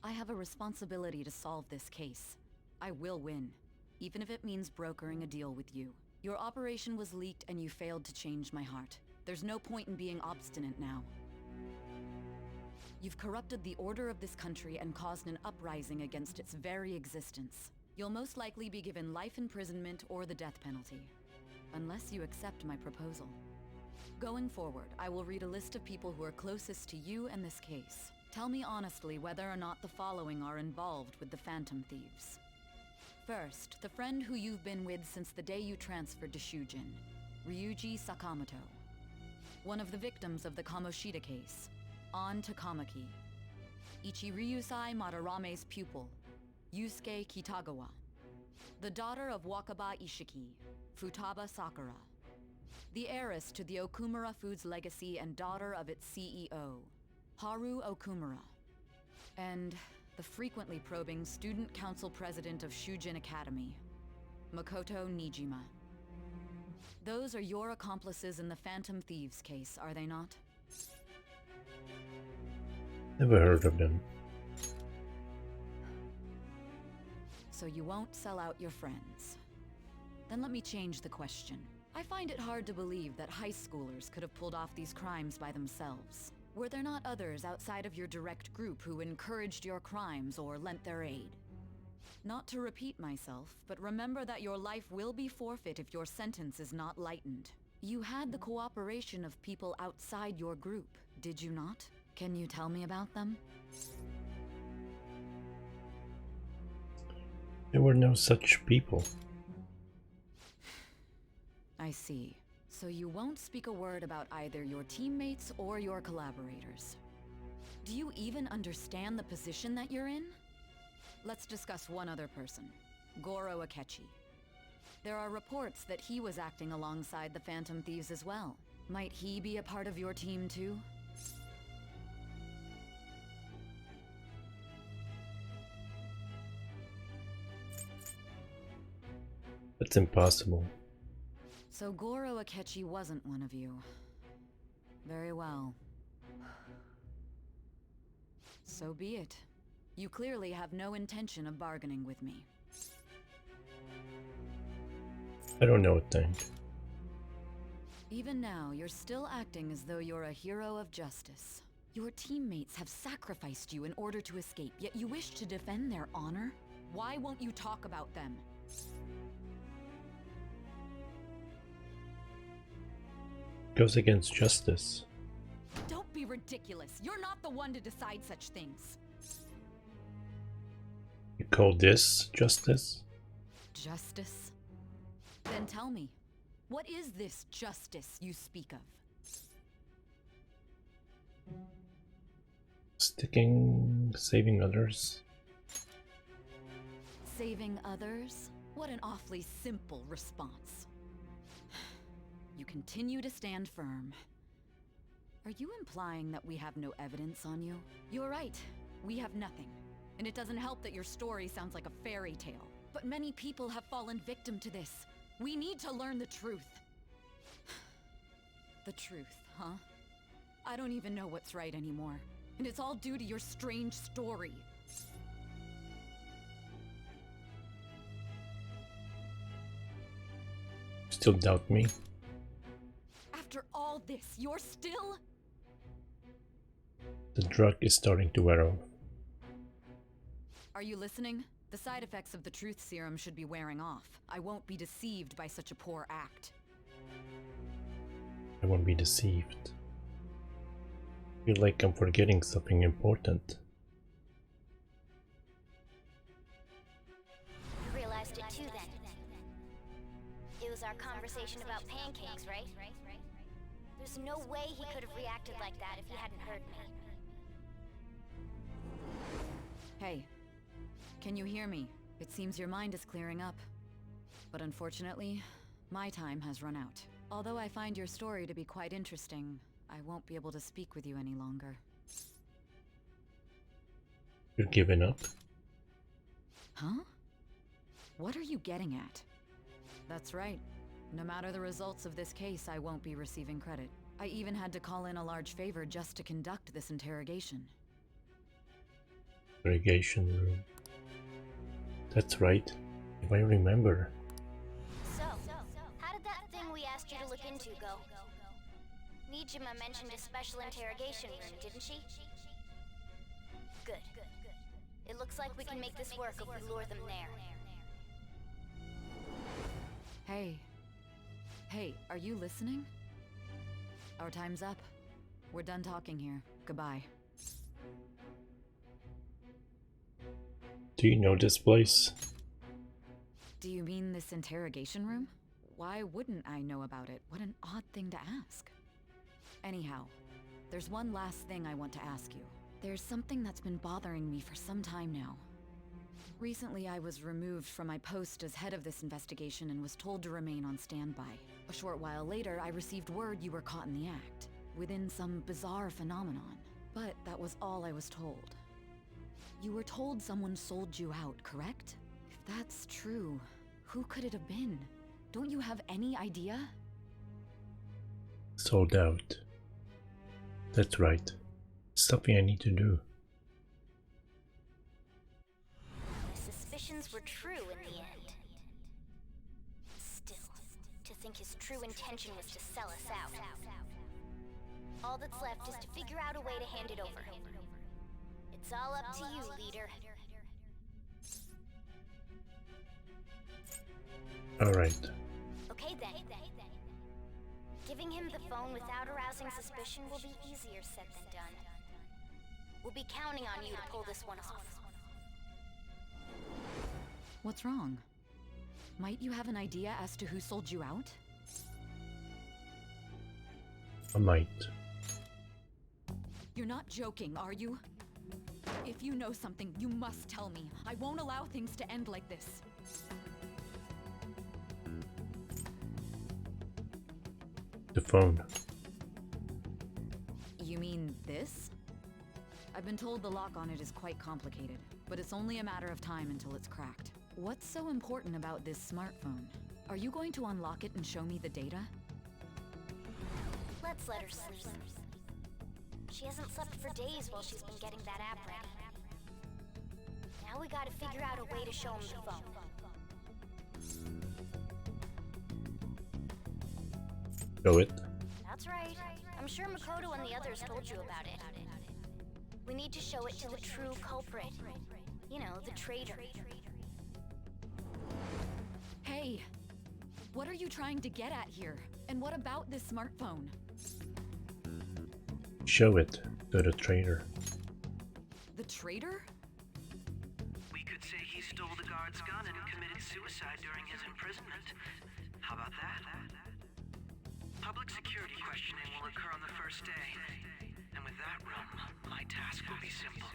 I have a responsibility to solve this case. I will win, even if it means brokering a deal with you. Your operation was leaked and you failed to change my heart. There's no point in being obstinate now. You've corrupted the order of this country and caused an uprising against its very existence. You'll most likely be given life imprisonment or the death penalty, unless you accept my proposal. Going forward, I will read a list of people who are closest to you and this case. Tell me honestly whether or not the following are involved with the Phantom Thieves. First, the friend who you've been with since the day you transferred to Shujin, Ryuji Sakamoto. One of the victims of the Kamoshida case, An Takamaki. Ichiryusai Madarame's pupil, Yusuke Kitagawa. The daughter of Wakaba Ishiki, Futaba Sakura. The heiress to the Okumura Foods legacy and daughter of its CEO, Haru Okumura. And the frequently probing student council president of Shujin Academy, Makoto Nijima. Those are your accomplices in the Phantom Thieves case, are they not? Never heard of them. So you won't sell out your friends. Then let me change the question. I find it hard to believe that high schoolers could have pulled off these crimes by themselves. Were there not others outside of your direct group who encouraged your crimes or lent their aid? Not to repeat myself, but remember that your life will be forfeit if your sentence is not lightened. You had the cooperation of people outside your group, did you not? Can you tell me about them? There were no such people. I see. So you won't speak a word about either your teammates or your collaborators. Do you even understand the position that you're in? Let's discuss one other person, Goro Akechi. There are reports that he was acting alongside the Phantom Thieves as well. Might he be a part of your team too? That's impossible. So Goro Akechi wasn't one of you. Very well. So be it. You clearly have no intention of bargaining with me. I don't know a thing. Even now, you're still acting as though you're a hero of justice. Your teammates have sacrificed you in order to escape, yet you wish to defend their honor? Why won't you talk about them? Goes against justice. Don't be ridiculous. You're not the one to decide such things. You call this justice? Justice? Then tell me, what is this justice you speak of? Saving others. Saving others? What an awfully simple response. You continue to stand firm. Are you implying that we have no evidence on you? You're right. We have nothing. And it doesn't help that your story sounds like a fairy tale. But many people have fallen victim to this. We need to learn the truth. The truth, huh? I don't even know what's right anymore. And it's all due to your strange story. Still doubt me? After all this, you're still... The drug is starting to wear off. Are you listening? The side effects of the truth serum should be wearing off. I won't be deceived by such a poor act. I won't be deceived. Feel like I'm forgetting something important. You realized it too then. It was our conversation about pancakes, right? There's no way he could have reacted like that if he hadn't heard me. Hey, can you hear me? It seems your mind is clearing up. But unfortunately, my time has run out. Although I find your story to be quite interesting, I won't be able to speak with you any longer. You're giving up? Huh? What are you getting at? That's right. No matter the results of this case, I won't be receiving credit. I even had to call in a large favor just to conduct this interrogation. Interrogation room. That's right. If I remember. So, how did that thing we asked you to look into go? Nijima mentioned a special interrogation room, didn't she? Good. It looks like we can make this work if we lure them there. Hey. Hey, are you listening? Our time's up. We're done talking here. Goodbye. Do you know this place? Do you mean this interrogation room? Why wouldn't I know about it? What an odd thing to ask. Anyhow, there's one last thing I want to ask you. There's something that's been bothering me for some time now. Recently, I was removed from my post as head of this investigation and was told to remain on standby. A short while later, I received word you were caught in the act, within some bizarre phenomenon. But that was all I was told. You were told someone sold you out, correct? If that's true, who could it have been? Don't you have any idea? Sold out. That's right. Something I need to do. My suspicions were true in the end. Still, to think his true intention was to sell us out. All that's left is to figure out a way to hand it over. It's all up to you, leader. Alright. Okay then. Giving him the phone without arousing suspicion will be easier said than done. We'll be counting on you to pull this one off. What's wrong? Might you have an idea as to who sold you out? I might. You're not joking, are you? If you know something, you must tell me. I won't allow things to end like this. The phone. You mean this? I've been told the lock on it is quite complicated, but it's only a matter of time until it's cracked. What's so important about this smartphone? Are you going to unlock it and show me the data? Let's let her sleep. She hasn't slept for days while she's been getting that app ready. Now we gotta figure out a way to show him the phone. Show it. That's right. I'm sure Makoto and the others told you about it. We need to show it to the true culprit. You know, the traitor. Hey! What are you trying to get at here? And what about this smartphone? Show it to the traitor. The traitor? We could say he stole the guard's gun and committed suicide during his imprisonment. How about that? Public security questioning will occur on the first day. And with that room, my task will be simple.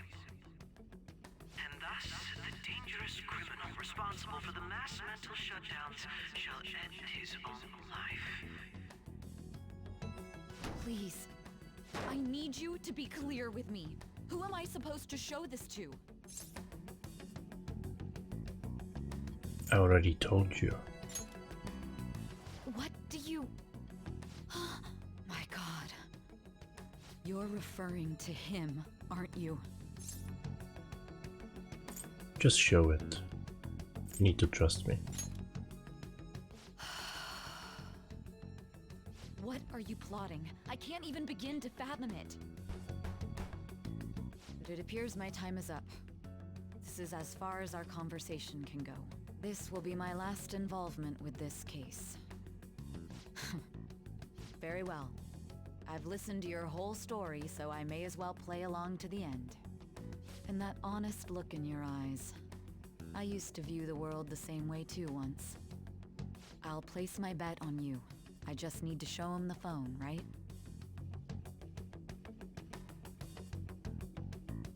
And thus, the dangerous criminal responsible for the mass mental shutdowns shall end his own life. Please. I need you to be clear with me. Who am I supposed to show this to? I already told you. What do you... My God. You're referring to him, aren't you? Just show it. You need to trust me. What are you plotting? I can't even begin to fathom it. But it appears my time is up. This is as far as our conversation can go. This will be my last involvement with this case. Very well. I've listened to your whole story, so I may as well play along to the end. And that honest look in your eyes. I used to view the world the same way too once. I'll place my bet on you. I just need to show him the phone, right?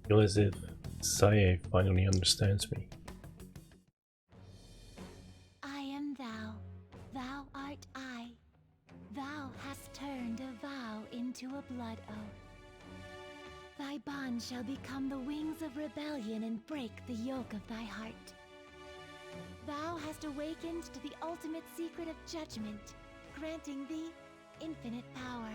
Feel as if Sae finally understands me. I am thou, thou art I. Thou hast turned a vow into a blood oath. Thy bond shall become the wings of rebellion and break the yoke of thy heart. Thou hast awakened to the ultimate secret of judgment, granting thee infinite power.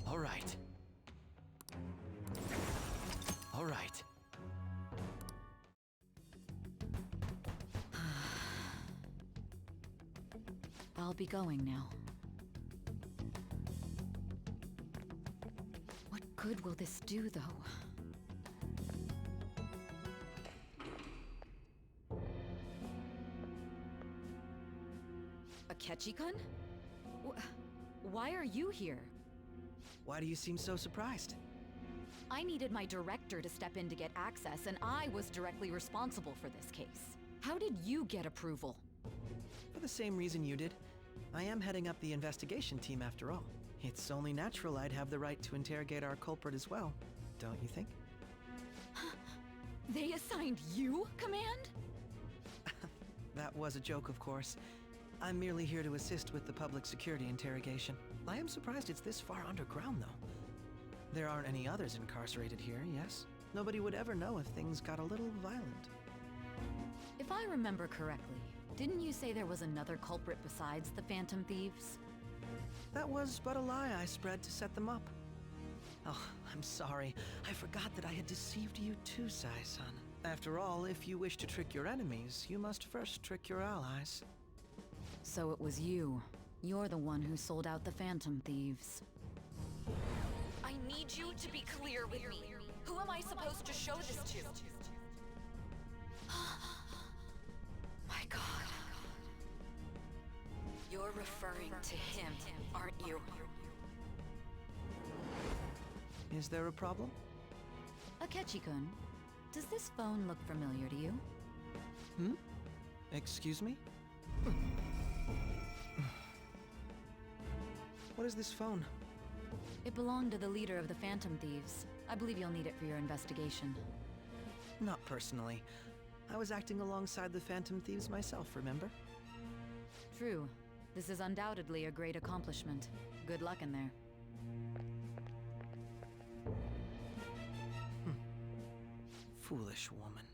All right. All right. I'll be going now. good will this do, though? Akechi-kun? Why are you here? Why do you seem so surprised? I needed my director to step in to get access, and I was directly responsible for this case. How did you get approval? For the same reason you did. I am heading up the investigation team after all. It's only natural I'd have the right to interrogate our culprit as well, don't you think? They assigned you command? That was a joke, of course. I'm merely here to assist with the public security interrogation. I am surprised it's this far underground, though. There aren't any others incarcerated here, yes? Nobody would ever know if things got a little violent. If I remember correctly, didn't you say there was another culprit besides the Phantom Thieves? That was but a lie I spread to set them up. Oh, I'm sorry. I forgot that I had deceived you too, Sai-san. After all, if you wish to trick your enemies, you must first trick your allies. So it was you. You're the one who sold out the Phantom Thieves. I need you to be clear with me. Who am I supposed to show this to? My God. You're referring to him, aren't you? Is there a problem? Akechi-kun, does this phone look familiar to you? Hmm? Excuse me? What is this phone? It belonged to the leader of the Phantom Thieves. I believe you'll need it for your investigation. Not personally. I was acting alongside the Phantom Thieves myself, remember? True. This is undoubtedly a great accomplishment. Good luck in there. Foolish woman.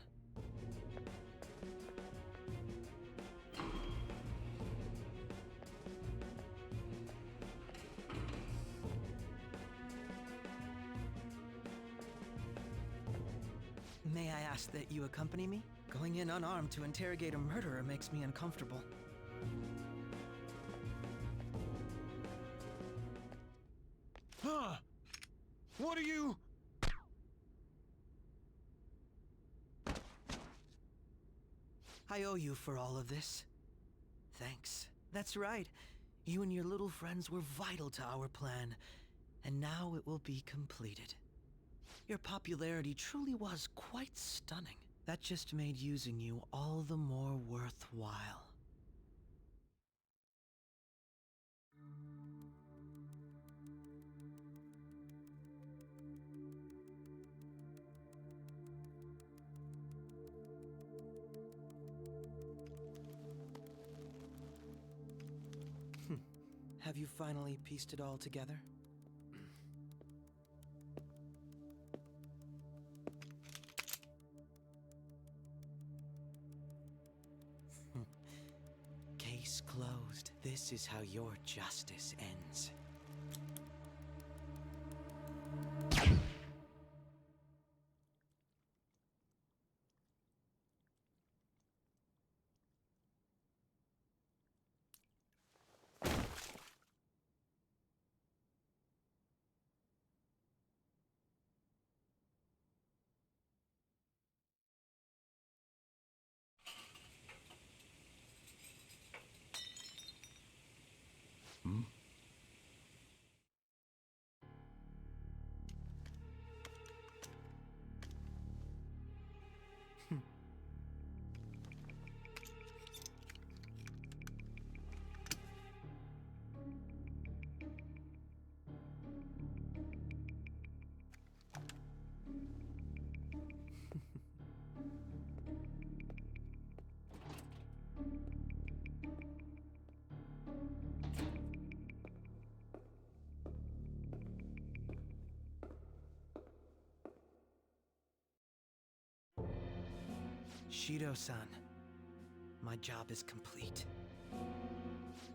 May I ask that you accompany me? Going in unarmed to interrogate a murderer makes me uncomfortable. Huh? What are you? I owe you for all of this. Thanks. That's right. You and your little friends were vital to our plan, and now it will be completed. Your popularity truly was quite stunning. That just made using you all the more worthwhile. Have you finally pieced it all together? Case closed. This is how your justice ends. Shido-san, my job is complete.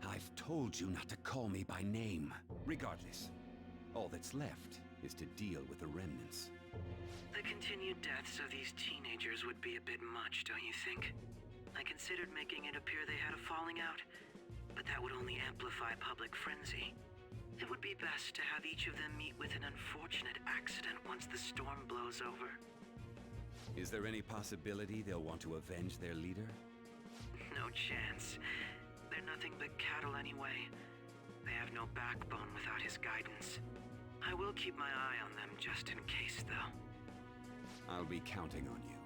I've told you not to call me by name. Regardless, all that's left is to deal with the remnants. The continued deaths of these teenagers would be a bit much, don't you think? I considered making it appear they had a falling out, but that would only amplify public frenzy. It would be best to have each of them meet with an unfortunate accident once the storm blows over. Is there any possibility they'll want to avenge their leader? No chance. They're nothing but cattle anyway. They have no backbone without his guidance. I will keep my eye on them just in case, though. I'll be counting on you.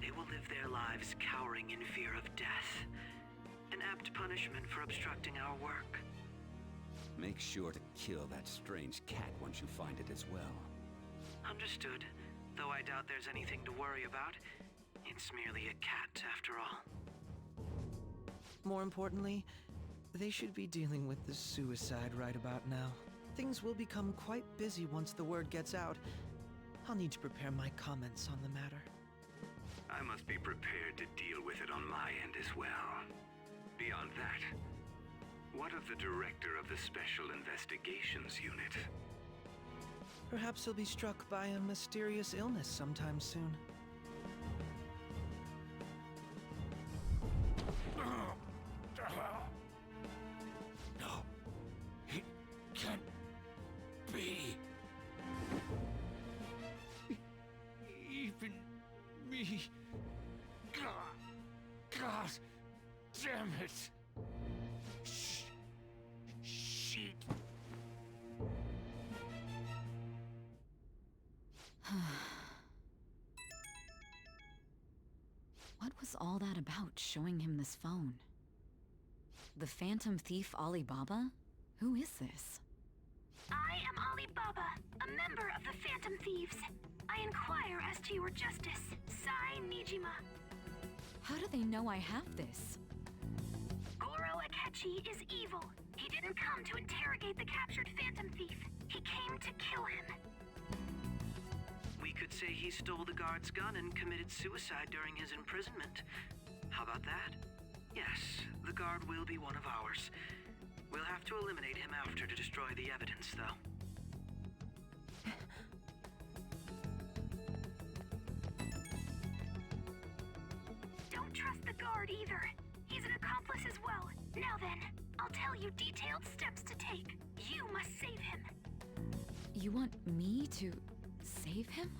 They will live their lives cowering in fear of death. An apt punishment for obstructing our work. Make sure to kill that strange cat once you find it as well. Understood. Though I doubt there's anything to worry about. It's merely a cat, after all. More importantly, they should be dealing with the suicide right about now. Things will become quite busy once the word gets out. I'll need to prepare my comments on the matter. I must be prepared to deal with it on my end as well. Beyond that, what of the director of the Special Investigations Unit? Perhaps he'll be struck by a mysterious illness sometime soon. No, it can't be. Even me. God damn it. Shit. What was all that about, showing him this phone? The Phantom Thief Alibaba? Who is this? I am Alibaba, a member of the Phantom Thieves. I inquire as to your justice, Sai Nijima. How do they know I have this? Goro Akechi is evil. He didn't come to interrogate the captured Phantom Thief. He came to kill him. We could say he stole the guard's gun and committed suicide during his imprisonment. How about that? Yes, the guard will be one of ours. We'll have to eliminate him after to destroy the evidence, though. Don't trust the guard either. He's an accomplice as well. Now then, I'll tell you detailed steps to take. You must save him. You want me to save him?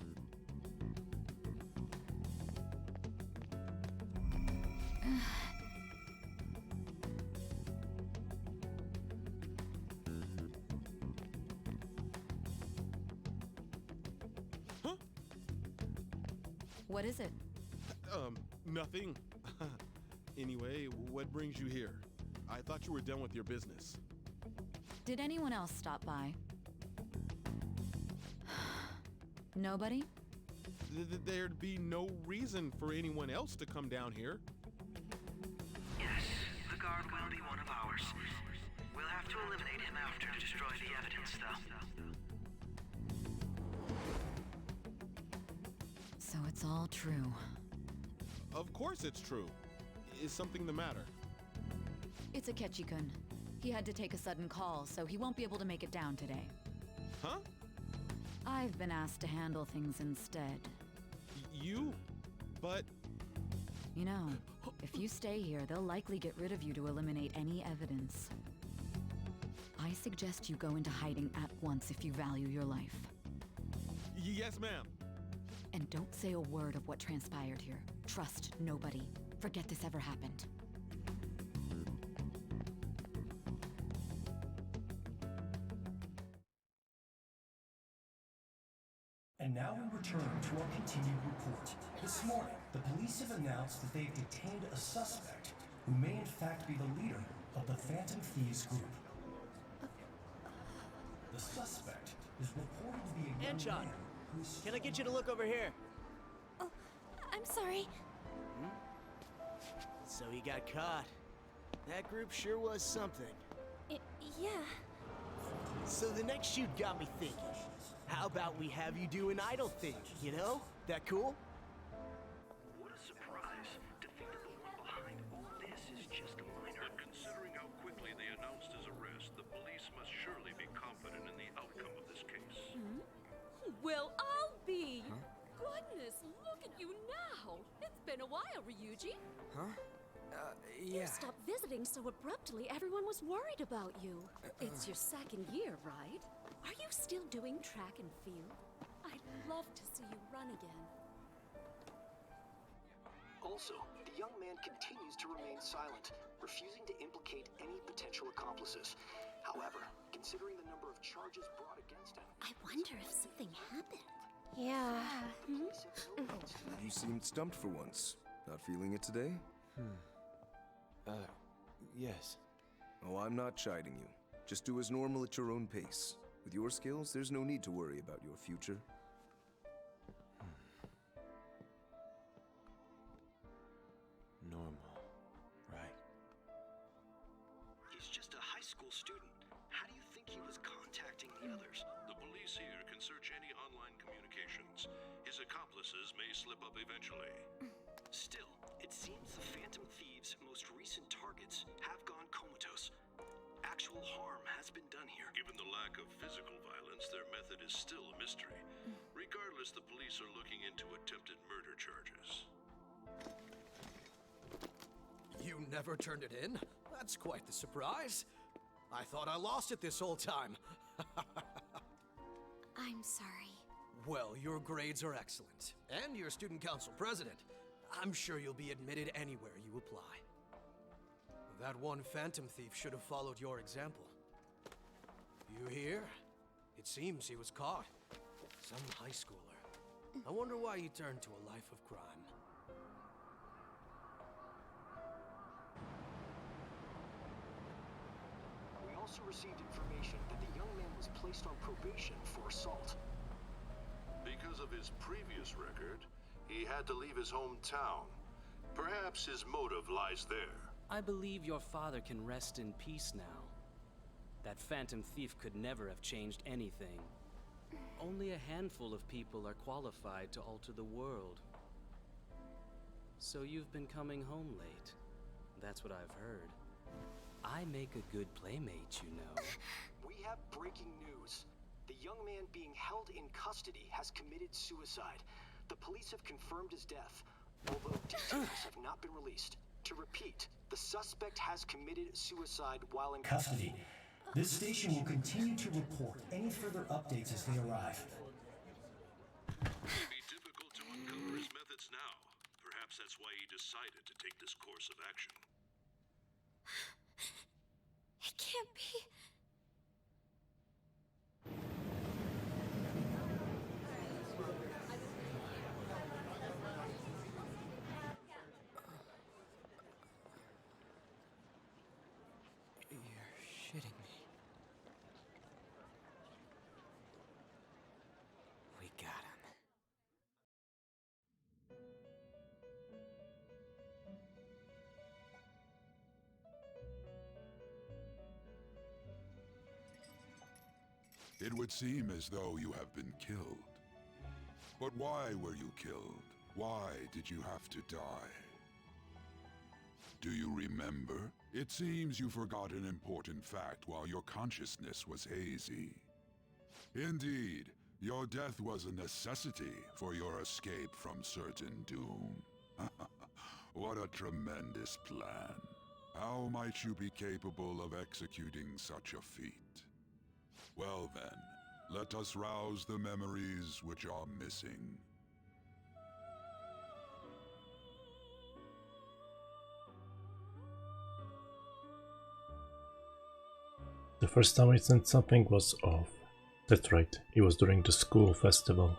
Huh? What is it? Nothing. Anyway, what brings you here? I thought you were done with your business. Did anyone else stop by? Nobody? There'd be no reason for anyone else to come down here. Yes, the guard will be one of ours. We'll have to eliminate him after to destroy the evidence, though. So it's all true. Of course it's true. Is something the matter? It's Akechi-kun. He had to take a sudden call, so he won't be able to make it down today. Huh? I've been asked to handle things instead. You? But... You know, if you stay here, they'll likely get rid of you to eliminate any evidence. I suggest you go into hiding at once if you value your life. Yes, ma'am. And don't say a word of what transpired here. Trust nobody. Forget this ever happened. And now we return to our continued report. This morning, the police have announced that they've detained a suspect who may in fact be the leader of the Phantom Thieves group. The suspect is reported to be a young Anchon, man who's... can I get you to look over here? Oh, I'm sorry. So he got caught. That group sure was something. Yeah. So the next shoot got me thinking. How about we have you do an idol thing, you know? That cool? What a surprise. To think that the one behind all this is just a minor. But considering how quickly they announced his arrest, the police must surely be confident in the outcome of this case. Well, I'll be. Goodness, look at you now. It's been a while, Ryuji. Huh? You stopped visiting so abruptly, everyone was worried about you. It's your second year, right? Are you still doing track and field? I'd love to see you run again. Also, the young man continues to remain silent, refusing to implicate any potential accomplices. However, considering the number of charges brought against him... I wonder if something happened. Yeah. You seemed stumped for once. Not feeling it today? Yes. Oh, I'm not chiding you. Just do as normal at your own pace. With your skills, there's no need to worry about your future. Normal. Right. He's just a high school student. How do you think he was contacting the others? The police here can search any online communications. His accomplices may slip up eventually. Still, it seems the Phantom Thieves' most recent targets have gone comatose. Actual harm has been done here. Given the lack of physical violence, their method is still a mystery. Regardless, the police are looking into attempted murder charges. You never turned it in? That's quite the surprise. I thought I lost it this whole time. I'm sorry. Well, your grades are excellent. And you're student council president. I'm sure you'll be admitted anywhere you apply. That one Phantom Thief should have followed your example. You hear? It seems he was caught. Some high schooler. I wonder why he turned to a life of crime. We also received information that the young man was placed on probation for assault. Because of his previous record, he had to leave his hometown. Perhaps his motive lies there. I believe your father can rest in peace now. That Phantom Thief could never have changed anything. Only a handful of people are qualified to alter the world. So you've been coming home late. That's what I've heard. I make a good playmate, you know. We have breaking news. The young man being held in custody has committed suicide. The police have confirmed his death, although details have not been released. To repeat, the suspect has committed suicide while in Custody. This station will continue to report any further updates as they arrive. It may be difficult to uncover his methods now. Perhaps that's why he decided to take this course of action. It can't be. You're shitting me. We got him. It would seem as though you have been killed. But why were you killed? Why did you have to die? Do you remember? It seems you forgot an important fact while your consciousness was hazy. Indeed, your death was a necessity for your escape from certain doom. What a tremendous plan. How might you be capable of executing such a feat? Well then, let us rouse the memories which are missing. The first time I sensed something was off. That's right, it was during the school festival.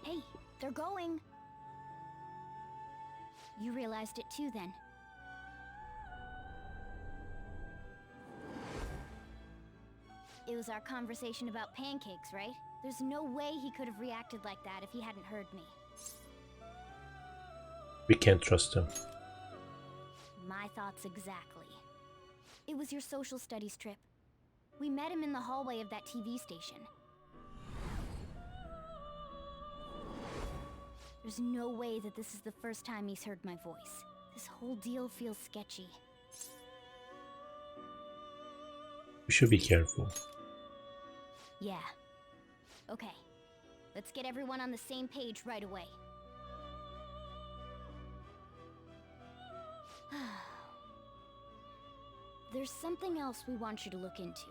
Hey, they're going. You realized it too then. It was our conversation about pancakes, right? There's no way he could have reacted like that if he hadn't heard me. We can't trust him. My thoughts exactly. It was your social studies trip. We met him in the hallway of that TV station. There's no way that this is the first time he's heard my voice. This whole deal feels sketchy. We should be careful. Yeah. Okay. Let's get everyone on the same page right away. There's something else we want you to look into.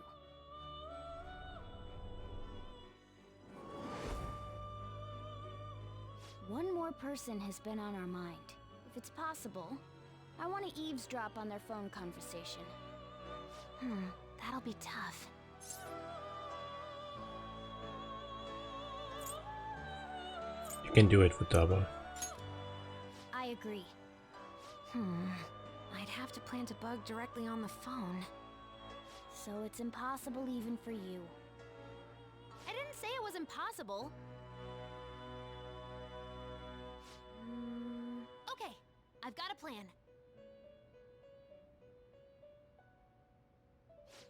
One more person has been on our mind. If it's possible, I want to eavesdrop on their phone conversation. That'll be tough. You can do it, Futaba. I agree. I'd have to plant a bug directly on the phone. So it's impossible even for you. I didn't say it was impossible. Okay, I've got a plan.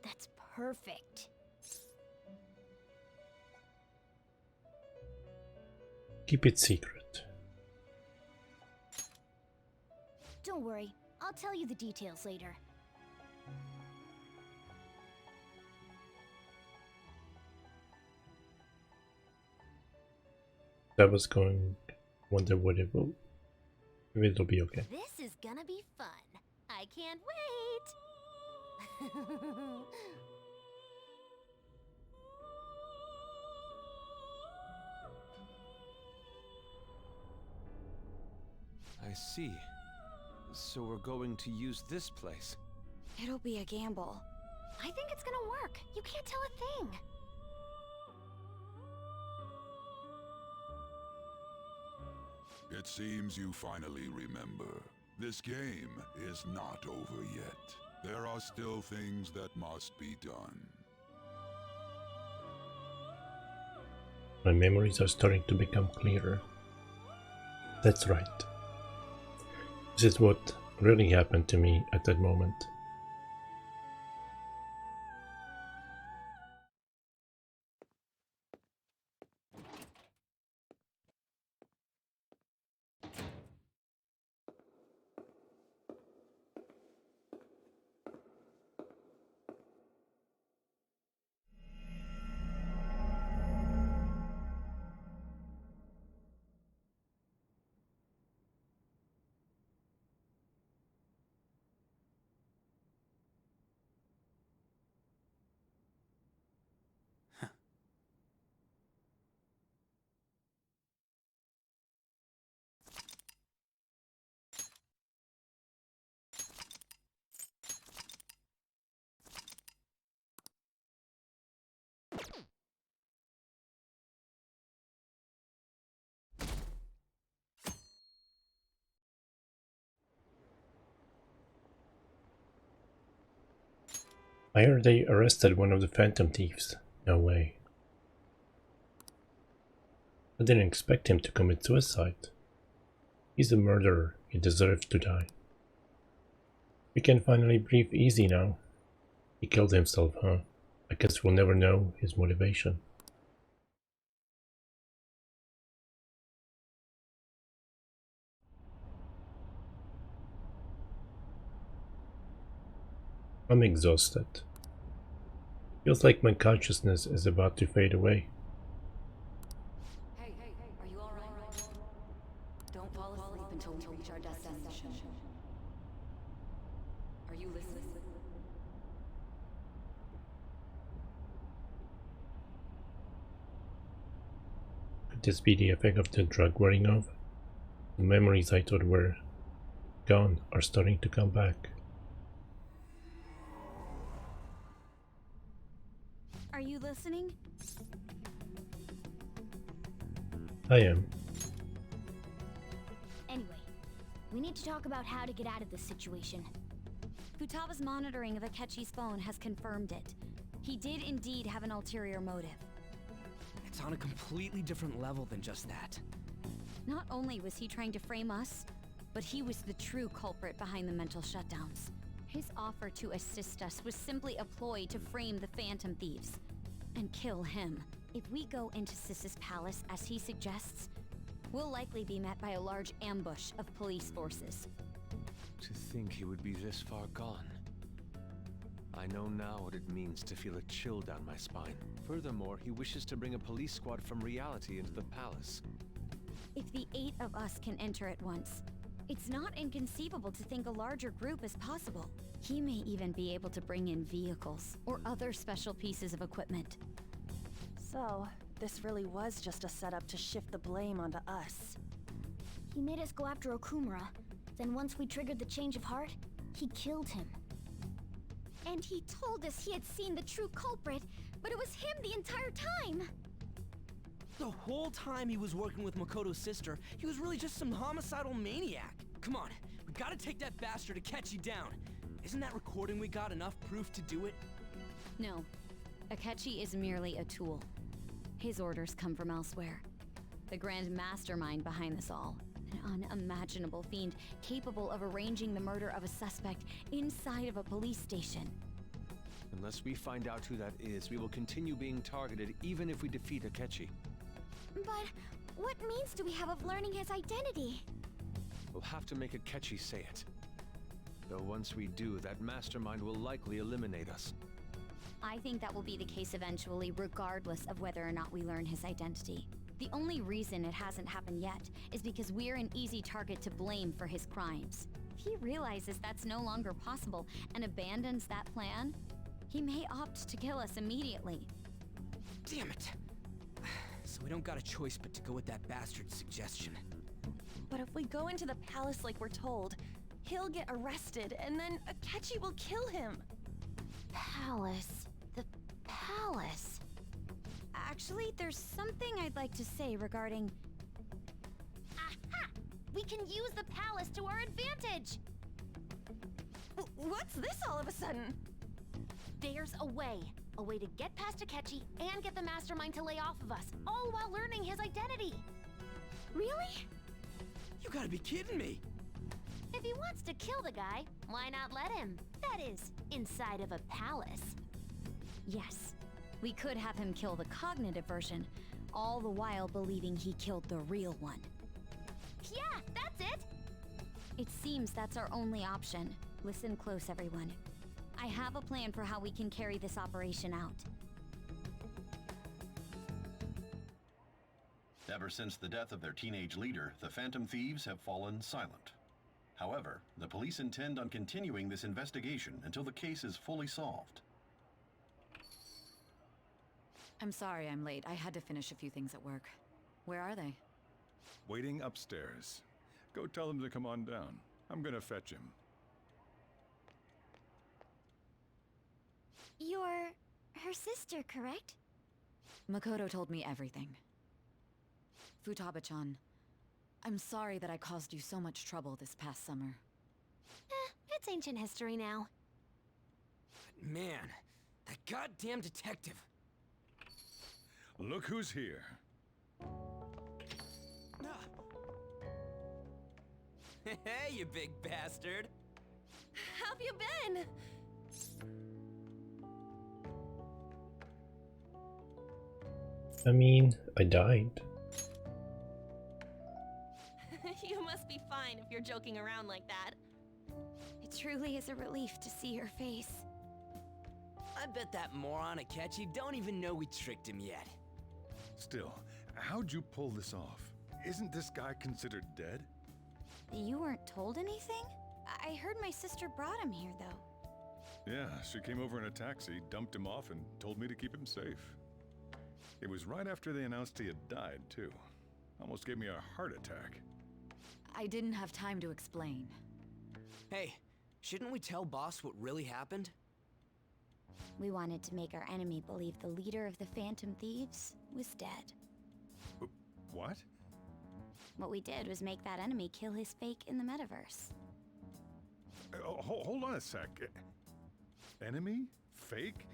That's perfect. Keep it secret. Don't worry, I'll tell you the details later. That was going. Wonder what it will. Maybe it'll be okay. This is gonna be fun. I can't wait. I see. So we're going to use this place. It'll be a gamble. I think it's gonna work. You can't tell a thing. It seems you finally remember. This game is not over yet. There are still things that must be done. My memories are starting to become clearer. That's right. This is what really happened to me at that moment. I heard they arrested one of the Phantom Thieves. No way. I didn't expect him to commit suicide. He's a murderer. He deserves to die. We can finally breathe easy now. He killed himself, huh? I guess we'll never know his motivation. I'm exhausted. Feels like my consciousness is about to fade away. Hey, are you alright? Don't fall asleep until we reach our destination. Are you listening? Could this be the effect of the drug wearing off? The memories I thought were gone are starting to come back. Are you listening? I am. Anyway, we need to talk about how to get out of this situation. Futaba's monitoring of Akechi's phone has confirmed it. He did indeed have an ulterior motive. It's on a completely different level than just that. Not only was he trying to frame us, but he was the true culprit behind the mental shutdowns. His offer to assist us was simply a ploy to frame the Phantom Thieves and kill him. If we go into Sis's palace as he suggests, we'll likely be met by a large ambush of police forces. To think he would be this far gone. I know now what it means to feel a chill down my spine. Furthermore, he wishes to bring a police squad from reality into the palace. If the 8 of us can enter at once, it's not inconceivable to think a larger group is possible. He may even be able to bring in vehicles or other special pieces of equipment. So, this really was just a setup to shift the blame onto us. He made us go after Okumura. Then once we triggered the change of heart, he killed him. And he told us he had seen the true culprit, but it was him the entire time! The whole time he was working with Makoto's sister, he was really just some homicidal maniac. Come on, we gotta take that bastard Akechi down. Isn't that recording we got enough proof to do it? No. Akechi is merely a tool. His orders come from elsewhere. The grand mastermind behind this all. An unimaginable fiend capable of arranging the murder of a suspect inside of a police station. Unless we find out who that is, we will continue being targeted even if we defeat Akechi. But what means do we have of learning his identity? We'll have to make Akechi say it. Though once we do, that mastermind will likely eliminate us. I think that will be the case eventually, regardless of whether or not we learn his identity. The only reason it hasn't happened yet is because we're an easy target to blame for his crimes. If he realizes that's no longer possible and abandons that plan, he may opt to kill us immediately. Damn it! So we don't got a choice but to go with that bastard's suggestion. But if we go into the palace like we're told, he'll get arrested and then Akechi will kill him. Palace. The palace. Actually, there's something I'd like to say regarding... Aha! We can use the palace to our advantage! What's this all of a sudden? There's a way. A way to get past Akechi and get the mastermind to lay off of us, all while learning his identity. Really? You gotta be kidding me! If he wants to kill the guy, why not let him? That is, inside of a palace. Yes. We could have him kill the cognitive version, all the while believing he killed the real one. Yeah, that's it! It seems that's our only option. Listen close, everyone. I have a plan for how we can carry this operation out. Ever since the death of their teenage leader, the Phantom Thieves have fallen silent. However, the police intend on continuing this investigation until the case is fully solved. I'm sorry I'm late. I had to finish a few things at work. Where are they? Waiting upstairs. Go tell them to come on down. I'm gonna fetch him. You're her sister, correct? Makoto told me everything. Futaba-chan, I'm sorry that I caused you so much trouble this past summer. It's ancient history now. Man, that goddamn detective. Look who's here. Hey, you big bastard. How've you been? I mean, I died. You must be fine if you're joking around like that. It truly is a relief to see your face. I bet that moron Akechi don't even know we tricked him yet. Still, how'd you pull this off? Isn't this guy considered dead? You weren't told anything? I heard my sister brought him here, though. Yeah, she came over in a taxi, dumped him off, and told me to keep him safe. It was right after they announced he had died, too. Almost gave me a heart attack. I didn't have time to explain. Hey, shouldn't we tell boss what really happened? We wanted to make our enemy believe the leader of the Phantom Thieves was dead. What? What we did was make that enemy kill his fake in the metaverse. Hold on a sec. Enemy? Fake?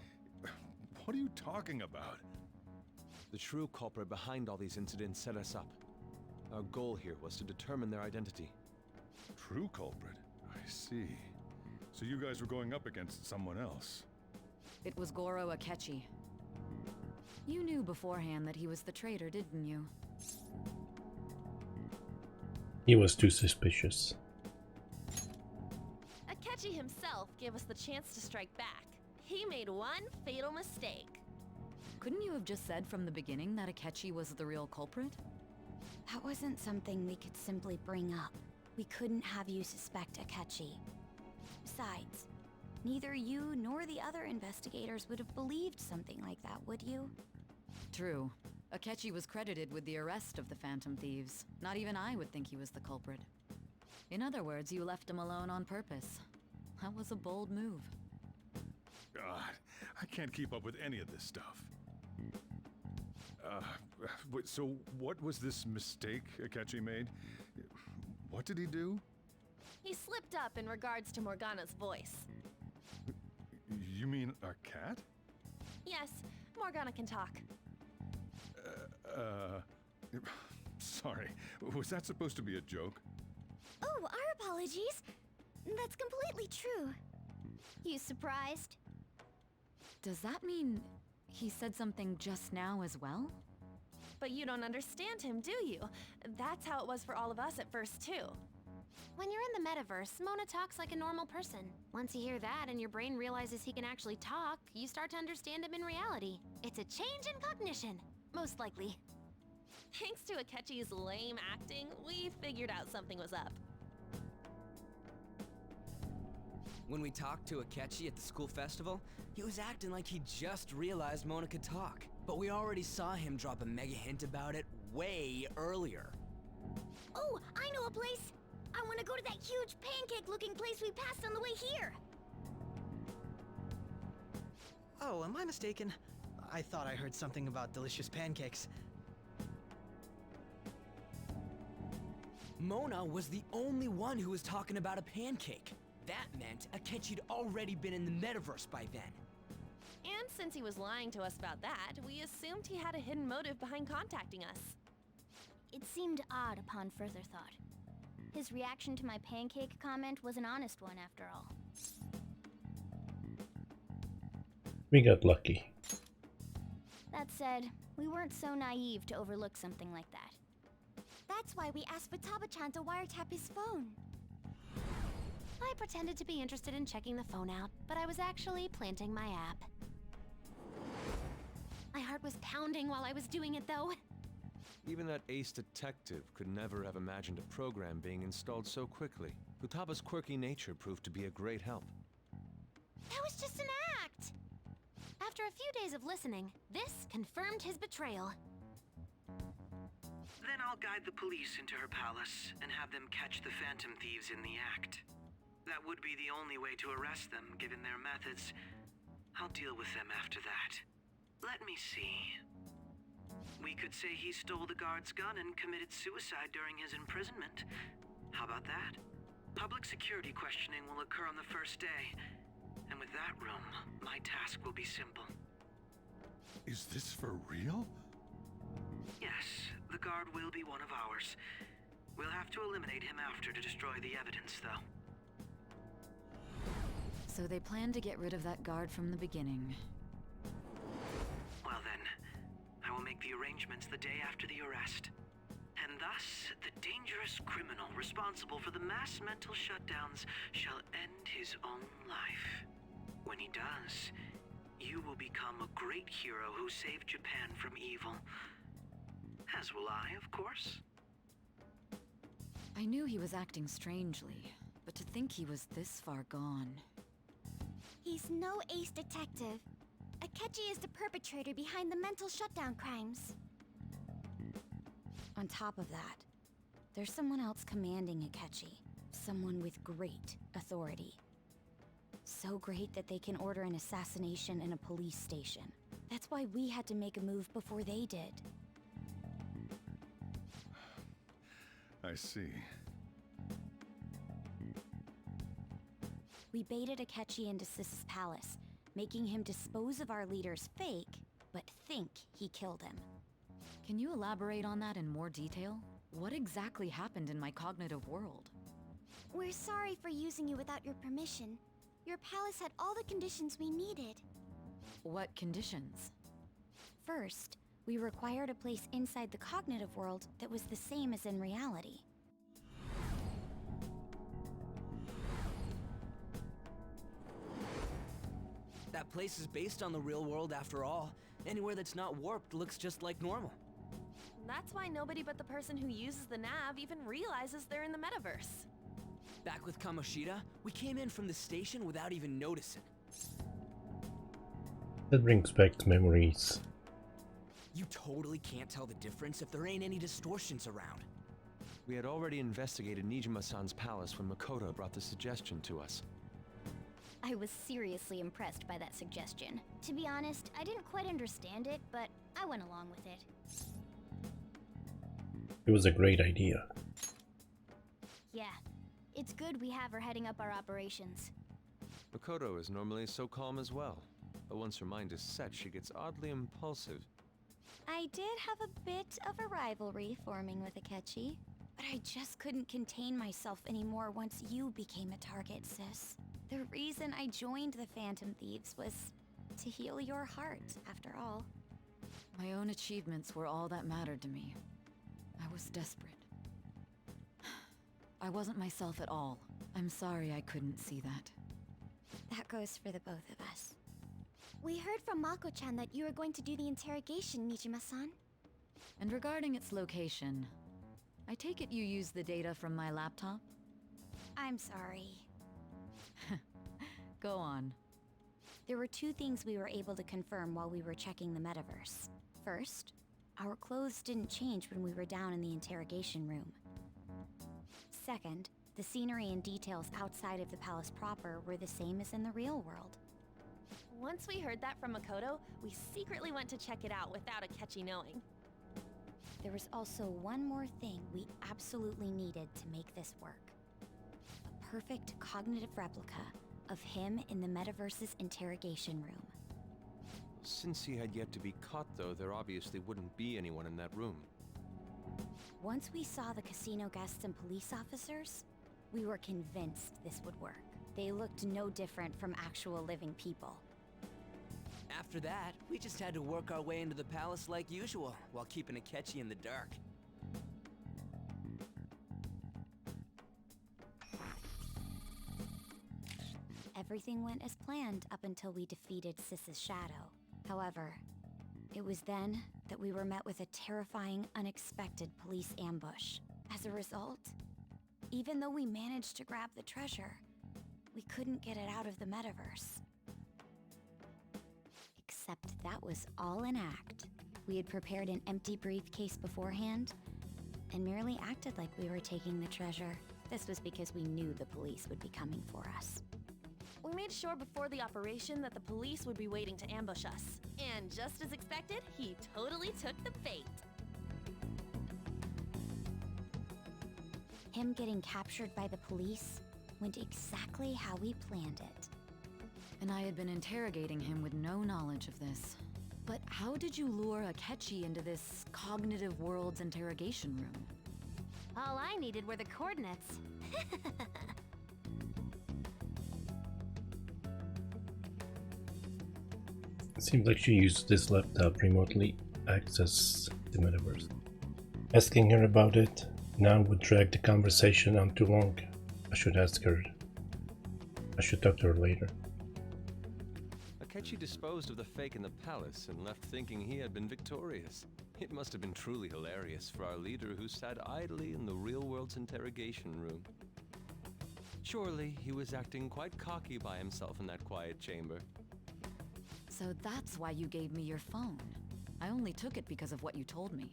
What are you talking about? The true culprit behind all these incidents set us up. Our goal here was to determine their identity. True culprit? I see. So you guys were going up against someone else? It was Goro Akechi. You knew beforehand that he was the traitor, didn't you? He was too suspicious. Akechi himself gave us the chance to strike back. He made one fatal mistake. Couldn't you have just said from the beginning that Akechi was the real culprit? That wasn't something we could simply bring up. We couldn't have you suspect Akechi. Besides, neither you nor the other investigators would have believed something like that, would you? True. Akechi was credited with the arrest of the Phantom Thieves. Not even I would think he was the culprit. In other words, you left him alone on purpose. That was a bold move. God, I can't keep up with any of this stuff. So what was this mistake Akechi made? What did he do? He slipped up in regards to Morgana's voice. You mean a cat? Yes, Morgana can talk. Sorry. Was that supposed to be a joke? Oh, our apologies. That's completely true. You surprised? Does that mean he said something just now as well? But you don't understand him, do you? That's how it was for all of us at first, too. When you're in the metaverse, Mona talks like a normal person. Once you hear that and your brain realizes he can actually talk, you start to understand him in reality. It's a change in cognition, most likely. Thanks to Akechi's lame acting, we figured out something was up. When we talked to Akechi at the school festival, he was acting like he just realized Mona could talk. But we already saw him drop a mega hint about it way earlier. Oh, I know a place! I want to go to that huge pancake-looking place we passed on the way here! Oh, am I mistaken? I thought I heard something about delicious pancakes. Mona was the only one who was talking about a pancake. That meant Akechi'd already been in the metaverse by then. And since he was lying to us about that, we assumed he had a hidden motive behind contacting us. It seemed odd upon further thought. His reaction to my pancake comment was an honest one, after all. We got lucky. That said, we weren't so naive to overlook something like that. That's why we asked for Taba-chan to wiretap his phone. I pretended to be interested in checking the phone out, but I was actually planting my app. My heart was pounding while I was doing it, though. Even that ace detective could never have imagined a program being installed so quickly. Futaba's quirky nature proved to be a great help. That was just an act! After a few days of listening, this confirmed his betrayal. Then I'll guide the police into her palace and have them catch the Phantom Thieves in the act. That would be the only way to arrest them, given their methods. I'll deal with them after that. Let me see. We could say he stole the guard's gun and committed suicide during his imprisonment. How about that? Public security questioning will occur on the first day. And with that room, my task will be simple. Is this for real? Yes, the guard will be one of ours. We'll have to eliminate him after to destroy the evidence, though. So they planned to get rid of that guard from the beginning. Well then, I will make the arrangements the day after the arrest. And thus, the dangerous criminal responsible for the mass mental shutdowns shall end his own life. When he does, you will become a great hero who saved Japan from evil. As will I, of course. I knew he was acting strangely, but to think he was this far gone. He's no ace detective. Akechi is the perpetrator behind the mental shutdown crimes. On top of that, there's someone else commanding Akechi. Someone with great authority. So great that they can order an assassination in a police station. That's why we had to make a move before they did. I see. We baited Akechi into Sis's palace, making him dispose of our leader's fake, but think he killed him. Can you elaborate on that in more detail? What exactly happened in my cognitive world? We're sorry for using you without your permission. Your palace had all the conditions we needed. What conditions? First, we required a place inside the cognitive world that was the same as in reality. That place is based on the real world after all. Anywhere that's not warped looks just like normal. That's why nobody but the person who uses the nav even realizes they're in the metaverse. Back with Kamoshida, we came in from the station without even noticing. That brings back memories. You totally can't tell the difference if there ain't any distortions around. We had already investigated Nijima-san's palace when Makoto brought the suggestion to us. I was seriously impressed by that suggestion. To be honest, I didn't quite understand it, but I went along with it. It was a great idea. Yeah, it's good we have her heading up our operations. Makoto is normally so calm as well, but once her mind is set, she gets oddly impulsive. I did have a bit of a rivalry forming with Akechi, but I just couldn't contain myself anymore once you became a target, sis. The reason I joined the Phantom Thieves was to heal your heart, after all. My own achievements were all that mattered to me. I was desperate. I wasn't myself at all. I'm sorry I couldn't see that. That goes for the both of us. We heard from Mako-chan that you were going to do the interrogation, Nijima-san. And regarding its location, I take it you used the data from my laptop? I'm sorry. Go on. There were two things we were able to confirm while we were checking the metaverse. First, our clothes didn't change when we were down in the interrogation room. Second, the scenery and details outside of the palace proper were the same as in the real world. Once we heard that from Makoto, we secretly went to check it out without Akechi knowing. There was also one more thing we absolutely needed to make this work. A perfect cognitive replica of him in the metaverse's interrogation room. Since he had yet to be caught, though, there obviously wouldn't be anyone in that room. Once we saw the casino guests and police officers, we were convinced this would work. They looked no different from actual living people. After that, we just had to work our way into the palace like usual, while keeping Akechi in the dark. Everything went as planned up until we defeated Sis's shadow. However, it was then that we were met with a terrifying, unexpected police ambush. As a result, even though we managed to grab the treasure, we couldn't get it out of the metaverse. Except that was all an act. We had prepared an empty briefcase beforehand and merely acted like we were taking the treasure. This was because we knew the police would be coming for us. We made sure before the operation that the police would be waiting to ambush us. And just as expected, he totally took the bait. Him getting captured by the police went exactly how we planned it. And I had been interrogating him with no knowledge of this. But how did you lure Akechi into this cognitive world's interrogation room? All I needed were the coordinates. It seems like she used this laptop remotely access the metaverse. Asking her about it now would drag the conversation on too long. I should talk to her later. Akechi disposed of the fake in the palace and left thinking he had been victorious. It must have been truly hilarious for our leader who sat idly in the real world's interrogation room. Surely he was acting quite cocky by himself in that quiet chamber. So that's why you gave me your phone. I only took it because of what you told me.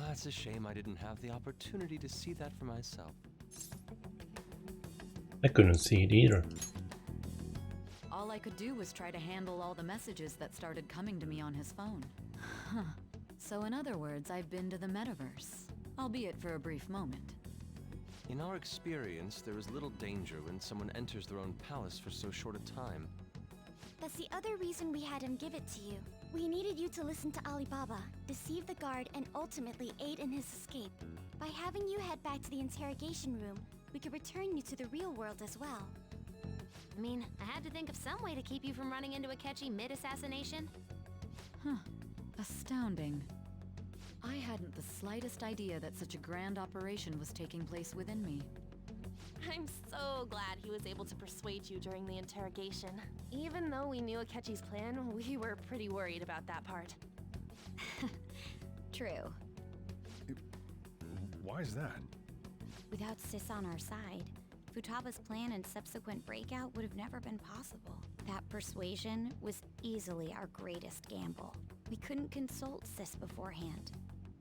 It's a shame I didn't have the opportunity to see that for myself. I couldn't see it either. All I could do was try to handle all the messages that started coming to me on his phone. Huh. So in other words, I've been to the metaverse, albeit for a brief moment. In our experience, there is little danger when someone enters their own palace for so short a time. That's the other reason we had him give it to you. We needed you to listen to Alibaba, deceive the guard, and ultimately aid in his escape. By having you head back to the interrogation room, we could return you to the real world as well. I mean, I had to think of some way to keep you from running into Akechi mid-assassination. Huh. Astounding. I hadn't the slightest idea that such a grand operation was taking place within me. I'm so glad he was able to persuade you during the interrogation. Even though we knew Akechi's plan, we were pretty worried about that part. True. Why is that? Without Sis on our side, Futaba's plan and subsequent breakout would have never been possible. That persuasion was easily our greatest gamble. We couldn't consult Sis beforehand.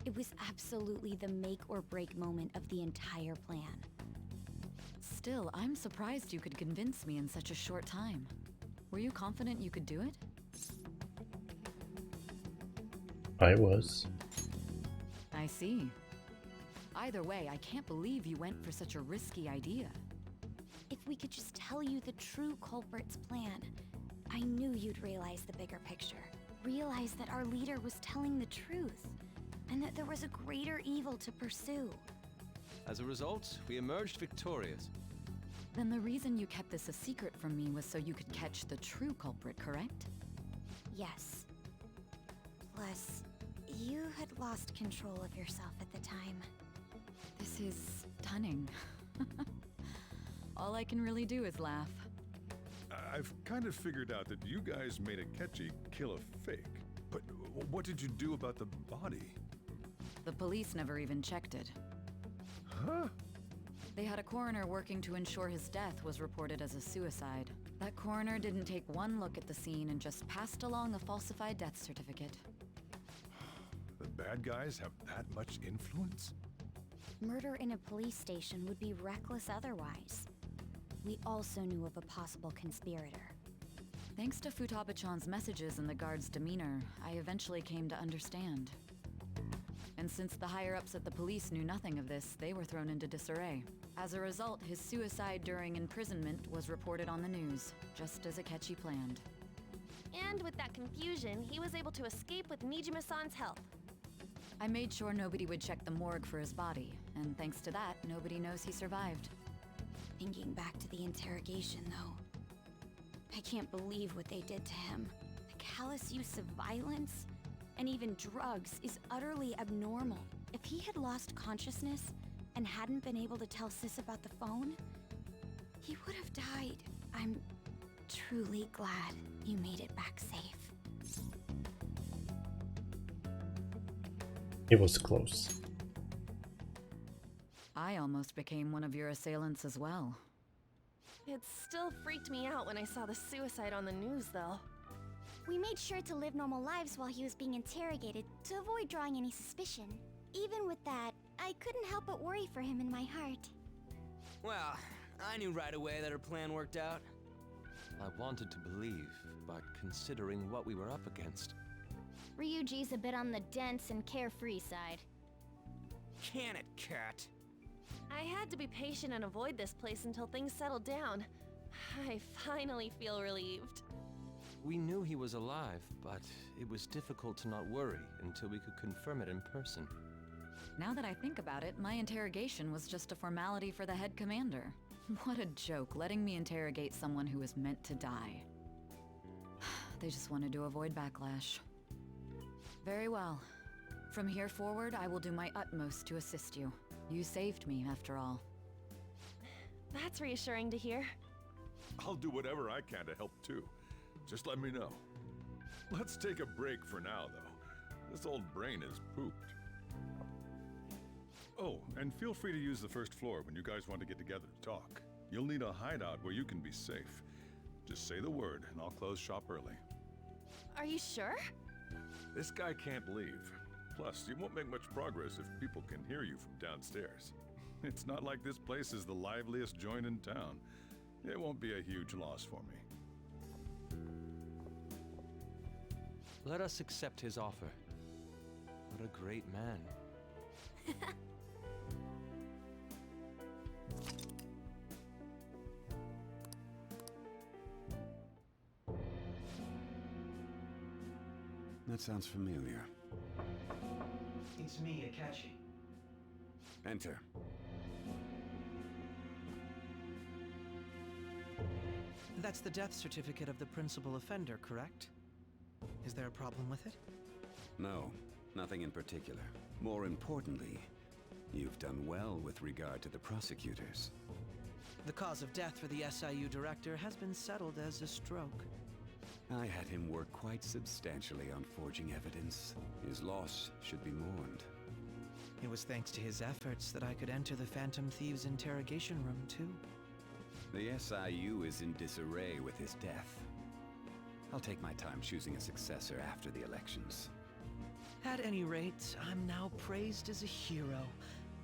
It was absolutely the make or break moment of the entire plan. Still, I'm surprised you could convince me in such a short time. Were you confident you could do it? I was. I see. Either way, I can't believe you went for such a risky idea. If we could just tell you the true culprit's plan, I knew you'd realize the bigger picture. Realize that our leader was telling the truth, and that there was a greater evil to pursue. As a result, we emerged victorious. Then the reason you kept this a secret from me was so you could catch the true culprit, correct? Yes. Plus, you had lost control of yourself at the time. This is stunning. All I can really do is laugh. I've kind of figured out that you guys made Akechi kill a fake. But what did you do about the body? The police never even checked it. Huh? They had a coroner working to ensure his death was reported as a suicide. That coroner didn't take one look at the scene and just passed along a falsified death certificate. The bad guys have that much influence? Murder in a police station would be reckless otherwise. We also knew of a possible conspirator. Thanks to Futaba-chan's messages and the guard's demeanor, I eventually came to understand. And since the higher-ups at the police knew nothing of this, they were thrown into disarray. As a result, his suicide during imprisonment was reported on the news, just as Akechi planned. And with that confusion, he was able to escape with Nijima-san's help. I made sure nobody would check the morgue for his body, and thanks to that, nobody knows he survived. Thinking back to the interrogation, though, I can't believe what they did to him. The callous use of violence and even drugs is utterly abnormal. If he had lost consciousness and hadn't been able to tell Sis about the phone, he would have died. I'm truly glad you made it back safe. It was close. I almost became one of your assailants as well. It still freaked me out when I saw the suicide on the news, though. We made sure to live normal lives while he was being interrogated to avoid drawing any suspicion. Even with that, I couldn't help but worry for him in my heart. Well, I knew right away that her plan worked out. I wanted to believe, but considering what we were up against... Ryuji's a bit on the dense and carefree side. Can it, Cat? I had to be patient and avoid this place until things settled down. I finally feel relieved. We knew he was alive, but it was difficult to not worry until we could confirm it in person. Now that I think about it, my interrogation was just a formality for the head commander. What a joke, letting me interrogate someone who was meant to die. They just wanted to avoid backlash. Very well. From here forward, I will do my utmost to assist you. You saved me, after all. That's reassuring to hear. I'll do whatever I can to help too. Just let me know. Let's take a break for now, though. This old brain is pooped. Oh, and feel free to use the first floor when you guys want to get together to talk. You'll need a hideout where you can be safe. Just say the word, and I'll close shop early. Are you sure? This guy can't leave. Plus, you won't make much progress if people can hear you from downstairs. It's not like this place is the liveliest joint in town. It won't be a huge loss for me. Let us accept his offer. What a great man. That sounds familiar. It's me, Akechi. Enter. That's the death certificate of the principal offender, correct? Is there a problem with it? No, nothing in particular. More importantly, you've done well with regard to the prosecutors. The cause of death for the SIU director has been settled as a stroke. I had him work quite substantially on forging evidence. His loss should be mourned. It was thanks to his efforts that I could enter the Phantom Thieves' interrogation room, too. The SIU is in disarray with his death. I'll take my time choosing a successor after the elections. At any rate, I'm now praised as a hero,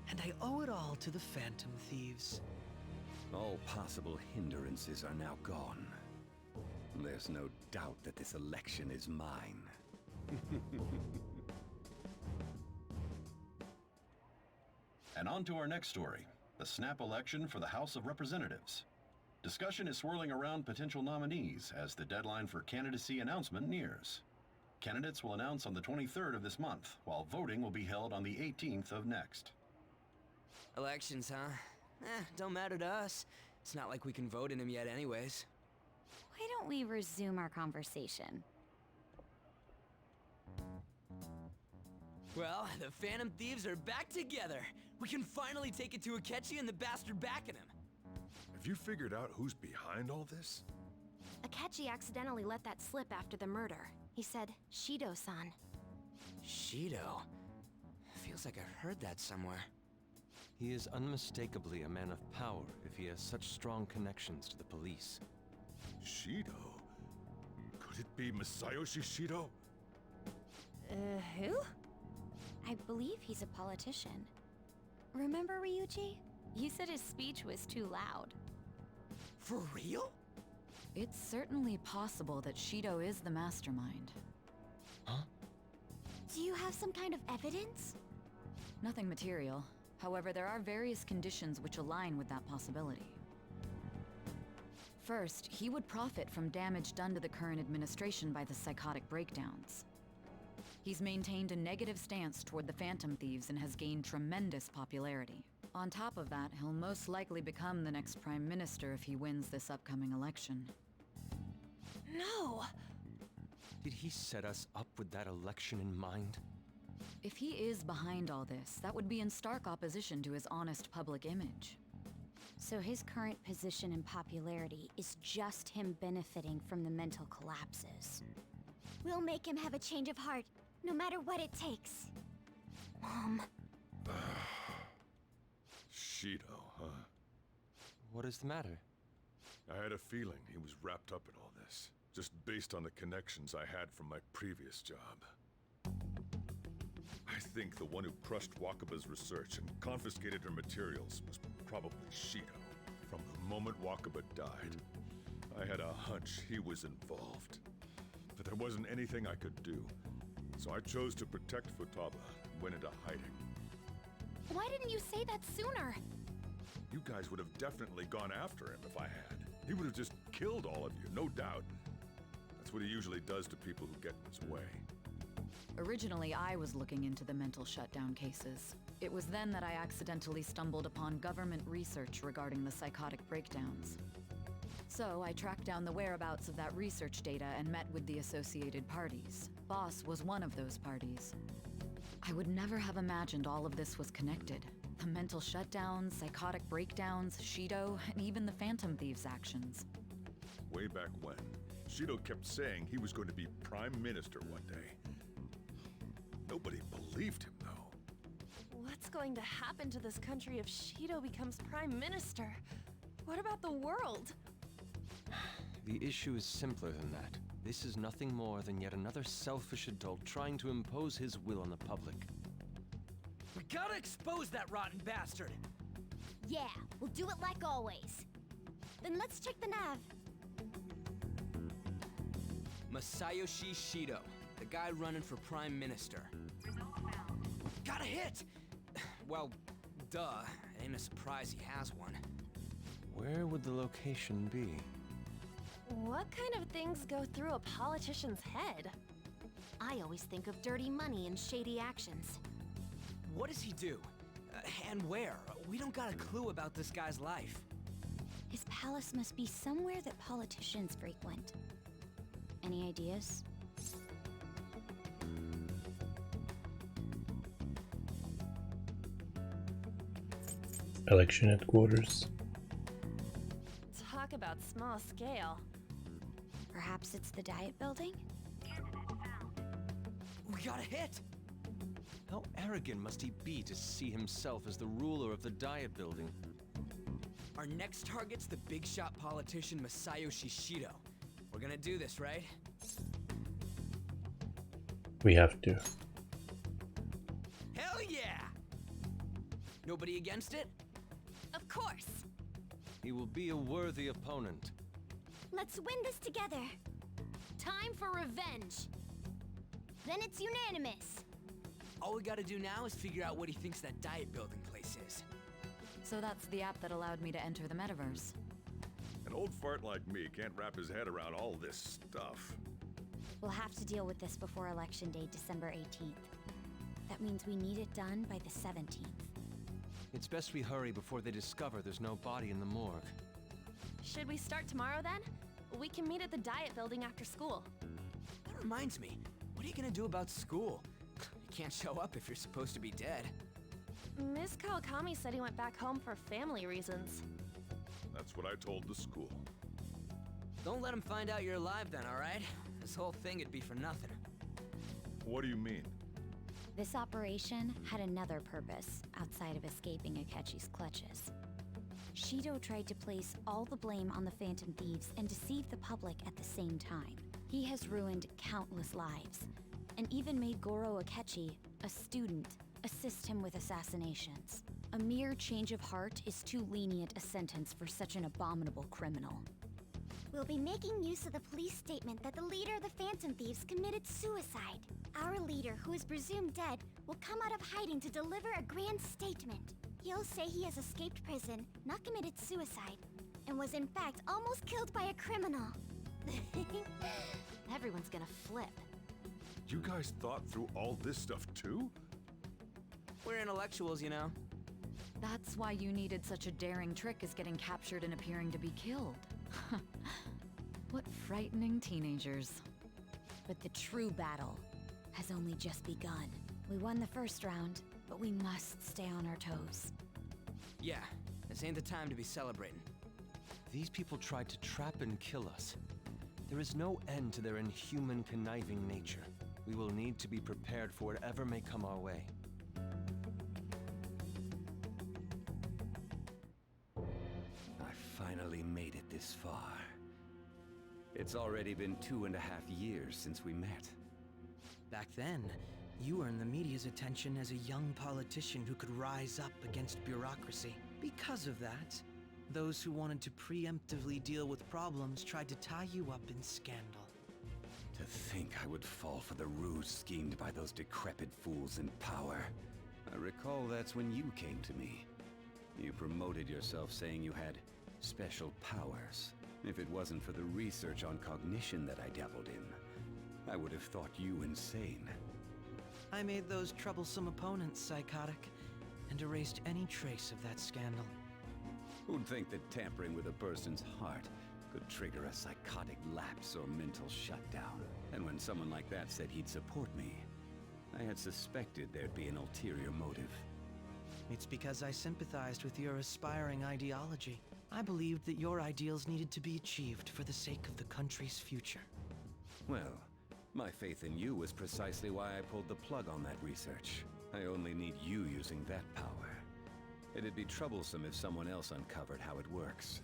and I owe it all to the Phantom Thieves. All possible hindrances are now gone. There's no doubt that this election is mine. And on to our next story, the snap election for the House of Representatives. Discussion is swirling around potential nominees as the deadline for candidacy announcement nears. Candidates will announce on the 23rd of this month, while voting will be held on the 18th of next. Elections, huh? Don't matter to us. It's not like we can vote in them yet anyways. Why don't we resume our conversation? Well, the Phantom Thieves are back together. We can finally take it to Akechi and the bastard backing him. Have you figured out who's behind all this? Akechi accidentally let that slip after the murder. He said, Shido-san. Shido? Feels like I've heard that somewhere. He is unmistakably a man of power if he has such strong connections to the police. Shido? Could it be Masayoshi Shido? Who? I believe he's a politician. Remember, Ryuji? You said his speech was too loud. For real? It's certainly possible that Shido is the mastermind. Huh? Do you have some kind of evidence? Nothing material. However, there are various conditions which align with that possibility. First, he would profit from damage done to the current administration by the psychotic breakdowns. He's maintained a negative stance toward the Phantom Thieves and has gained tremendous popularity. On top of that, he'll most likely become the next Prime Minister if he wins this upcoming election. No! Did he set us up with that election in mind? If he is behind all this, that would be in stark opposition to his honest public image. So his current position and popularity is just him benefiting from the mental collapses. We'll make him have a change of heart, no matter what it takes. Mom. Shido, huh? What is the matter? I had a feeling he was wrapped up in all this, just based on the connections I had from my previous job. I think the one who crushed Wakaba's research and confiscated her materials was probably Shido. From the moment Wakaba died, I had a hunch he was involved. But there wasn't anything I could do, so I chose to protect Futaba and went into hiding. Why didn't you say that sooner? You guys would have definitely gone after him if I had. He would have just killed all of you, no doubt. That's what he usually does to people who get in his way. Originally, I was looking into the mental shutdown cases. It was then that I accidentally stumbled upon government research regarding the psychotic breakdowns. So I tracked down the whereabouts of that research data and met with the associated parties. Boss was one of those parties. I would never have imagined all of this was connected. The mental shutdowns, psychotic breakdowns, Shido, and even the Phantom Thieves' actions. Way back when, Shido kept saying he was going to be Prime Minister one day. Nobody believed him, though. What's going to happen to this country if Shido becomes Prime Minister? What about the world? The issue is simpler than that. This is nothing more than yet another selfish adult trying to impose his will on the public. We gotta expose that rotten bastard! Yeah, we'll do it like always. Then let's check the nav. Masayoshi Shido, the guy running for Prime Minister. Got a hit! Well, duh. Ain't a surprise he has one. Where would the location be? What kind of things go through a politician's head? I always think of dirty money and shady actions. What does he do? And where? We don't got a clue about this guy's life. His palace must be somewhere that politicians frequent. Any ideas? Election headquarters. small scale. Perhaps it's the diet building? We got a hit! How arrogant must he be to see himself as the ruler of the Diet Building? Our next target's the big shot politician Masayoshi Shido. We're gonna do this, right? We have to. Hell yeah! Nobody against it? Of course! He will be a worthy opponent. Let's win this together. Time for revenge. Then it's unanimous. All we gotta do now is figure out what he thinks that diet building place is. So that's the app that allowed me to enter the metaverse. An old fart like me can't wrap his head around all this stuff. We'll have to deal with this before Election Day, December 18th. That means we need it done by the 17th. It's best we hurry before they discover there's no body in the morgue. Should we start tomorrow then? We can meet at the diet building after school. That reminds me, what are you gonna do about school? You can't show up if you're supposed to be dead. Miss Kawakami said he went back home for family reasons. That's what I told the school. Don't let him find out you're alive then, alright? This whole thing would be for nothing. What do you mean? This operation had another purpose outside of escaping Akechi's clutches. Shido tried to place all the blame on the Phantom Thieves and deceive the public at the same time. He has ruined countless lives, and even made Goro Akechi, a student, assist him with assassinations. A mere change of heart is too lenient a sentence for such an abominable criminal. We'll be making use of the police statement that the leader of the Phantom Thieves committed suicide. Our leader, who is presumed dead, will come out of hiding to deliver a grand statement. He'll say he has escaped prison, not committed suicide, and was in fact almost killed by a criminal. Everyone's gonna flip. You guys thought through all this stuff too? We're intellectuals, you know. That's why you needed such a daring trick as getting captured and appearing to be killed. What frightening teenagers. But the true battle has only just begun. We won the first round, but we must stay on our toes. Yeah, this ain't the time to be celebrating. These people tried to trap and kill us. There is no end to their inhuman, conniving nature. We will need to be prepared for whatever may come our way. I finally made it this far. It's already been 2.5 years since we met. Back then, you earned the media's attention as a young politician who could rise up against bureaucracy. Because of that, those who wanted to preemptively deal with problems tried to tie you up in scandal. To think I would fall for the ruse schemed by those decrepit fools in power. I recall that's when you came to me. You promoted yourself saying you had special powers. If it wasn't for the research on cognition that I dabbled in, I would have thought you insane. I made those troublesome opponents psychotic, and erased any trace of that scandal. Who'd think that tampering with a person's heart could trigger a psychotic lapse or mental shutdown? And when someone like that said he'd support me, I had suspected there'd be an ulterior motive. It's because I sympathized with your aspiring ideology. I believed that your ideals needed to be achieved for the sake of the country's future. Well, my faith in you was precisely why I pulled the plug on that research. I only need you using that power. It'd be troublesome if someone else uncovered how it works.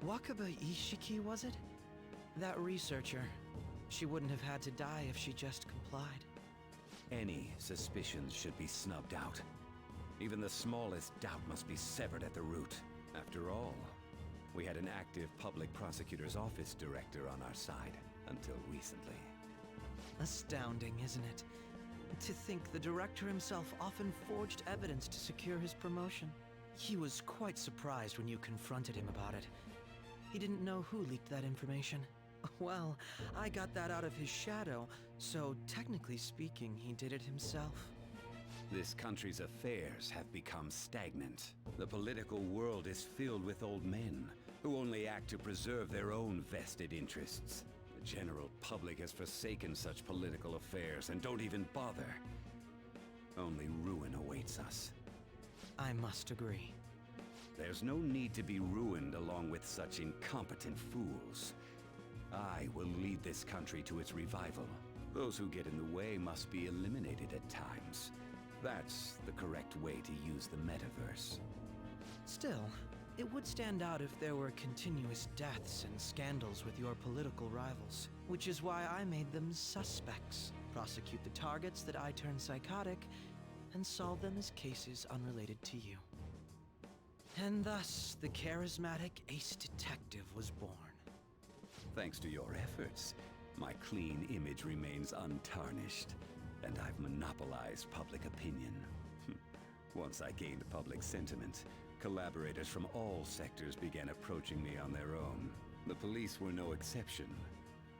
Wakaba Ishiki, was it? That researcher. She wouldn't have had to die if she just complied. Any suspicions should be snubbed out. Even the smallest doubt must be severed at the root. After all, we had an active public prosecutor's office director on our side until recently. Astounding, isn't it? To think the director himself often forged evidence to secure his promotion. He was quite surprised when you confronted him about it. He didn't know who leaked that information. Well, I got that out of his shadow, so technically speaking, he did it himself. This country's affairs have become stagnant. The political world is filled with old men who only act to preserve their own vested interests. The general public has forsaken such political affairs and don't even bother. Only ruin awaits us. I must agree. There's no need to be ruined along with such incompetent fools. I will lead this country to its revival. Those who get in the way must be eliminated at times. That's the correct way to use the metaverse. Still, it would stand out if there were continuous deaths and scandals with your political rivals, which is why I made them suspects. Prosecute the targets that I turn psychotic, and solve them as cases unrelated to you. And thus, the charismatic ace detective was born. Thanks to your efforts, my clean image remains untarnished, and I've monopolized public opinion. Once I gained public sentiment, collaborators from all sectors began approaching me on their own. The police were no exception.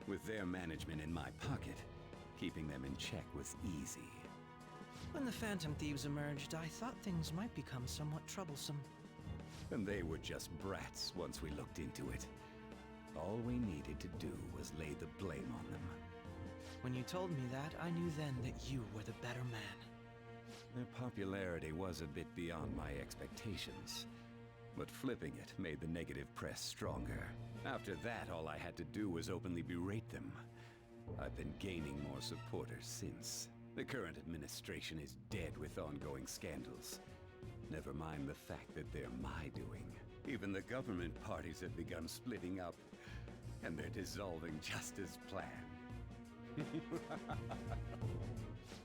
With their management in my pocket, keeping them in check was easy. When the Phantom Thieves emerged, I thought things might become somewhat troublesome. And they were just brats once we looked into it. All we needed to do was lay the blame on them. When you told me that, I knew then that you were the better man. Their popularity was a bit beyond my expectations, but flipping it made the negative press stronger. After that, all I had to do was openly berate them. I've been gaining more supporters since. The current administration is dead with ongoing scandals. Never mind the fact that they're my doing. Even the government parties have begun splitting up, and they're dissolving just as planned.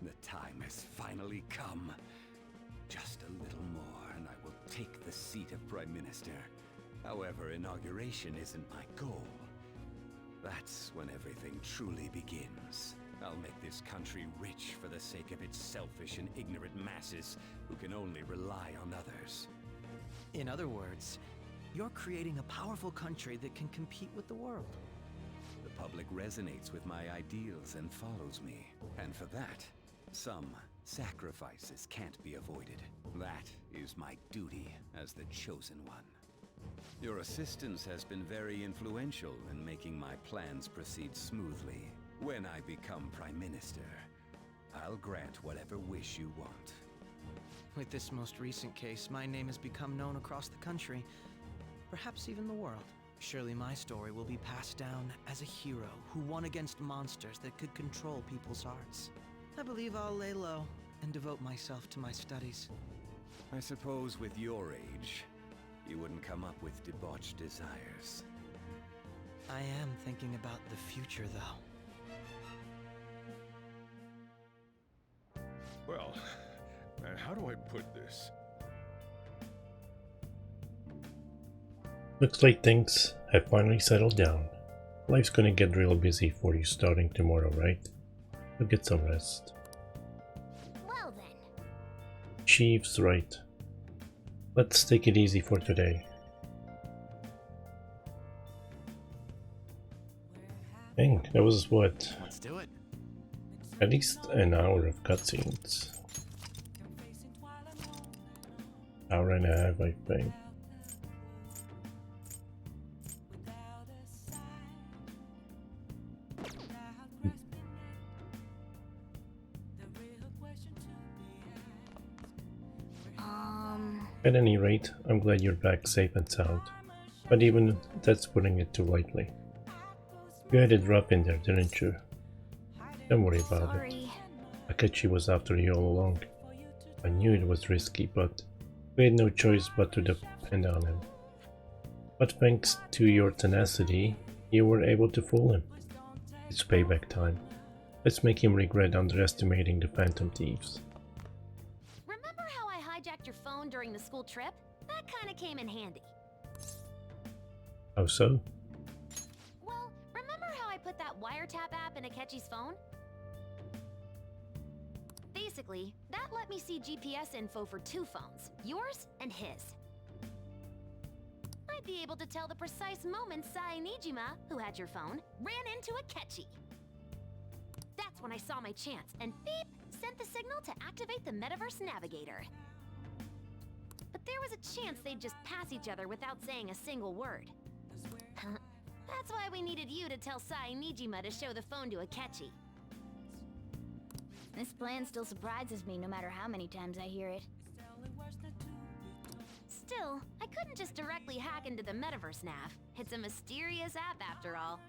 The time has finally come. Just a little more, and I will take the seat of Prime Minister. However, inauguration isn't my goal. That's when everything truly begins. I'll make this country rich for the sake of its selfish and ignorant masses who can only rely on others. In other words, you're creating a powerful country that can compete with the world. The public resonates with my ideals and follows me. And for that, some sacrifices can't be avoided. That is my duty as the chosen one. Your assistance has been very influential in making my plans proceed smoothly. When I become Prime Minister, I'll grant whatever wish you want. With this most recent case, my name has become known across the country, perhaps even the world. Surely my story will be passed down as a hero who won against monsters that could control people's hearts. I believe I'll lay low and devote myself to my studies. I suppose with your age, you wouldn't come up with debauched desires. I am thinking about the future, though. Well, how do I put this? Looks like things have finally settled down. Life's gonna get real busy for you starting tomorrow, right? So get some rest. Well then. Chief's right. Let's take it easy for today. Dang, that was what? Let's do it. At least an hour of cutscenes. Hour and a half, I think. At any rate, I'm glad you're back safe and sound. But even that's putting it too lightly. You had it rough in there, didn't you? Don't worry about it. Akechi was after you all along. I knew it was risky, but we had no choice but to depend on him. But thanks to your tenacity, you were able to fool him. It's payback time. Let's make him regret underestimating the Phantom Thieves. Remember how I hijacked your phone during the school trip? That kinda came in handy. How so? Well, remember how I put that wiretap app in Akechi's phone? Basically, that let me see GPS info for two phones, yours and his. I'd be able to tell the precise moment Sai Nijima, who had your phone, ran into Akechi. That's when I saw my chance, and beep, sent the signal to activate the Metaverse Navigator. But there was a chance they'd just pass each other without saying a single word. That's why we needed you to tell Sai Nijima to show the phone to Akechi. This plan still surprises me no matter how many times I hear it. Still, Still, I couldn't just directly hack into the metaverse nav. It's a mysterious app after all.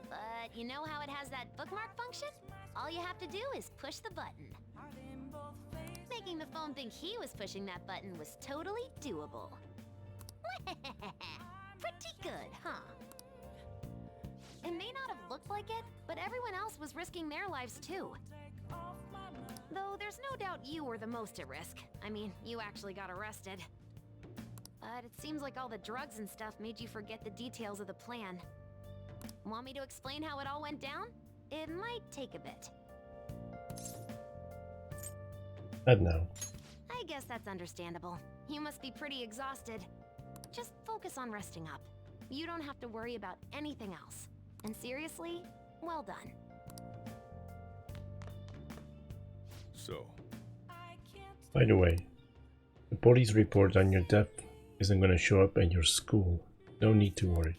But you know how it has that bookmark function? All you have to do is push the button. Making the phone think he was pushing that button was totally doable. Pretty good, huh? It may not have looked like it, but everyone else was risking their lives too. Though there's no doubt you were the most at risk. I mean, you actually got arrested. But it seems like all the drugs and stuff made you forget the details of the plan. Want me to explain how it all went down? It might take a bit. Not now. I guess that's understandable. You must be pretty exhausted. Just focus on resting up. You don't have to worry about anything else. And seriously, well done. So, By the way, the police report on your death isn't gonna show up at your school. No need to worry.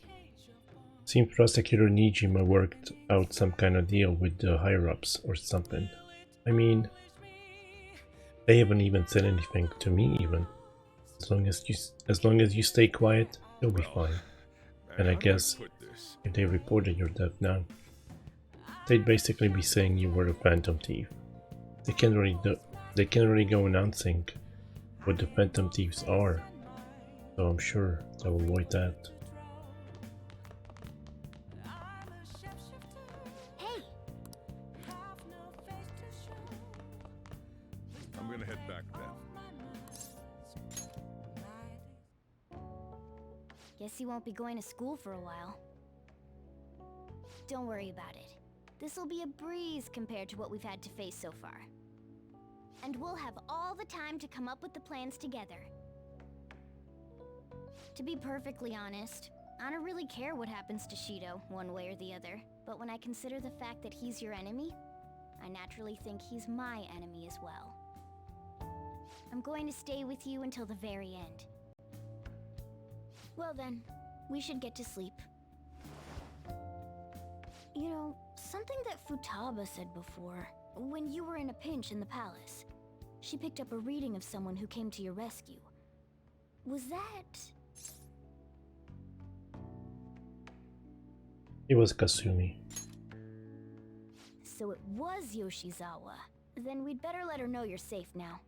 Seems Prosecutor Nijima worked out some kind of deal with the higher-ups or something. I mean, they haven't even said anything to me even. As long as you stay quiet, you'll be fine. And I guess if they reported your death now, they'd basically be saying you were a phantom thief. They can't really go announcing what the phantom thieves are, so I'm sure they'll avoid that. I'm gonna head back then. Guess you won't be going to school for a while. Don't worry about it. This'll be a breeze compared to what we've had to face so far. And we'll have all the time to come up with the plans together. To be perfectly honest, I don't really care what happens to Shido, one way or the other. But when I consider the fact that he's your enemy, I naturally think he's my enemy as well. I'm going to stay with you until the very end. Well then, we should get to sleep. You know, something that Futaba said before, when you were in a pinch in the palace, she picked up a reading of someone who came to your rescue. Was that... It was Kasumi. So it was Yoshizawa. Then we'd better let her know you're safe now.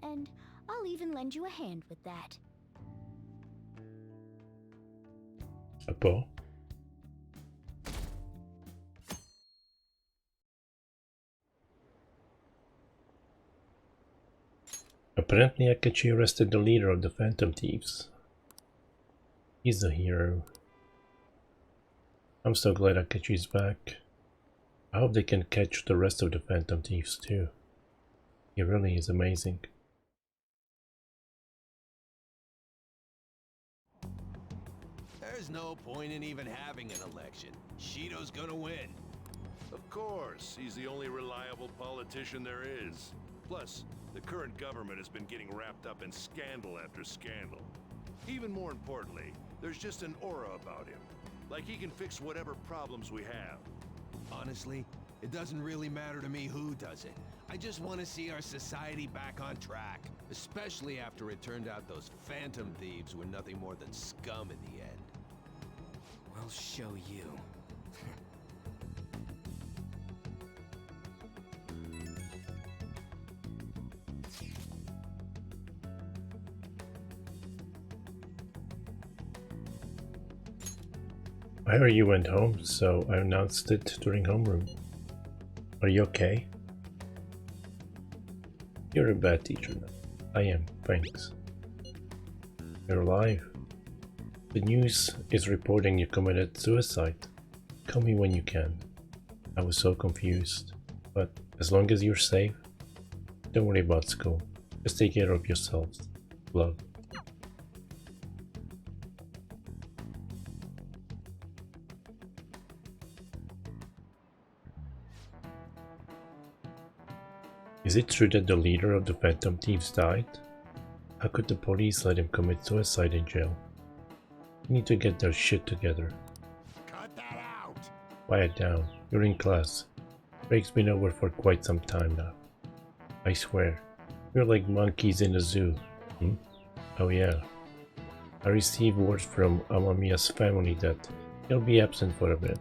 And I'll even lend you a hand with that. Apo? Apparently Akechi arrested the leader of the Phantom Thieves. He's a hero. I'm so glad Akechi's back. I hope they can catch the rest of the Phantom Thieves too. He really is amazing. There's no point in even having an election. Shido's gonna win. Of course, he's the only reliable politician there is. Plus, the current government has been getting wrapped up in scandal after scandal. Even more importantly, there's just an aura about him. Like he can fix whatever problems we have. Honestly, it doesn't really matter to me who does it. I just want to see our society back on track. Especially after it turned out those Phantom Thieves were nothing more than scum in the end. We'll show you. I heard you went home, so I announced it during homeroom. Are you okay? You're a bad teacher now. I am, thanks. You're alive. The news is reporting you committed suicide. Call me when you can. I was so confused. But as long as you're safe, don't worry about school. Just take care of yourselves. Love. Is it true that the leader of the Phantom Thieves died? How could the police let him commit suicide in jail? They need to get their shit together. Cut that out! Quiet down. You're in class. Break's been over for quite some time now. I swear, you're like monkeys in a zoo. Oh yeah, I received word from Amamiya's family that he'll be absent for a bit.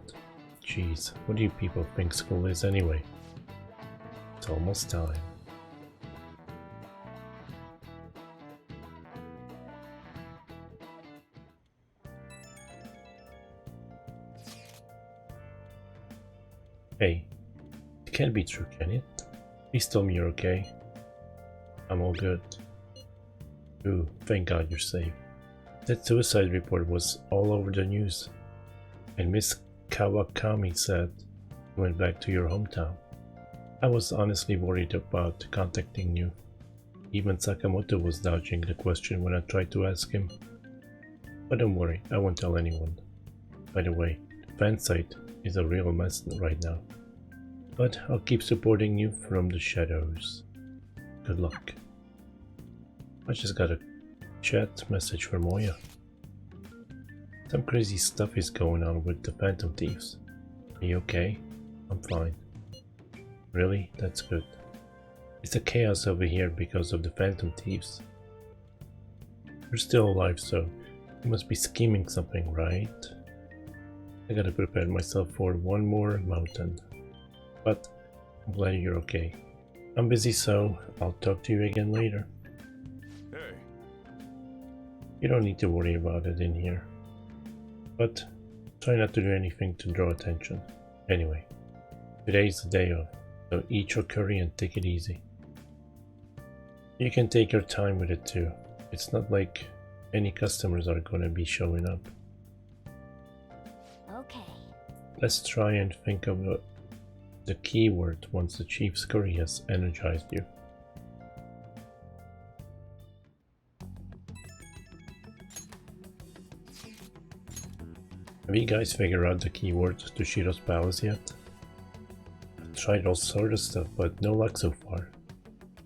Jeez, what do you people think school is anyway? It's almost time. Hey, it can't be true, can it? Please tell me you're okay. I'm all good. Ooh, thank God you're safe. That suicide report was all over the news. And Miss Kawakami said you went back to your hometown. I was honestly worried about contacting you. Even Sakamoto was dodging the question when I tried to ask him. But don't worry, I won't tell anyone. By the way, the fan site is a real mess right now. But I'll keep supporting you from the shadows. Good luck. I just got a chat message from Moya. Some crazy stuff is going on with the Phantom Thieves. Are you okay? I'm fine. Really? That's good. It's a chaos over here because of the Phantom Thieves. You're still alive, so you must be scheming something, right? I gotta prepare myself for one more mountain. But I'm glad you're okay. I'm busy, so I'll talk to you again later. Hey. You don't need to worry about it in here. But try not to do anything to draw attention. Anyway, today's the day off, so eat your curry and take it easy. You can take your time with it too. It's not like any customers are gonna be showing up. Okay. Let's try and think of the keyword once the chief's curry has energized you. Have you guys figured out the keyword to Shiro's palace yet? I've tried all sorts of stuff, but no luck so far.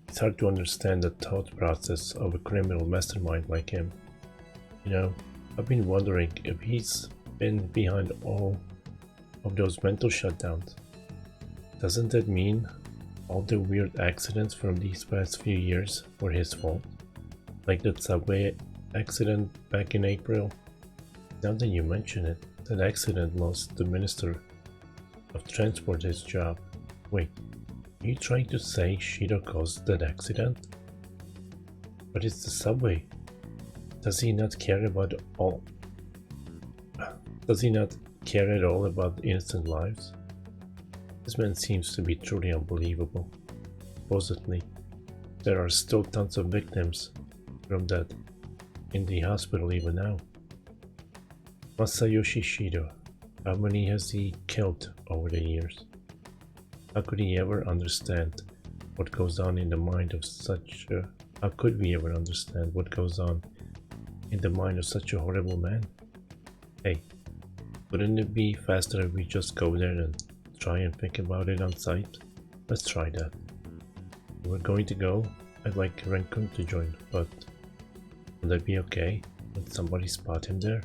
It's hard to understand the thought process of a criminal mastermind like him. You know, I've been wondering if he's been behind all of those mental shutdowns. Doesn't that mean all the weird accidents from these past few years were his fault? Like that subway accident back in April? Now that you mention it, that accident lost the Minister of Transport his job. Wait, are you trying to say Shiro caused that accident? But it's the subway. Does he not care about all? Does he not care at all about innocent lives? This man seems to be truly unbelievable. Supposedly, there are still tons of victims from that in the hospital even now. Masayoshi Shiro, how many has he killed over the years? How could he ever understand what goes on in the mind of such a... How could we ever understand what goes on in the mind of such a horrible man? Hey, wouldn't it be faster if we just go there and try and think about it on site? Let's try that. If we're going to go, I'd like Renkun to join, but will that be okay? Would somebody spot him there?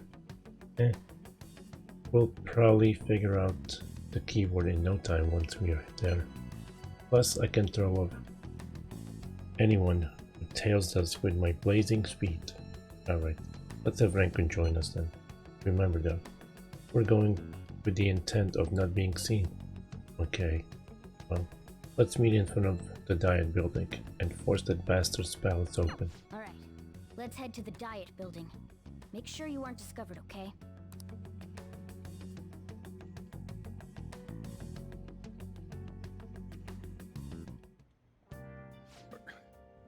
We'll probably figure out the keyword in no time once we're there. Plus, I can throw off anyone who tails us with my blazing speed. Alright, let's have Renkun join us then. Remember though, we're going with the intent of not being seen. Okay, well, let's meet in front of the Diet Building and force that bastard's palace open. Alright, let's head to the Diet Building. Make sure you aren't discovered, okay?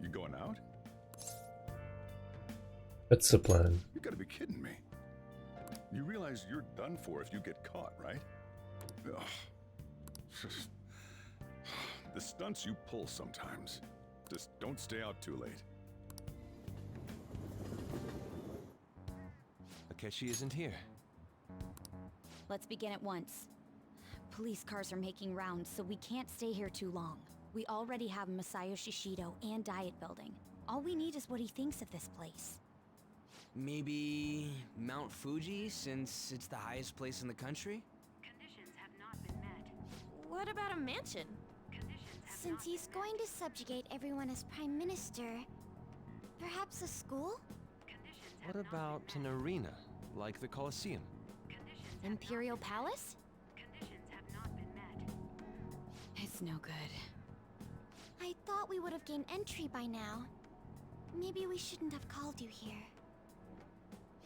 You going out? That's the plan. You gotta be kidding me. You realize you're done for if you get caught, right? Ugh. The stunts you pull sometimes. Just don't stay out too late. Akechi isn't here. Let's begin at once. Police cars are making rounds, so we can't stay here too long. We already have Masayoshi Shido and Diet Building. All we need is what he thinks of this place. Maybe Mount Fuji, since it's the highest place in the country? What about a mansion? Since he's going to subjugate everyone as Prime Minister, perhaps a school? What about an arena, like the Colosseum? Imperial Palace? It's no good. I thought we would have gained entry by now. Maybe we shouldn't have called you here.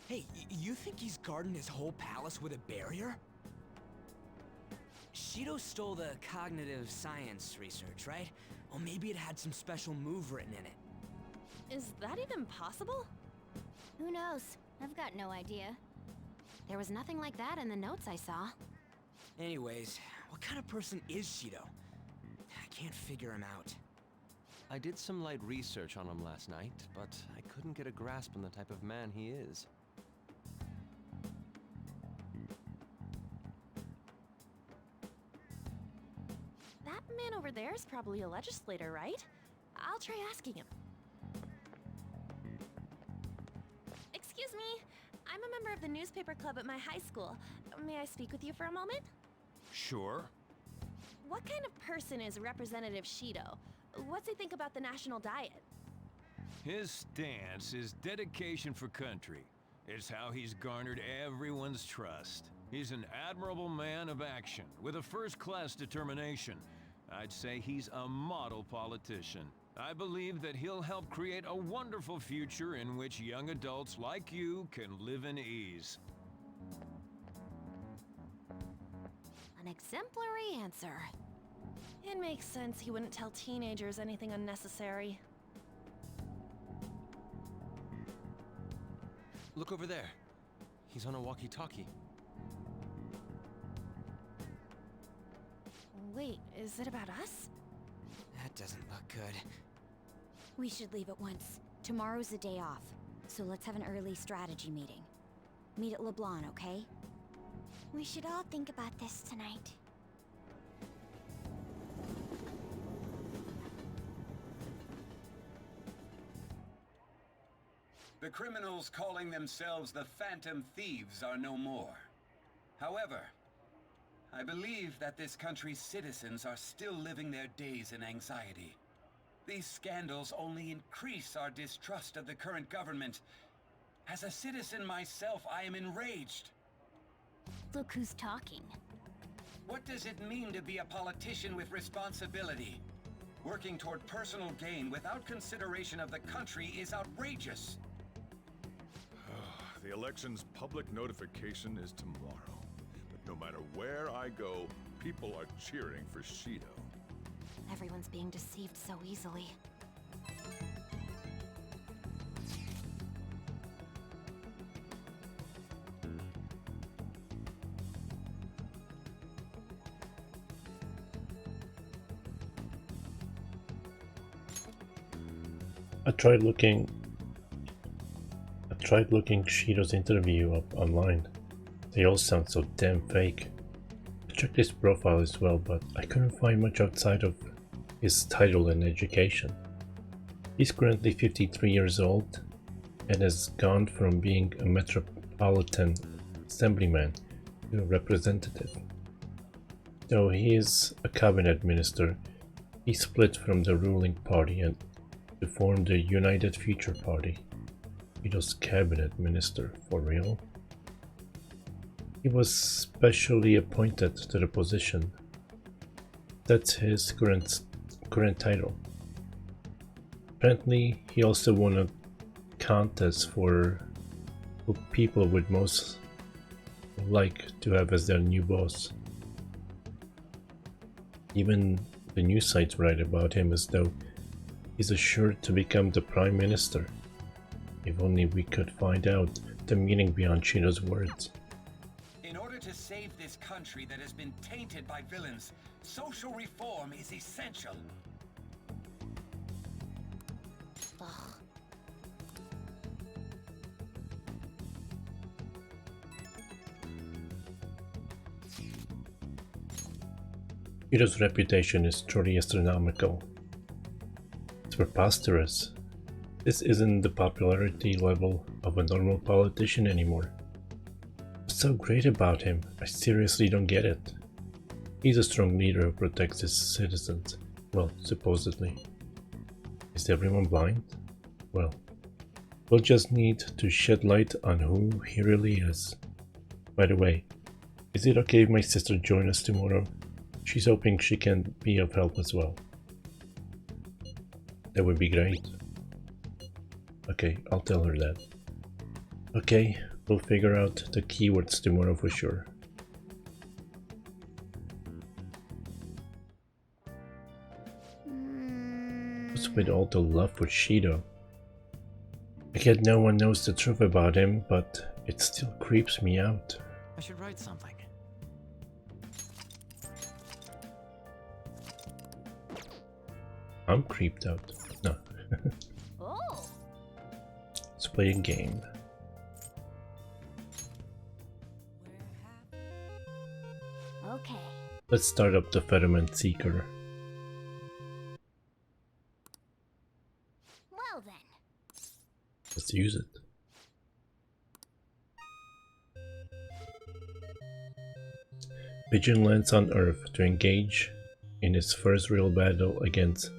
Hey, you think he's guarding his whole palace with a barrier? Shido stole the cognitive science research, right? Well, maybe it had some special move written in it. Is that even possible? Who knows? I've got no idea. There was nothing like that in the notes I saw. Anyways, what kind of person is Shido? I can't figure him out. I did some light research on him last night, but I couldn't get a grasp on the type of man he is. That man over there is probably a legislator, right? I'll try asking him. Excuse me, I'm a member of the newspaper club at my high school. May I speak with you for a moment? Sure. What kind of person is Representative Shido? What's he think about the national diet? His stance is dedication for country. It's how he's garnered everyone's trust. He's an admirable man of action, with a first-class determination. I'd say he's a model politician. I believe that he'll help create a wonderful future in which young adults like you can live in ease. An exemplary answer. It makes sense he wouldn't tell teenagers anything unnecessary. Look over there. He's on a walkie-talkie. Wait, is it about us? That doesn't look good. We should leave at once. Tomorrow's the day off, so let's have an early strategy meeting. Meet at LeBlanc, okay? We should all think about this tonight. The criminals calling themselves the Phantom Thieves are no more. However, I believe that this country's citizens are still living their days in anxiety. These scandals only increase our distrust of the current government. As a citizen myself, I am enraged. Look who's talking. What does it mean to be a politician with responsibility? Working toward personal gain without consideration of the country is outrageous. The election's public notification is tomorrow. But no matter where I go, people are cheering for Shido. Everyone's being deceived so easily. I tried looking Shido's interview up online. They all sound so damn fake. I checked his profile as well, but I couldn't find much outside of his title and education. He's currently 53 years old and has gone from being a metropolitan assemblyman to a representative. Though he is a cabinet minister, he split from the ruling party and to form the United Future Party. Shido's cabinet minister, for real? He was specially appointed to the position. That's his current title. Apparently, he also won a contest for who people would most like to have as their new boss. Even the news sites write about him as though he's assured to become the Prime Minister. If only we could find out the meaning beyond Shido's words. In order to save this country that has been tainted by villains, social reform is essential. Ugh. Shido's reputation is truly astronomical. It's preposterous. This isn't the popularity level of a normal politician anymore. What's so great about him? I seriously don't get it. He's a strong leader who protects his citizens. Well, supposedly. Is everyone blind? Well, We'll just need to shed light on who he really is. By the way, is it okay if my sister joins us tomorrow? She's hoping she can be of help as well. That would be great. Okay, I'll tell her that. Okay, we'll figure out the keywords tomorrow for sure. What's with all the love for Shido? I get no one knows the truth about him, but it still creeps me out. I should write something. I'm creeped out. No. Oh. Let's play a game. Okay. Let's start up the Fetterman Seeker. Well then. Let's use it. Pigeon lands on Earth to engage in his first real battle against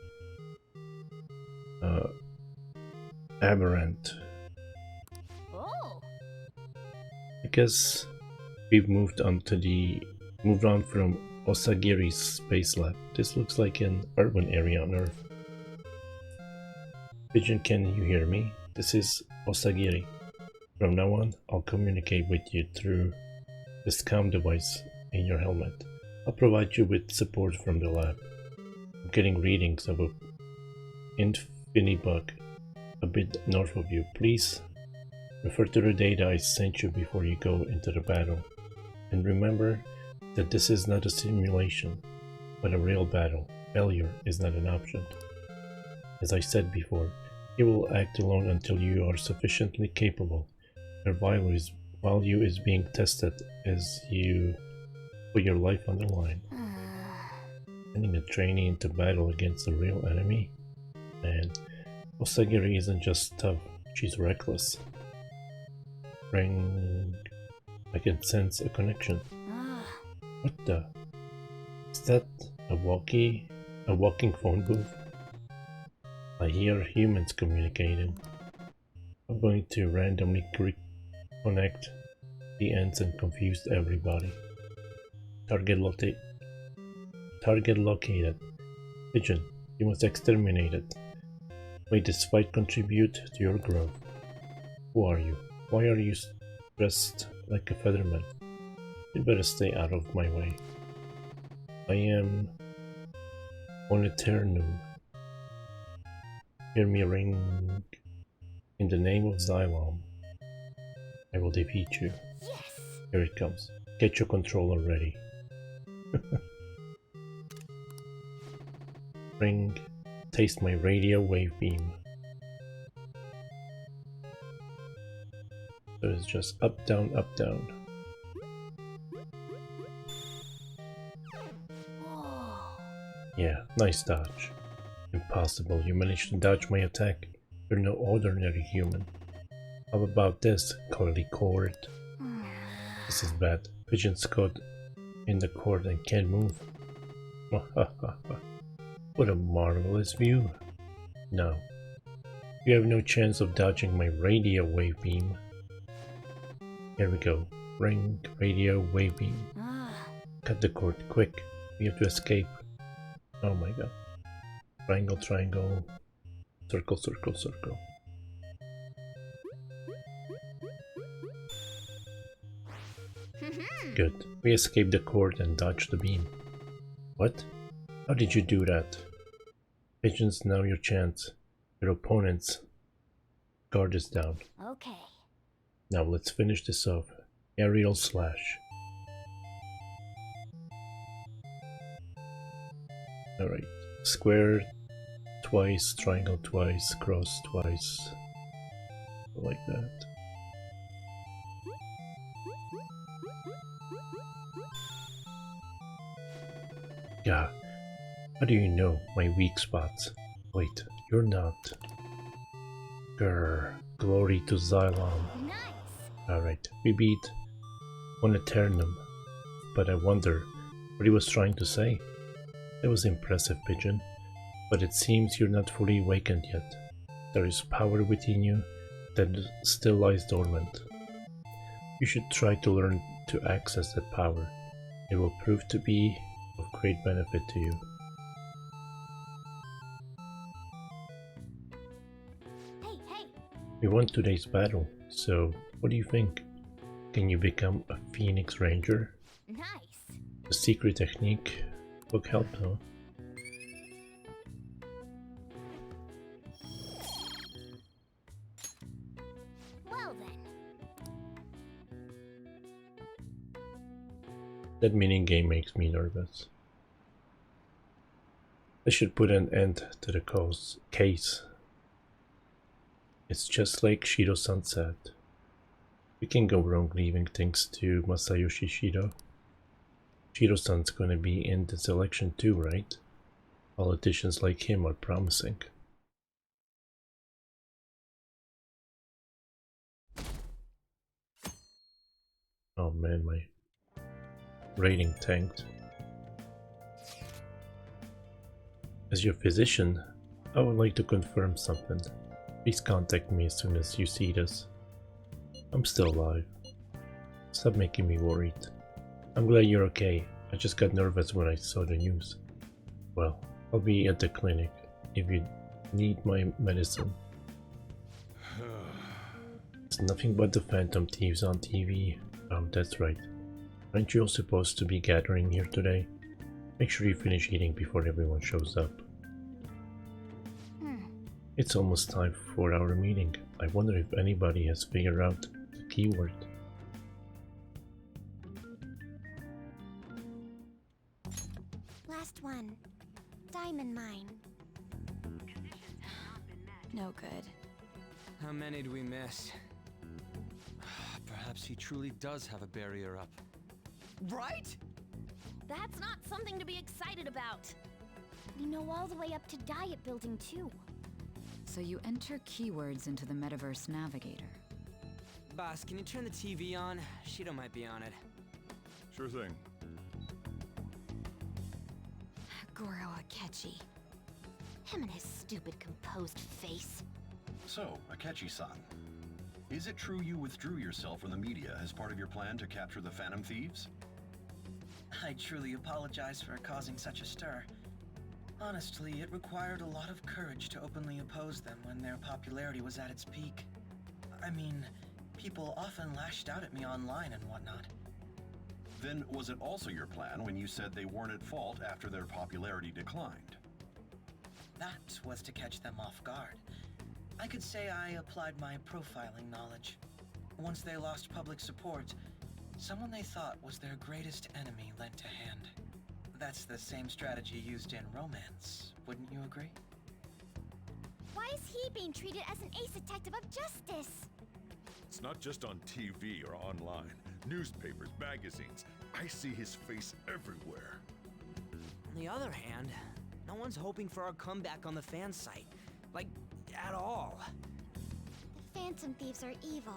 Aberrant. Oh. I guess we've moved on from Osagiri's space lab. This looks like an urban area on Earth. Pigeon, can you hear me? This is Osagiri. From now on, I'll communicate with you through this comm device in your helmet. I'll provide you with support from the lab. I'm getting readings of a Infinibug a bit north of you. Please refer to the data I sent you before you go into the battle. And remember that this is not a simulation, but a real battle. Failure is not an option. As I said before, you will act alone until you are sufficiently capable. Your value is being tested as you put your life on the line. Sending a trainee into battle against a real enemy? Man, Osagiri isn't just tough, she's reckless. Ring... I can sense a connection. What the? Is that a walking phone booth? I hear humans communicating. I'm going to randomly connect the ends and confuse everybody. Target located. Pigeon, you must exterminate it. May this fight contribute to your growth. Who are you? Why are you dressed like a featherman? You better stay out of my way. I am Oneternum. Hear me ring. In the name of Xylom, I will defeat you. Yes. Here it comes. Get your controller ready. Ring. Taste my radio wave beam. So it's just up, down, up, down. Yeah, nice dodge. Impossible, you managed to dodge my attack. You're no ordinary human. How about this, curly cord? This is bad. Pigeon's caught in the cord and can't move. What a marvelous view. No. You have no chance of dodging my radio wave beam. Here we go. Ring, radio, wave beam. Cut the cord, quick. We have to escape. Oh my god. Triangle, triangle. Circle, circle, circle. Good. We escaped the cord and dodged the beam. What? How did you do that? Pigeons, now your chance. Your opponent's guard is down. Okay. Now let's finish this off. Aerial slash. Alright. Square twice, triangle twice, cross twice. Like that. Yeah. How do you know my weak spots? Wait, you're not. Grr. Glory to Xylom. Nice. Alright, we beat Oneternum. But I wonder what he was trying to say. That was impressive, Pigeon. But it seems you're not fully awakened yet. There is power within you that still lies dormant. You should try to learn to access that power. It will prove to be of great benefit to you. Hey! We won today's battle, so what do you think? Can you become a Phoenix Ranger? Nice! The secret technique would help, huh? Well then. That mini game makes me nervous. I should put an end to the case. It's just like Shido-san said. We can go wrong leaving things to Masayoshi Shido. Shido-san's gonna be in this election too, right? Politicians like him are promising. Oh man, my rating tanked. As your physician, I would like to confirm something. Please contact me as soon as you see this. I'm still alive. Stop making me worried. I'm glad you're okay. I just got nervous when I saw the news. Well, I'll be at the clinic if you need my medicine. It's nothing but the Phantom Thieves on TV. Oh, that's right. Aren't you all supposed to be gathering here today? Make sure you finish eating before everyone shows up. It's almost time for our meeting. I wonder if anybody has figured out the keyword. Last one. Diamond mine. No good. How many do we miss? Perhaps he truly does have a barrier up. Right? That's not something to be excited about. We know all the way up to Diet Building too. So you enter keywords into the Metaverse Navigator. Boss, can you turn the TV on? Shido might be on it. Sure thing. Goro Akechi. Him and his stupid composed face. So, Akechi-san, is it true you withdrew yourself from the media as part of your plan to capture the Phantom Thieves? I truly apologize for causing such a stir. Honestly, it required a lot of courage to openly oppose them when their popularity was at its peak. I mean, people often lashed out at me online and whatnot. Then was it also your plan when you said they weren't at fault after their popularity declined? That was to catch them off guard. I could say I applied my profiling knowledge. Once they lost public support, someone they thought was their greatest enemy lent a hand. That's the same strategy used in romance, wouldn't you agree? Why is he being treated as an ace detective of justice? It's not just on TV or online. Newspapers, magazines. I see his face everywhere. On the other hand, no one's hoping for our comeback on the fan site. Like, at all. The Phantom Thieves are evil.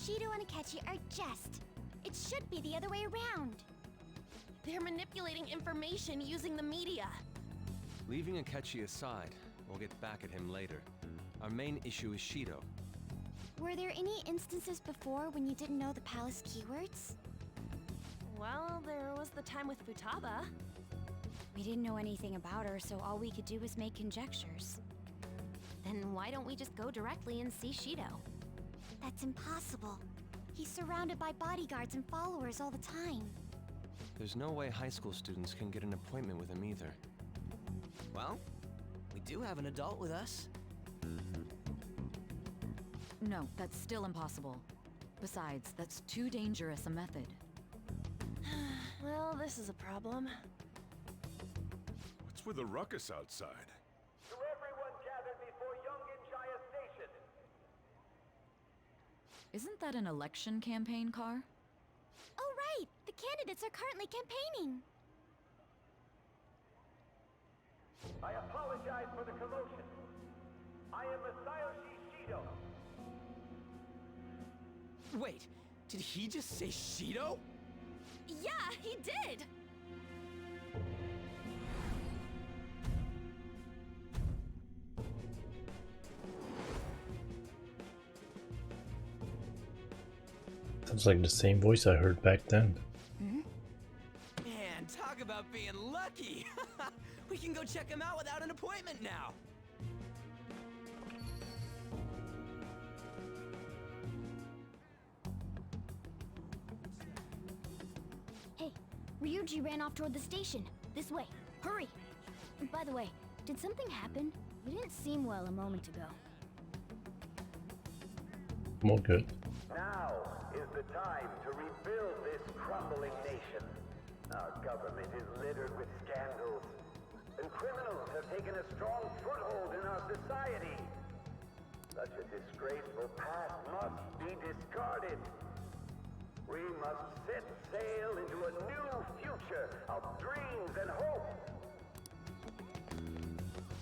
Shido and Akechi are just. It should be the other way around. They're manipulating information using the media. Leaving Akechi aside, we'll get back at him later. Our main issue is Shido. Were there any instances before when you didn't know the palace keywords? Well, there was the time with Futaba. We didn't know anything about her, so all we could do was make conjectures. Then why don't we just go directly and see Shido? That's impossible. He's surrounded by bodyguards and followers all the time. There's no way high school students can get an appointment with him either. Well, we do have an adult with us. No, that's still impossible. Besides, that's too dangerous a method. Well, this is a problem. What's with the ruckus outside? To everyone gathered before Yongen-Jaya Station. Isn't that an election campaign car? Oh right! The candidates are currently campaigning! I apologize for the commotion. I am Masayoshi Shido. Wait, did he just say Shido? Yeah, he did! Sounds like the same voice I heard back then. Man, talk about being lucky! We can go check him out without an appointment now! Hey, Ryuji ran off toward the station. This way. Hurry! And by the way, did something happen? You didn't seem well a moment ago. More good. Now is the time to rebuild this crumbling nation. Our government is littered with scandals, and criminals have taken a strong foothold in our society. Such a disgraceful past must be discarded. We must set sail into a new future of dreams and hope.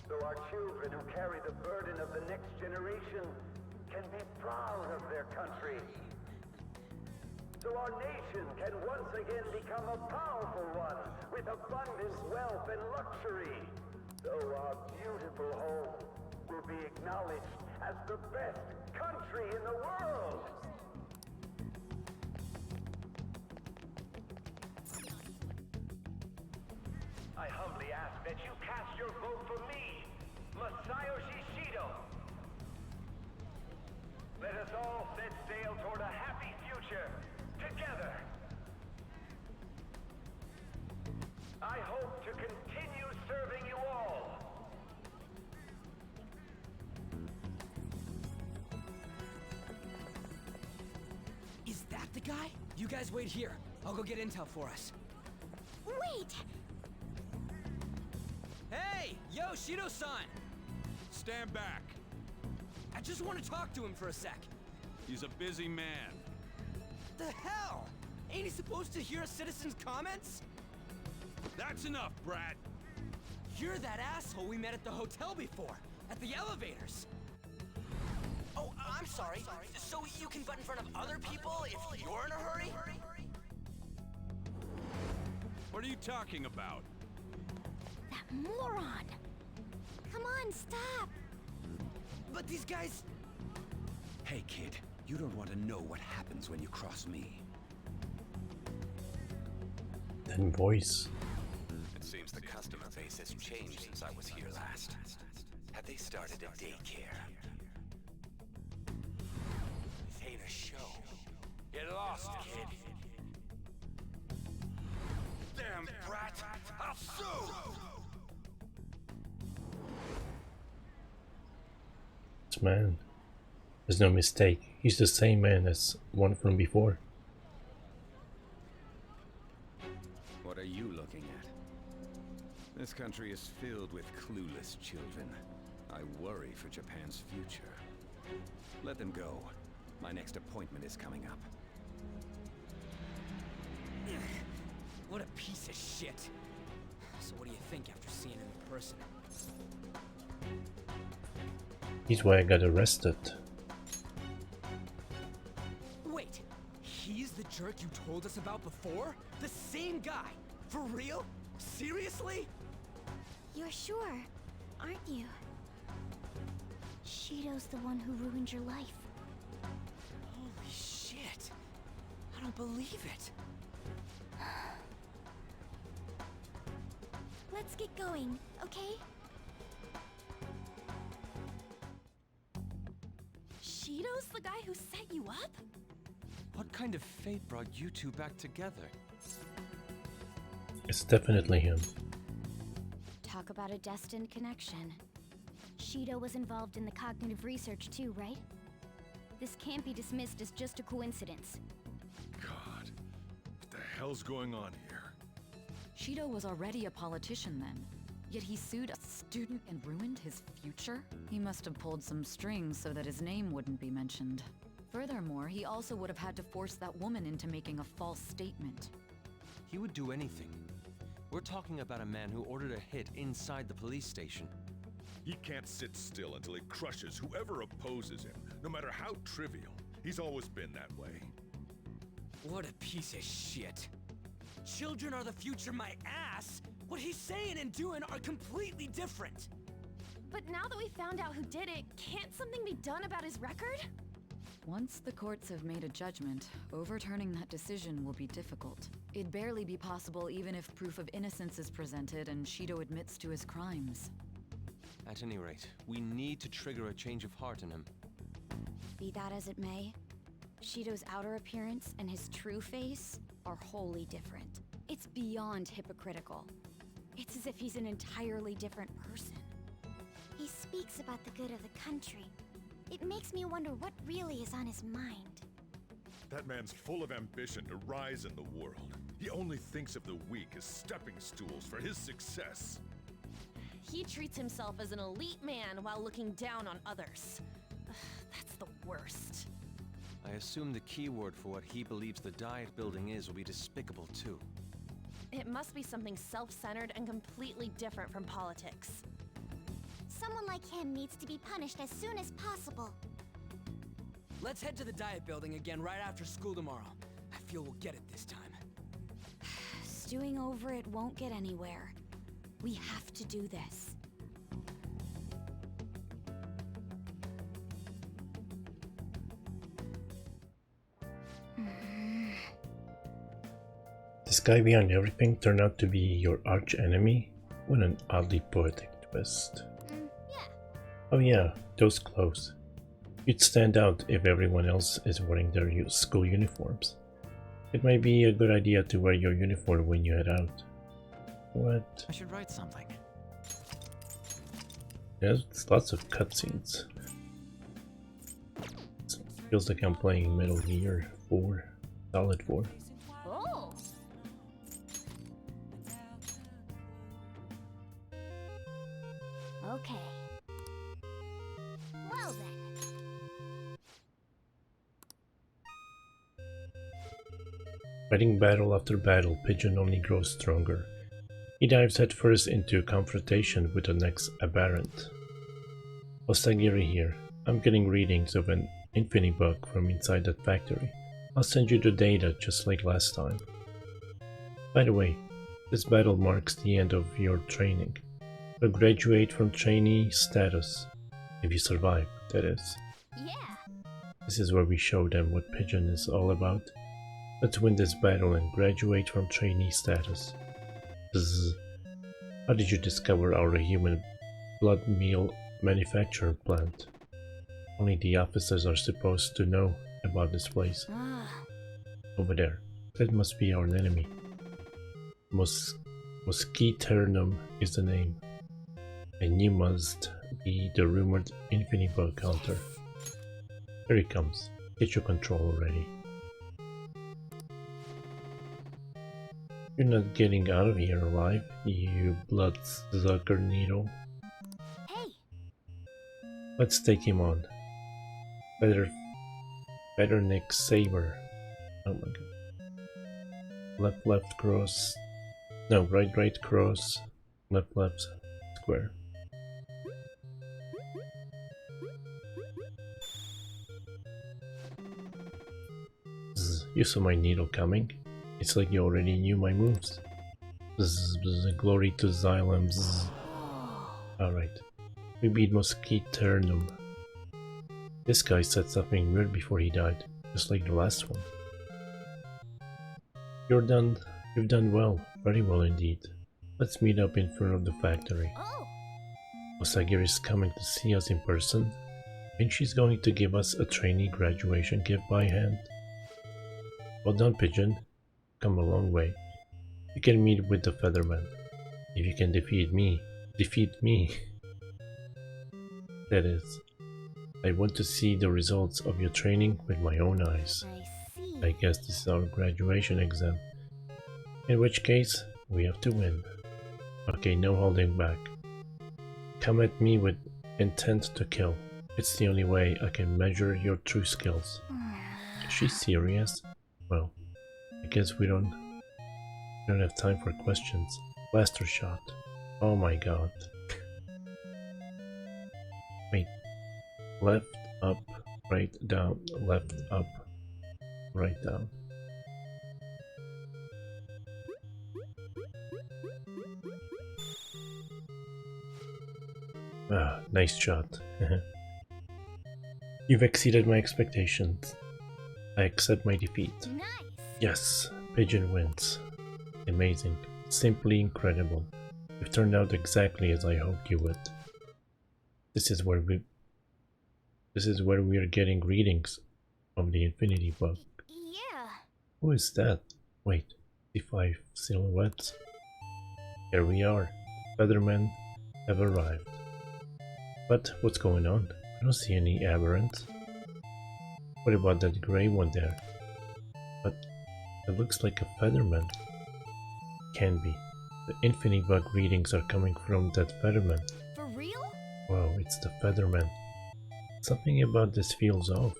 So our children who carry the burden of the next generation can be proud of their country. So our nation can once again become a powerful one with abundant wealth and luxury. So our beautiful home will be acknowledged as the best country in the world. I humbly ask that you cast your vote for me, Masayoshi Shido. Let us all set sail toward a happy future, together. I hope to continue serving you all. Is that the guy? You guys wait here. I'll go get intel for us. Wait! Hey! Yo, Shido-san! Stand back. I just want to talk to him for a sec. He's a busy man. The hell? Ain't he supposed to hear a citizen's comments? That's enough, brat. You're that asshole we met at the hotel before, at the elevators. Oh, I'm sorry. So you can butt in front of other people if you're in a hurry? What are you talking about? That moron! Come on, stop! But these guys... Hey, kid. You don't want to know what happens when you cross me. That voice. It seems the customer base has changed since I was here last. Have they started a daycare? This ain't a show. Get lost, kid. Damn brat! I'll sue! This man. There's no mistake. He's the same man as one from before. What are you looking at? This country is filled with clueless children. I worry for Japan's future. Let them go. My next appointment is coming up. What a piece of shit. So what do you think after seeing him in person? He's why I got arrested. Wait, he's the jerk you told us about before? The same guy? For real? Seriously? You're sure, aren't you? Shido's the one who ruined your life. Holy shit. I don't believe it. Let's get going, okay? Shido's the guy who set you up? What kind of fate brought you two back together? It's definitely him. Talk about a destined connection. Shido was involved in the cognitive research too, right? This can't be dismissed as just a coincidence. God, what the hell's going on here? Shido was already a politician then, yet he sued a student and ruined his future? He must have pulled some strings so that his name wouldn't be mentioned. Furthermore, he also would have had to force that woman into making a false statement. He would do anything. We're talking about a man who ordered a hit inside the police station. He can't sit still until he crushes whoever opposes him, no matter how trivial. He's always been that way. What a piece of shit. Children are the future, my ass! What he's saying and doing are completely different! But now that we found out who did it, can't something be done about his record? Once the courts have made a judgment, overturning that decision will be difficult. It'd barely be possible even if proof of innocence is presented and Shido admits to his crimes. At any rate, we need to trigger a change of heart in him. Be that as it may, Shido's outer appearance and his true face are wholly different. It's beyond hypocritical. It's as if he's an entirely different person. He speaks about the good of the country. It makes me wonder what really is on his mind. That man's full of ambition to rise in the world. He only thinks of the weak as stepping stools for his success. He treats himself as an elite man while looking down on others. That's the worst. I assume the keyword for what he believes the Diet Building is will be despicable too. It must be something self-centered and completely different from politics. Someone like him needs to be punished as soon as possible. Let's head to the Diet Building again right after school tomorrow. I feel we'll get it this time. Stewing over it won't get anywhere. We have to do this. This guy behind everything turned out to be your arch enemy? What an oddly poetic twist. Oh yeah, those clothes. You'd stand out if everyone else is wearing their school uniforms. It might be a good idea to wear your uniform when you head out. What? I should write something. There's lots of cutscenes. Feels like I'm playing Metal Gear 4, Solid 4. Oh! Okay. Well then. Fighting battle after battle, Pigeon only grows stronger. He dives headfirst into confrontation with the next aberrant. Osagiri here. I'm getting readings of an Infinibug from inside that factory. I'll send you the data just like last time. By the way, this battle marks the end of your training. You'll graduate from trainee status. If you survive, that is. Yeah. This is where we show them what Pigeon is all about. Let's win this battle and graduate from trainee status. Bzz. How did you discover our human blood meal manufacturing plant? Only the officers are supposed to know about this place. Over there. That must be our enemy. Mosquiternum is the name. And you must be the rumored Infinibug hunter. Here he comes. Get your control already. You're not getting out of here alive, you bloodsucker needle. Hey. Let's take him on. Better Nick Saber. Oh my god. Left cross. No, right cross. Left square. You saw my needle coming. It's like you already knew my moves. Glory to Xylem. Alright. We beat Mosquiternum. This guy said something weird before he died, just like the last one. You've done well, very well indeed. Let's meet up in front of the factory. Osagiri is coming to see us in person, and she's going to give us a trainee graduation gift by hand. Well done, Pigeon. Come a long way. You can meet with the Featherman. If you can defeat me. That is. I want to see the results of your training with my own eyes. I guess this is our graduation exam. In which case, we have to win. Okay, no holding back. Come at me with intent to kill. It's the only way I can measure your true skills. Is she serious? Well, I guess we don't have time for questions. Blaster shot. Oh my god. Wait. Left, up, right, down, left, up, right, down. Ah, nice shot. You've exceeded my expectations. I accept my defeat. Nice. Yes, Pigeon wins. Amazing. Simply incredible. You've turned out exactly as I hoped you would. This is where we are getting readings of the Infinity Book. Yeah. Who is that? Wait, the 5 silhouettes. Here we are. Feathermen have arrived. But what's going on? I don't see any aberrants. What about that grey one there? But it looks like a Featherman. Can be. The Infinity Bug readings are coming from that Featherman. For real? Wow, it's the Featherman. Something about this feels off.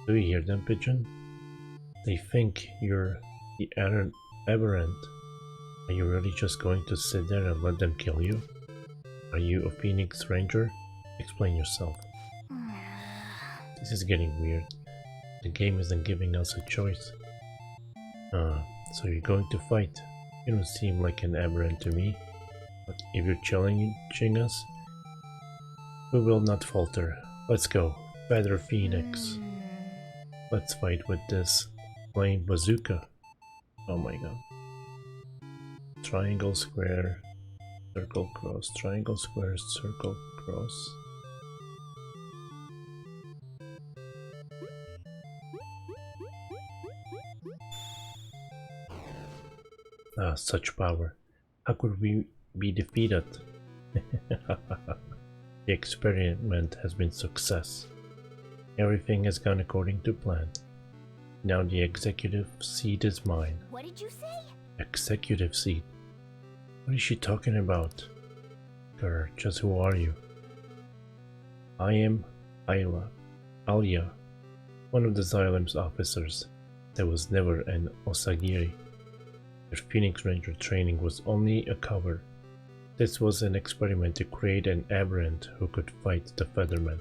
Do you hear them, Pigeon? They think you're the aberrant. Are you really just going to sit there and let them kill you? Are you a Phoenix Ranger? Explain yourself. This is getting weird. The game isn't giving us a choice. So you're going to fight. You don't seem like an aberrant to me. But if you're challenging us, we will not falter. Let's go. Feather Phoenix. Let's fight with this flame bazooka. Oh my god. Triangle, square, circle, cross. Triangle, square, circle, cross. Ah, such power. How could we be defeated? The experiment has been success. Everything has gone according to plan. Now the executive seat is mine. What did you say? Executive seat? What is she talking about? Girl, just who are you? I am Alia, one of the Xylem's officers. There was never an Osagiri. Your Phoenix Ranger training was only a cover. This was an experiment to create an aberrant who could fight the Featherman.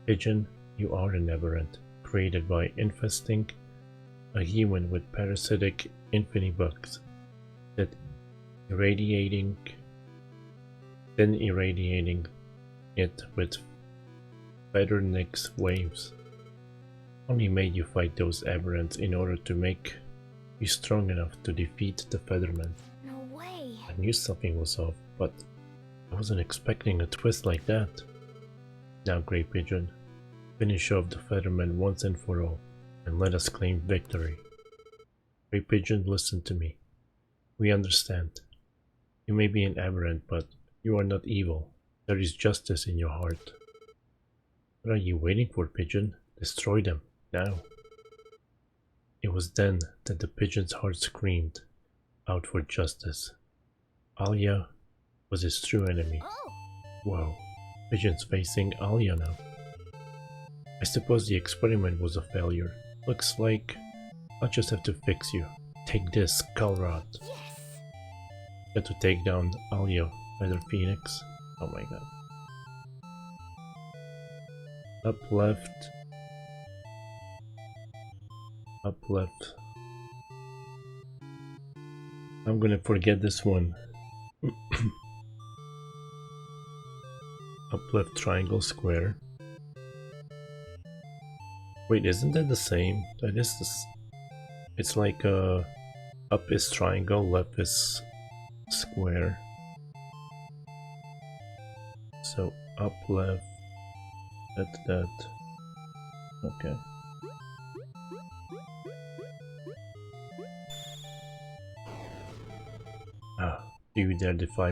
Pigeon, you are an aberrant, created by infesting a human with parasitic infinity bugs, then irradiating it with Feathernix waves. Only made you fight those aberrants in order to make you strong enough to defeat the Featherman. No way. I knew something was off, but I wasn't expecting a twist like that. Now, Grey Pigeon, finish off the Featherman once and for all, and let us claim victory. Grey Pigeon, listen to me. We understand. You may be an aberrant, but you are not evil. There is justice in your heart. What are you waiting for, Pigeon? Destroy them, now. It was then that the pigeon's heart screamed out for justice. Alia was his true enemy. Whoa, Pigeon's facing Alia now. I suppose the experiment was a failure. Looks like I'll just have to fix you. Take this, Skullrod. Yes. Got to take down Alia, Feather Phoenix. Oh my god. Up left. Up left. I'm gonna forget this one. Up left, triangle, square. Wait, isn't that the same? That is this. It's like up is triangle, left is square. So up, left, that. Okay. Ah, do you dare defy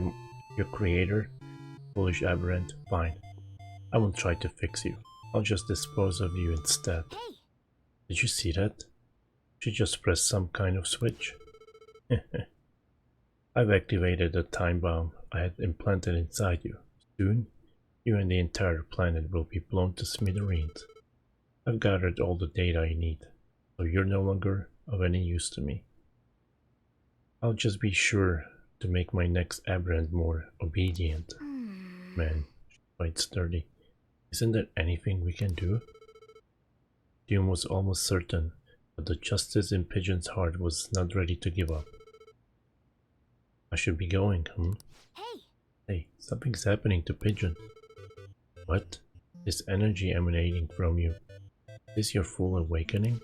your creator? Foolish aberrant. Fine. I won't try to fix you. I'll just dispose of you instead. Hey. Did you see that? She just pressed some kind of switch. I've activated the time bomb I had implanted inside you. Soon, you and the entire planet will be blown to smithereens. I've gathered all the data I need, so you're no longer of any use to me. I'll just be sure to make my next aberrant more obedient. Man, she's quite sturdy. Isn't there anything we can do? Doom was almost certain, but the justice in Pigeon's heart was not ready to give up. I should be going, Hey! Hey, something's happening to Pigeon. What? This energy emanating from you. Is your full awakening?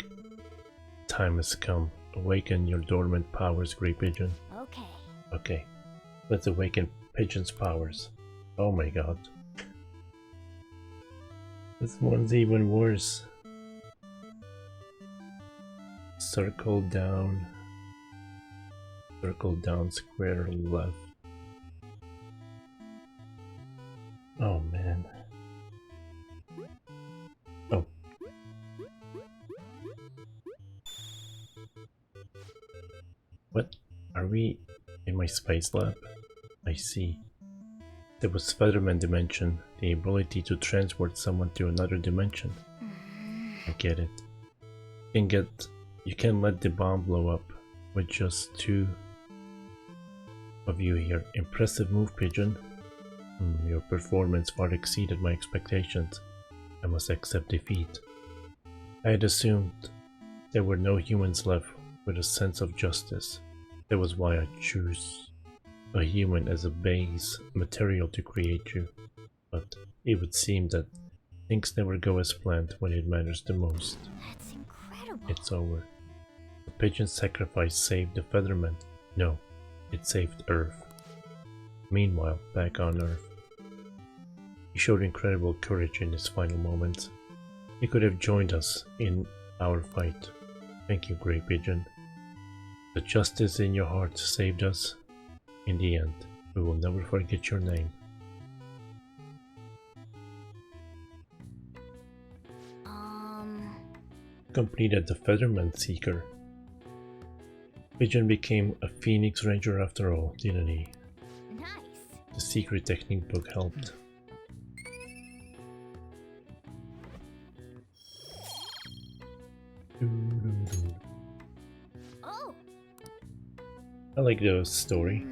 Time has come. Awaken your dormant powers, Grey Pigeon. Okay. Okay. Let's awaken Pigeon's powers. Oh my god. This one's even worse. Circle down, square left. Oh man. Oh. What? Are we in my space lab? I see. There was Featherman dimension, the ability to transport someone to another dimension. I get it. You can let the bomb blow up with just 2 of you here. Impressive move, Pigeon. Your performance far exceeded my expectations. I must accept defeat. I had assumed there were no humans left with a sense of justice. That was why I chose a human as a base material to create you. But it would seem that things never go as planned when it matters the most. That's incredible. It's over. The pigeon's sacrifice saved the Featherman. No, it saved Earth. Meanwhile, back on Earth, he showed incredible courage in his final moments. He could have joined us in our fight. Thank you, Grey Pigeon. The justice in your heart saved us. In the end, we will never forget your name. Completed the Featherman Seeker. Pigeon became a Phoenix Ranger after all, didn't he? Nice. The secret technique book helped. Oh. I like the story.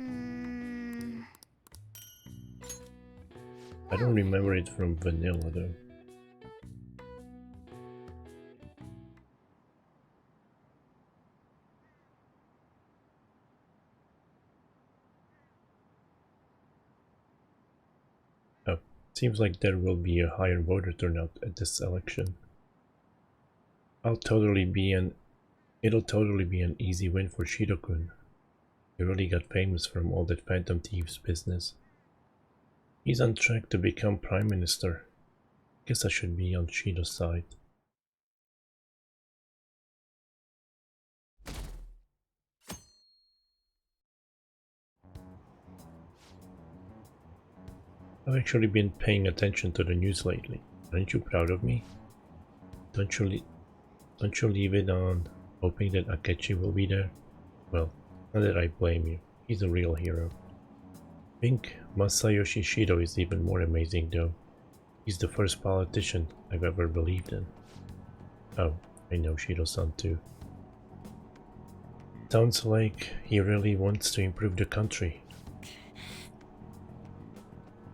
I don't remember it from vanilla though. Oh, seems like there will be a higher voter turnout at this election. It'll totally be an easy win for Shido-kun. He really got famous from all that Phantom Thieves business. He's on track to become Prime Minister. Guess I should be on Shido's side. I've actually been paying attention to the news lately. Aren't you proud of me? Don't you leave it on hoping that Akechi will be there? Well, not that I blame you. He's a real hero. I think Masayoshi Shido is even more amazing though. He's the first politician I've ever believed in. Oh, I know Shido-san too. Sounds like he really wants to improve the country.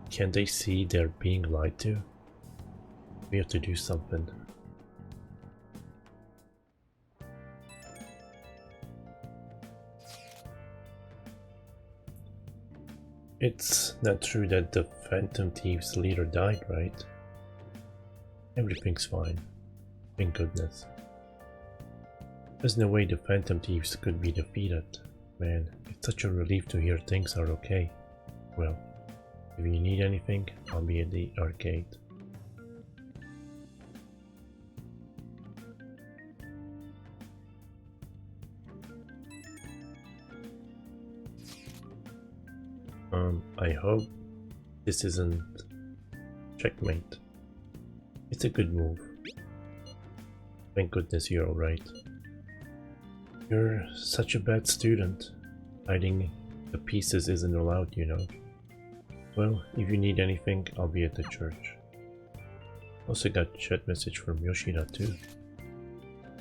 Can't they see they're being lied to? We have to do something. It's not true that the Phantom Thieves leader died, right? Everything's fine. Thank goodness. There's no way the Phantom Thieves could be defeated. Man, it's such a relief to hear things are okay. Well, if you need anything, I'll be at the arcade. I hope this isn't checkmate. It's a good move. Thank goodness you're alright. You're such a bad student. Hiding the pieces isn't allowed, you know. Well, if you need anything, I'll be at the church. Also got chat message from Yoshida too.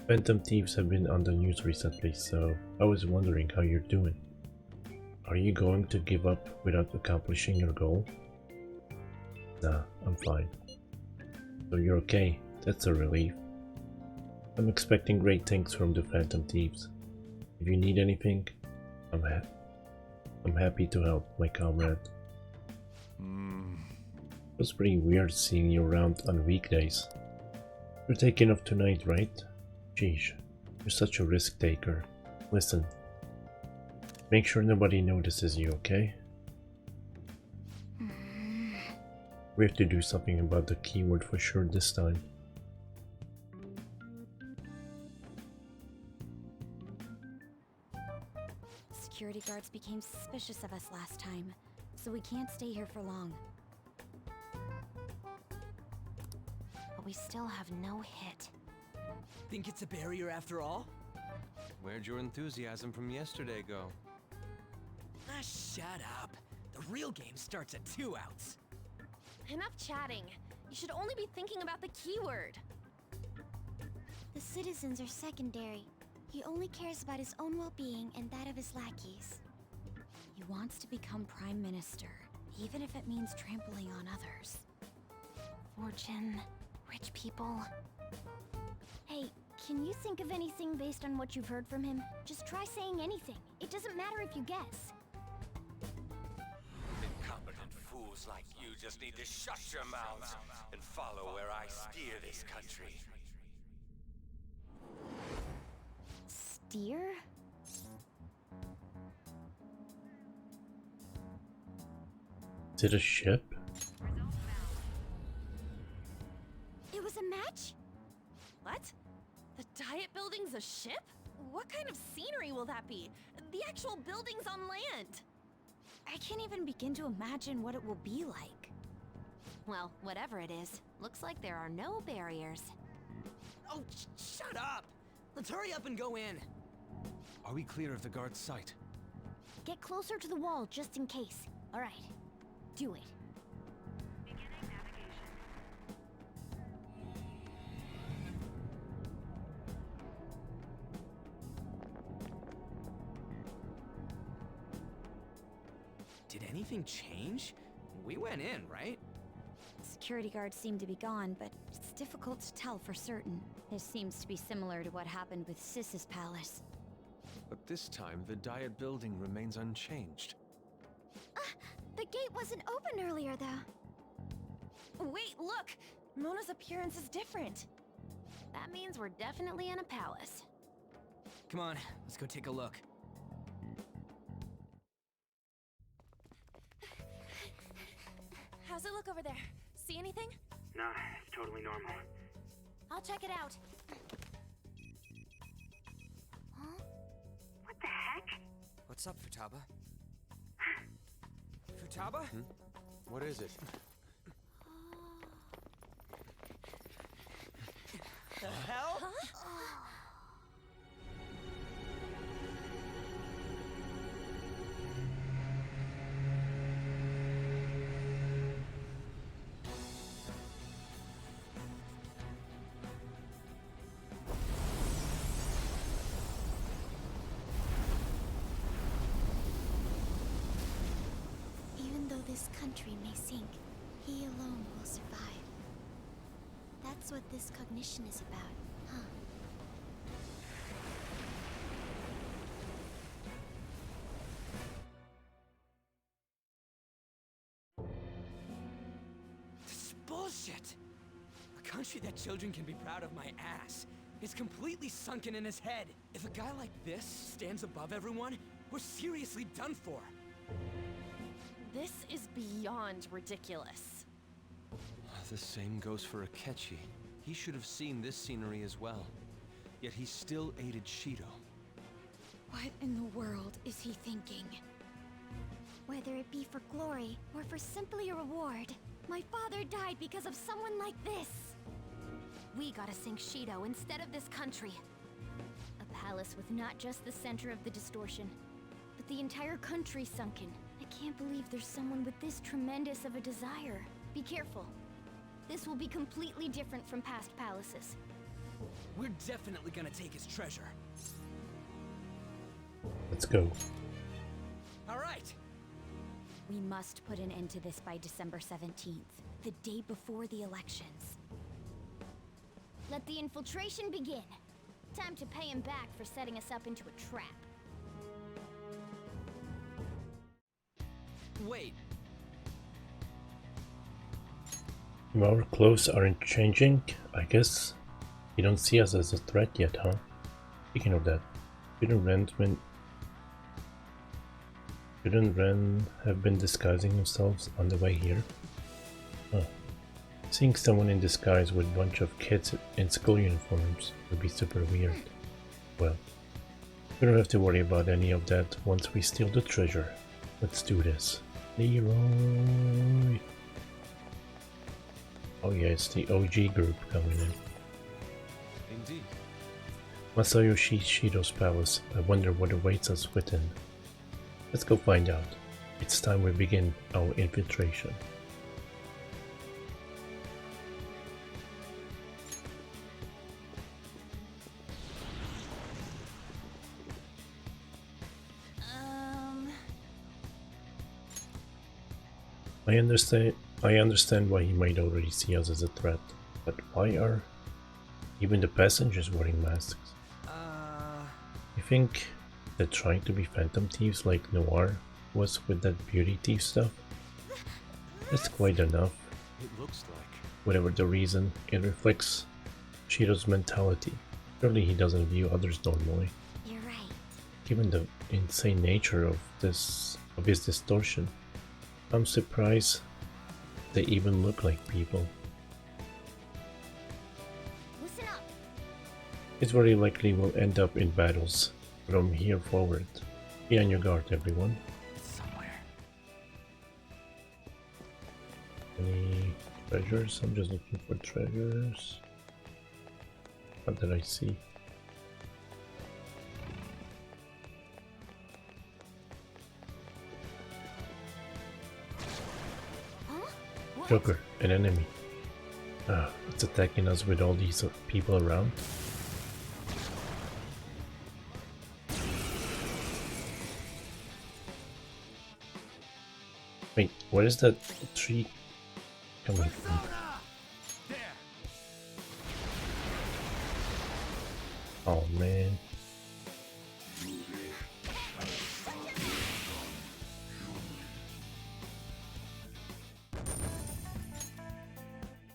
Phantom Thieves have been on the news recently, so I was wondering how you're doing. Are you going to give up without accomplishing your goal? Nah, I'm fine. So you're okay, that's a relief. I'm expecting great things from the Phantom Thieves. If you need anything, I'm happy to help, my comrade. was pretty weird seeing you around on weekdays. You're taking off tonight, right? Geez, you're such a risk taker. Listen, make sure nobody notices you, okay? We have to do something about the keyword for sure this time. Security guards became suspicious of us last time, so we can't stay here for long. But we still have no hit. Think it's a barrier after all? Where'd your enthusiasm from yesterday go? Ah, shut up. The real game starts at 2 outs. Enough chatting. You should only be thinking about the keyword. The citizens are secondary. He only cares about his own well-being and that of his lackeys. He wants to become Prime Minister, even if it means trampling on others. Fortune, rich people. Hey, can you think of anything based on what you've heard from him? Just try saying anything. It doesn't matter if you guess. Incompetent fools like you just need to shut your mouths and follow where I steer this country. Steer? Is it a ship? It was a match? What? The Diet Building's a ship? What kind of scenery will that be? The actual building's on land. I can't even begin to imagine what it will be like. Well, whatever it is, looks like there are no barriers. Oh, shut up! Let's hurry up and go in. Are we clear of the guard's sight? Get closer to the wall just in case. Alright, do it. Did anything change? We went in, right? Security guards seem to be gone, but it's difficult to tell for certain. This seems to be similar to what happened with Sis's palace. But this time, the Diet Building remains unchanged. The gate wasn't open earlier, though. Wait, look! Mona's appearance is different. That means we're definitely in a palace. Come on, let's go take a look. How's it look over there? See anything? Nah, it's totally normal. I'll check it out. Huh? What the heck? What's up, Futaba? Futaba? What is it? The hell? Even though this country may sink, he alone will survive. That's what this cognition is about, huh? This is bullshit! A country that children can be proud of my ass is completely sunken in his head. If a guy like this stands above everyone, we're seriously done for. This is beyond ridiculous. The same goes for Akechi. He should have seen this scenery as well. Yet he still aided Shido. What in the world is he thinking? Whether it be for glory or for simply a reward, my father died because of someone like this. We gotta sink Shido instead of this country. A palace with not just the center of the distortion, but the entire country sunken. I can't believe there's someone with this tremendous of a desire. Be careful. This will be completely different from past palaces. We're definitely gonna take his treasure. Let's go. All right. We must put an end to this by December 17th, the day before the elections. Let the infiltration begin. Time to pay him back for setting us up into a trap. Wait. Our clothes aren't changing, I guess. You don't see us as a threat yet, huh? Speaking of that, shouldn't Ren have been disguising themselves on the way here? Huh. Seeing someone in disguise with a bunch of kids in school uniforms would be super weird. Well, we don't have to worry about any of that once we steal the treasure. Let's do this. Leroy! Oh yeah, it's the OG group coming in. Indeed. Masayoshi Shido's palace. I wonder what awaits us within. Let's go find out. It's time we begin our infiltration. I understand why he might already see us as a threat, but why are even the passengers wearing masks? You think they're trying to be phantom thieves like Noir was with that beauty thief stuff? That's quite enough. It looks like. Whatever the reason, it reflects Shiro's mentality. Surely he doesn't view others normally. You're right. Given the insane nature of his distortion, I'm surprised they even look like people. Listen up. It's very likely we'll end up in battles from here forward. Be on your guard, everyone. Somewhere. Any treasures? I'm just looking for treasures. What did I see? Joker, an enemy. It's attacking us with all these people around. Wait, where is that tree coming from? Oh man.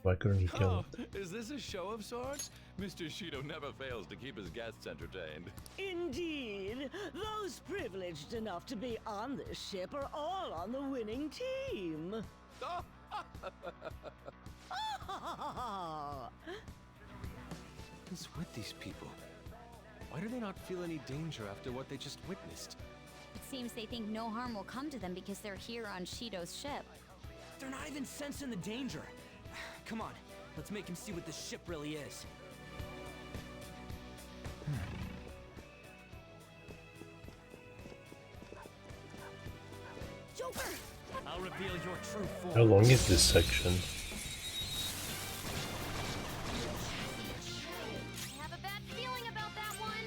Why couldn't he kill it? Is this a show of sorts? Mr. Shido never fails to keep his guests entertained. Indeed. Those privileged enough to be on this ship are all on the winning team. What's with these people? Why do they not feel any danger after what they just witnessed? It seems they think no harm will come to them because they're here on Shido's ship. They're not even sensing the danger. Come on, let's make him see what this ship really is. Joker! I'll reveal your true form. How long is this section? I have a bad feeling about that one.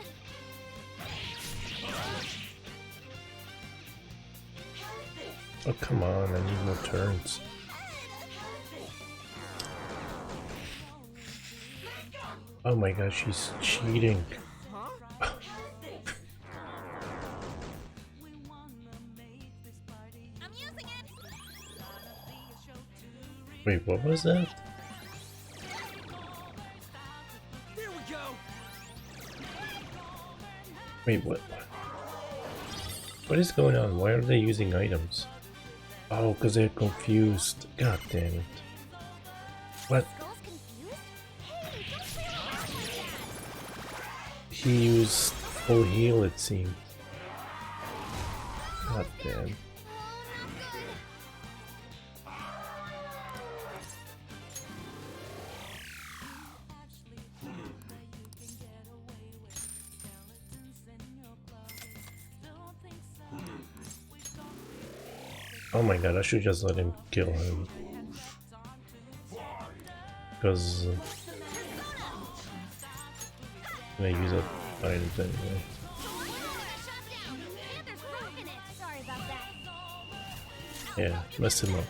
Oh come on, I need more turns. Oh my gosh, she's cheating. Wait, what was that? There we go. Wait, what? What is going on? Why are they using items? Oh, because they're confused. God damn it. What? He used full heal, it seemed. God damn. Oh my god, I should just let him kill him. Because I'm gonna use it items anyway. Sorry about that. Yeah, mess him up.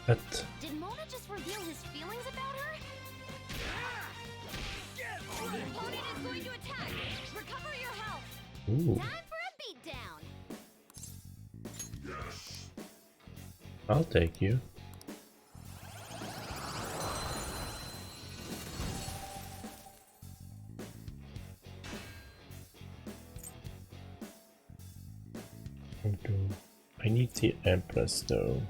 What? Did Mona just reveal his feelings about her? Your opponent is going to attack. Recover your health. Ooh. Time for a beatdown. I'll take you. I need the Empress though.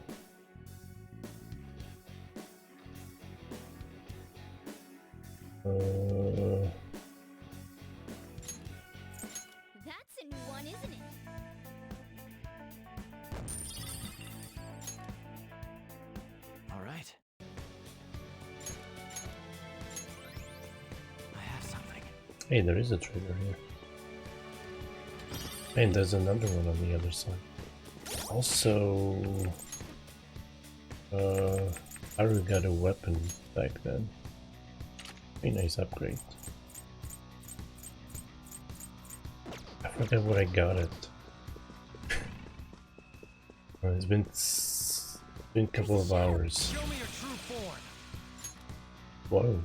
That's a new one, isn't it? All right. I have something. Hey, there is a trigger here. And there's another one on the other side. Also, Haru got a weapon back then. Very nice upgrade. I forgot what I got it. It's been a couple of hours. Show me your true form. Whoa.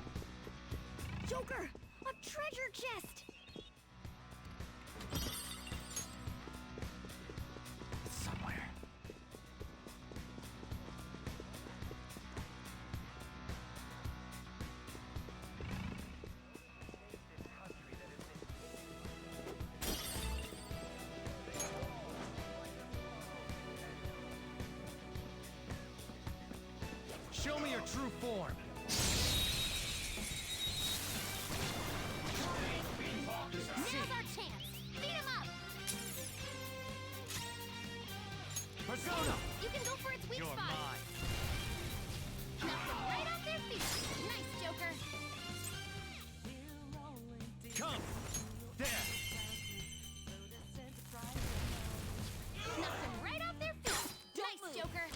Joker, a treasure chest. It's somewhere. Show me your true form. Now's our chance. Beat him up. Persona! You can go for its weak You're spot. mine. Knock them right off their feet. Nice, Joker. Come! There! Knock them right off their feet. Nice, Joker.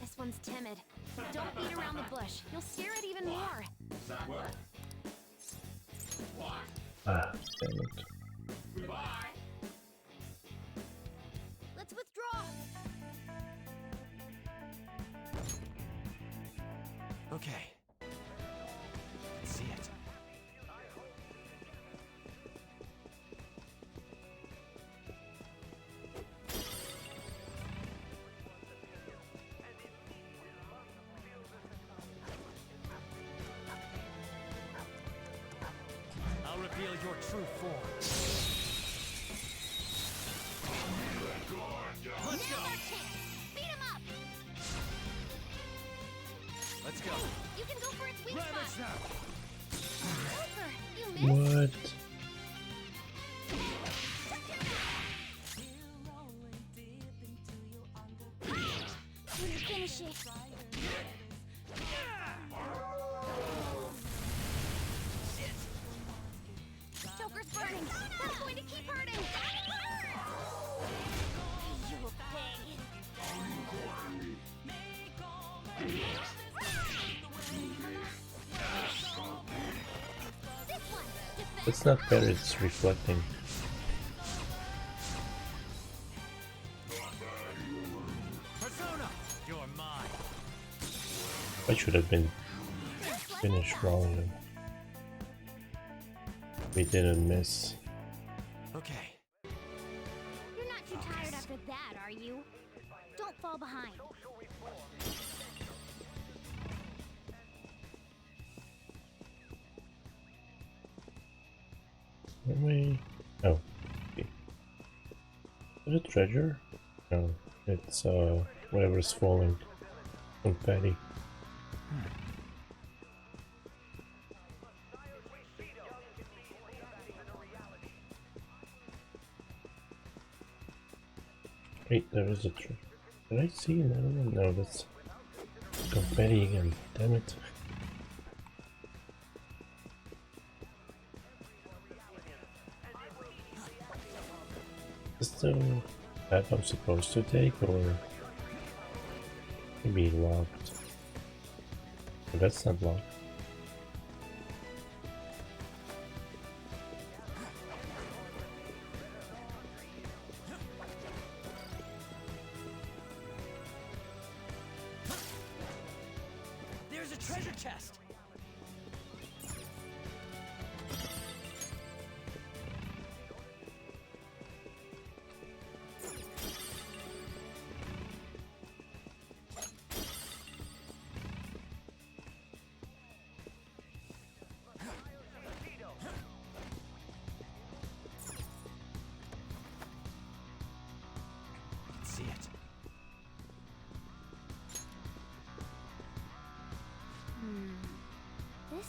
This one's timid. Don't beat around the bush. You'll scare it even more. Ah, damn it. Let's withdraw. Okay. Let's see it. I'll reveal your true form. Let's go! Now's our chance. Beat him up. Let's go! You can go for its weak Ravage spot. now! Joker, you missed. What? When you finish it. Joker's burning. That's going to keep hurting. You pig. This one. Defend. It's not better, it's reflecting. Persona! You're mine. I should have been finished wrong. We didn't miss. Okay. You're not too tired after that, are you? Don't fall behind. Let me... Oh. Okay. Is it a treasure? No. It's whatever's falling. Confetti. Wait, there is a treasure. Did I see another one? No, that's confetti again. Damn it. Is this the path I'm supposed to take, or maybe locked? But that's not locked. There's a treasure chest!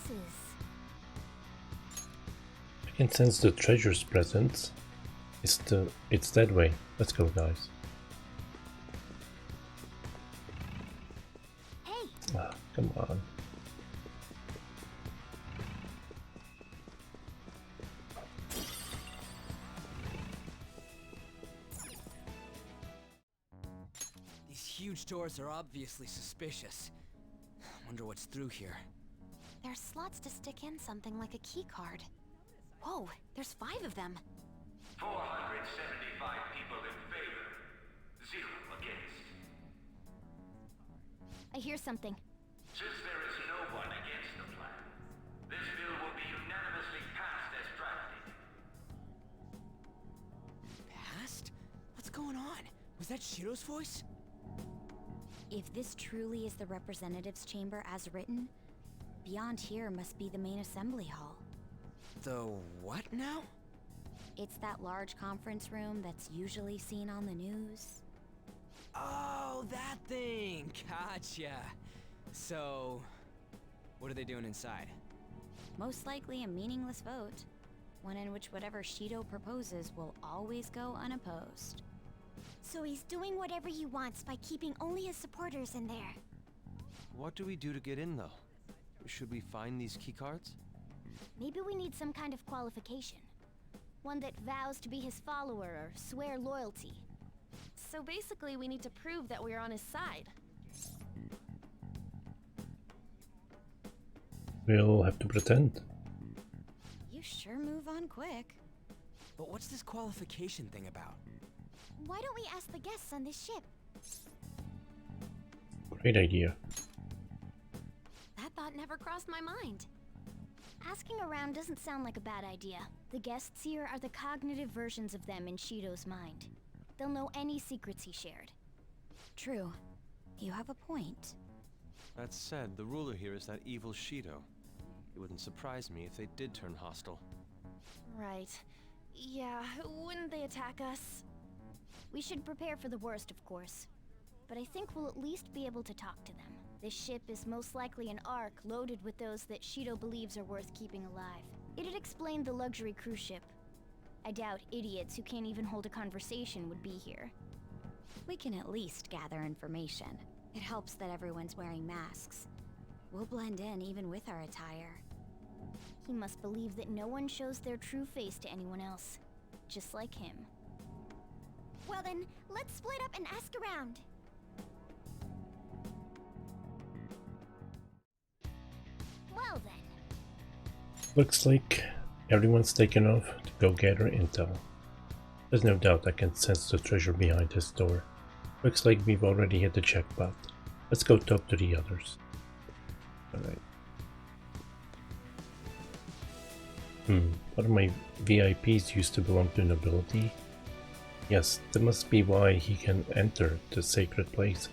boxes. I can sense the treasure's presence. It's that way. Let's go, guys. Hey! Ah, come on. These huge doors are obviously suspicious. Wonder what's through here. There's slots to stick in something like a key card. Whoa, there's 5 of them. 475 people in favor. 0 against. I hear something. Since there is no one against the plan, this bill will be unanimously passed as drafted. Passed? What's going on? Was that Shiro's voice? If this truly is the representatives' chamber as written, beyond here must be the main assembly hall. The what now? It's that large conference room that's usually seen on the news. Oh, that thing! Gotcha! So, what are they doing inside? Most likely a meaningless vote. One in which whatever Shido proposes will always go unopposed. So he's doing whatever he wants by keeping only his supporters in there. What do we do to get in, though? Should we find these keycards? Maybe we need some kind of qualification. One that vows to be his follower or swear loyalty. So basically, we need to prove that we're on his side. We'll have to pretend. You sure move on quick. But what's this qualification thing about? Why don't we ask the guests on this ship? Great idea. That thought never crossed my mind. Asking around doesn't sound like a bad idea. The guests here are the cognitive versions of them in Shido's mind. They'll know any secrets he shared. True. You have a point. That said, the ruler here is that evil Shido. It wouldn't surprise me if they did turn hostile. Right. Yeah, wouldn't they attack us? We should prepare for the worst, of course. But I think we'll at least be able to talk to them. This ship is most likely an Ark loaded with those that Shido believes are worth keeping alive. It'd explain the luxury cruise ship. I doubt idiots who can't even hold a conversation would be here. We can at least gather information. It helps that everyone's wearing masks. We'll blend in even with our attire. He must believe that no one shows their true face to anyone else. Just like him. Well then, let's split up and ask around. Well then. Looks like everyone's taken off to go gather intel. There's no doubt I can sense the treasure behind this door. Looks like we've already hit the jackpot. Let's go talk to the others. Alright. One of my VIPs used to belong to nobility. Yes, that must be why he can enter the sacred place.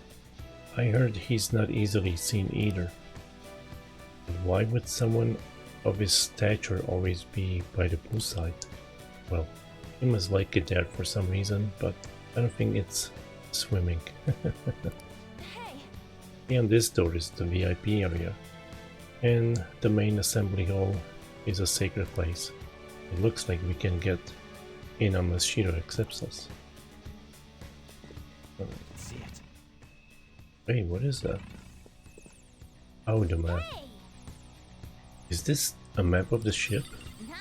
I heard he's not easily seen either. But why would someone of his stature always be by the poolside? Well, he must like it there for some reason, but I don't think it's swimming. Hey! Beyond this door is the VIP area, and the main assembly hall is a sacred place. It looks like we can get in unless Shido accepts us. See it. Hey, what is that? Oh, the map. Hey! Is this a map of the ship? Nice.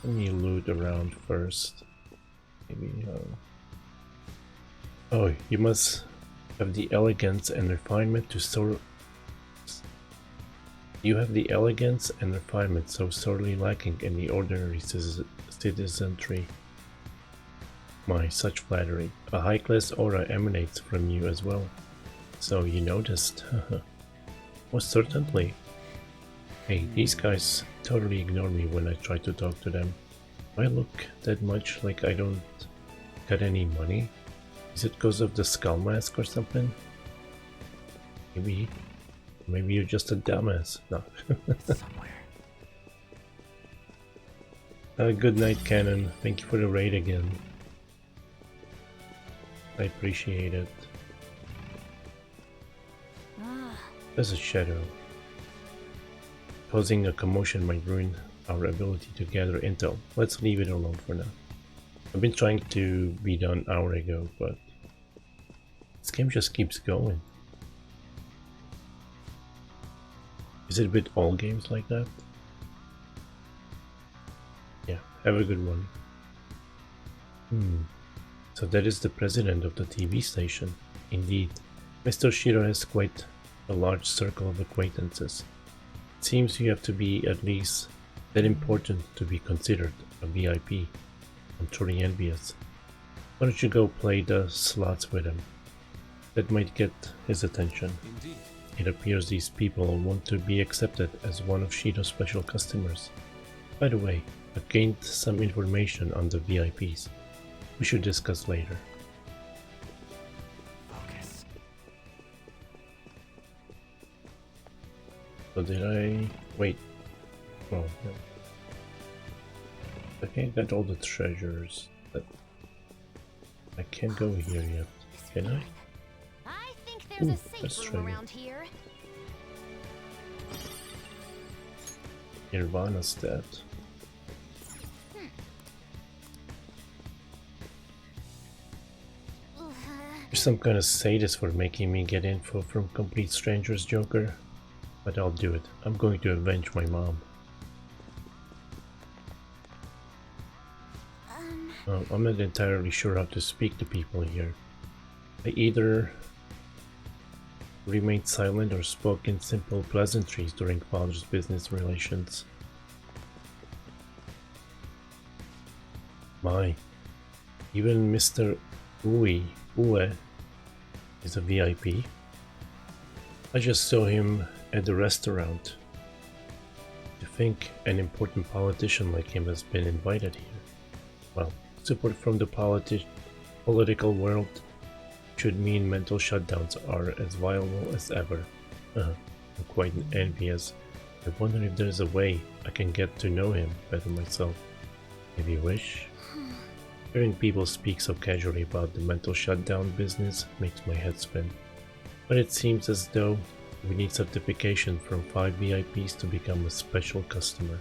Let me loot around first. Maybe. Oh, you must have the elegance and refinement to store. You have the elegance and refinement so sorely lacking in the ordinary citizenry. My, such flattery. A high-class aura emanates from you as well. So you noticed. Most certainly. Hey, these guys totally ignore me when I try to talk to them. Do I look that much like I don't got any money? Is it because of the skull mask or something? Maybe you're just a dumbass. No. Good night, Cannon. Thank you for the raid again. I appreciate it. Ah. There's a shadow. Causing a commotion might ruin our ability to gather intel. Let's leave it alone for now. I've been trying to be done an hour ago, but this game just keeps going. Is it with all games like that? Yeah, have a good one. So that is the president of the TV station. Indeed, Mr. Shiro has quite a large circle of acquaintances. It seems you have to be at least that important to be considered a VIP. I'm truly envious. Why don't you go play the slots with him? That might get his attention. Indeed. It appears these people want to be accepted as one of Shido's special customers. By the way, I've gained some information on the VIPs. We should discuss later. Focus. So did I... wait. Oh, no. I can't get all the treasures. But I can't go here yet. Can I? I think there's a safe room around here. Nirvana's dead. You're some kind of sadist for making me get info from complete strangers, Joker. But I'll do it. I'm going to avenge my mom. I'm not entirely sure how to speak to people here. I either remained silent or spoke in simple pleasantries during father's business relations. My, even Mr. Ue is a VIP. I just saw him at the restaurant. To think an important politician like him has been invited here. Well, support from the political world should mean mental shutdowns are as viable as ever. I'm quite envious. I wonder if there's a way I can get to know him better myself. If you wish. Hearing people speak so casually about the mental shutdown business makes my head spin. But it seems as though we need certification from 5 VIPs to become a special customer.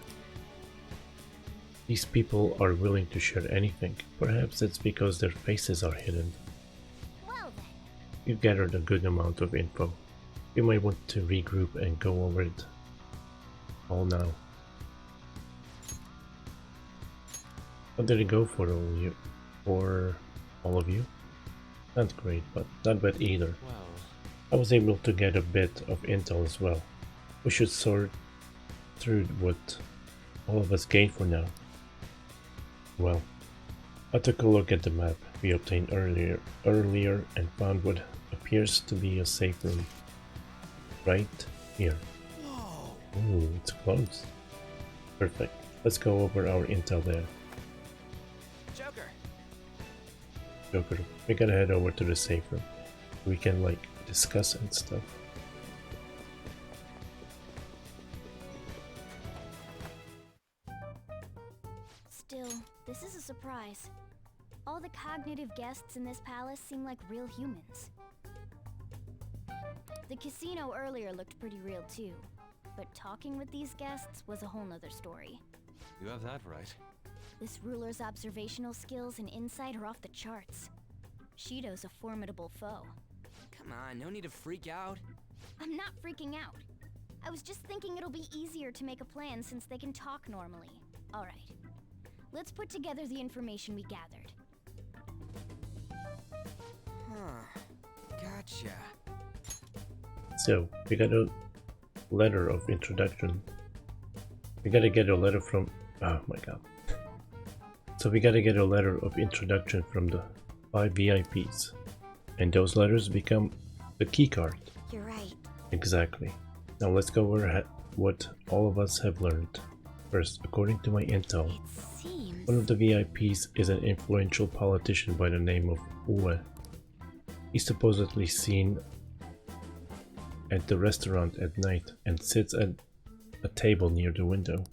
These people are willing to share anything. Perhaps it's because their faces are hidden. Well then. You've gathered a good amount of info. You might want to regroup and go over it all now. How did it go for all of you? Not great, but not bad either. Well, I was able to get a bit of intel as well. We should sort through what all of us gained for now. Well, I took a look at the map we obtained earlier and found what appears to be a safe room. Right here. Ooh, it's close. Perfect. Let's go over our intel there. Joker, we gotta head over to the safe room. We can like discuss and stuff. Still, this is a surprise. All the cognitive guests in this palace seem like real humans. The casino earlier looked pretty real too, but talking with these guests was a whole nother story. you have that right. This ruler's observational skills and insight are off the charts. Shido's a formidable foe. Come on, no need to freak out. I'm not freaking out. I was just thinking it'll be easier to make a plan since they can talk normally. Alright, let's put together the information we gathered. Gotcha. So, we got a letter of introduction. We gotta get a letter from... oh my god. So we gotta get a letter of introduction from the 5 VIPs. And those letters become the keycard. You're right. Exactly. Now let's go over what all of us have learned. First, according to my intel, one of the VIPs is an influential politician by the name of Ue. He's supposedly seen at the restaurant at night and sits at a table near the window.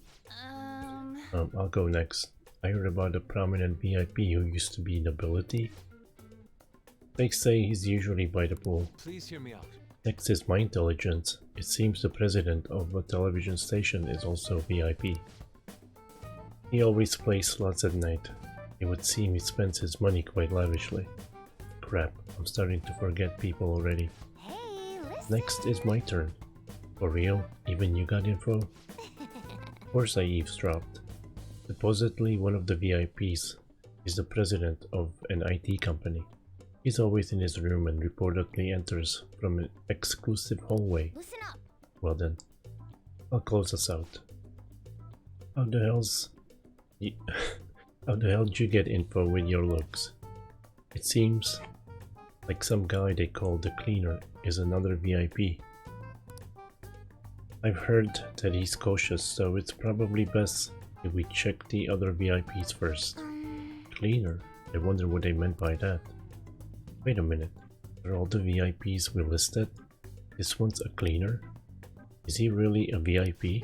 I'll go next. I heard about a prominent VIP who used to be nobility. They say he's usually by the pool. Please hear me out. Next is my intelligence. It seems the president of a television station is also VIP. He always plays slots at night. It would seem he spends his money quite lavishly. Crap, I'm starting to forget people already. Next is my turn. For real? Even you got info? Of course I eavesdropped. Supposedly one of the VIPs is the president of an IT company. He's always in his room and reportedly enters from an exclusive hallway. Listen up. Well then, I'll close us out. How the hell did you get info with your looks? It seems like some guy they call the cleaner is another VIP. I've heard that he's cautious, so it's probably best if we check the other VIPs first. Cleaner? I wonder what they meant by that. Wait a minute, are all the VIPs we listed? This one's a cleaner? Is he really a VIP?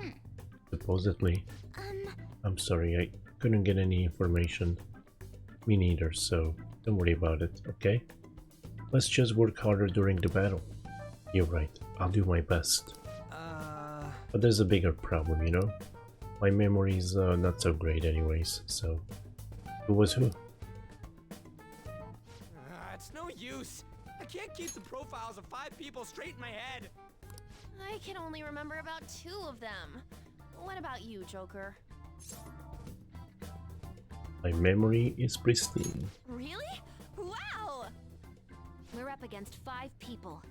Supposedly. I'm sorry, I couldn't get any information. Me neither, so don't worry about it, okay? Let's just work harder during the battle. You're right, I'll do my best. But there's a bigger problem, you know? My memory's not so great anyways, so... Who was who? It's no use. I can't keep the profiles of 5 people straight in my head. I can only remember about 2 of them. What about you, Joker? My memory is pristine. Really? Wow! We're up against 5 people.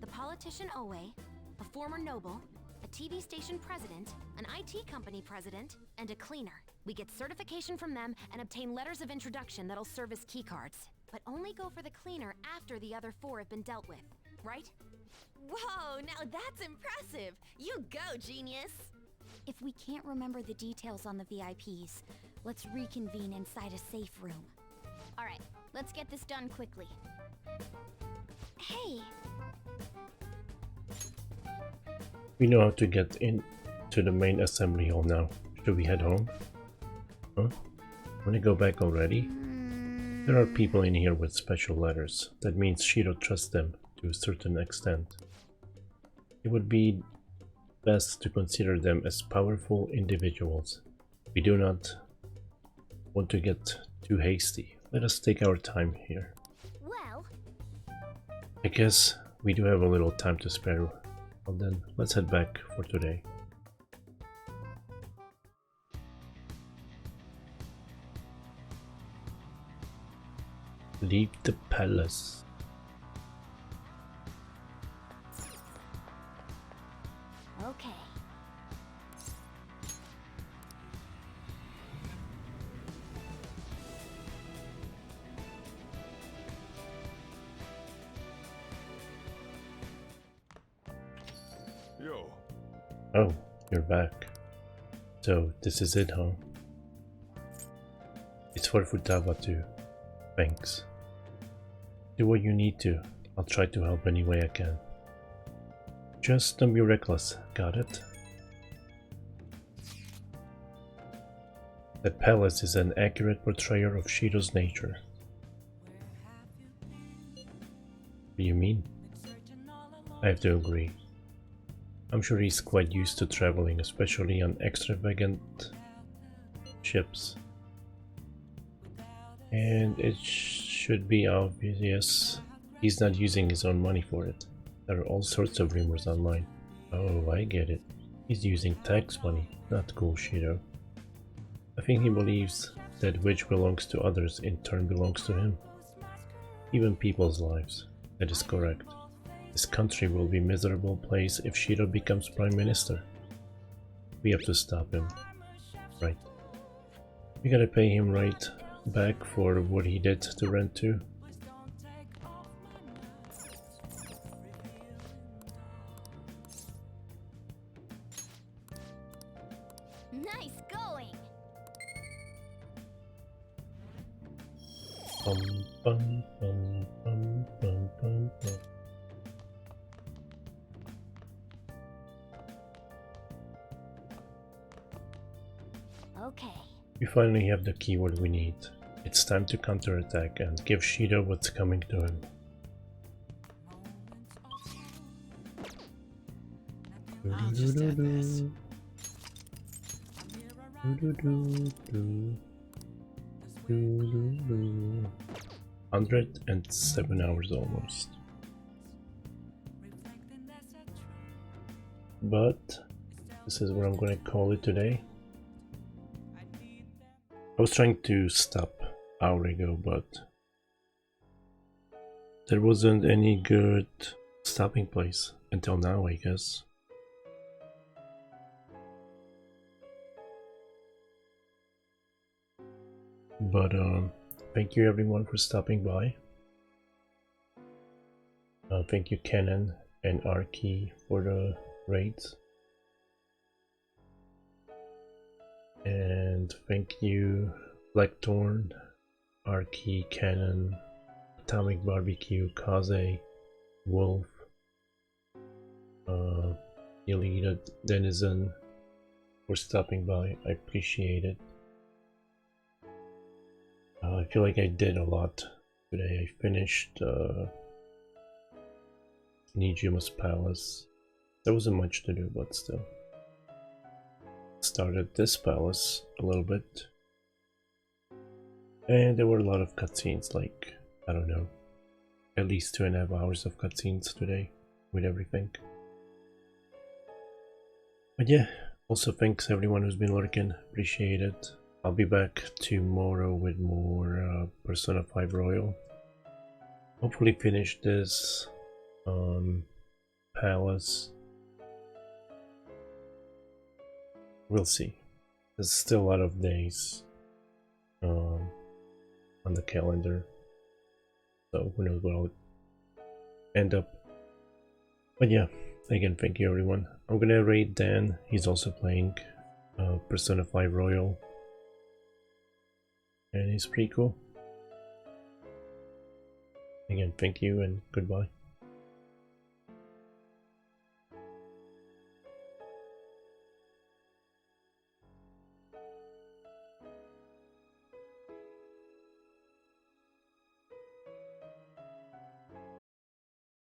The politician Owe, a former noble, a TV station president, an IT company president, and a cleaner. We get certification from them and obtain letters of introduction that'll serve as keycards. But only go for the cleaner after the other 4 have been dealt with, right? Whoa, now that's impressive! You go, genius! If we can't remember the details on the VIPs, let's reconvene inside a safe room. Alright, let's get this done quickly. Hey! We know how to get in to the main assembly hall now. Should we head home? Huh? Wanna go back already? There are people in here with special letters. That means Shiro trusts them to a certain extent. It would be best to consider them as powerful individuals. We do not want to get too hasty. Let us take our time here. Well, I guess we do have a little time to spare. Well then, let's head back for today. Leave the palace. okay. Yo. Oh, you're back. So, this is it, huh? It's for Futaba too. Thanks. Do what you need to. I'll try to help any way I can. Just don't be reckless, got it? The palace is an accurate portrayal of Shiro's nature. What do you mean? I have to agree. I'm sure he's quite used to traveling, especially on extravagant ships. And it should be obvious he's not using his own money for it. There are all sorts of rumors online. Oh, I get it. He's using tax money. Not cool, Shiro. I think he believes that which belongs to others in turn belongs to him. Even people's lives. That is correct. This country will be a miserable place if Shiro becomes Prime Minister. We have to stop him. Right. We gotta pay him right back for what he did to Ren too. Nice going. Bum, bum, bum, bum, bum, bum, bum. Okay. We finally have the keyword we need. It's time to counterattack and give Shiro what's coming to him. I'll just add this. 107 hours almost. But this is what I'm gonna call it today. I was trying to stop an hour ago, but there wasn't any good stopping place until now, I guess. But thank you everyone for stopping by. Thank you Kenan and Arky for the raids. And thank you Blackthorn, Arky, Cannon, Atomic Barbecue, Kaze, Wolf, Elita, Denizen for stopping by. I appreciate it. I feel like I did a lot today. I finished Nijima's Palace. There wasn't much to do, but still. Started this palace a little bit. And there were a lot of cutscenes, like, I don't know, at least 2.5 hours of cutscenes today with everything. But yeah, also thanks everyone who's been lurking, appreciate it. I'll be back tomorrow with more Persona 5 Royal. Hopefully finish this palace. We'll see. There's still a lot of days on the calendar, so who knows what I'll end up. But yeah, again, thank you everyone. I'm gonna raid Dan. He's also playing Persona 5 Royal, and he's pretty cool. Again, thank you and goodbye.